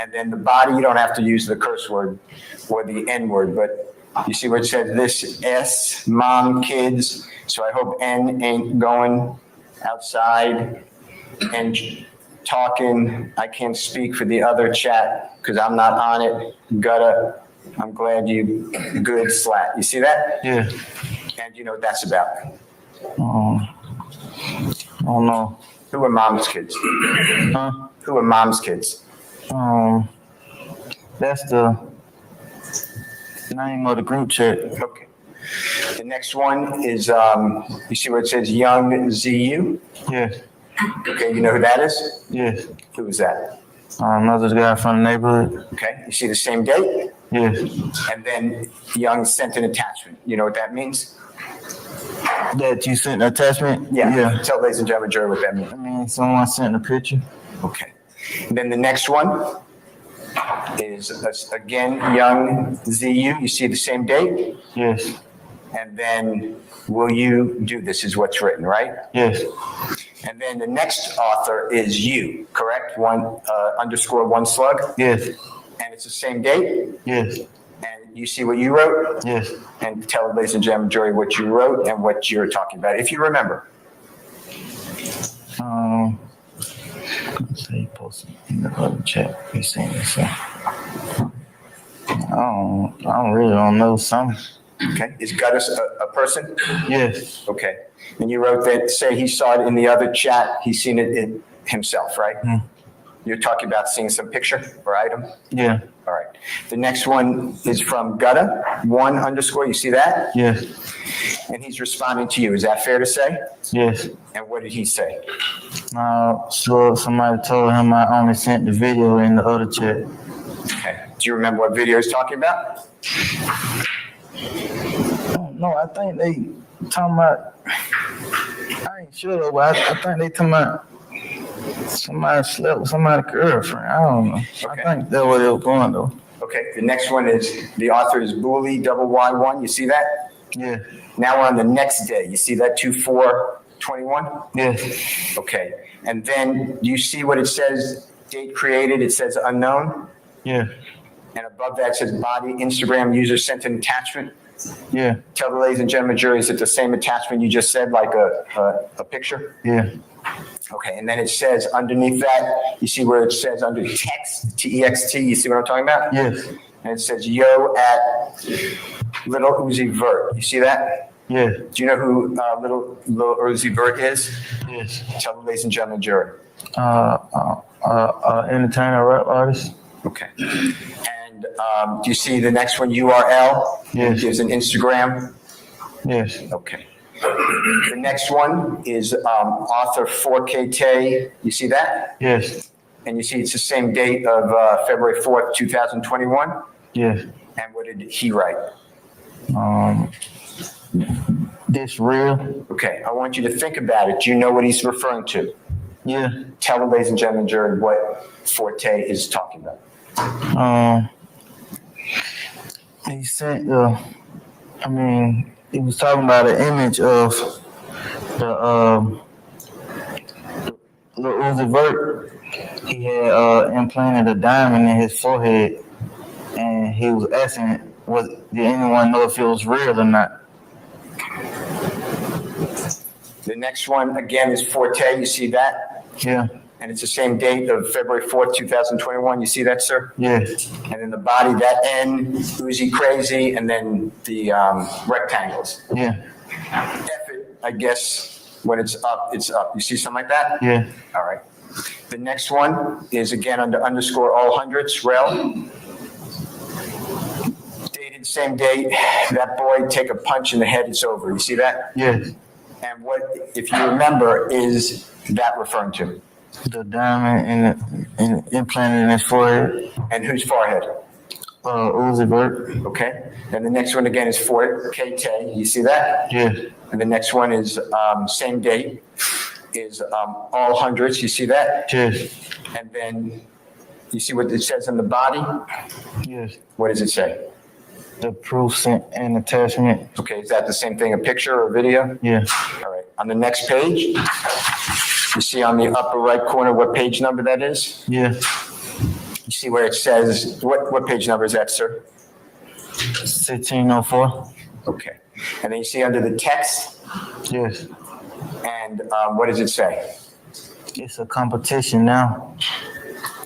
And then the body, you don't have to use the curse word or the N word, but you see where it says this S, mom, kids. So I hope N ain't going outside and talking. I can't speak for the other chat because I'm not on it. I'm glad you good slat. You see that?
Yeah.
And you know what that's about.
I don't know.
Who are mom's kids?
Huh?
Who are mom's kids?
That's the name of the group chat.
Okay. The next one is, you see where it says Young ZU?
Yes.
Okay, you know who that is?
Yes.
Who is that?
Another guy from the neighborhood.
Okay, you see the same date?
Yes.
And then Young sent an attachment. You know what that means?
That you sent an attachment?
Yeah. Tell ladies and gentlemen, Jerry, what that means.
I mean, someone sent a picture.
Okay. And then the next one is, again, Young ZU. You see the same date?
Yes.
And then, will you do this is what's written, right?
Yes.
And then the next author is you, correct? _ one slug?
Yes.
And it's the same date?
Yes.
And you see what you wrote?
Yes.
And tell ladies and gentlemen, Joey, what you wrote and what you're talking about, if you remember.
Let's say he posted in the other chat. He's saying this. I really don't know something.
Okay. Is Guttis a person?
Yes.
Okay. And you wrote that, say he saw it in the other chat, he's seen it himself, right? You're talking about seeing some picture or item?
Yeah.
All right. The next one is from Gutta, _1. You see that?
Yes.
And he's responding to you. Is that fair to say?
Yes.
And what did he say?
So somebody told him I only sent the video in the other chat.
Okay. Do you remember what video he's talking about?
No, I think they talking about, I ain't sure though, but I think they talking about somebody slept with somebody's girlfriend. I don't know. Okay. I think that's where they were going though.
Okay. The next one is, the author is Booley YY1. You see that?
Yeah.
Now we're on the next day. You see that 24/21?
Yes.
Okay. And then you see what it says, date created, it says unknown?
Yeah.
And above that says body, Instagram user sent an attachment?
Yeah.
Tell the ladies and gentlemen, jury, is it the same attachment you just said, like a picture?
Yeah.
Okay, and then it says underneath that, you see where it says under text, T-E-X-T, you see what I'm talking about?
Yes.
And it says yo at Little Uzi Vert. You see that?
Yeah.
Do you know who Little Uzi Vert is?
Yes.
Tell the ladies and gentlemen, jury.
Entertainer, rap artist.
Okay. And do you see the next one, URL?
Yes.
It gives an Instagram?
Yes.
Okay. The next one is author 4KT. You see that?
Yes.
And you see it's the same date of February 4th, 2021?
Yes.
And what did he write?
This real?
Okay, I want you to think about it. Do you know what he's referring to?
Yeah.
Tell the ladies and gentlemen, Jared, what Forte is talking about.
He sent he was talking about an image of the Lil Uzi Vert. He had implanted a diamond in his forehead, and he was asking, did anyone know if it was real or not?
The next one, again, is Forte. You see that?
Yeah.
And it's the same date of February 4th, 2021. You see that, sir?
Yes.
And then the body, that N, Uzi Crazy, and then the rectangles.
Yeah.
F it, I guess, when it's up, it's up. You see something like that?
Yeah.
All right. The next one is again under _all hundreds, rel. Dated same date. That boy take a punch in the head, it's over. You see that?
Yes.
And what, if you remember, is that referring to?
The diamond implanted in his forehead.
And whose forehead?
Uzi Vert.
Okay. And the next one again is KT. You see that?
Yes.
And the next one is same date. is all hundreds. You see that?
Yes.
And then you see what it says on the body?
Yes.
What does it say?
The proofs and attachment.
Okay, is that the same thing, a picture or video?
Yeah.
All right. On the next page, you see on the upper right corner what page number that is?
Yeah.
You see where it says, what page number is that, sir?
1604.
Okay. And then you see under the text?
Yes.
And what does it say?
It's a competition now.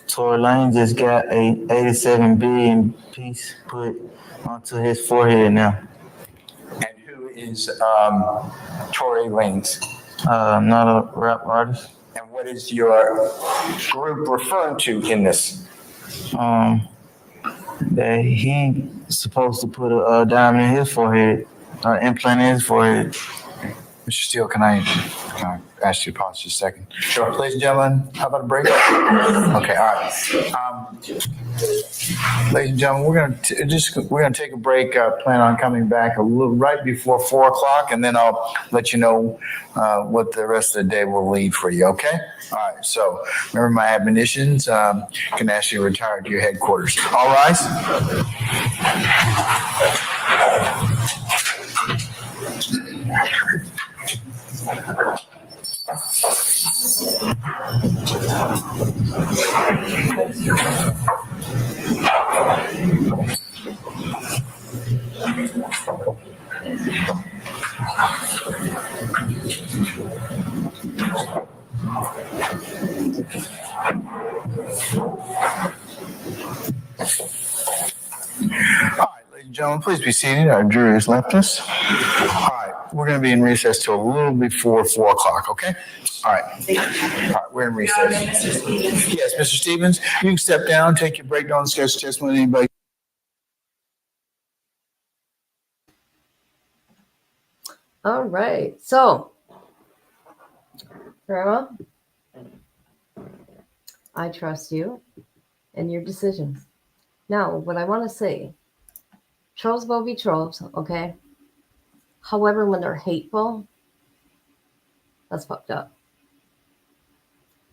Tory Lane just got a 87 billion piece put onto his forehead now.
And who is Tory Lanez?
Not a rap artist.
And what is your group referring to in this?
That he supposed to put a diamond in his forehead, implant in his forehead.
Mr. Steele, can I ask you to pause just a second?
Sure.
Ladies and gentlemen, how about a break? Okay, all right. Ladies and gentlemen, we're gonna take a break. Plan on coming back a little right before 4:00, and then I'll let you know what the rest of the day will leave for you. Okay? All right. So remember my admonitions. Can ask you to retire to your headquarters. All rise. Gentlemen, please be seated. Our jury has left us. All right, we're going to be in recess till a little before 4:00. Okay. All right. All right, we're in recess. Yes, Mr. Stevens, you can step down, take your break, don't discuss testimony. Anybody?
All right. So, Grandma, I trust you and your decisions. Now, what I want to say, trolls will be trolls, okay? However, when they're hateful, that's fucked up.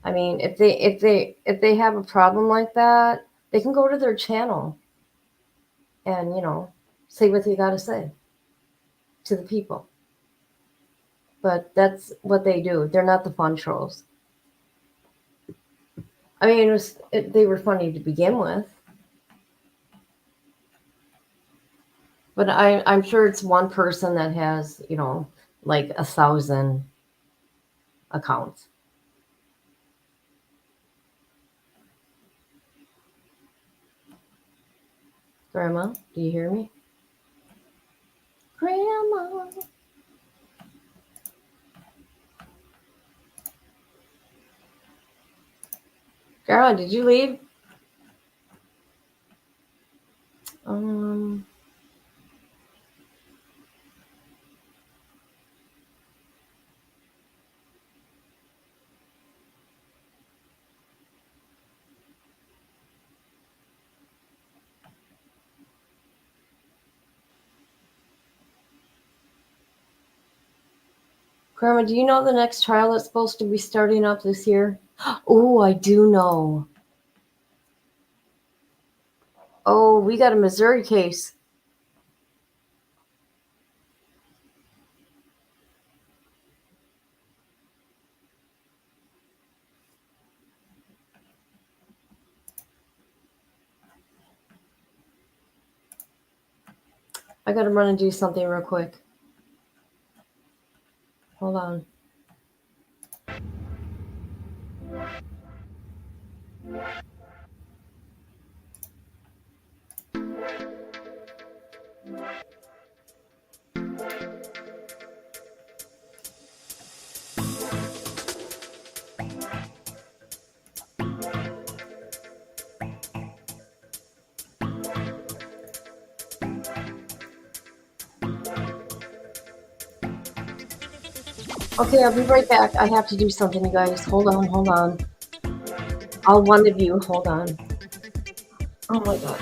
I mean, if they have a problem like that, they can go to their channel and, say what they got to say to the people. But that's what they do. They're not the fun trolls. I mean, they were funny to begin with. But I'm sure it's one person that has, like 1,000 accounts. Grandma, do you hear me? Grandma. Grandma, did you leave? Grandma, do you know the next trial that's supposed to be starting up this year? Oh, I do know. Oh, we got a Missouri case. I got to run and do something real quick. Hold on. Okay, I'll be right back. I have to do something, you guys. Hold on. All one of you, hold on. Oh my God.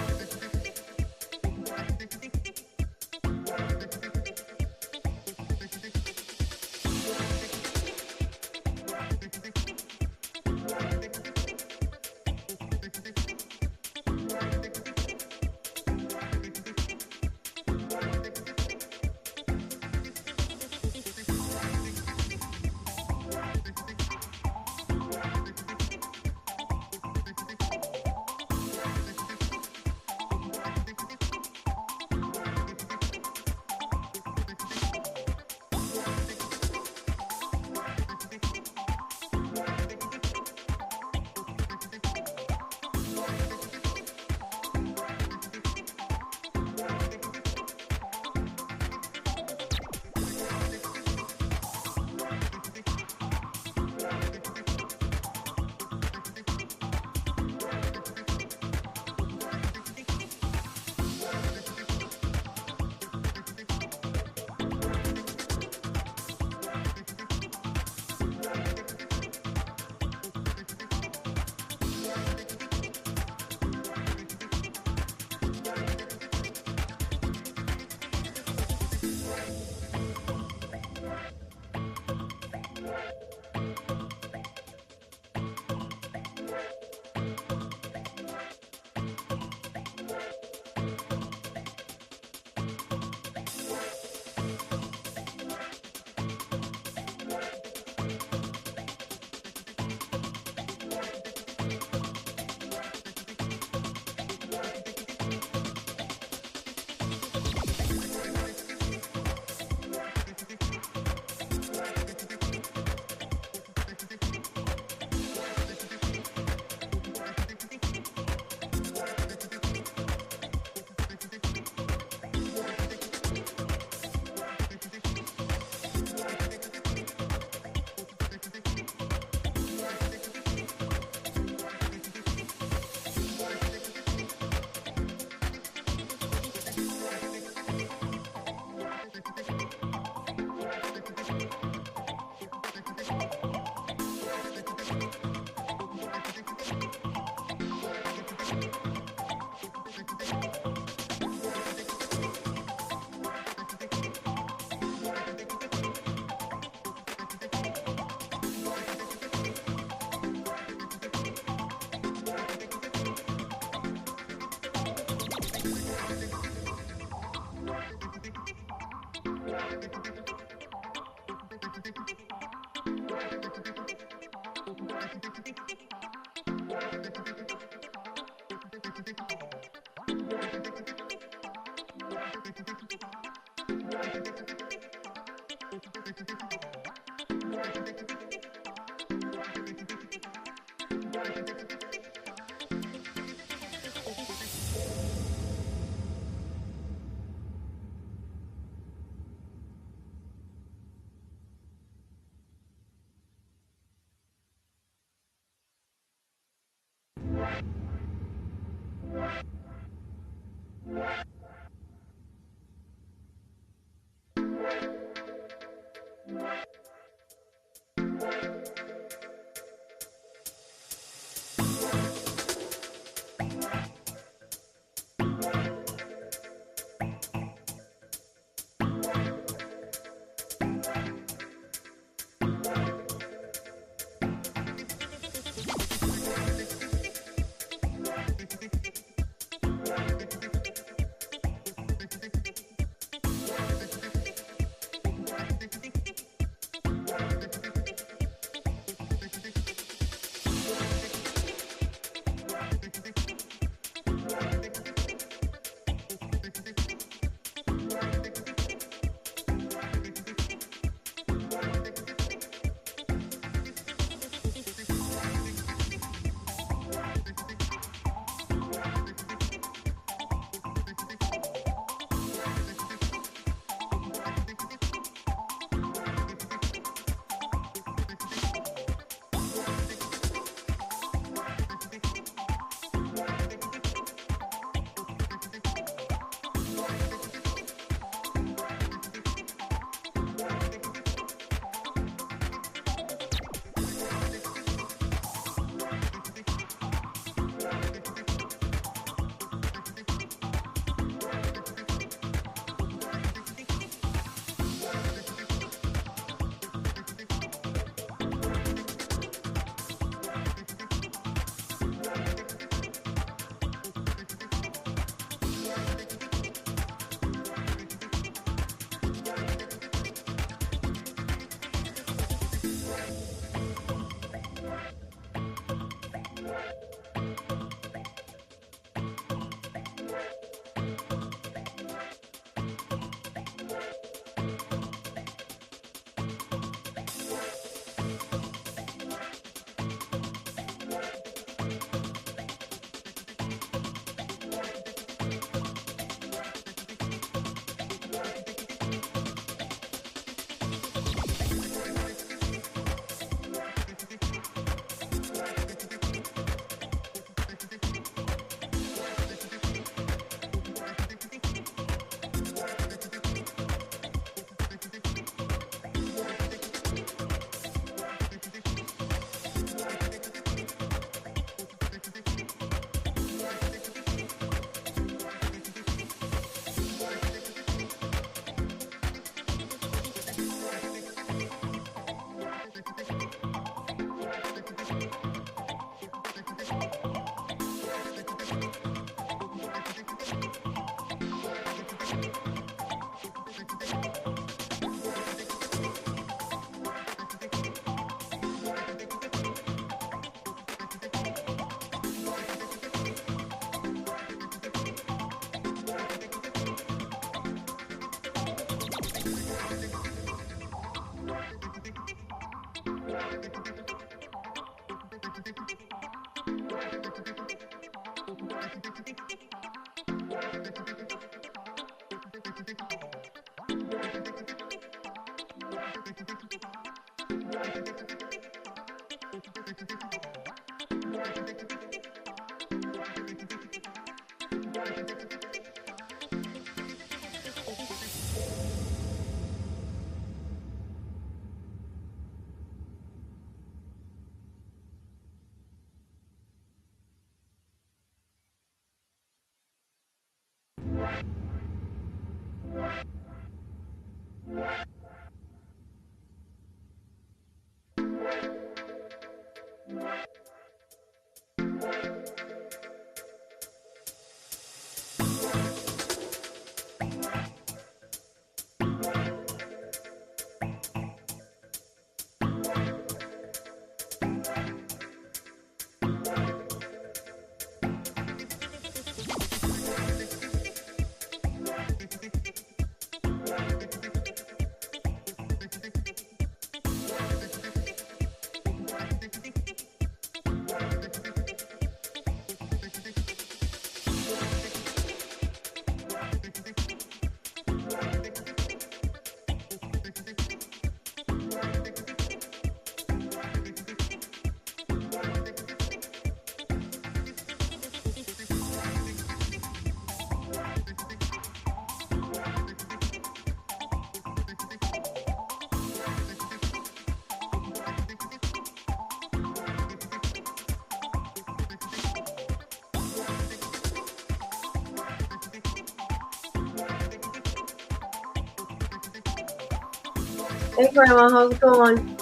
Hey, Grandma, how's it going?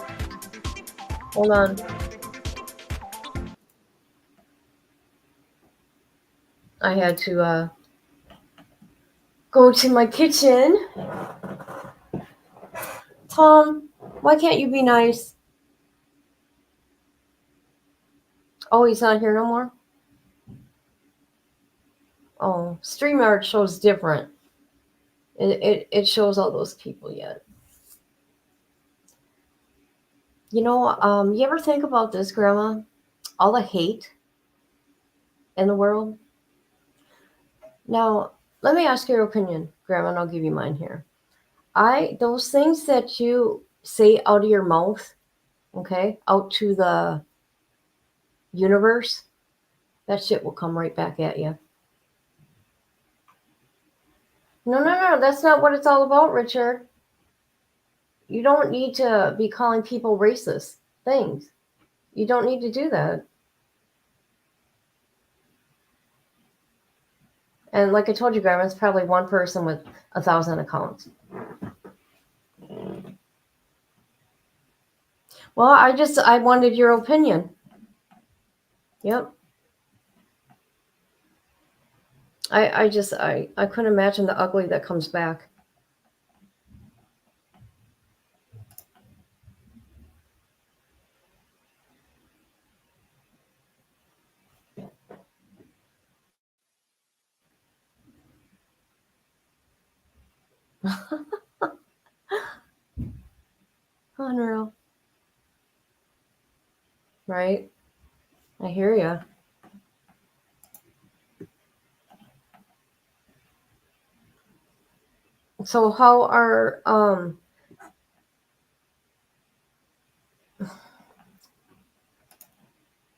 Hold on. I had to go to my kitchen. Tom, why can't you be nice? Oh, he's not here no more? Oh, StreamYard shows different. It shows all those people yet. You know, you ever think about this, Grandma? All the hate in the world. Now, let me ask your opinion, Grandma, and I'll give you mine here. Those things that you say out of your mouth, okay, out to the universe, that shit will come right back at you. No, that's not what it's all about, Richard. You don't need to be calling people racist things. You don't need to do that. And like I told you, Grandma, it's probably one person with 1,000 accounts. Well, I wanted your opinion. Yep. I couldn't imagine the ugly that comes back. Unreal. Right? I hear you. So how are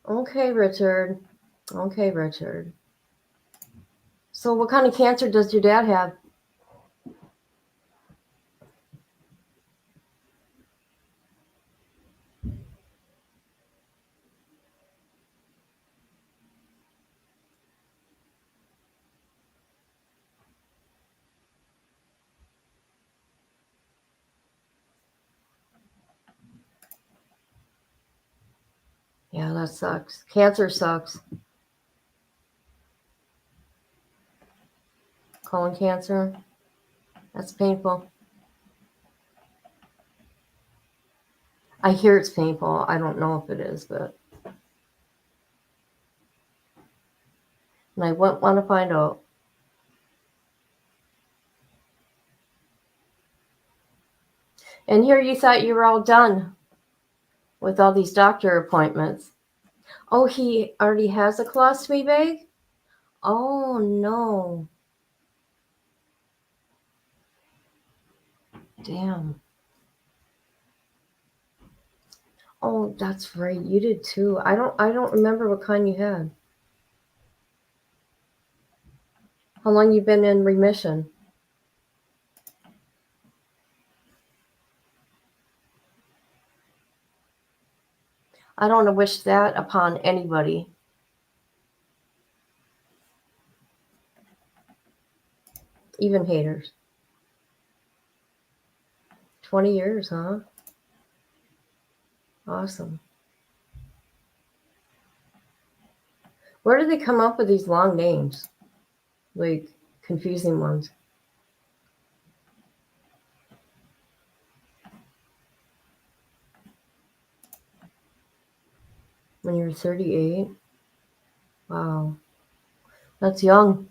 okay, Richard. Okay, Richard. So what kind of cancer does your dad have? Yeah, that sucks. Cancer sucks. Colon cancer. That's painful. I hear it's painful. I don't know if it is, but and I wouldn't want to find out. And here you thought you were all done with all these doctor appointments. Oh, he already has a colostomy bag? Oh, no. Damn. Oh, that's right. You did too. I don't remember what kind you had. How long you been in remission? I don't want to wish that upon anybody. Even haters. 20 years, huh? Awesome. Where do they come up with these long names? Like confusing ones. When you're 38? Wow. That's young.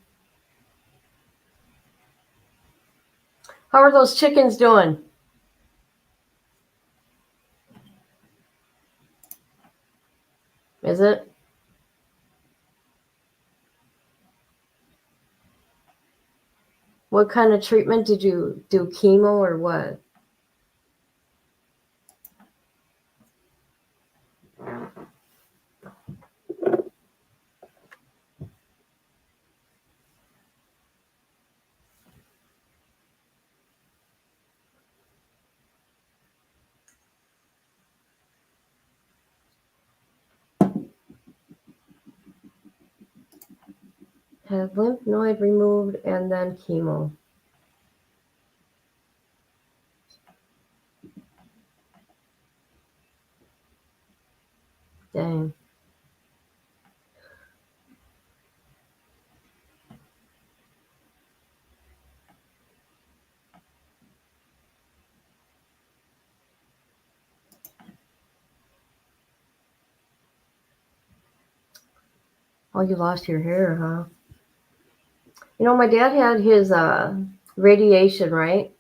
How are those chickens doing? Is it? What kind of treatment did you do? Chemo or what? Had lymph node removed and then chemo. Oh, you lost your hair, huh? You know, my dad had his radiation, right?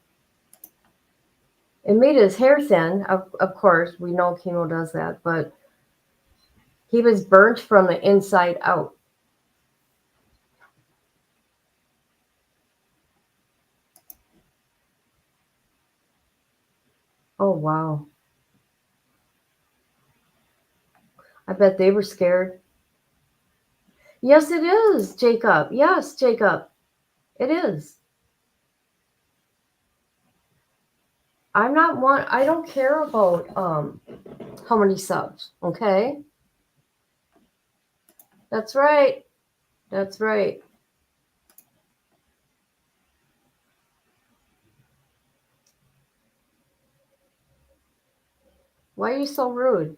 It made his hair thin. Of course, we know chemo does that, but he was burnt from the inside out. Oh, wow. I bet they were scared. Yes, it is, Jacob. Yes, Jacob. It is. I don't care about how many subs, okay? That's right. That's right. Why are you so rude?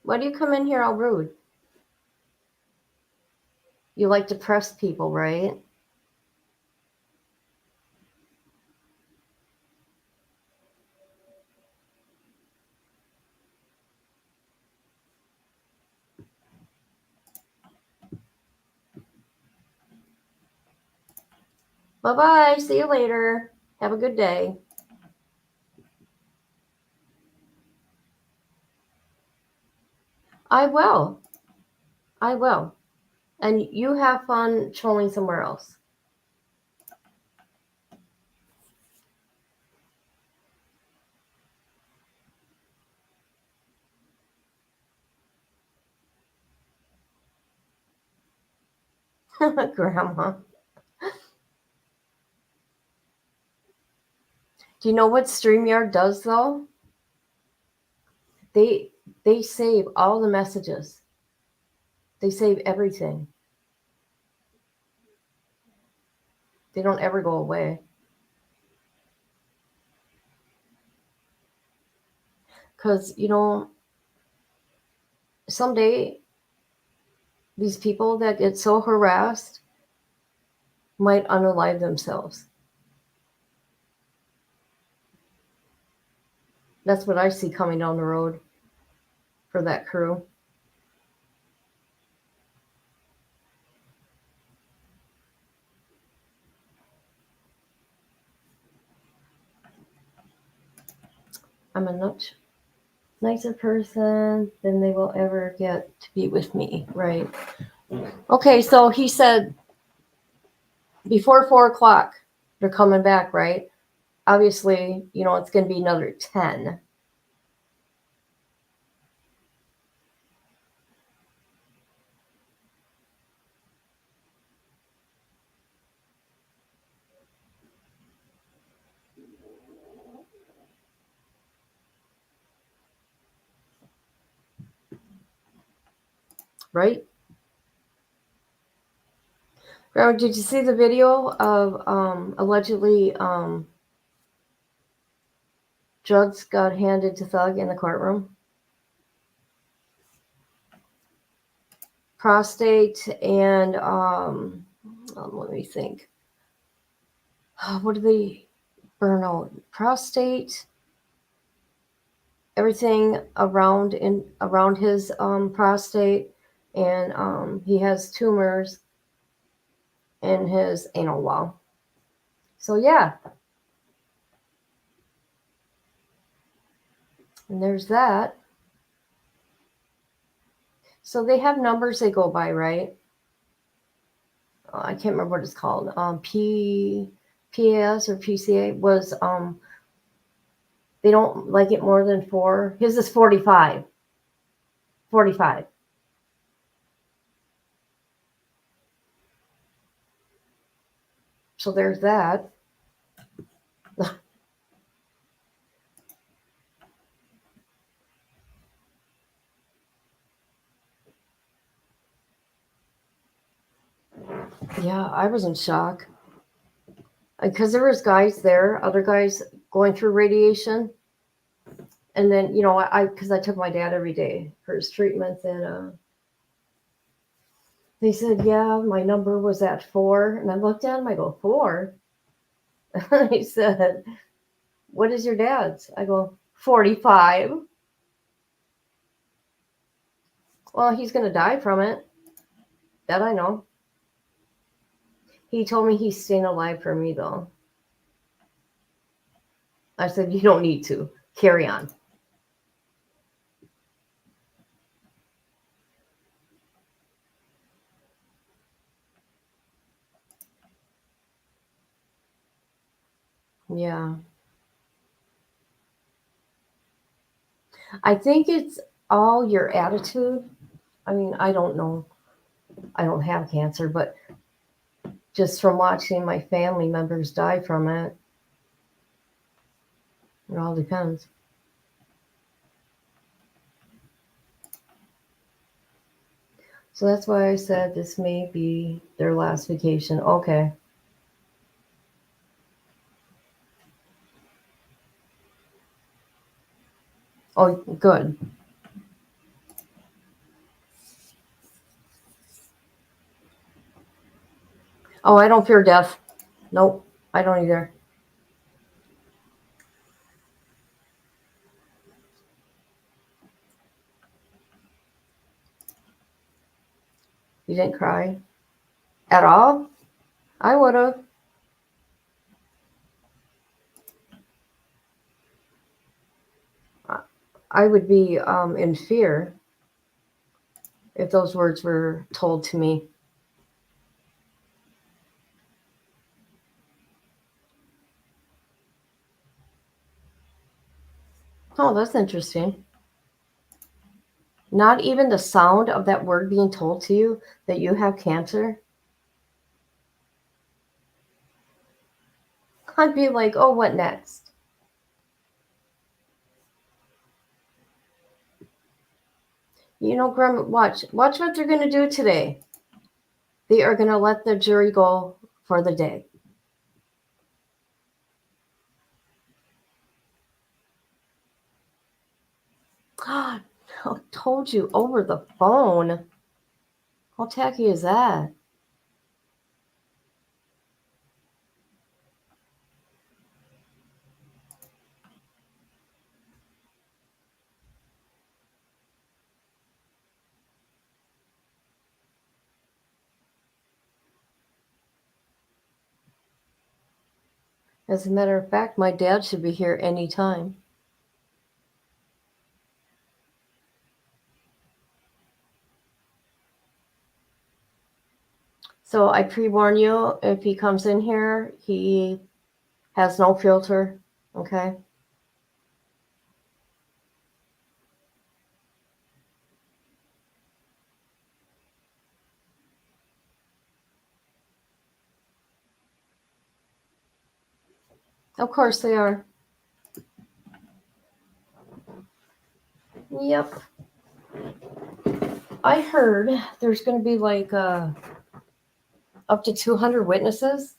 Why do you come in here all rude? You like to press people, right? Bye-bye. See you later. Have a good day. I will. I will. And you have fun trolling somewhere else. Grandma. Do you know what StreamYard does though? They save all the messages. They save everything. They don't ever go away. Because, you know, someday these people that get so harassed might unalive themselves. That's what I see coming down the road for that crew. I'm a much nicer person than they will ever get to be with me, right? Okay, so he said before 4 o'clock, they're coming back, right? Obviously, you know, it's going to be another 10. Right? Grandma, did you see the video of allegedly drugs got handed to Thug in the courtroom? Prostate and let me think. What did they burn out? Prostate, everything around his prostate, and he has tumors in his anal wall. So yeah. And there's that. So they have numbers they go by, right? I can't remember what it's called. PAS or PCA was they don't like it more than 4. His is 45. 45. So there's that. Yeah, I was in shock. Because there was guys there, other guys going through radiation. And then, you know, because I took my dad every day for his treatments, and they said, yeah, my number was at 4. And I looked at him, I go, 4? And he said, what is your dad's? I go, 45. Well, he's going to die from it. That I know. He told me he's staying alive for me, though. I said, you don't need to. Carry on. Yeah. I think it's all your attitude. I mean, I don't know. I don't have cancer, but just from watching my family members die from it, it all depends. So that's why I said this may be their last vacation. Okay. Oh, good. Oh, I don't fear death. Nope, I don't either. You didn't cry at all? I would have. I would be in fear if those words were told to me. Oh, that's interesting. Not even the sound of that word being told to you that you have cancer. I'd be like, oh, what next? You know, Grandma, watch what they're going to do today. They are going to let the jury go for the day. God, I told you over the phone. How tacky is that? As a matter of fact, my dad should be here anytime. So I pre-warn you, if he comes in here, he has no filter, okay? Of course they are. Yep. I heard there's going to be like up to 200 witnesses.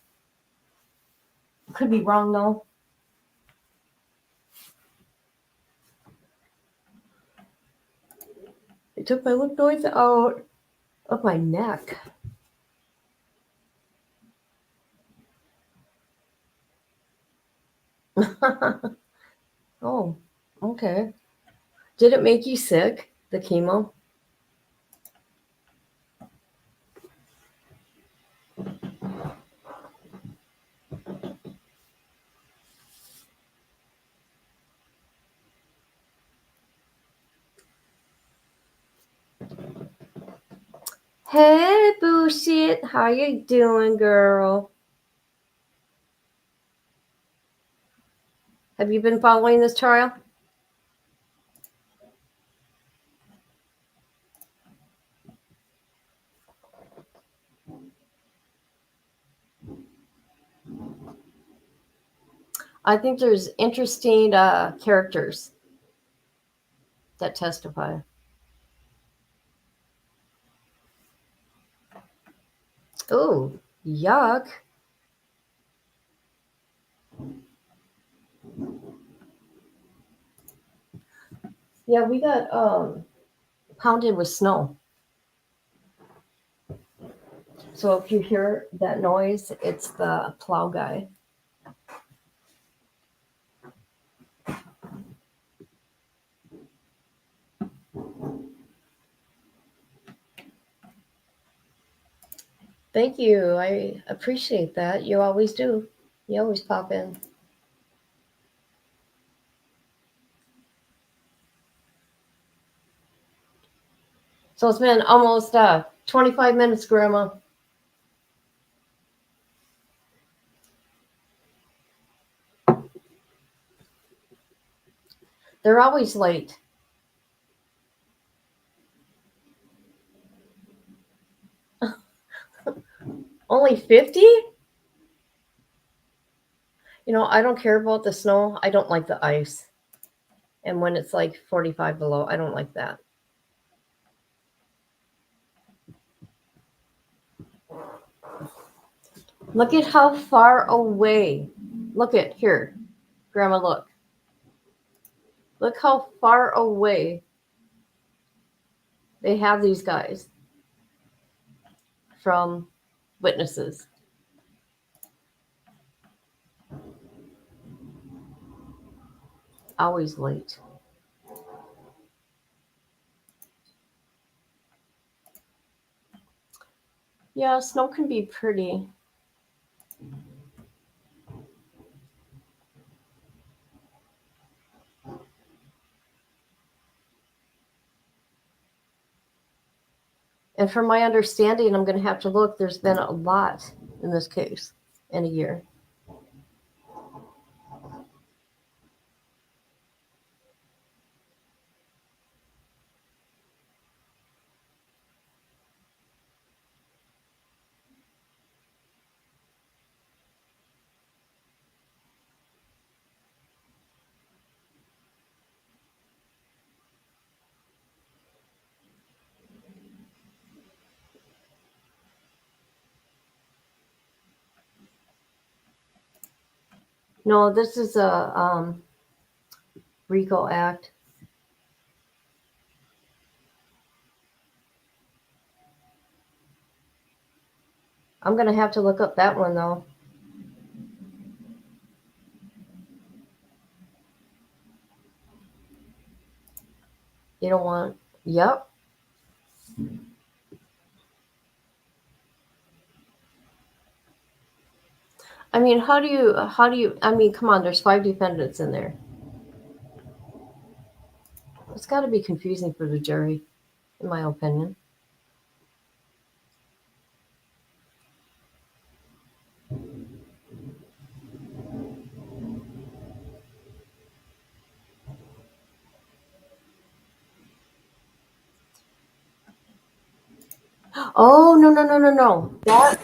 Could be wrong though. They took my lymph nodes out of my neck. Oh, okay. Did it make you sick, the chemo? Hey, bullshit. How you doing, girl? Have you been following this trial? I think there's interesting characters that testify. Oh, yuck. Yeah, we got pounded with snow. So if you hear that noise, it's the plow guy. Thank you. I appreciate that. You always do. You always pop in. So it's been almost 25 minutes, Grandma. They're always late. Only 50? You know, I don't care about the snow. I don't like the ice. And when it's like 45 below, I don't like that. Look at how far away. Look at here. Grandma, look. Look how far away they have these guys from witnesses. Always late. Yeah, snow can be pretty. And from my understanding, I'm going to have to look, there's been a lot in this case in a year. No, this is a RICO Act. I'm going to have to look up that one, though. You don't want, yep. I mean, how do you, I mean, come on, there's 5 defendants in there. It's got to be confusing for the jury, in my opinion. Oh, no, no, no, no, no. That.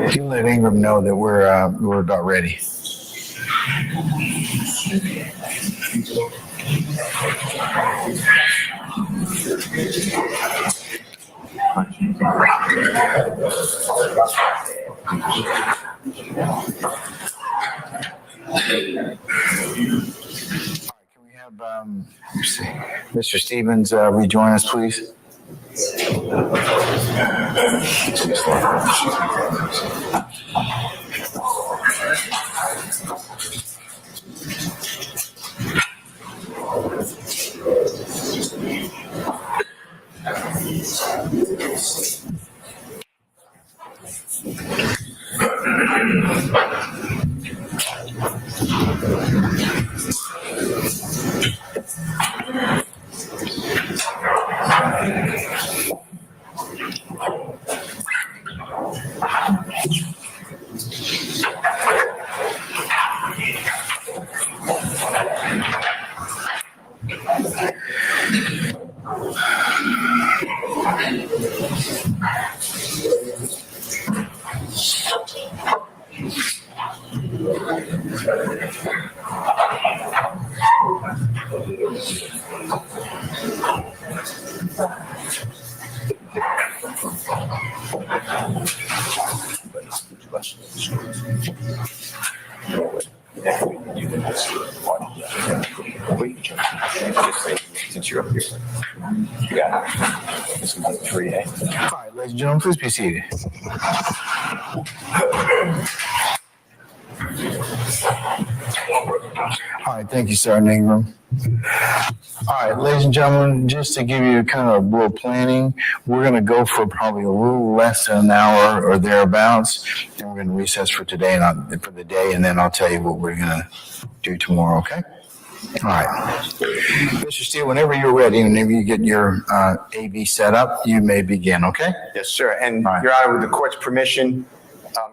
If you let Ingram know that we're about ready. Can we have let's see, Mr. Stevens rejoin us, please? Since you're up here, you got it. This is 3A. All right, ladies and gentlemen, please be seated. All right, thank you, Sergeant Ingram. All right, ladies and gentlemen, just to give you kind of a little planning, we're going to go for probably a little less than an hour or thereabouts, and we're going to recess for today and for the day, and then I'll tell you what we're going to do tomorrow. Okay? All right, Mr. Steele, whenever you're ready, whenever you get your AV set up, you may begin. Okay?
Yes, sir. And Your Honor, with the court's permission,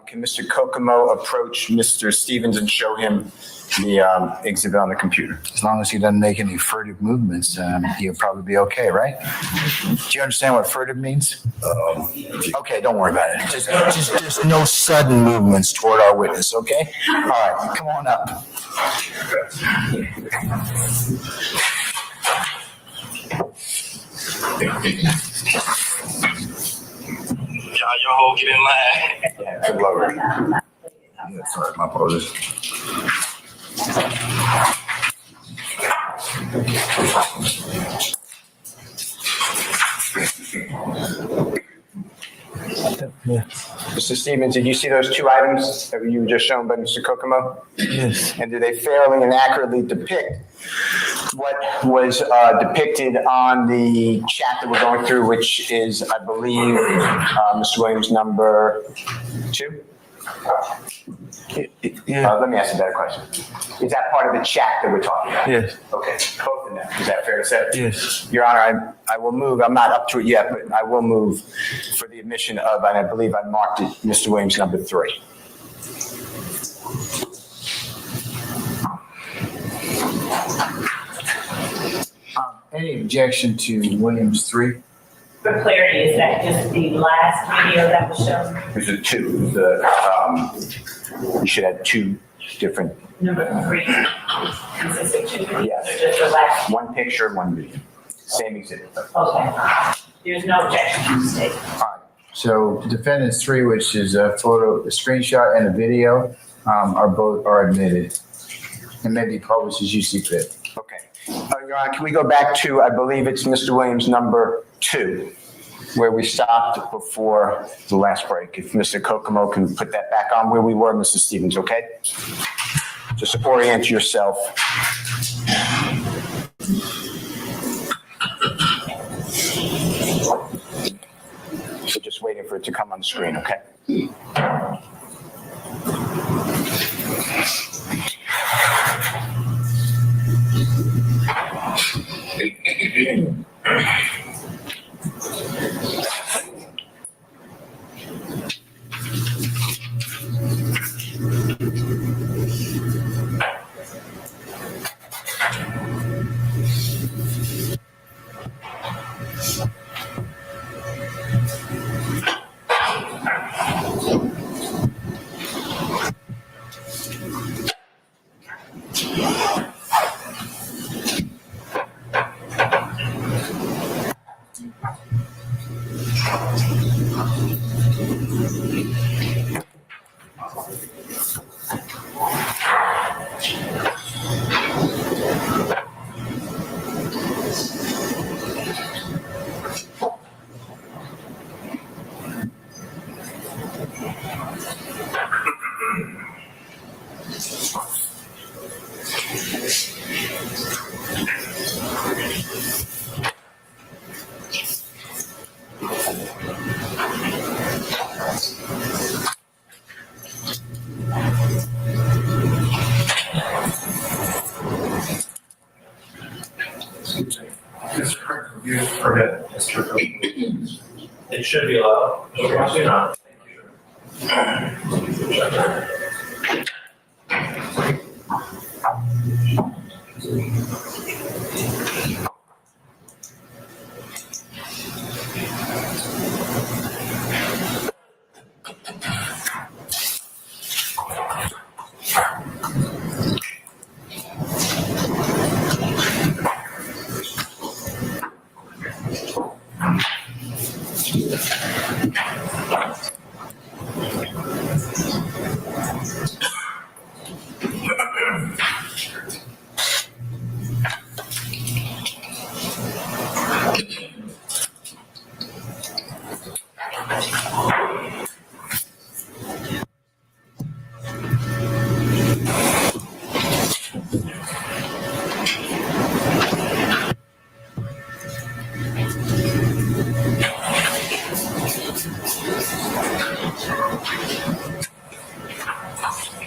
can Mr. Kokomo approach Mr. Stevens and show him the exhibit on the computer?
As long as he doesn't make any furtive movements, he'll probably be okay, right? Do you understand what furtive means? Okay, don't worry about it. Just no sudden movements toward our witness, okay? All right, come on up.
Y'all hold get in line.
Yeah, good luck.
Yeah, sorry, my apologies.
Mr. Stevens, did you see those two items that you were just shown by Mr. Kokomo?
Yes.
And did they fairly and accurately depict what was depicted on the chat that we're going through, which is, I believe, Mr. Williams, number 2? Let me ask a better question. Is that part of the chat that we're talking about?
Yes.
Okay, both of them. Is that fair to say?
Yes.
Your Honor, I will move. I'm not up to it yet, but I will move for the admission of, and I believe I marked it, Mr. Williams, number 3.
Any objection to Williams 3?
For clarity, is that just the last video that was shown?
There's a 2. You should have 2 different.
Number 3 consists of 2 videos,
Yes.
or just the last?
One picture, one video. Same exhibit.
Okay. There's no objection to the state.
All right. So defendants 3, which is a photo, a screenshot, and a video, are admitted and may be published as you see fit.
Okay. Your Honor, can we go back to, I believe it's Mr. Williams, number 2, where we stopped before the last break? If Mr. Kokomo can put that back on where we were, Mr. Stevens, okay? Just orient yourself. So just waiting for it to come on the screen, okay?
It should be allowed. Obviously not.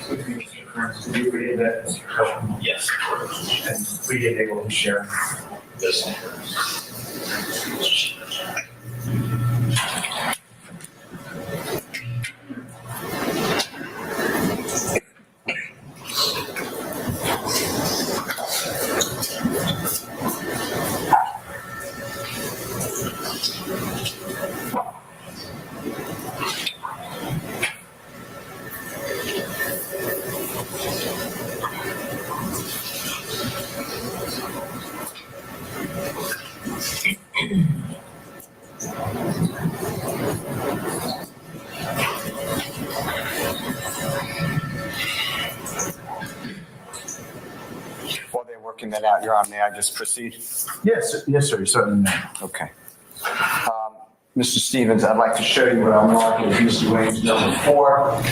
Did you read that? Yes. And we didn't able to share this.
While they're working that out, Your Honor, may I just proceed?
Yes, sir. Yes, sir. You certainly may.
Okay. Mr. Stevens, I'd like to show you what I'm marking as Mr. Williams number 4.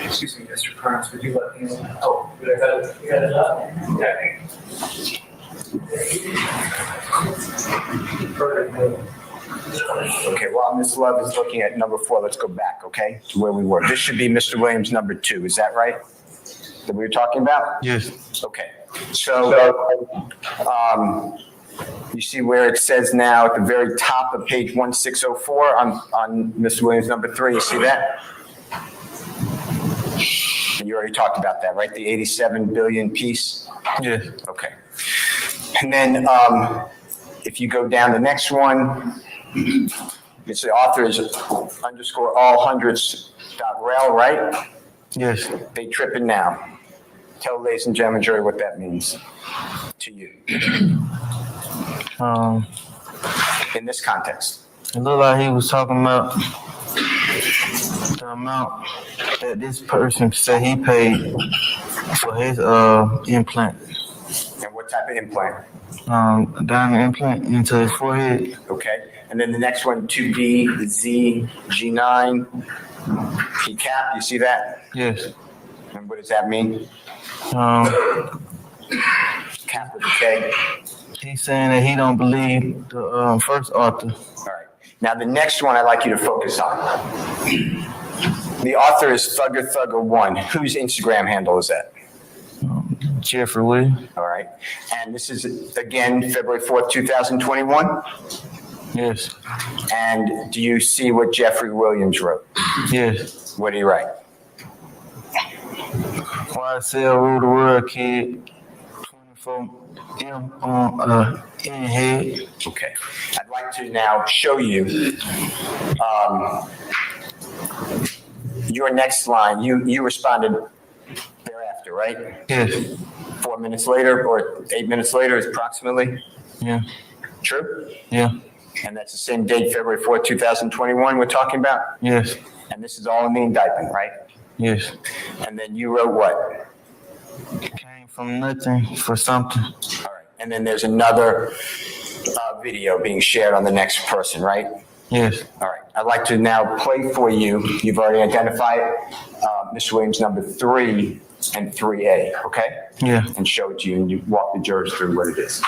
Excuse me, Mr. Kearns, would you let me know? Oh, you got it up? Okay.
Okay, while Ms. Love is looking at number 4, let's go back, okay, to where we were. This should be Mr. Williams number 2, is that right? That we were talking about?
Yes.
Okay, so you see where it says now at the very top of page 1604 on Mr. Williams number 3, you see that? And you already talked about that, right? The 87 billion piece?
Yes.
Okay. And then if you go down the next one, it's the author is underscore all hundreds dot rel, right?
Yes.
They tripping now. Tell ladies and gentlemen, jury, what that means to you in this context.
It looked like he was talking about the amount that this person said he paid for his implant.
And what type of implant?
A diamond implant into his forehead.
Okay. And then the next one, 2B, the Z, G9, PCAP, you see that?
Yes.
And what does that mean? Cap with a K.
He's saying that he don't believe the first author.
All right. Now the next one I'd like you to focus on. The author is Thugger1. Whose Instagram handle is that?
Jeffrey Williams.
All right. And this is, again, February 4th, 2021?
Yes.
And do you see what Jeffrey Williams wrote?
Yes.
What did he write?
YSL rule the world, kid. 24M on in head.
Okay. I'd like to now show you your next line. You responded thereafter, right?
Yes.
4 minutes later or 8 minutes later approximately?
Yeah.
True?
Yeah.
And that's the same date, February 4th, 2021 we're talking about?
Yes.
And this is all in the indictment, right?
Yes.
And then you wrote what?
Came from nothing for something.
All right. And then there's another video being shared on the next person, right?
Yes.
All right. I'd like to now play for you. You've already identified Mr. Williams number 3 and 3A, okay?
Yeah.
And show it to you, and you walk the jurors through what it is.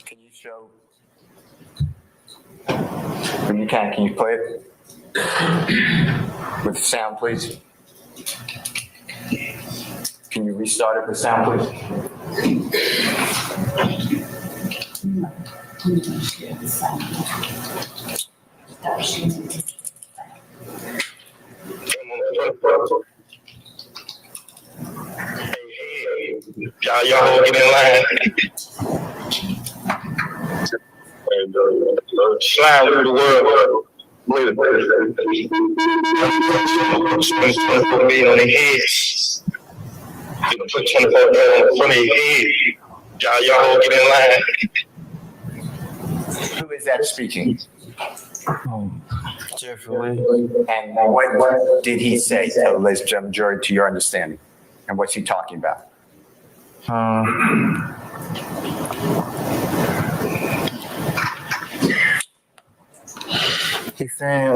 Can you show? When you can you play it? With sound, please. Can you restart it with sound, please?
Y'all get in line. And slide through the world. $24 million on their heads. You know, put 24 million in front of your head. Y'all get in line.
Who is that speaking?
Jeffrey Williams.
And what did he say, ladies and gentlemen, jury, to your understanding? And what's he talking about?
He's saying,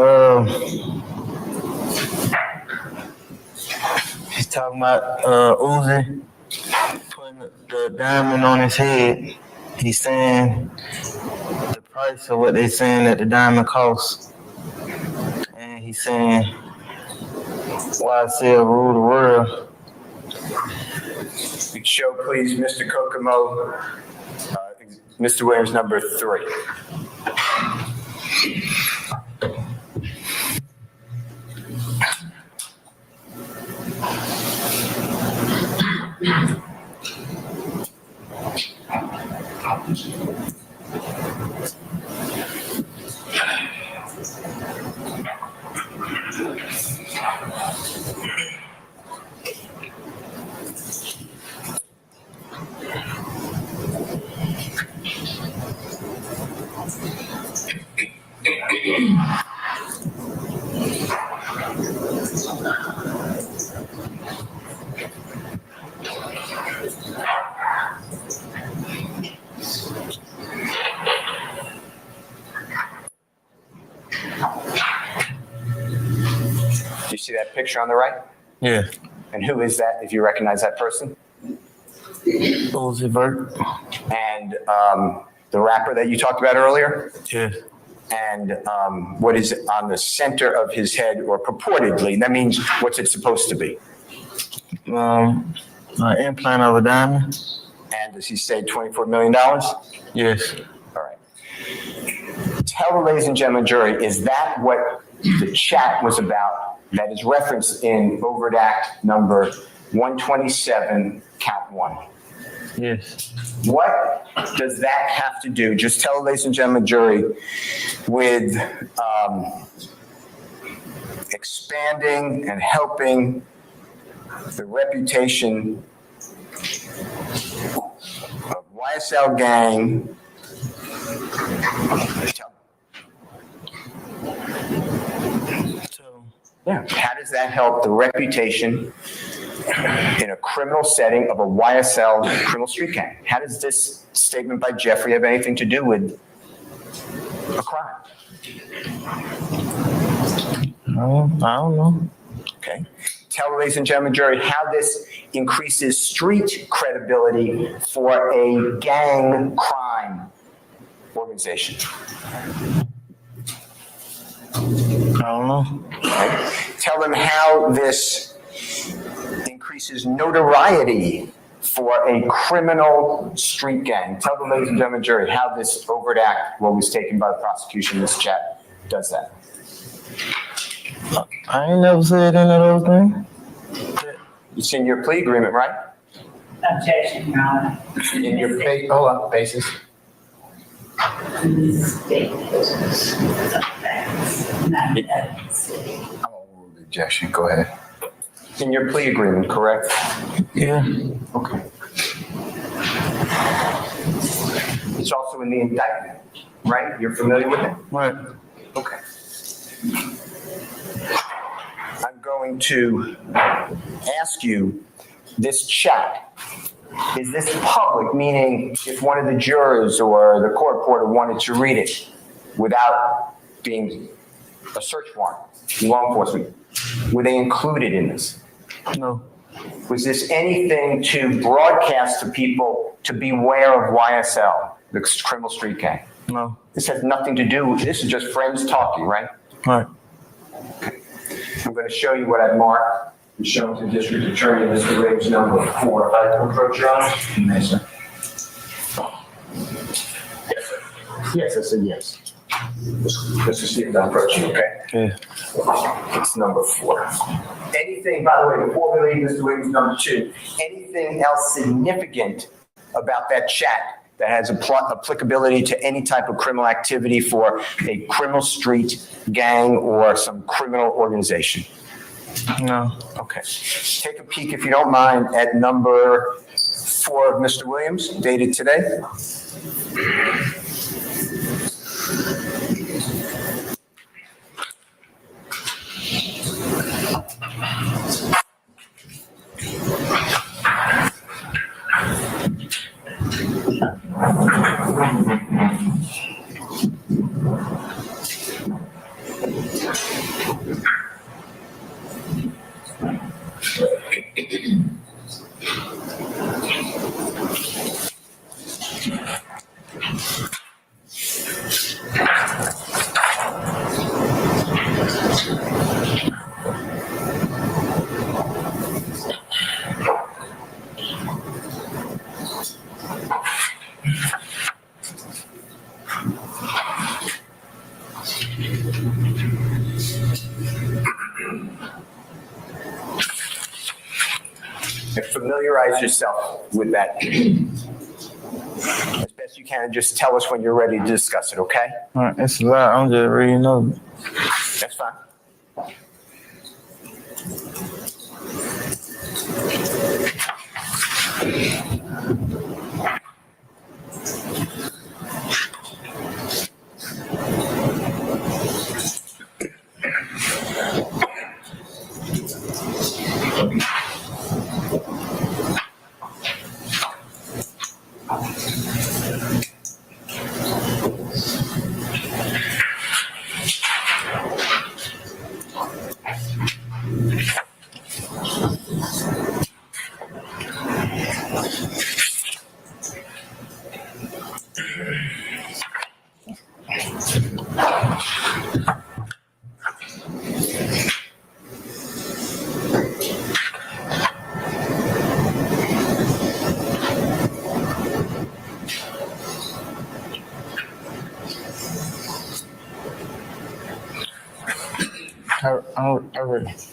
he's talking about Uzi putting the diamond on his head. He's saying the price of what they're saying that the diamond costs. And he's saying, YSL rule the world.
You show, please, Mr. Kokomo, Mr. Williams, number 3. Do you see that picture on the right?
Yeah.
And who is that, if you recognize that person?
Uzi Vert.
And the rapper that you talked about earlier?
Yes.
And what is on the center of his head, or purportedly, that means what's it supposed to be?
An implant of a diamond.
And does he say $24 million?
Yes.
All right. Tell the ladies and gentlemen jury, is that what the chat was about that is referenced in overt act number 127, count 1?
Yes.
What does that have to do, just tell the ladies and gentlemen jury, with expanding and helping the reputation of YSL gang? Yeah. How does that help the reputation in a criminal setting of a YSL criminal street gang. How does this statement by Jeffrey have anything to do with a crime?
I don't know.
Okay. Tell, ladies and gentlemen, jury, how this increases street credibility for a gang crime organization.
I don't know.
Okay. Tell them how this increases notoriety for a criminal street gang. Tell the ladies and gentlemen, jury, how this overt act, what was taken by the prosecution, this chat, does that.
I ain't never said any of those things.
It's in your plea agreement, right?
Objection, Your Honor.
In your plea, hold on, basis.
Objection, go ahead.
It's in your plea agreement, correct?
Yeah.
Okay. It's also in the indictment, right? You're familiar with it?
Right.
Okay. I'm going to ask you, this chat, is this public? Meaning if one of the jurors or the court reporter wanted to read it without being a search warrant, law enforcement, were they included in this?
No.
Was this anything to broadcast to people to beware of YSL, the criminal street gang?
No.
This has nothing to do, this is just friends talking, right?
Right.
I'm going to show you what I've marked and shown to the district attorney, Mr. Williams, number 4. If I can approach your honor? Yes, sir. Yes, sir. Yes, I said yes. Mr. Stevens, I'm approaching, okay?
Yeah.
It's number 4. Anything, by the way, before we leave Mr. Williams, number 2, anything else significant about that chat that has applicability to any type of criminal activity for a criminal street gang or some criminal organization?
No.
Okay. Take a peek, if you don't mind, at number 4 of Mr. Williams, dated today. Familiarize yourself with that as best you can, and just tell us when you're ready to discuss it, okay?
All right, it's a lot. I'm just reading over.
That's fine.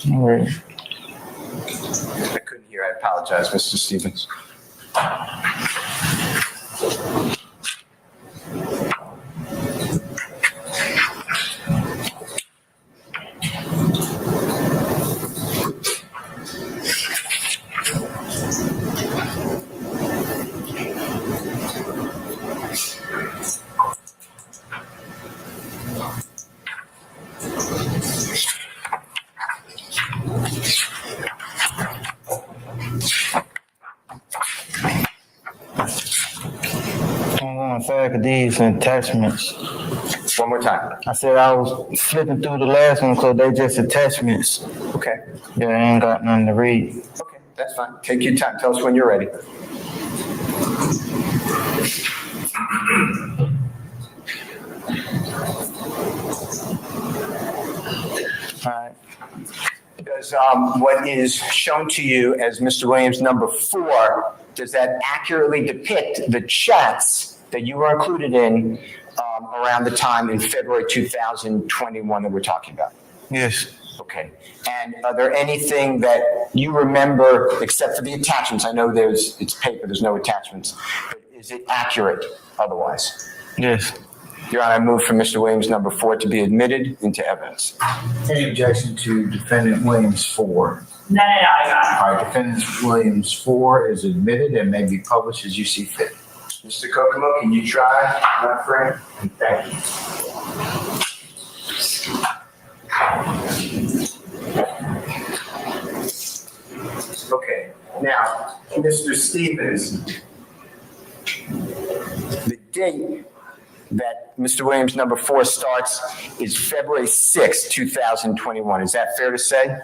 I'm ready.
I couldn't hear. I apologize, Mr. Stevens.
my faculties and attachments.
One more time.
I said I was flipping through the last one because they just attachments.
Okay.
Yeah, I ain't got nothing to read.
Okay, that's fine. Take your time. Tell us when you're ready.
All right.
Does what is shown to you as Mr. Williams number 4, does that accurately depict the chats that you were included in around the time in February 2021 that we're talking about?
Yes.
Okay. And are there anything that you remember except for the attachments? I know it's paper, there's no attachments, but is it accurate otherwise?
Yes.
Your Honor, I move for Mr. Williams number 4 to be admitted into evidence.
Any objection to defendant Williams 4?
No, Your Honor.
All right, defendant Williams 4 is admitted and may be published as you see fit.
Mr. Kokomo, can you try, my friend? Thank you. Okay, now, Mr. Stevens, the date that Mr. Williams number 4 starts is February 6, 2021. Is that fair to say?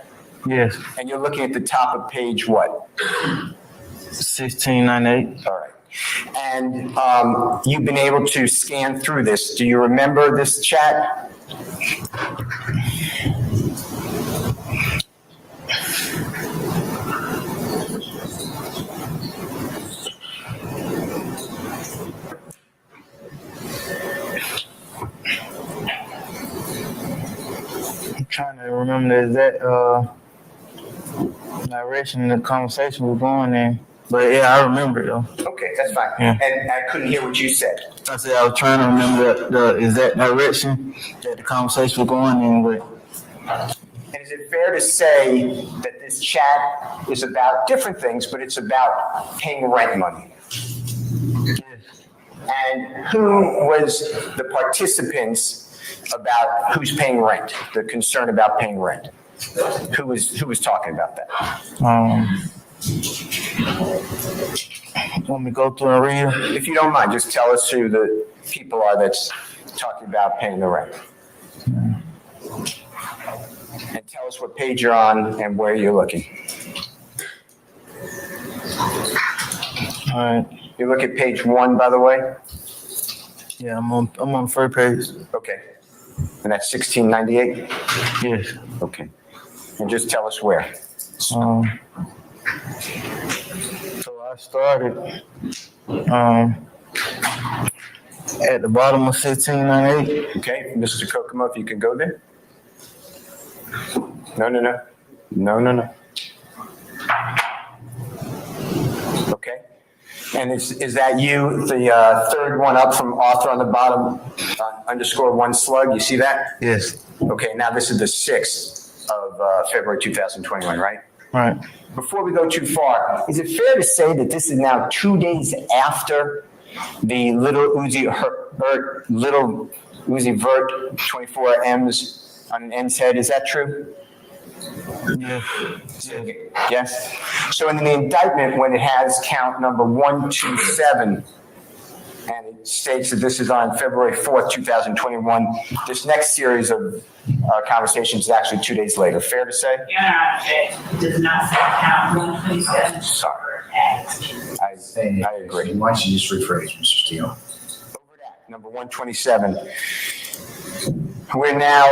Yes.
And you're looking at the top of page what?
1698.
All right. And you've been able to scan through this. Do you remember this chat?
I'm trying to remember the exact direction the conversation was going in. But yeah, I remember it though.
Okay, that's fine.
Yeah.
And I couldn't hear what you said.
I said I was trying to remember the exact direction that the conversation was going in with.
And is it fair to say that this chat is about different things, but it's about paying rent money? And who was the participants about who's paying rent, the concern about paying rent? Who was talking about that?
Want me to go through and read it?
If you don't mind, just tell us who the people are that's talking about paying the rent. And tell us what page you're on and where you're looking.
All right.
You look at page 1, by the way?
Yeah, I'm on the first page.
Okay. And that's 1698?
Yes.
Okay. And just tell us where.
So I started at the bottom of 1698.
Okay, Mr. Kokomo, if you can go there. No. Okay. And is that you, the third one up from author on the bottom, _1 slug? You see that?
Yes.
Okay, now this is the 6th of February 2021, right?
Right.
Before we go too far, is it fair to say that this is now 2 days after the little Uzi Vert 24 M's on an N's head? Is that true?
Yeah.
Yes. So in the indictment, when it has count number 127, and it states that this is on February 4th, 2021, this next series of conversations is actually 2 days later. Fair to say?
Yeah, it does not say count 127.
Sorry. I agree.
Why don't you just rephrase, Mr. Steele?
Number 127. We're now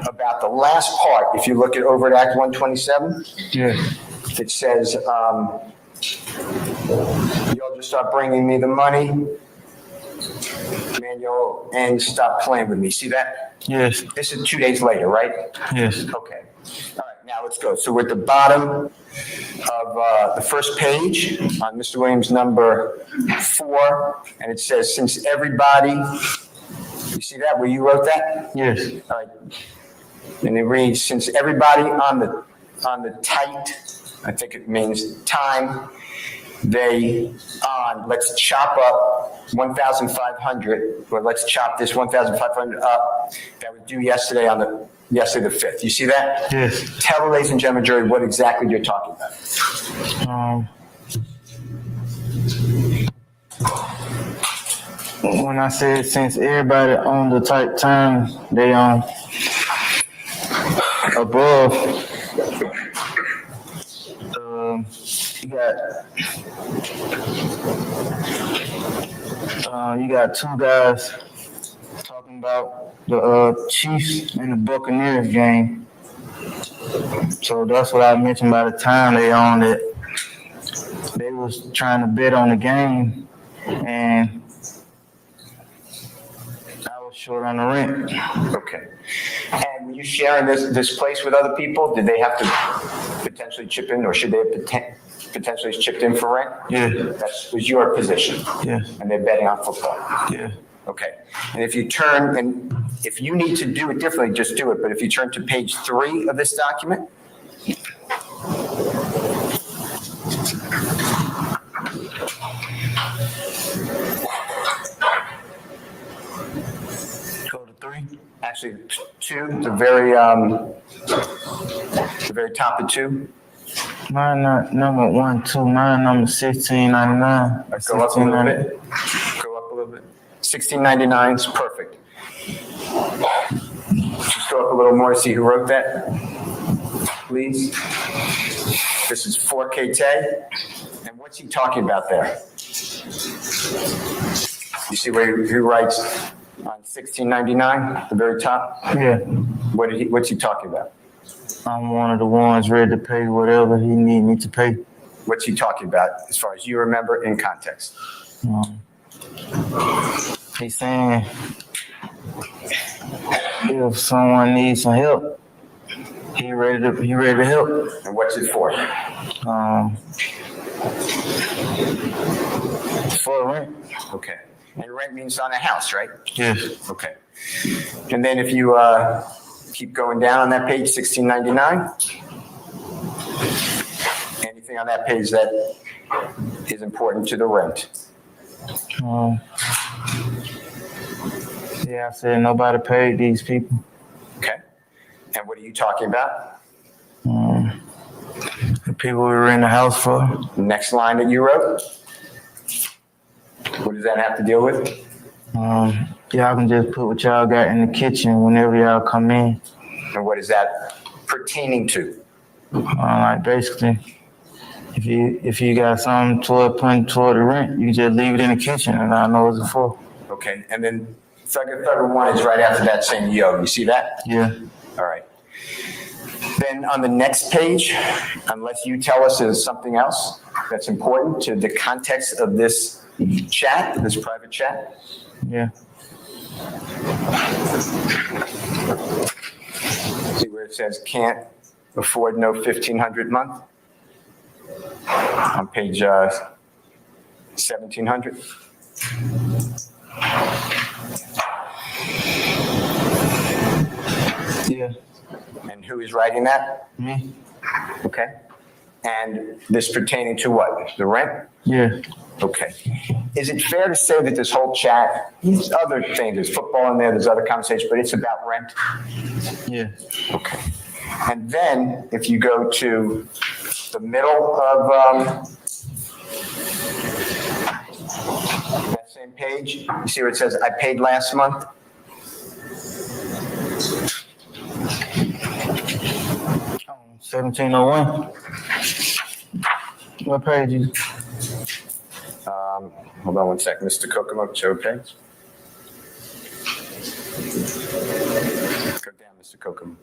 about the last part. If you look at Overt Act 127,
yeah,
it says, y'all just start bringing me the money, manual, and stop playing with me. See that?
Yes.
This is 2 days later, right?
Yes.
Okay. All right, now let's go. So we're at the bottom of the first page on Mr. Williams number 4, and it says, since everybody, you see that where you wrote that?
Yes.
All right. And it reads, since everybody on the tight, I think it means time, let's chop up 1,500, or let's chop this 1,500 up that was due yesterday the 5th. You see that?
Yes.
Tell the ladies and gentlemen, jury, what exactly you're talking about.
when I said since everybody on the type time they on above, you got two guys talking about the Chiefs and the Buccaneers game. So that's what I mentioned by the time they on it. They was trying to bet on the game, and I was short on the rent.
Okay. And were you sharing this place with other people? Did they have to potentially chip in, or should they have potentially chipped in for rent?
Yeah.
That was your position?
Yeah.
And they're betting on football?
Yeah.
Okay. And if you turn, and if you need to do it differently, just do it. But if you turn to page 3 of this document,
Go to 3.
actually 2, the very top of 2.
Mine not number 1, 2. Mine number 1699.
Go up a little bit. Go up a little bit. 1699 is perfect. Just go up a little more, see who wrote that, please. This is 4K Tay. And what's he talking about there? You see where he writes on 1699, the very top?
Yeah.
What's he talking about?
I'm one of the ones ready to pay whatever he need me to pay.
What's he talking about as far as you remember in context?
He's saying if someone needs some help, he ready to help.
And what's it for?
For rent.
Okay. And rent means on a house, right?
Yes.
Okay. And then if you keep going down on that page, 1699. Anything on that page that is important to the rent?
Yeah, I said nobody paid these people.
Okay. And what are you talking about?
The people we were in the house for.
Next line that you wrote. What does that have to deal with?
Y'all can just put what y'all got in the kitchen whenever y'all come in.
And what is that pertaining to?
Like basically, if you got something putting toward the rent, you can just leave it in the kitchen and I know what it's for.
Okay. And then figure 1 is right after that saying yo. You see that?
Yeah.
All right. Then on the next page, unless you tell us there's something else that's important to the context of this chat, this private chat.
Yeah.
See where it says can't afford no 1,500 month? On page 1700.
Yeah.
And who is writing that?
Me.
Okay. And this pertaining to what? The rent?
Yeah.
Okay. Is it fair to say that this whole chat, there's other things, there's football in there, there's other conversations, but it's about rent?
Yeah.
Okay. And then if you go to the middle of that same page, you see where it says, I paid last month?
Oh, 1701. What page is it?
Hold on one second, Mr. Kokomo, show page. Go down, Mr. Kokomo.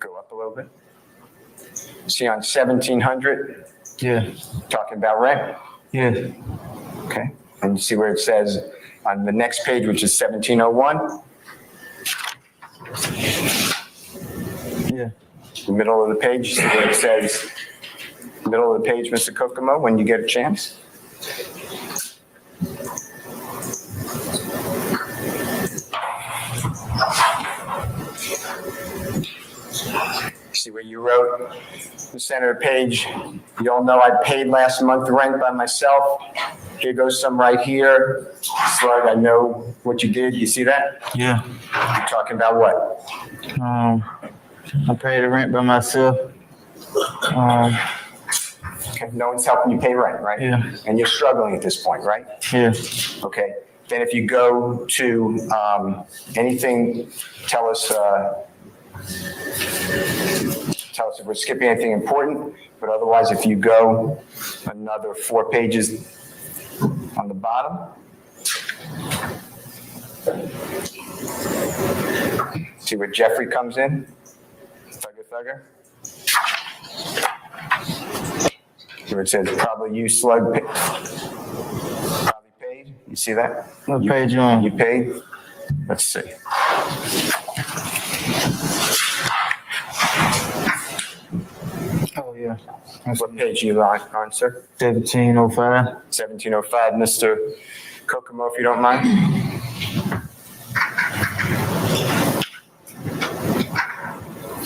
Go up a little bit. See on 1700?
Yeah.
Talking about rent?
Yeah.
Okay. And you see where it says on the next page, which is 1701?
Yeah.
The middle of the page, see where it says, middle of the page, Mr. Kokomo, when you get a chance? See where you wrote the center of the page, you all know I paid last month rent by myself. Here goes some right here. Slug, I know what you did. You see that?
Yeah.
You're talking about what?
I paid the rent by myself.
Okay, no one's helping you pay rent, right?
Yeah.
And you're struggling at this point, right?
Yeah.
Okay. Then if you go to anything, tell us if we're skipping anything important, but otherwise if you go another 4 pages on the bottom. See where Jeffrey comes in? Thugger. Where it says probably you slug, probably paid. You see that?
What page you on?
You paid? Let's see.
Oh, yeah.
What page you on, sir?
1705.
1705, Mr. Kokomo, if you don't mind.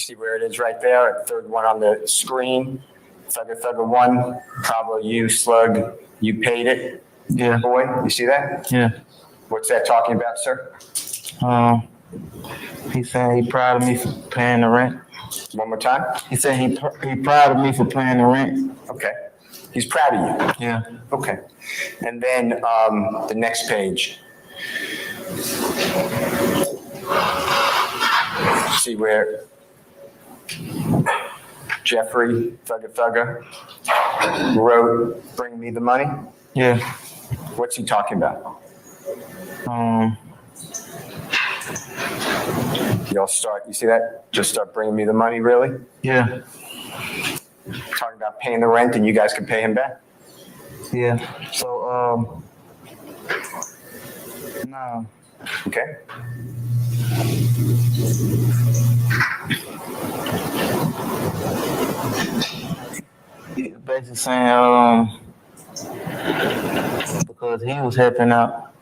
See where it is right there, third one on the screen. Thugger 1, probably you slug, you paid it.
Yeah.
Boy, you see that?
Yeah.
What's that talking about, sir?
He said he proud of me for paying the rent.
One more time?
He said he proud of me for paying the rent.
Okay. He's proud of you.
Yeah.
Okay. And then the next page. See where Jeffrey Thugger wrote, "Bring me the money."
Yeah.
What's he talking about? Y'all start, you see that? Just start bringing me the money, really?
Yeah.
Talking about paying the rent and you guys can pay him back?
Yeah. So, no.
Okay.
He's basically saying, because he was helping out,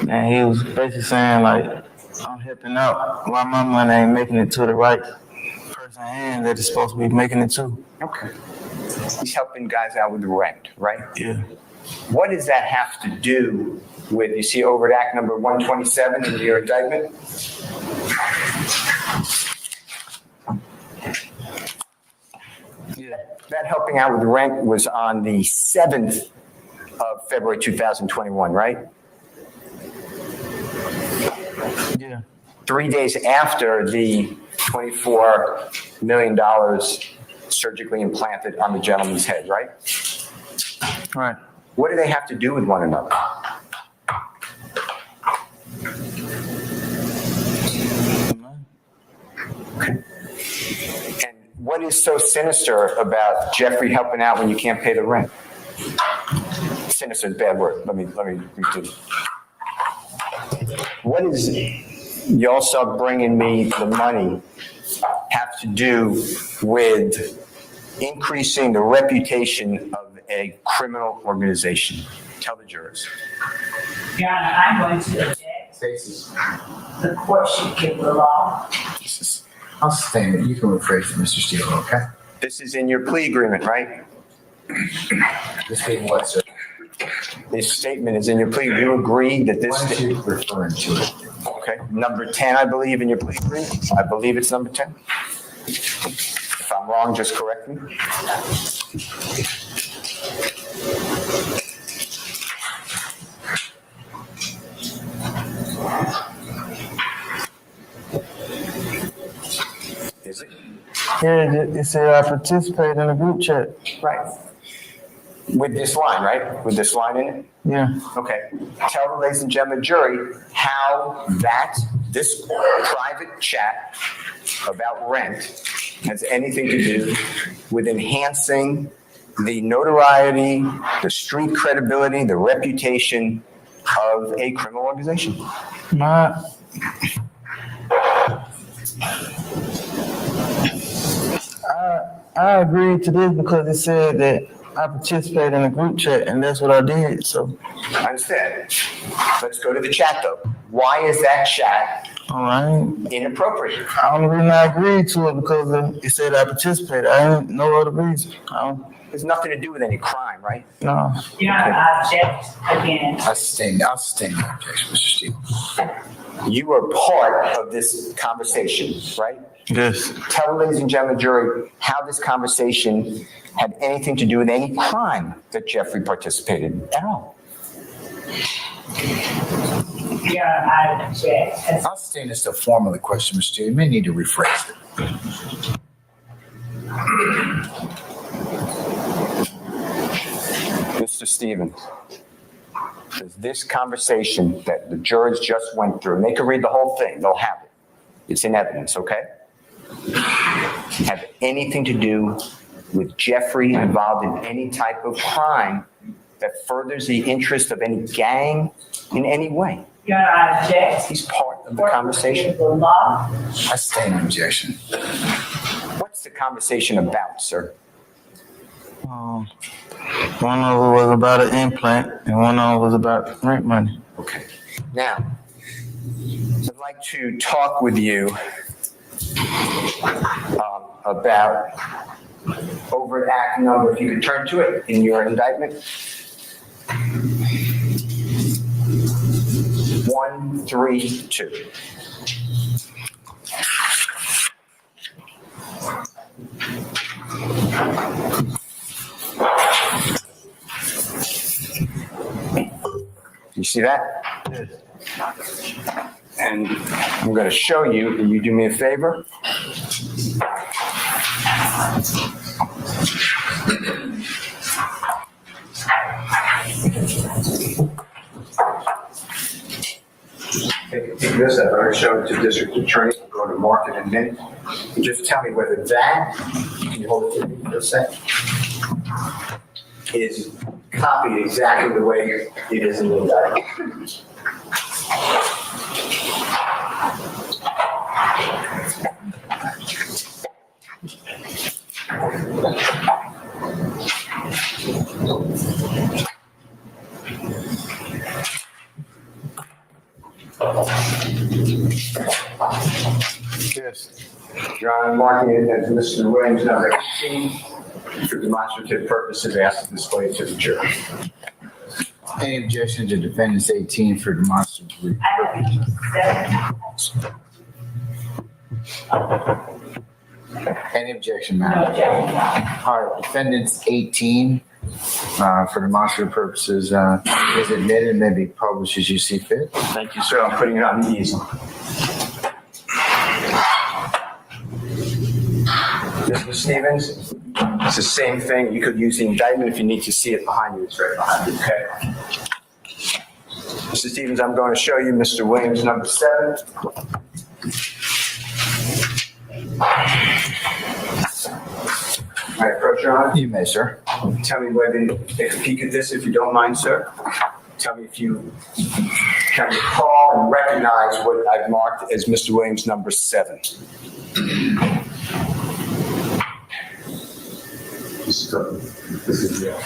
and he was basically saying, like, I'm helping out while my money ain't making it to the right person's hand that it's supposed to be making it to.
Okay. He's helping guys out with the rent, right?
Yeah.
What does that have to do with, you see overt act number 127 in your indictment?
Yeah.
That helping out with the rent was on the 7th of February 2021, right?
Yeah.
3 days after the $24 million surgically implanted on the gentleman's head, right?
Right.
What do they have to do with one another? Okay. And what is so sinister about Jeffrey helping out when you can't pay the rent? Sinister is a bad word. Let me redo it. What is y'all start bringing me the money have to do with increasing the reputation of a criminal organization? Tell the jurors.
Your Honor, I'm going to object. The court should give the law.
I'll stand. You can rephrase for Mr. Steele, okay?
This is in your plea agreement, right?
This being what, sir?
This statement is in your plea. You agree that this...
Why are you referring to it?
Okay, number 10, I believe, in your plea agreement. I believe it's number 10. If I'm wrong, just correct me. Is it?
Yeah, it said I participate in a group chat.
Right. With this line, right? With this line in it?
Yeah.
Okay. Tell the ladies and gentlemen jury how this private chat about rent has anything to do with enhancing the notoriety, the street credibility, the reputation of a criminal organization.
I agreed to this because it said that I participated in a group chat, and that's what I did. So
I understand. Let's go to the chat, though. Why is that chat inappropriate?
The only reason I agreed to it because it said I participated. I ain't no other reason.
There's nothing to do with any crime, right?
No.
Your Honor, I object again.
I'll sustain the objection, Mr. Steele.
You are part of this conversation, right?
Yes.
Tell the ladies and gentlemen jury how this conversation have anything to do with any crime that Jeffrey participated in at all?
Your Honor, I object.
I'll stand as a form of the question, Mr. Chair. You may need to rephrase it.
Mr. Stevens, does this conversation that the jurors just went through, and they can read the whole thing, they'll have it. It's in evidence, okay? Have anything to do with Jeffrey involved in any type of crime that furthers the interest of any gang in any way?
Your Honor, I object.
He's part of the conversation.
The law.
I stand in objection.
What's the conversation about, sir?
One of it was about an implant, and one of it was about rent money.
Okay. Now, I'd like to talk with you about overt act number, if you could turn to it in your indictment. 132. You see that? And I'm going to show you. Can you do me a favor? Take this, I'm going to show it to district attorney. I'm going to mark it in a minute. And just tell me whether that, can you hold it for me for a second, is copied exactly the way it is in the indictment. Yes. Your Honor, marking it as Mr. Williams, number 18, for demonstrative purposes, asked to display to the jury.
Any objection to defendant's 18 for demonstrative? Any objection, Madam?
No objection.
All right, defendant's 18 for demonstrative purposes is admitted, may be published as you see fit.
Thank you, sir. I'm putting it on the easel. Mr. Stevens, it's the same thing. You could use the indictment if you need to see it behind you. It's right behind you, okay? Mr. Stevens, I'm going to show you Mr. Williams, number 7. All right, approach, Your Honor.
You may, sir.
Tell me whether you take a peek at this, if you don't mind, sir. Tell me if you can recall and recognize what I've marked as Mr. Williams, number 7. This is yeah.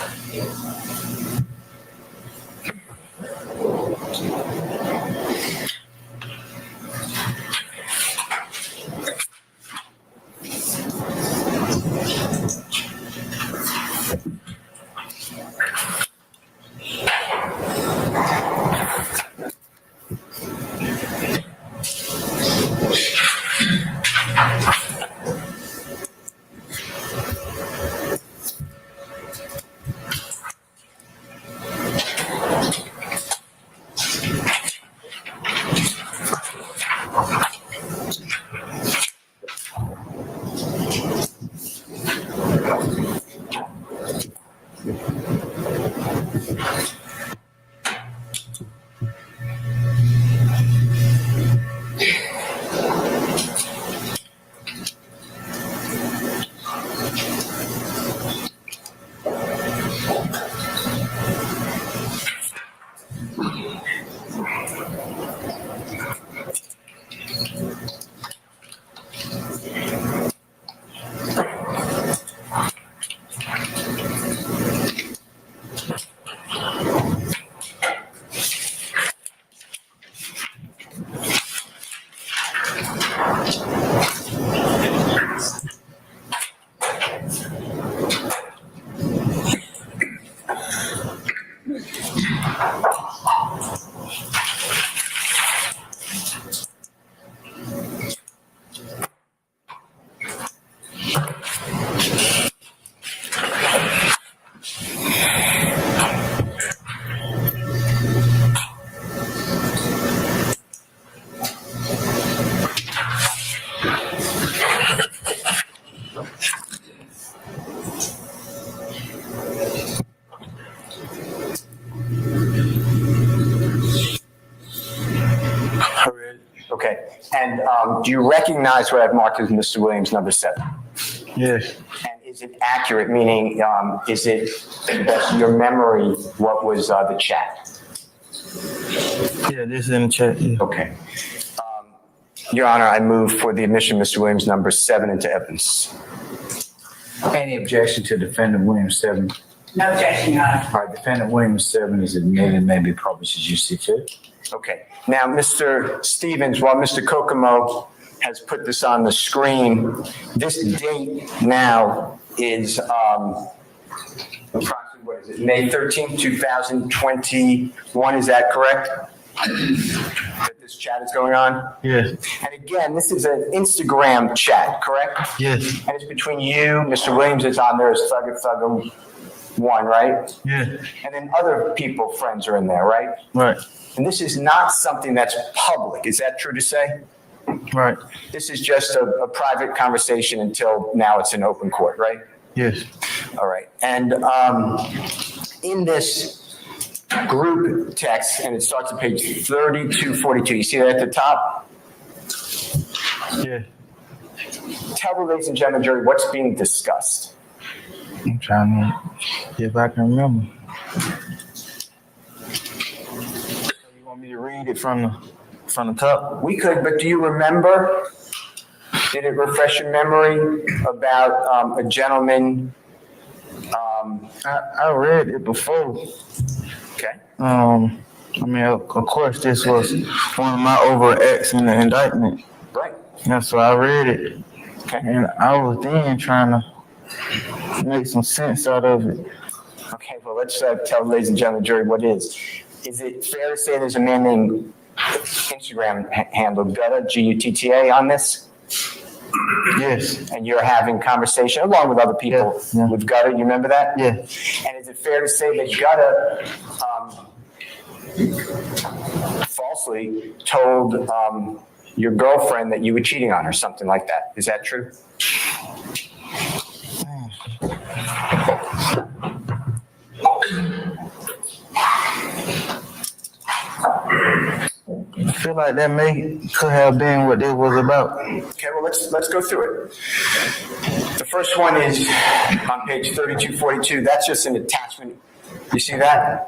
And do you recognize what I've marked as Mr. Williams number 7?
Yes.
And is it accurate, meaning is it best your memory what was the chat?
Yeah, this is in the chat. Yeah.
Okay. Your Honor, I move for the admission of Mr. Williams number 7 into evidence.
Any objection to defendant Williams 7?
No objection, Your Honor.
All right, defendant Williams 7 is admitted and may be published as you see fit.
Okay. Now, Mr. Stevens, while Mr. Kokomo has put this on the screen, this date now is approximately, what is it, May 13th, 2021, is that correct? That this chat is going on?
Yes.
And again, this is an Instagram chat, correct?
Yes.
And it's between you, Mr. Williams is on there as Thugger 1, right?
Yeah.
And then other people, friends are in there, right?
Right.
And this is not something that's public, is that true to say?
Right.
This is just a private conversation until now it's in open court, right?
Yes.
All right. And in this group text, and it starts at page 3242, you see that at the top?
Yeah.
Tell the ladies and gentlemen, jury, what's being discussed?
I'm trying to see if I can remember. You want me to read it from the top?
We could, but do you remember? Did it refresh your memory about a gentleman?
I read it before.
Okay.
I mean, of course, this was one of my overacts in the indictment.
Right.
Yeah, so I read it.
Okay.
And I was then trying to make some sense out of it.
Okay, well, let's tell ladies and gentlemen, jury, what it is. Is it fair to say there's a man named Instagram handle Gutta, Gutta, on this?
Yes.
And you're having conversation along with other people with Gutta, you remember that?
Yeah.
And is it fair to say that Gutta falsely told your girlfriend that you were cheating on her, something like that? Is that true?
I feel like that could have been what it was about.
Okay, well, let's go through it. The first one is on page 3242. That's just an attachment. You see that?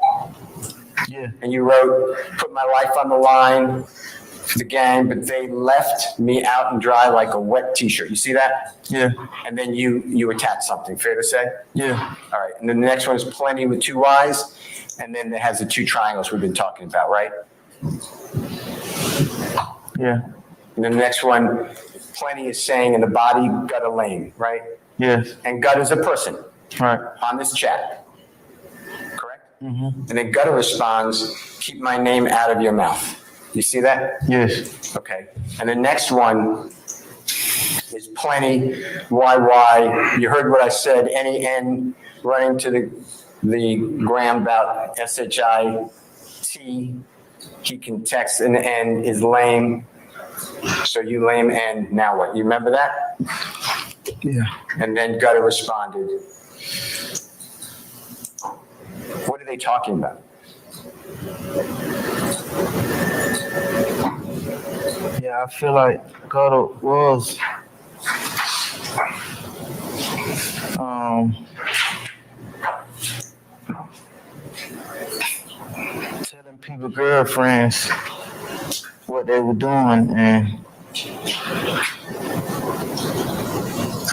Yeah.
And you wrote, put my life on the line for the gang, but they left me out and dry like a wet t-shirt. You see that?
Yeah.
And then you attach something. Fair to say?
Yeah.
All right. And then the next one is plenty with 2 Y's. And then it has the 2 triangles we've been talking about, right?
Yeah.
And then the next one, plenty is saying in the body, Gutta lame, right?
Yes.
And Gutta is a person.
Right.
On this chat. Correct?
Mm-hmm.
And then Gutta responds, keep my name out of your mouth. You see that?
Yes.
Okay. And the next one is plenty, YY. You heard what I said, any N running to the gram about SHIT. He can text an N is lame. So you lame N, now what? You remember that?
Yeah.
And then Gutta responded. What are they talking about?
Yeah, I feel like Gutta was telling people, girlfriends, what they were doing, and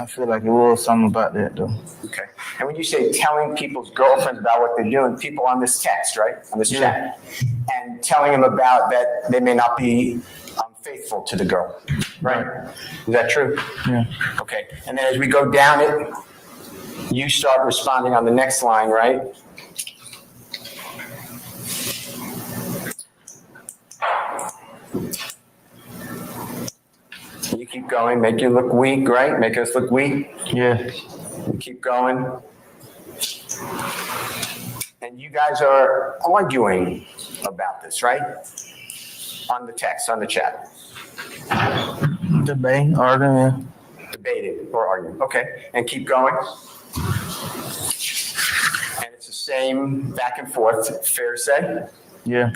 I feel like it was something about that though.
Okay. And when you say telling people's girlfriends about what they're doing, people on this text, right? On this chat. And telling them about that they may not be faithful to the girl, right? Is that true?
Yeah.
Okay. And then as we go down it, you start responding on the next line, right? You keep going, make you look weak, right? Make us look weak.
Yeah.
You keep going. And you guys are arguing about this, right? On the text, on the chat.
Debating, arguing.
Debating or arguing. Okay. And keep going. And it's the same back and forth, fair to say?
Yeah.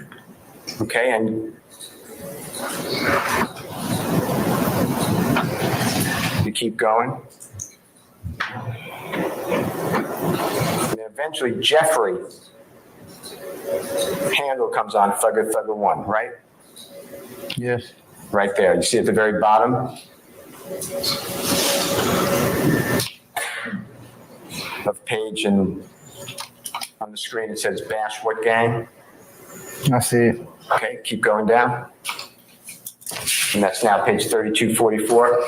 Okay. And You keep going. And eventually Jeffrey handle comes on Thugger 1, right?
Yes.
Right there. You see at the very bottom of page, and on the screen it says Bash what gang?
I see it.
Okay, keep going down. And that's now page 3244.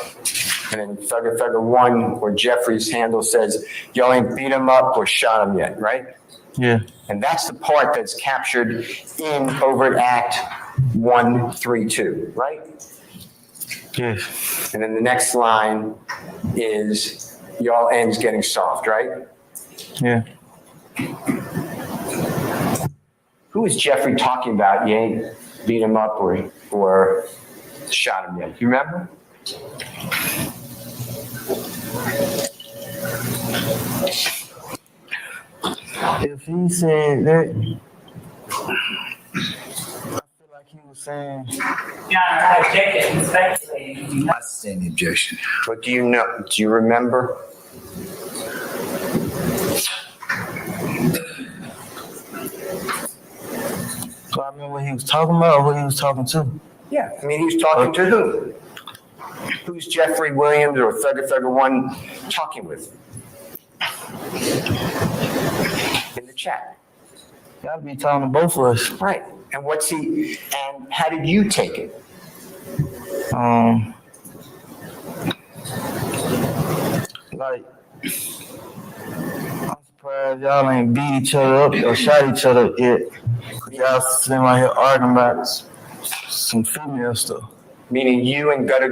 And then Thugger 1, where Jeffrey's handle says, y'all ain't beat him up or shot him yet, right?
Yeah.
And that's the part that's captured in Overt Act 132, right?
Yes.
And then the next line is, y'all ends getting soft, right?
Yeah.
Who is Jeffrey talking about? You ain't beat him up or shot him yet. You remember?
If he said that, I feel like he was saying.
Yeah, I objected, he's speculating.
I stand the objection.
What do you know? Do you remember?
So I mean what he was talking about or who he was talking to?
Yeah, I mean, he was talking to who? Who's Jeffrey Williams or Thugger 1 talking with? In the chat.
Gotta be talking to both of us.
Right. And and how did you take it?
Like, I'm surprised y'all ain't beat each other up or shot each other yet. Y'all sitting right here arguing about some female stuff.
Meaning you and Gutta,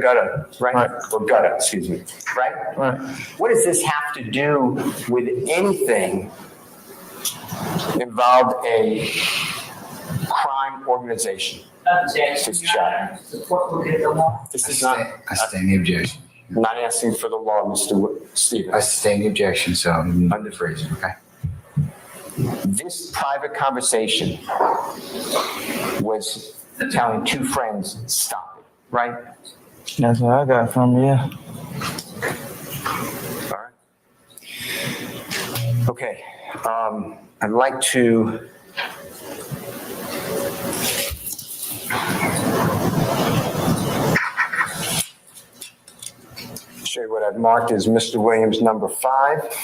right?
Right.
Or Gutta, excuse me. Right?
Right.
What does this have to do with anything involved a crime organization?
Objection, Your Honor. Support will get the law.
This is not,
I stand the objection.
I'm not asking for the law, Mr. Stevens.
I stand the objection, so I'm unphrasing, okay?
This private conversation was telling two friends, stop it, right?
That's what I got from you. Yeah.
All right. Okay. I'd like to show you what I've marked as Mr. Williams number 5.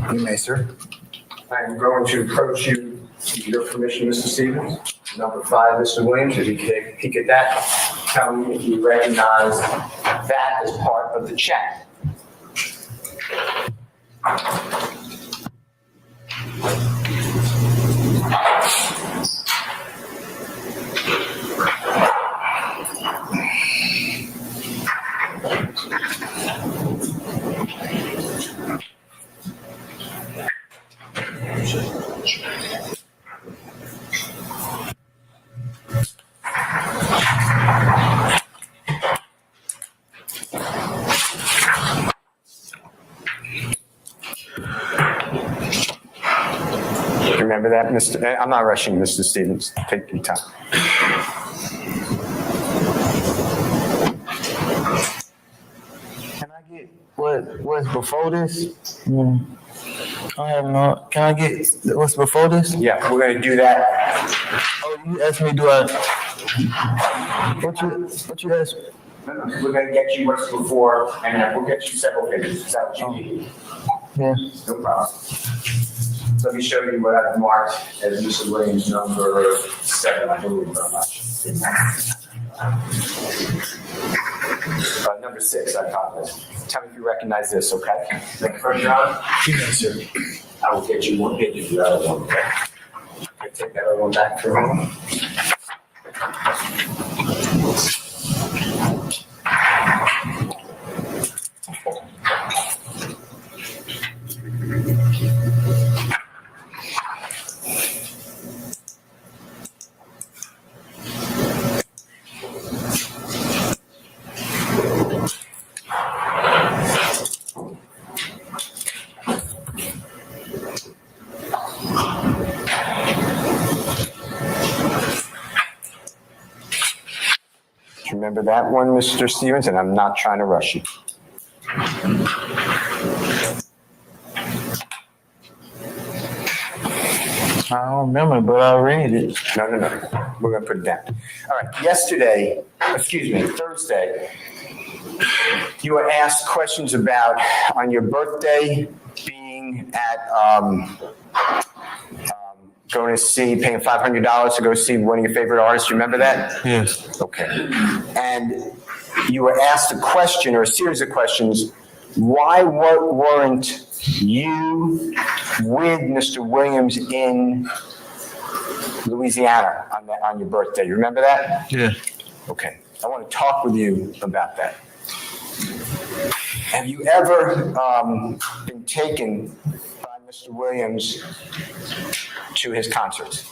You may, sir.
I'm going to approach you, with your permission, Mr. Stevens. Number 5, Mr. Williams, if you take a peek at that, tell me if you recognize that as part of the chat. Remember that, Mr. I'm not rushing, Mr. Stevens. Take your time.
Can I get what's before this? I have no. Can I get what's before this?
Yeah, we're gonna do that.
Oh, you asked me, do I? What you asked?
We're gonna get you what's before, and then we'll get you several pages. Is that what you need?
Yeah.
No problem. Let me show you what I've marked as Mr. Williams number 7, I believe, very much. Number 6, I apologize. Tell me if you recognize this, okay? Thank you, Your Honor.
Yes, sir.
I will get you one page of the other one, okay? I take that other one back for a moment. Remember that one, Mr. Stevens? And I'm not trying to rush you.
I don't remember, but I read it.
No. We're going to put it down. All right. Thursday, you were asked questions about on your birthday being at going to see, paying $500 to go see one of your favorite artists. You remember that?
Yes.
Okay. And you were asked a question or a series of questions. Why weren't you with Mr. Williams in Louisiana on your birthday? You remember that?
Yeah.
Okay. I want to talk with you about that. Have you ever been taken by Mr. Williams to his concerts?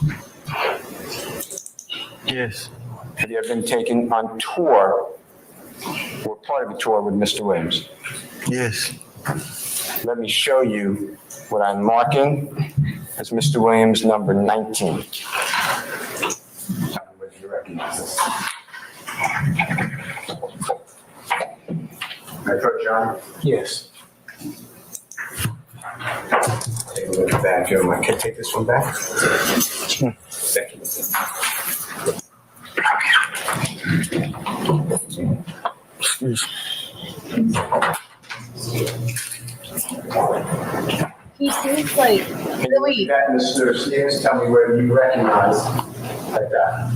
Yes.
Have you ever been taken on tour or part of a tour with Mr. Williams?
Yes.
Let me show you what I'm marking as Mr. Williams number 19. Tell me whether you recognize this. I put John? Yes. Take a look at that. If you don't mind, can I take this one back? Thank you.
He seems like really.
That, Mr. Stevens, tell me whether you recognize like that.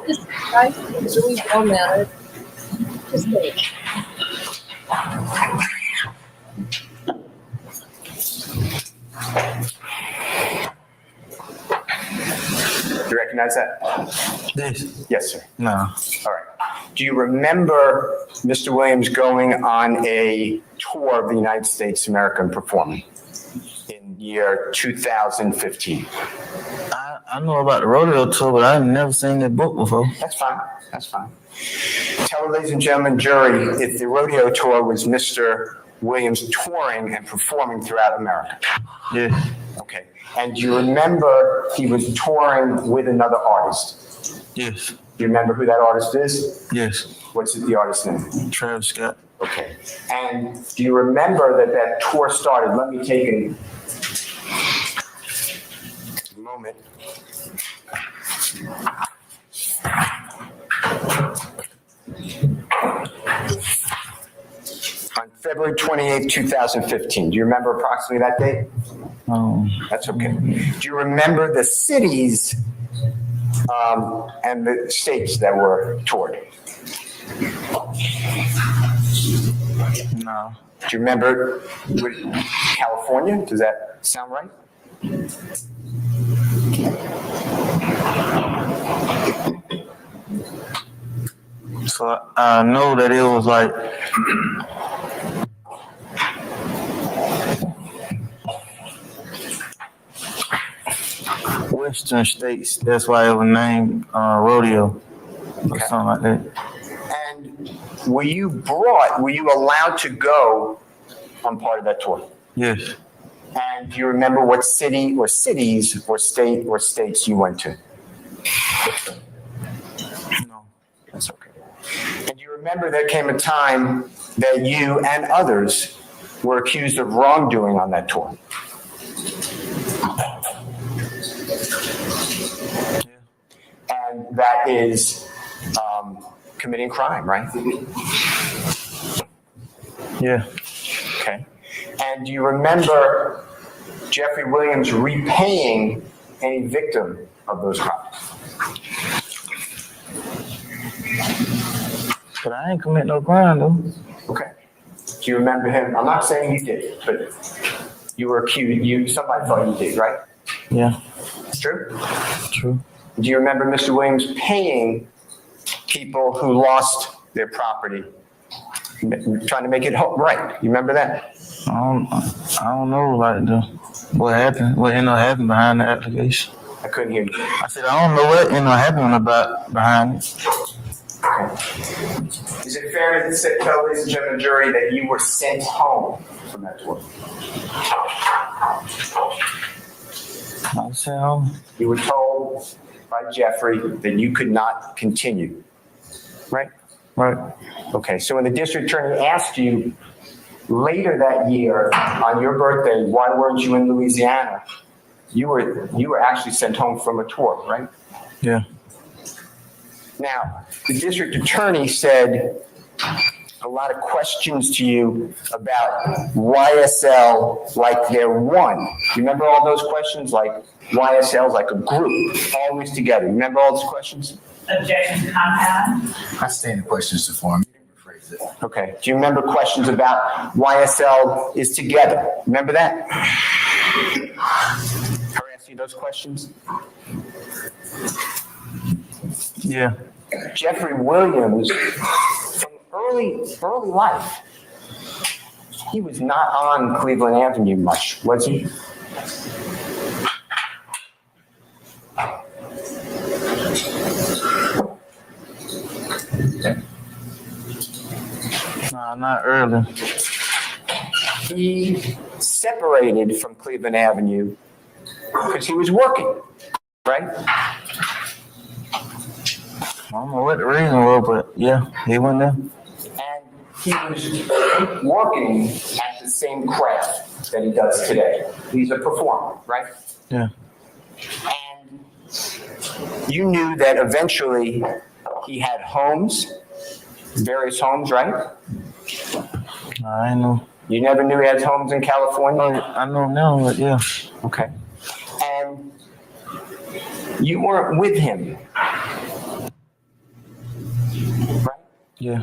This guy seems really well mannered. Just wait.
Do you recognize that?
Yes.
Yes, sir.
No.
All right. Do you remember Mr. Williams going on a tour of the United States of America and performing in year 2015?
I know about the rodeo tour, but I've never seen that book before.
That's fine. That's fine. Tell the ladies and gentlemen, jury, if the rodeo tour was Mr. Williams touring and performing throughout America.
Yes.
Okay. And do you remember he was touring with another artist?
Yes.
Do you remember who that artist is?
Yes.
What's the artist's name?
Travis Scott.
Okay. And do you remember that tour started? Let me take a moment. On February 28th, 2015. Do you remember approximately that date? That's okay. Do you remember the cities and the states that were toured?
No.
Do you remember California? Does that sound right?
So I know that it was like Western states. That's why it was named rodeo or something like that.
And were you allowed to go on part of that tour?
Yes.
And do you remember what city or cities or state or states you went to?
No.
That's okay. And do you remember there came a time that you and others were accused of wrongdoing on that tour? And that is committing crime, right?
Yeah.
Okay. And do you remember Jeffrey Williams repaying any victim of those crimes?
But I ain't commit no crime though.
Okay. Do you remember him? I'm not saying you did, but you were accused. Somebody thought you did, right?
Yeah.
True?
True.
Do you remember Mr. Williams paying people who lost their property, trying to make it right? You remember that?
I don't know like what happened, what ended up happening behind the application.
I couldn't hear you.
I said I don't know what ended up happening behind it.
Is it fair to say, ladies and gentlemen, jury, that you were sent home from that tour?
I said, oh,
You were told by Jeffrey that you could not continue, right?
right.
Okay, so when the district attorney asked you later that year on your birthday, why weren't you in Louisiana? You were actually sent home from a tour, right?
Yeah.
Now, the district attorney said a lot of questions to you about YSL like they're one. You remember all those questions, like YSL's like a group, always together? Remember all those questions?
Objection to compound.
I stand the questions to form. You can rephrase it.
Okay. Do you remember questions about YSL is together? Remember that? Her asking you those questions?
Yeah.
Jeffrey Williams, from early life, he was not on Cleveland Avenue much, was he?
Nah, not early.
He separated from Cleveland Avenue because he was working, right?
I don't know what the reason was, but yeah, he went there.
And he was working at the same craft that he does today. He's a performer, right?
Yeah.
And you knew that eventually he had homes, various homes, right?
I know.
You never knew he had homes in California?
I know now, but yeah.
Okay. And you weren't with him, right?
Yeah.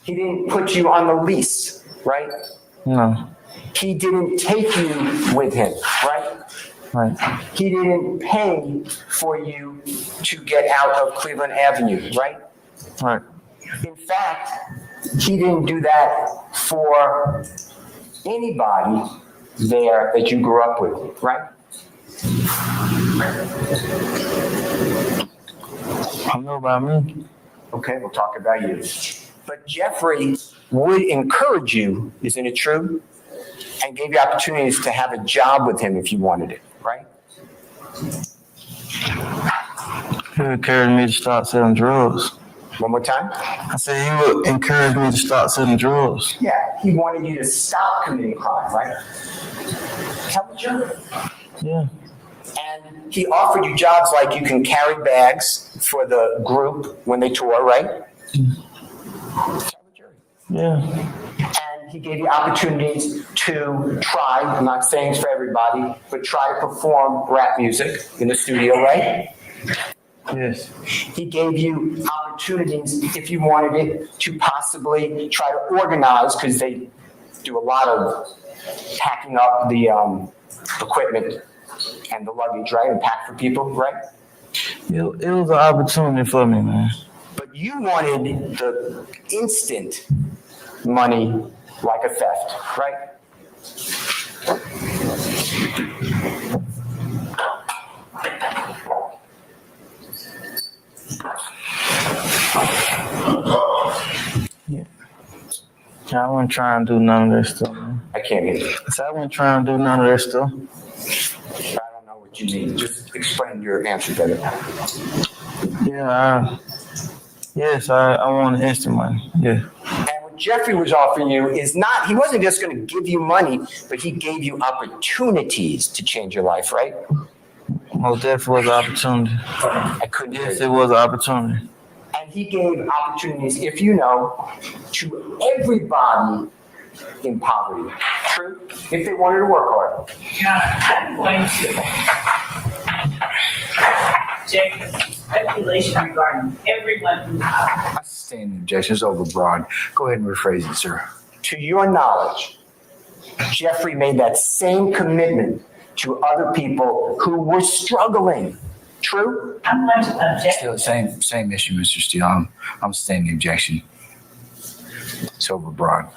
He didn't put you on the lease, right?
No.
He didn't take you with him, right?
Right.
He didn't pay for you to get out of Cleveland Avenue, right?
Right.
In fact, he didn't do that for anybody there that you grew up with, right?
I know about me.
Okay, we'll talk about you. But Jeffrey would encourage you, isn't it true? And gave you opportunities to have a job with him if you wanted it, right?
He would encourage me to start selling drugs.
One more time?
I said he would encourage me to start selling drugs.
Yeah, he wanted you to stop committing crime, right? Tell the jury.
Yeah.
And he offered you jobs like you can carry bags for the group when they tour, right? Tell the jury.
Yeah.
And he gave you opportunities to try, I'm not saying it's for everybody, but try to perform rap music in the studio, right?
Yes.
He gave you opportunities, if you wanted it, to possibly try to organize, because they do a lot of packing up the equipment and the luggage, right? And pack for people, right?
It was an opportunity for me, man.
But you wanted the instant money like a theft, right?
Yeah. I wasn't trying to do none of that stuff, man.
I can't hear you.
So I wasn't trying to do none of that stuff.
I don't know what you mean. Just explain your answer better.
Yeah, I want instant money. Yeah.
And what Jeffrey was offering you is not, he wasn't just going to give you money, but he gave you opportunities to change your life, right?
Most definitely was an opportunity.
I couldn't hear
Yes,
you.
it was an opportunity.
And he gave opportunities, if you know, to everybody in poverty. True? If they wanted to work hard.
Now, I'm going to check speculation regarding everyone who's out.
I stand the objection. It's overbroad. Go ahead and rephrase it, sir.
To your knowledge, Jeffrey made that same commitment to other people who were struggling. True?
I'm going to object.
Still, same issue, Mr. Steele. I'm standing the objection. It's overbroad.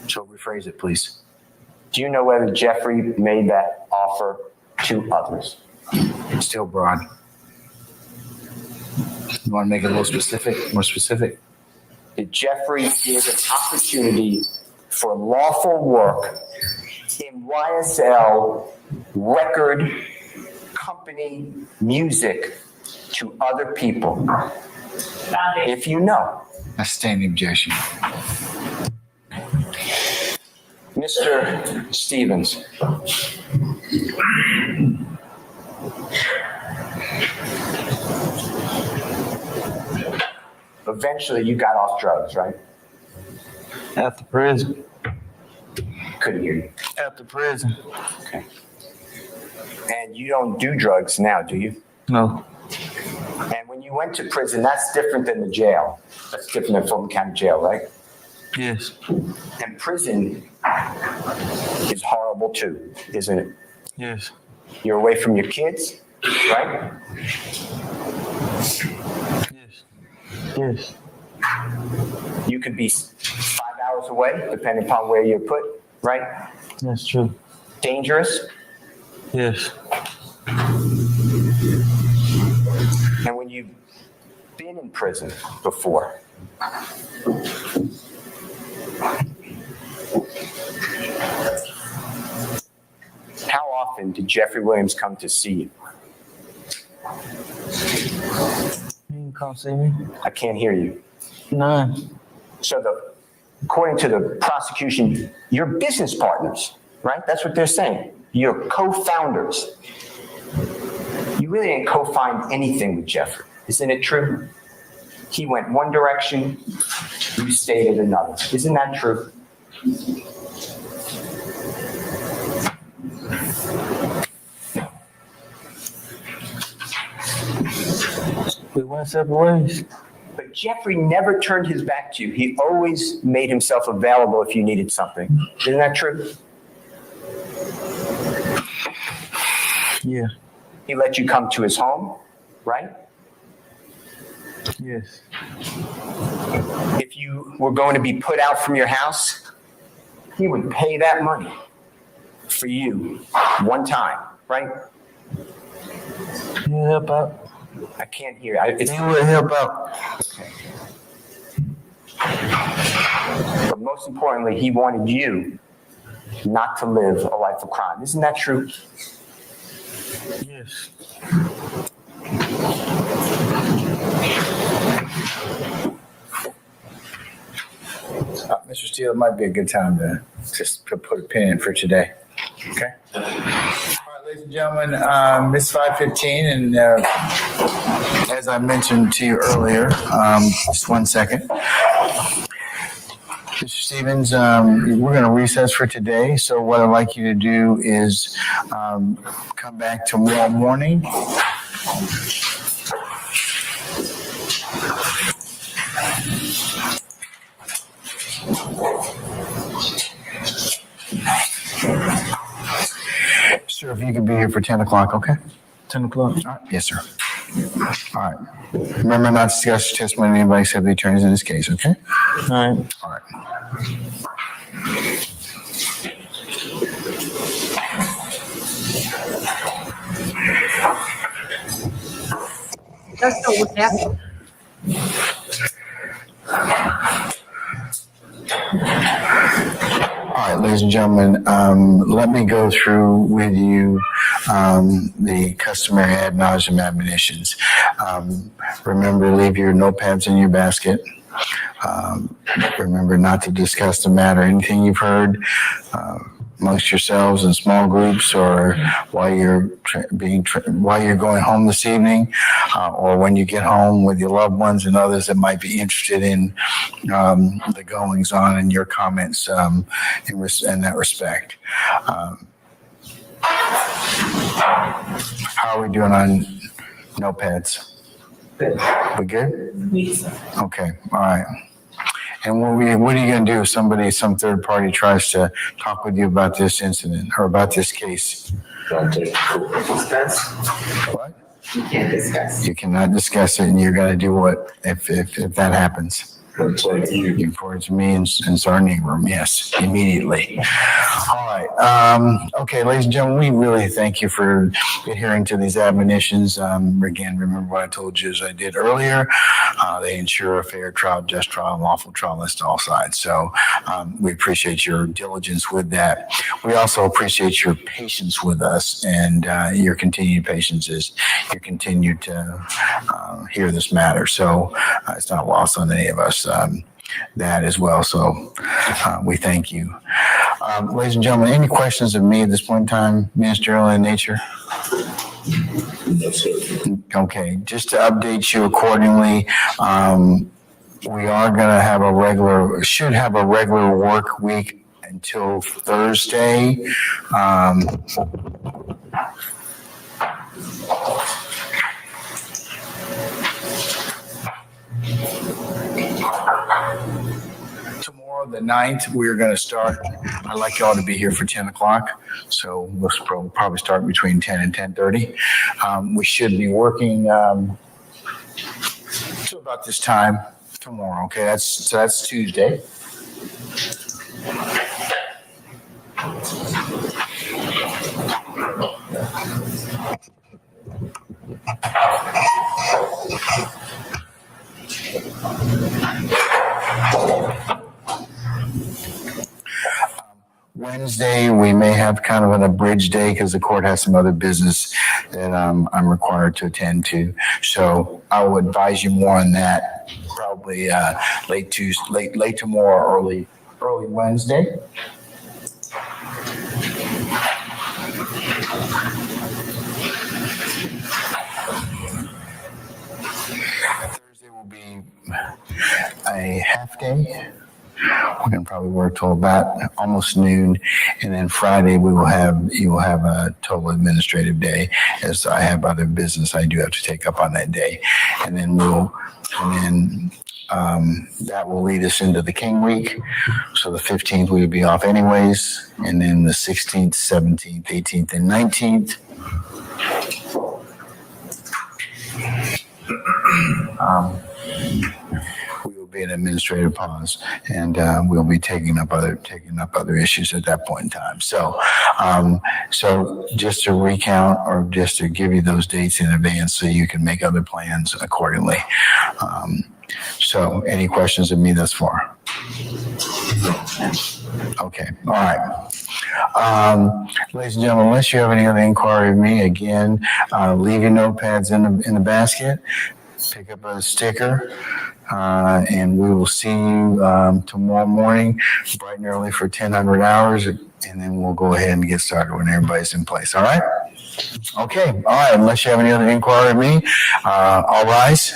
So rephrase it, please.
Do you know whether Jeffrey made that offer to others?
Still broad. You want to make it a little specific, more specific?
Did Jeffrey give an opportunity for lawful work in YSL record company music to other people? If you know.
A standing objection.
Mr. Stevens. Eventually you got off drugs, right?
After prison.
Couldn't hear you.
After prison.
Okay. And you don't do drugs now, do you?
No.
And when you went to prison, that's different than the jail. That's different than Fulton County Jail, right?
Yes.
And prison is horrible too, isn't it?
Yes.
You're away from your kids, right?
Yes.
You could be 5 hours away, depending upon where you're put, right?
That's true.
Dangerous?
Yes.
And when you've been in prison before, how often did Jeffrey Williams come to see you?
You can come see me.
I can't hear you.
None.
So according to the prosecution, you're business partners, right? That's what they're saying. You're co-founders. You really didn't co-found anything with Jeffrey. Isn't it true? He went one direction, you stayed in another. Isn't that true?
We went separate ways.
But Jeffrey never turned his back to you. He always made himself available if you needed something. Isn't that true?
Yeah.
He let you come to his home, right?
Yes.
If you were going to be put out from your house, he would pay that money for you one time, right?
You help out.
I can't hear you.
He would help out.
Okay. But most importantly, he wanted you not to live a life of crime. Isn't that true?
Yes.
Mr. Steele, it might be a good time to just put a pin in for today. Okay? All right, ladies and gentlemen, it's 5:15, and as I mentioned to you earlier, just 1 second. Mr. Stevens, we're going to recess for today. So what I'd like you to do is come back tomorrow morning. Sir, if you could be here for 10 o'clock, okay?
10 o'clock.
All right. Yes, sir. All right. Remember not to discuss testimony of anybody except the attorneys in this case, okay?
All right.
All right.
That's not what happened.
All right, ladies and gentlemen, let me go through with you the customary ad nauseam admonitions. Remember, leave your notepads in your basket. Remember not to discuss the matter. Anything you've heard amongst yourselves in small groups, or while you're while you're going home this evening, or when you get home with your loved ones and others that might be interested in the goings on and your comments in that respect. How are we doing on notepads? We good? Okay, all right. And what are you going to do if some third party tries to talk with you about this incident or about this case?
Discuss.
What?
You can't discuss.
You cannot discuss it, and you're going to do what if that happens?
Report to you.
Report to me in Sarnia room, yes, immediately. All right, okay, ladies and gentlemen, we really thank you for adhering to these admonitions. Again, remember what I told you as I did earlier. They ensure a fair trial, just trial, and lawful trial as to all sides. So we appreciate your diligence with that. We also appreciate your patience with us and your continued patience as you continue to hear this matter. So it's not lost on any of us. That as well. So we thank you. Ladies and gentlemen, any questions of me at this point in time, ministerial in nature? Okay, just to update you accordingly, we are going to have should have a regular work week until Thursday. Tomorrow, the 9th, we're going to start. I'd like y'all to be here for 10 o'clock. So we'll probably start between 10 and 10:30. We should be working to about this time tomorrow. Okay, that's Tuesday. Wednesday, we may have kind of an abridged day because the court has some other business that I'm required to attend to. So I will advise you more on that probably late tomorrow, early Wednesday. Thursday will be a half day. We're going to probably work till about almost noon, and then Friday you will have a total administrative day, as I have other business I do have to take up on that day, and then that will lead us into the King Week. So the 15th we will be off anyways, and then the 16th, 17th, 18th, and 19th. We will be an administrative pause, and we'll be taking up other issues at that point in time. So, so just to recount, or just to give you those dates in advance, so you can make other plans accordingly. So, any questions of me thus far? Okay, all right. Ladies and gentlemen, unless you have any other inquiry of me, again, leave your notepads in the basket. Pick up a sticker, and we will see you tomorrow morning, bright and early for 1000 hours, and then we'll go ahead and get started when everybody's in place. All right? Okay. All right. Unless you have any other inquiry of me, all rise.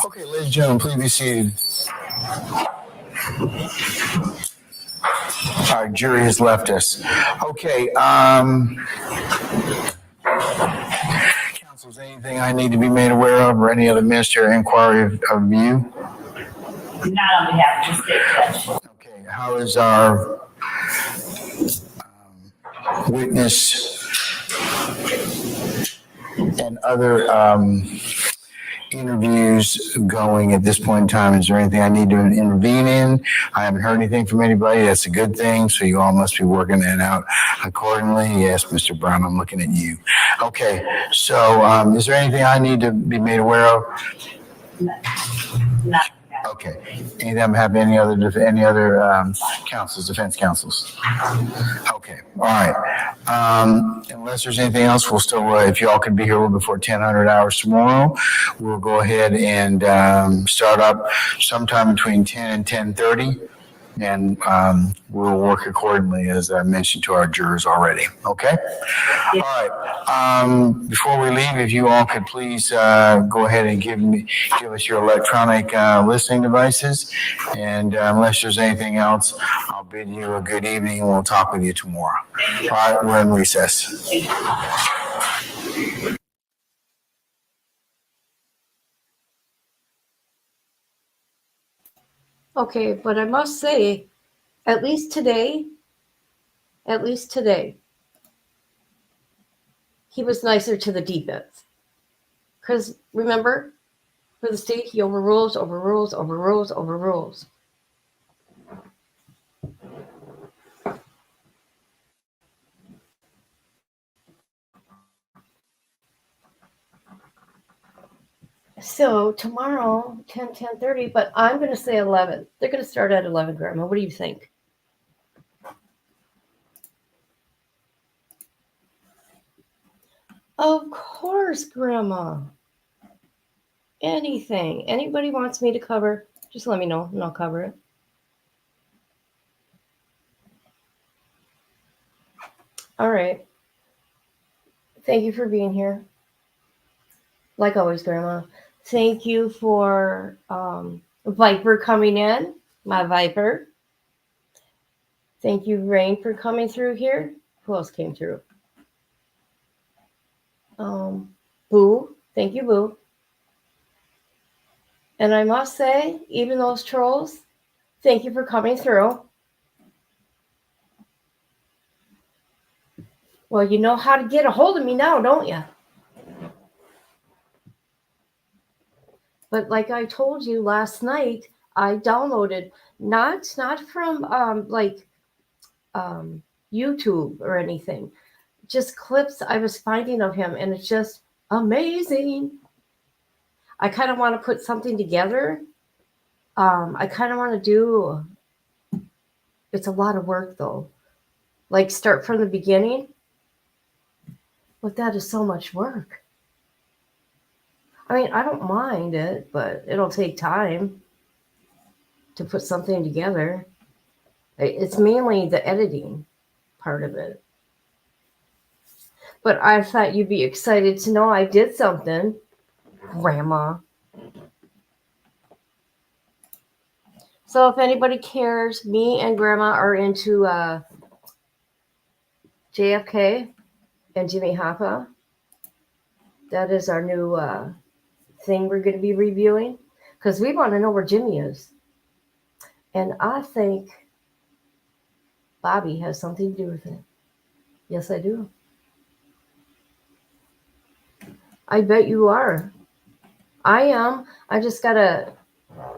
Okay, ladies and gentlemen, please be seated. Our jury has left us. Okay, counsel, is anything I need to be made aware of, or any other ministerial inquiry of you?
Not on behalf of the state judge.
Okay, how is our witness and other interviews going at this point in time? Is there anything I need to intervene in? I haven't heard anything from anybody. That's a good thing. So you all must be working that out accordingly. Yes, Mr. Brown, I'm looking at you. Okay, so is there anything I need to be made aware of?
No.
Okay. Any of them have any other counsels, defense counsels? Okay. All right. Unless there's anything else, we'll still, if you all can be here a little before 1000 hours tomorrow, we'll go ahead and start up sometime between 10 and 10:30. and we'll work accordingly, as I mentioned to our jurors already. Okay? All right. Before we leave, if you all could please go ahead and give us your electronic listening devices. And unless there's anything else, I'll bid you a good evening, and we'll talk with you tomorrow. All right, we're in recess.
Okay, but I must say, at least today, he was nicer to the defense. Because remember, for the state, he overrules. So tomorrow, 10:30, but I'm going to say 11. They're going to start at 11, Grandma. What do you think? Of course, Grandma. Anything. Anybody wants me to cover, just let me know and I'll cover it. All right. Thank you for being here. Like always, Grandma. Thank you for Viper coming in, my Viper. Thank you, Rain, for coming through here. Who else came through? Boo. Thank you, Boo. And I must say, even those trolls, thank you for coming through. Well, you know how to get a hold of me now, don't you? But like I told you last night, I downloaded not from YouTube or anything, just clips I was finding of him, and it's just amazing. I kind of want to put something together. I kind of want to do. It's a lot of work though, like start from the beginning. But that is so much work. I mean, I don't mind it, but it'll take time to put something together. It's mainly the editing part of it. But I thought you'd be excited to know I did something, Grandma. So if anybody cares, me and Grandma are into JFK and Jimmy Hoffa. That is our new thing we're going to be reviewing, because we want to know where Jimmy is. And I think Bobby has something to do with it. Yes, I do. I bet you are. I am. I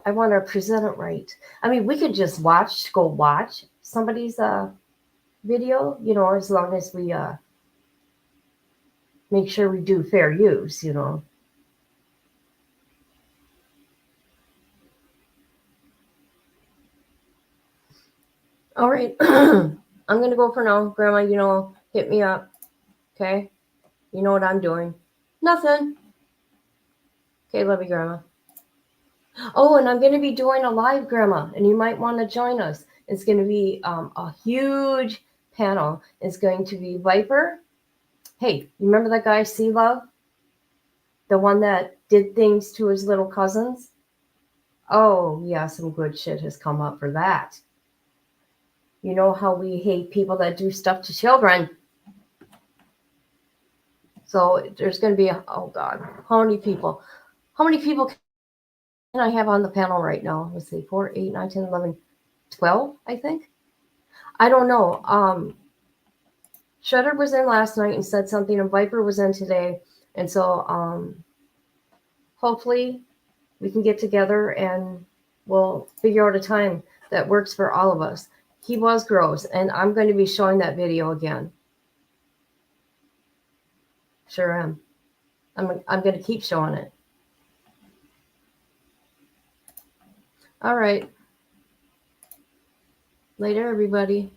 want to present it right. I mean, we could just go watch somebody's video, as long as we make sure we do fair use, All right. I'm going to go for now. Grandma, hit me up. Okay? You know what I'm doing. Nothing. Okay, love you, Grandma. Oh, and I'm going to be doing a live, Grandma, and you might want to join us. It's going to be a huge panel. It's going to be Viper. Hey, you remember that guy, C-Love? The one that did things to his little cousins? Oh, yeah, some good shit has come up for that. You know how we hate people that do stuff to children. So there's going to be, oh God, how many people can I have on the panel right now? Let's see, 4, 8, 9, 10, 11, 12, I think. I don't know. Shredder was in last night and said something, and Viper was in today. And so hopefully we can get together and we'll figure out a time that works for all of us. He was gross, and I'm going to be showing that video again. Sure am. I'm going to keep showing it. All right. Later, everybody.